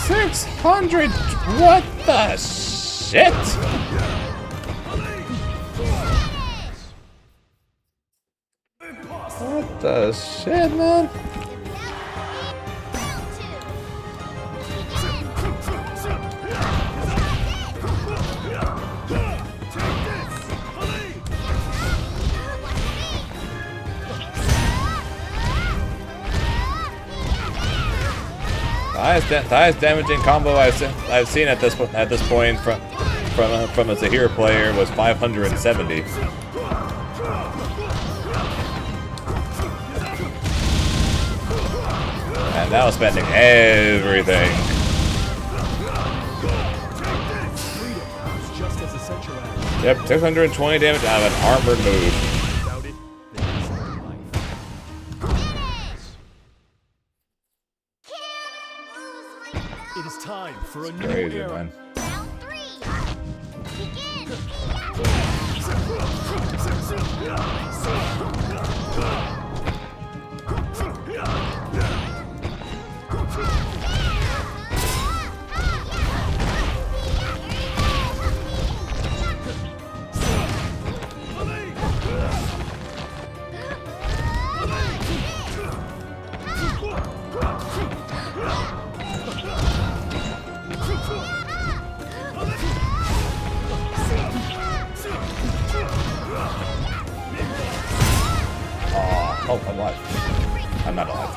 $600. What the shit? What the shit, man? The highest damaging combo I've seen at this point from a Zaheer player was 570. now spending everything. Freedom is just as essential as. Yep, 620 damage out of an armored move. Without it, there is no life. It is time for a new Crazy, era. man. Round 3. Begin. Oh, I'm alive. I'm not alive.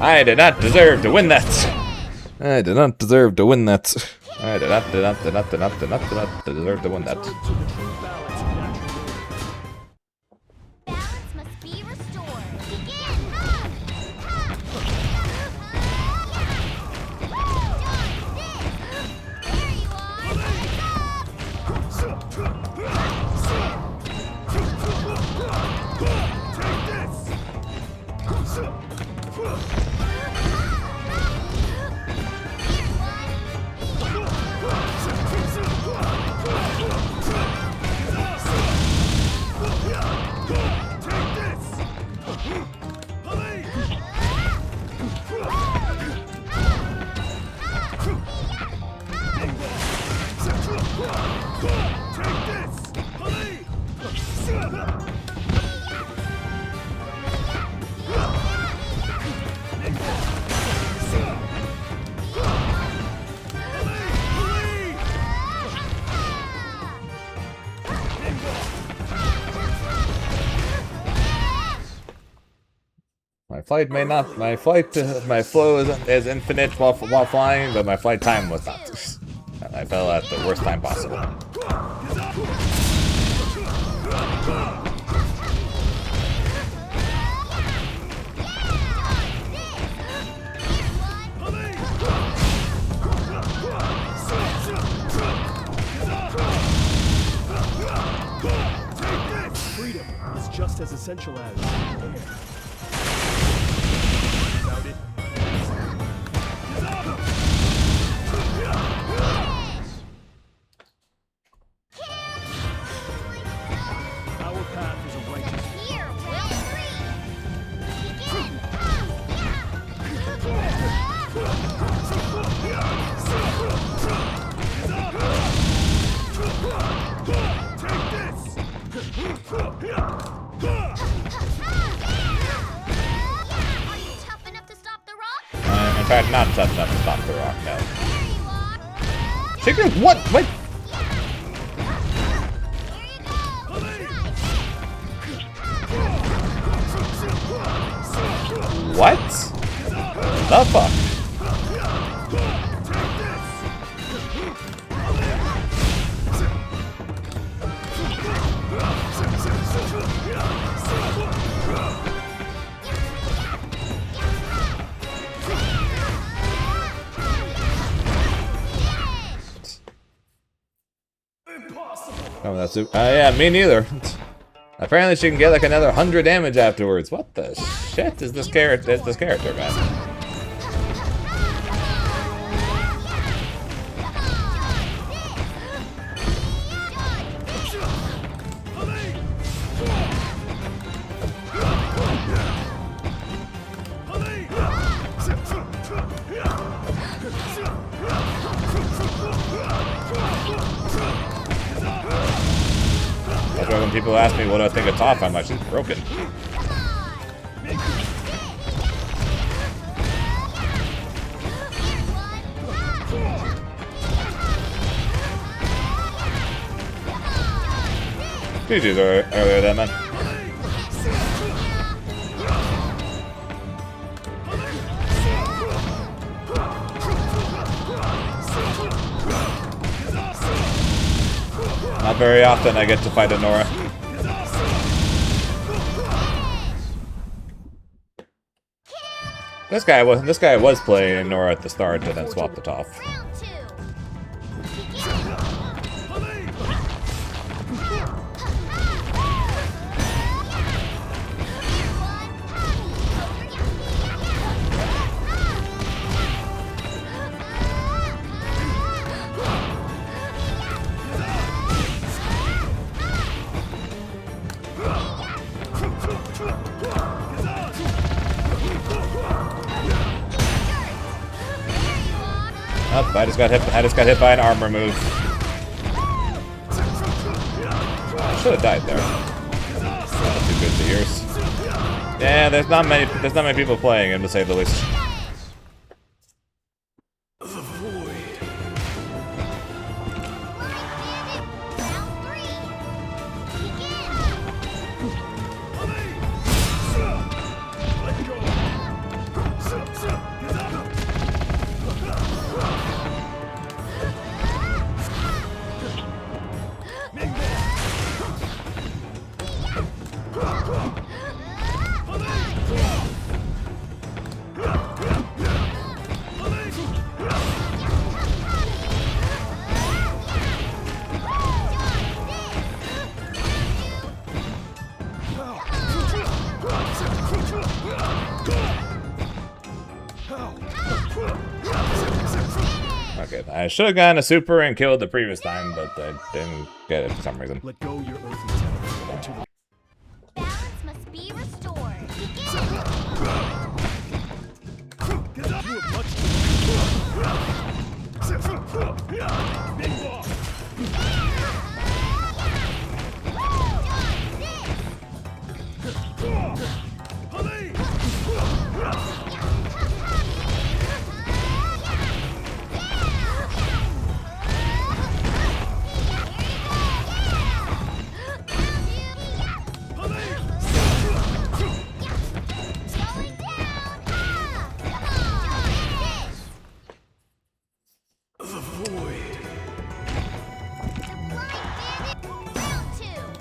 I did not deserve to win that. I did not deserve to win that. I did not deserve to win that. Balance must be restored. Begin. There you My flow is infinite while flying, but my flight time was not. And I fell at the worst time possible. Freedom is just as essential as air. Without it, our path is a righteous. Here, will 3. Begin. Are you tough enough to stop the rock? In fact, not tough enough to stop the rock, no. There you are. Chicken, what? What? What? The fuck? Oh, that's it. Yeah, me neither. Apparently, she can get like another 100 damage afterwards. What the shit is this character? Is this character, man? That's why when people ask me what do I think of Toph, I'm like, she's broken. GG's earlier then, man. very often I get to fight a Nora. This guy was playing Nora at the start and then swapped it off. Round 2. Oh, I just got hit by an armor move. I should have died there. Not too good to yours. Yeah, there's not many people playing him, to say the least. Okay, I should have gotten a super and killed the previous time, but I didn't get it for some reason. Let go your earthy tentacles into the Balance must be restored.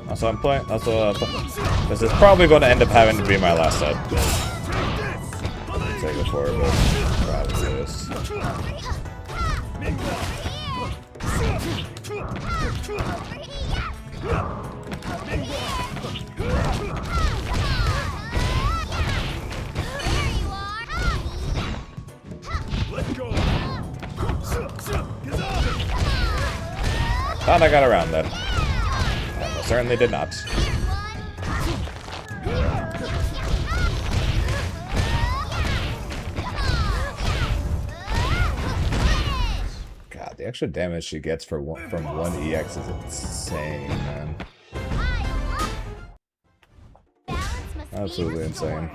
Also, I'm playing. Also, this is probably going to end up having to be my last set. Say before, but probably is. Thought I got around that. I certainly did not. God, the extra damage she gets from one EX is insane, man. Absolutely insane.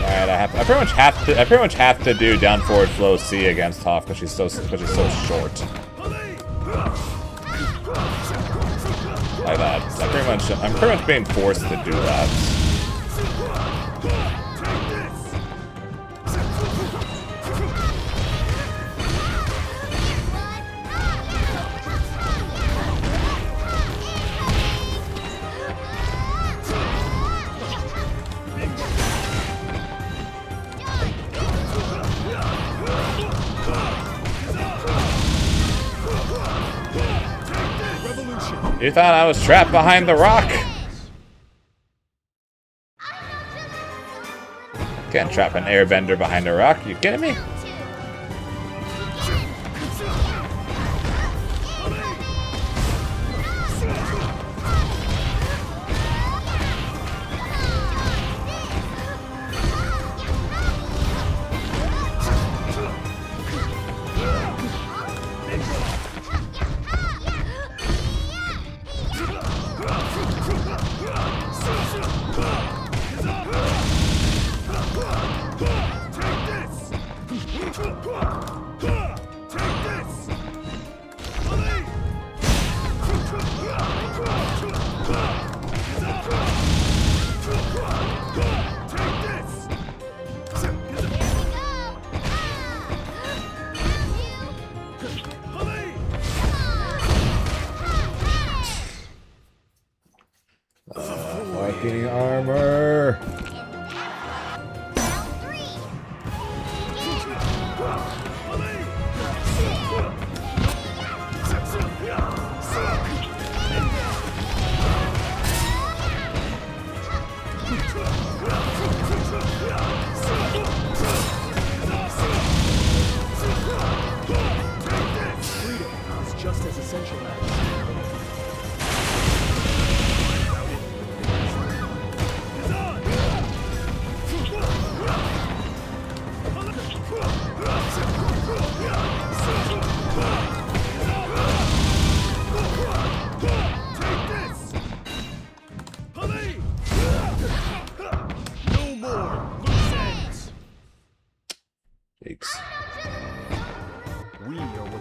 Alright, I pretty much have to do down forward flow C against Toph because she's so short. Like that. I'm pretty much being forced to do that. You thought I was trapped behind the rock? Can't trap an airbender behind a rock, you kidding me?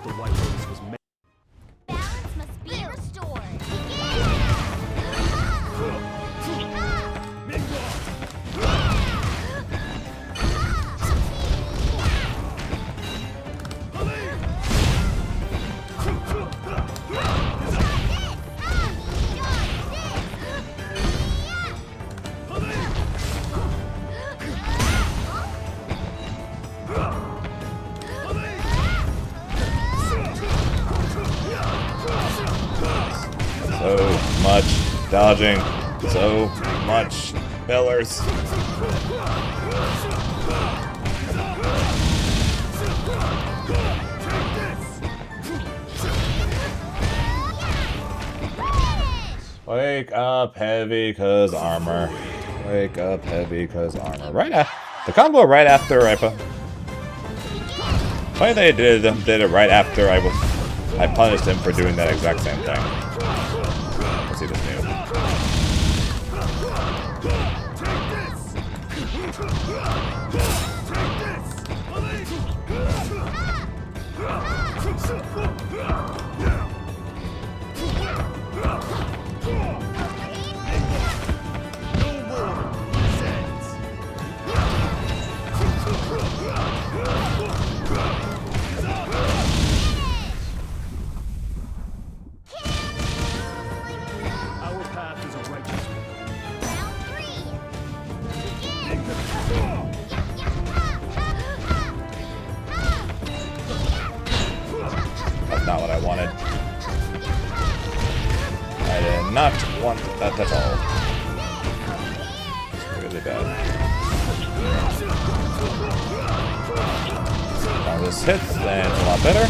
what the White Lotus was meant. Balance must be restored. So much dodging. So much pillars. Wake up heavy cause armor. Wake up heavy cause armor. The combo right after Why they did it right after I punished him for doing that exact same thing. Let's see this new. Our path is a righteous one. Round 3. That's not what I wanted. I did not want that at all. It's really bad. Now this hits, then it's a lot better.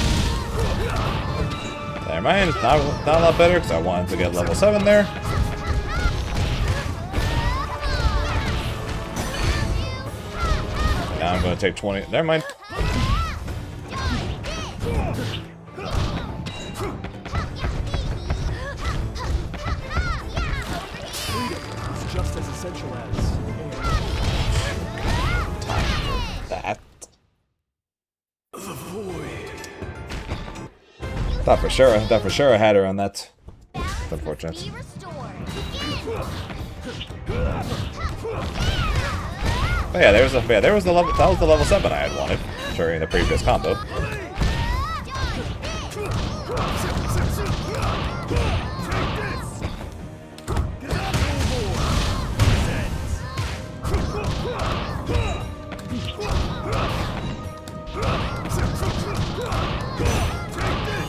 Never mind, it's not a lot better because I wanted to get level 7 there. Now I'm going to take 20. Never mind. It's just as essential as That. Thought for sure I had her on that. It's unfortunate. Be restored. But yeah, there was the level. That was the level 7 I had wanted during the previous combo.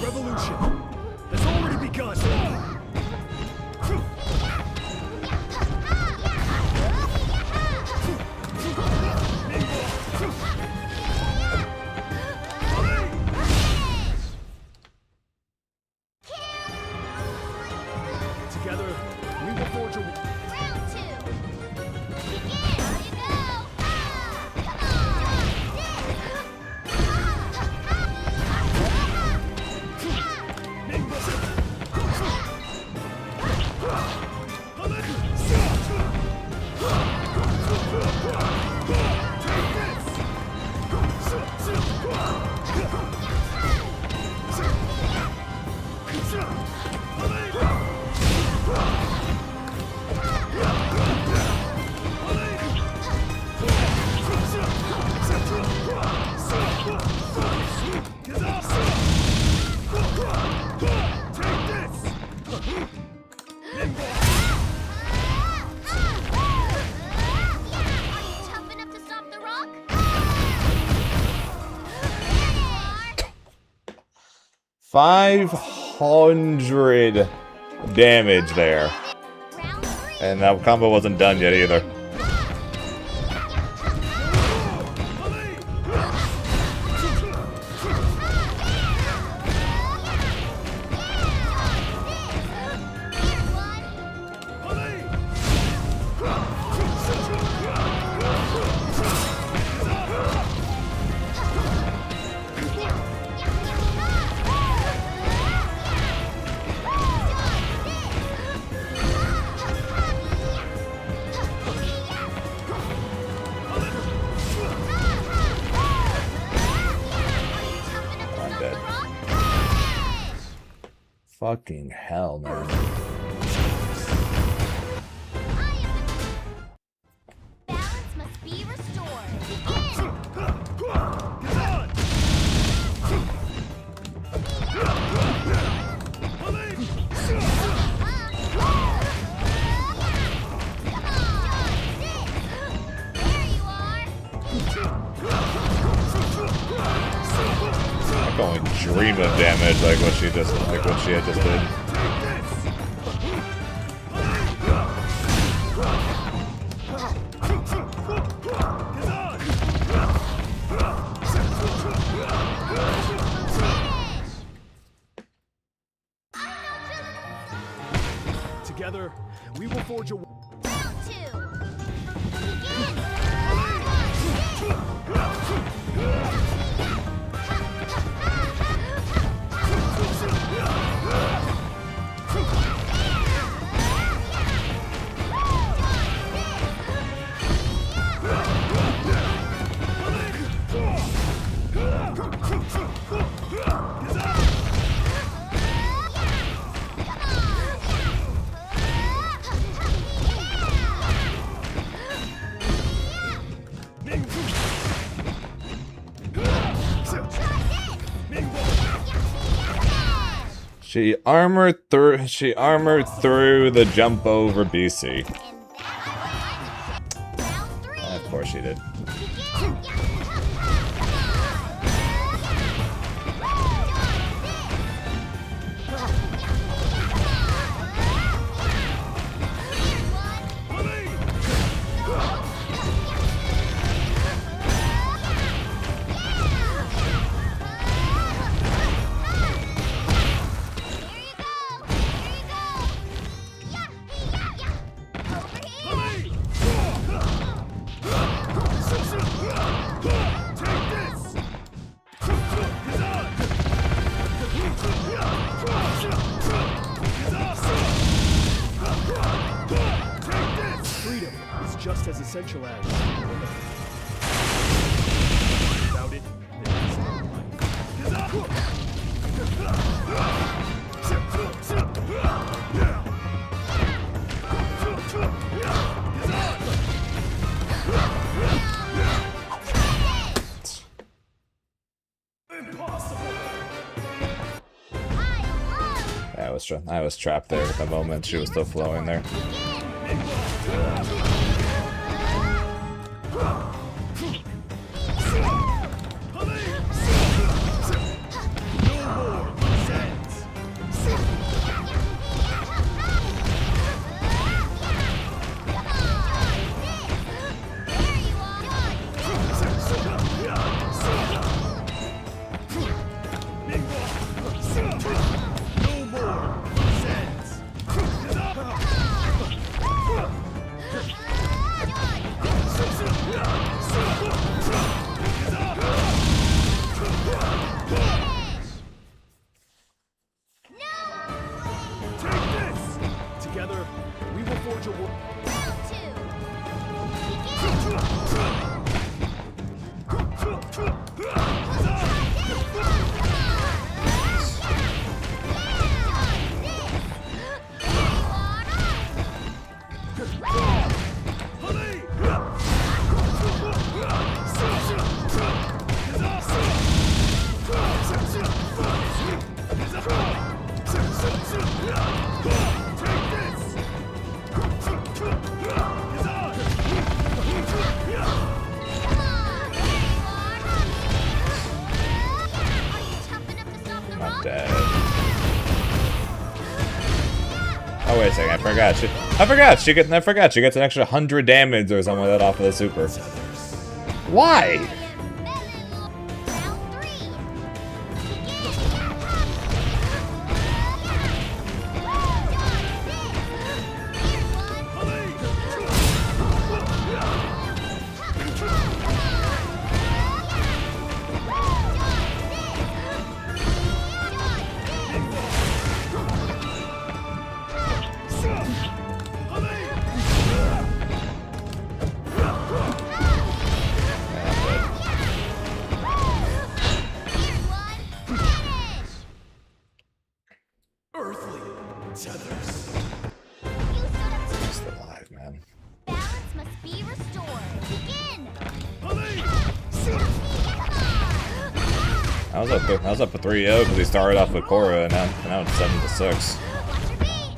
revolution has already begun. Together, we will forge a... Round 2. Tough enough to stop the rock? 500 damage there. Round 3. And that combo wasn't done yet either. I'm dead. Fucking hell, man. Balance must be restored. Begin! There you are! I can only dream of damage like what she had just did. Together, we will forge a... Round two. She armored through the jump over BC. Round three. Of course she did. Freedom is just as essential as... Without it, there is no I was trapped there at the moment she was still flowing there. Together, we will forge a world. Round two. Not dead. Oh wait a second, I forgot she gets an extra 100 damage or something like that off of the super. Why? tethers. Just alive, man. Balance must be restored. Begin! I was up for 3-0 because he started off with Korra, and now it's 7-6. Watch your feet!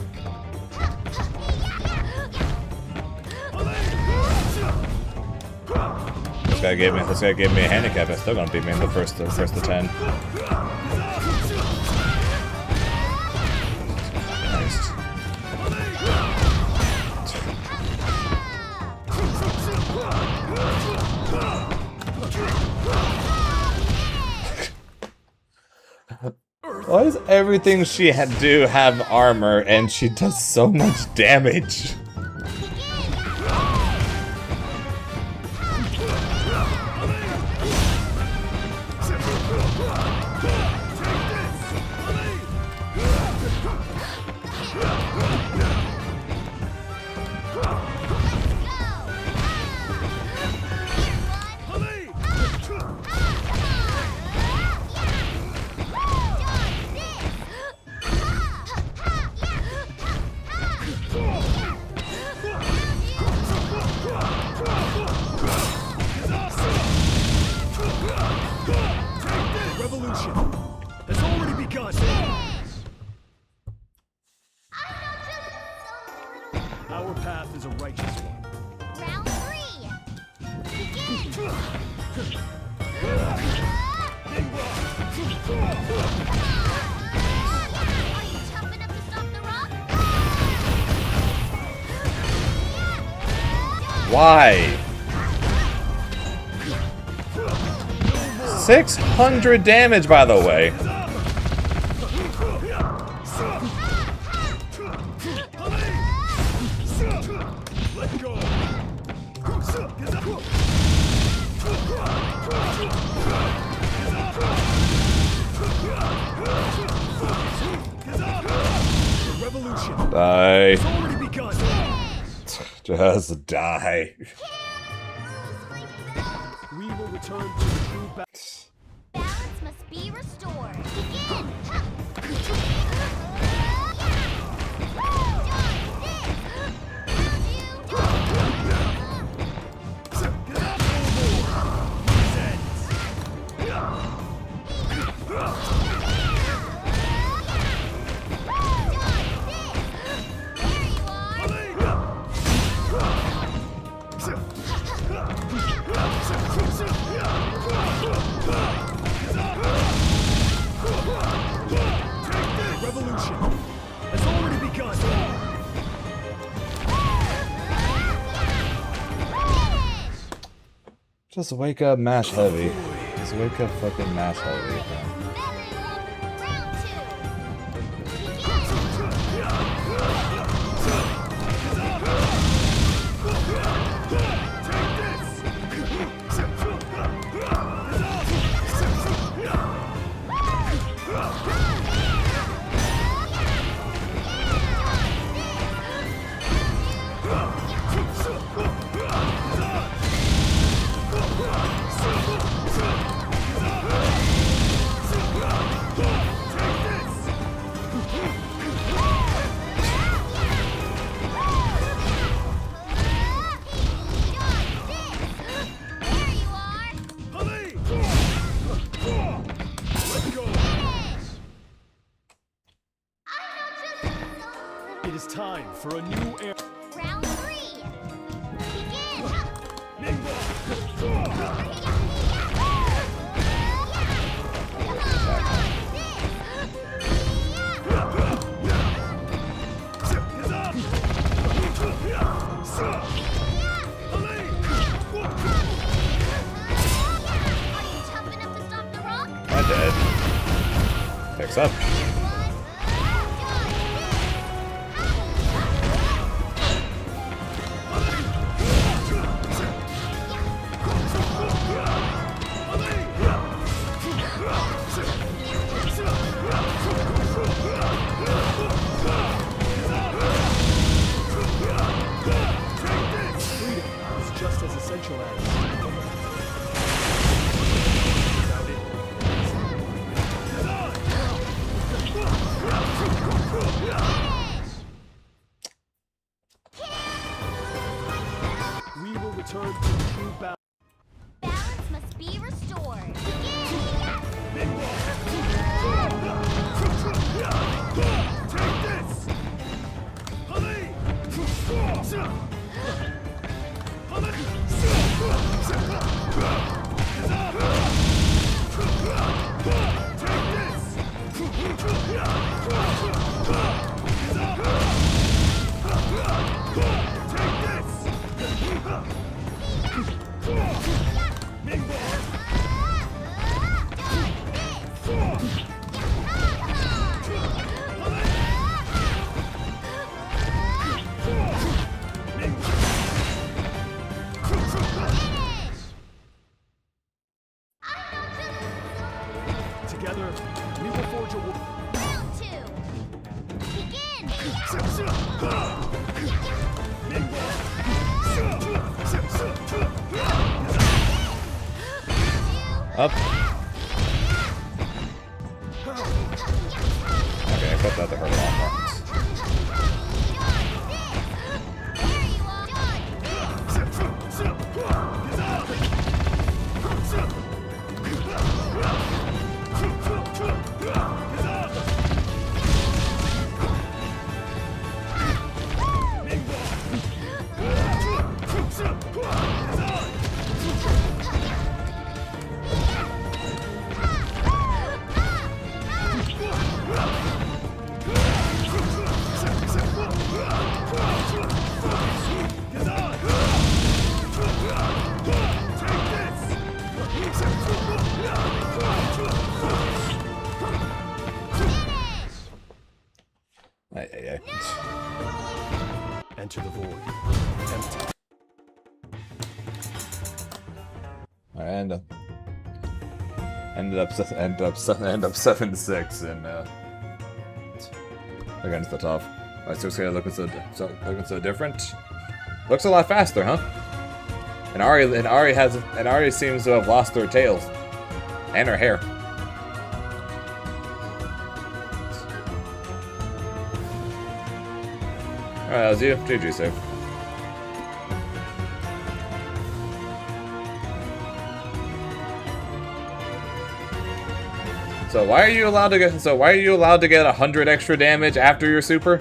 This guy gave me a handicap. It's still gonna beat me in the first to 10. Nice. Why does everything she do have armor and she does so much damage? Revolution has already begun. Our path is a righteous one. Round 3! Begin! Are you tough enough to stop the rock? Why? 600 damage, by the way. Let go. The revolution Die. has already begun. Just die. We will return to the true balance. Balance must be restored. Begin! Revolution has already begun. Just wake up, mash heavy. Just wake up, fucking mash heavy. Man. It is time for a new era. Round 3! Begin! I'm dead. Picks up. Just as essential as without it. Together, we will forge a war. Round two. Begin. Up. Okay, I thought that hurt a lot more. Enter the void. Empty. And ended up 7-6 in against the top. My 6K looking so different. Looks a lot faster, huh? And Ari seems to have lost her tail and her hair. Alright, that was you. GG, sir. So why are you allowed to get 100 extra damage after your super?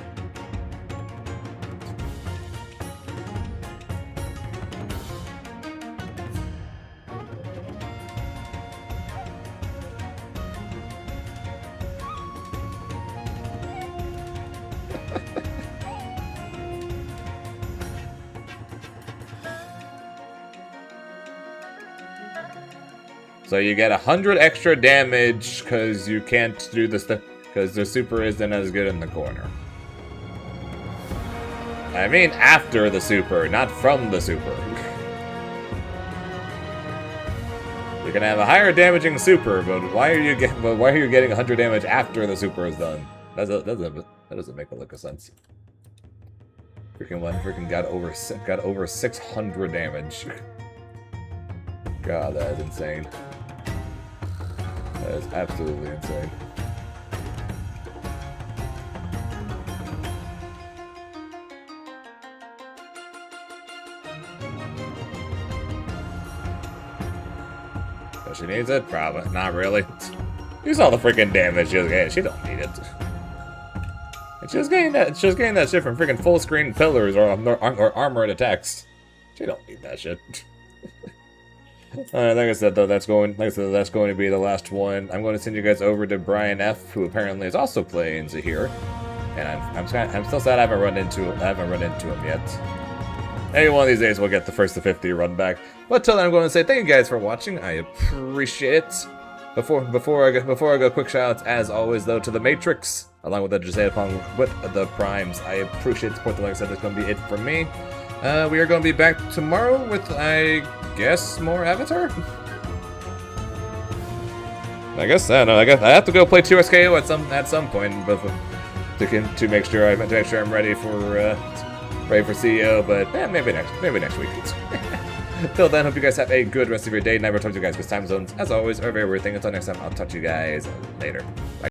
So you get 100 extra damage because you can't do this because the super isn't as good in the corner. I mean after the super, not from the super. You can have a higher damaging super, but why are you getting 100 damage after the super is done? That doesn't make a lick of sense. Freaking got over 600 damage. God, that is insane. That is absolutely insane. Does she needs it? Probably. Not really. You saw the freaking damage she was getting. She don't need it. It's just getting that shit from freaking full screen pillars or armored attacks. She don't need that shit. Alright, like I said, though, that's going to be the last one. I'm going to send you guys over to Brian F, who apparently is also playing Zaheer, and I'm still sad I haven't run into him yet. Maybe one of these days we'll get the first to 50 run back. But till then, I'm going to say thank you guys for watching. I appreciate it. Before I go, quick shoutouts as always though to the Matrix, along with the Zaheer with the Primes. I appreciate the support. Like I said, that's going to be it for me. We are going to be back tomorrow with, I guess, more Avatar? I guess I have to go play 2SKO at some point, but to make sure I'm ready for CEO. But maybe next week. Till then, hope you guys have a good rest of your day. Never talk to you guys because time zones, as always, are very weird thing. Until next time, I'll talk to you guys later. Bye.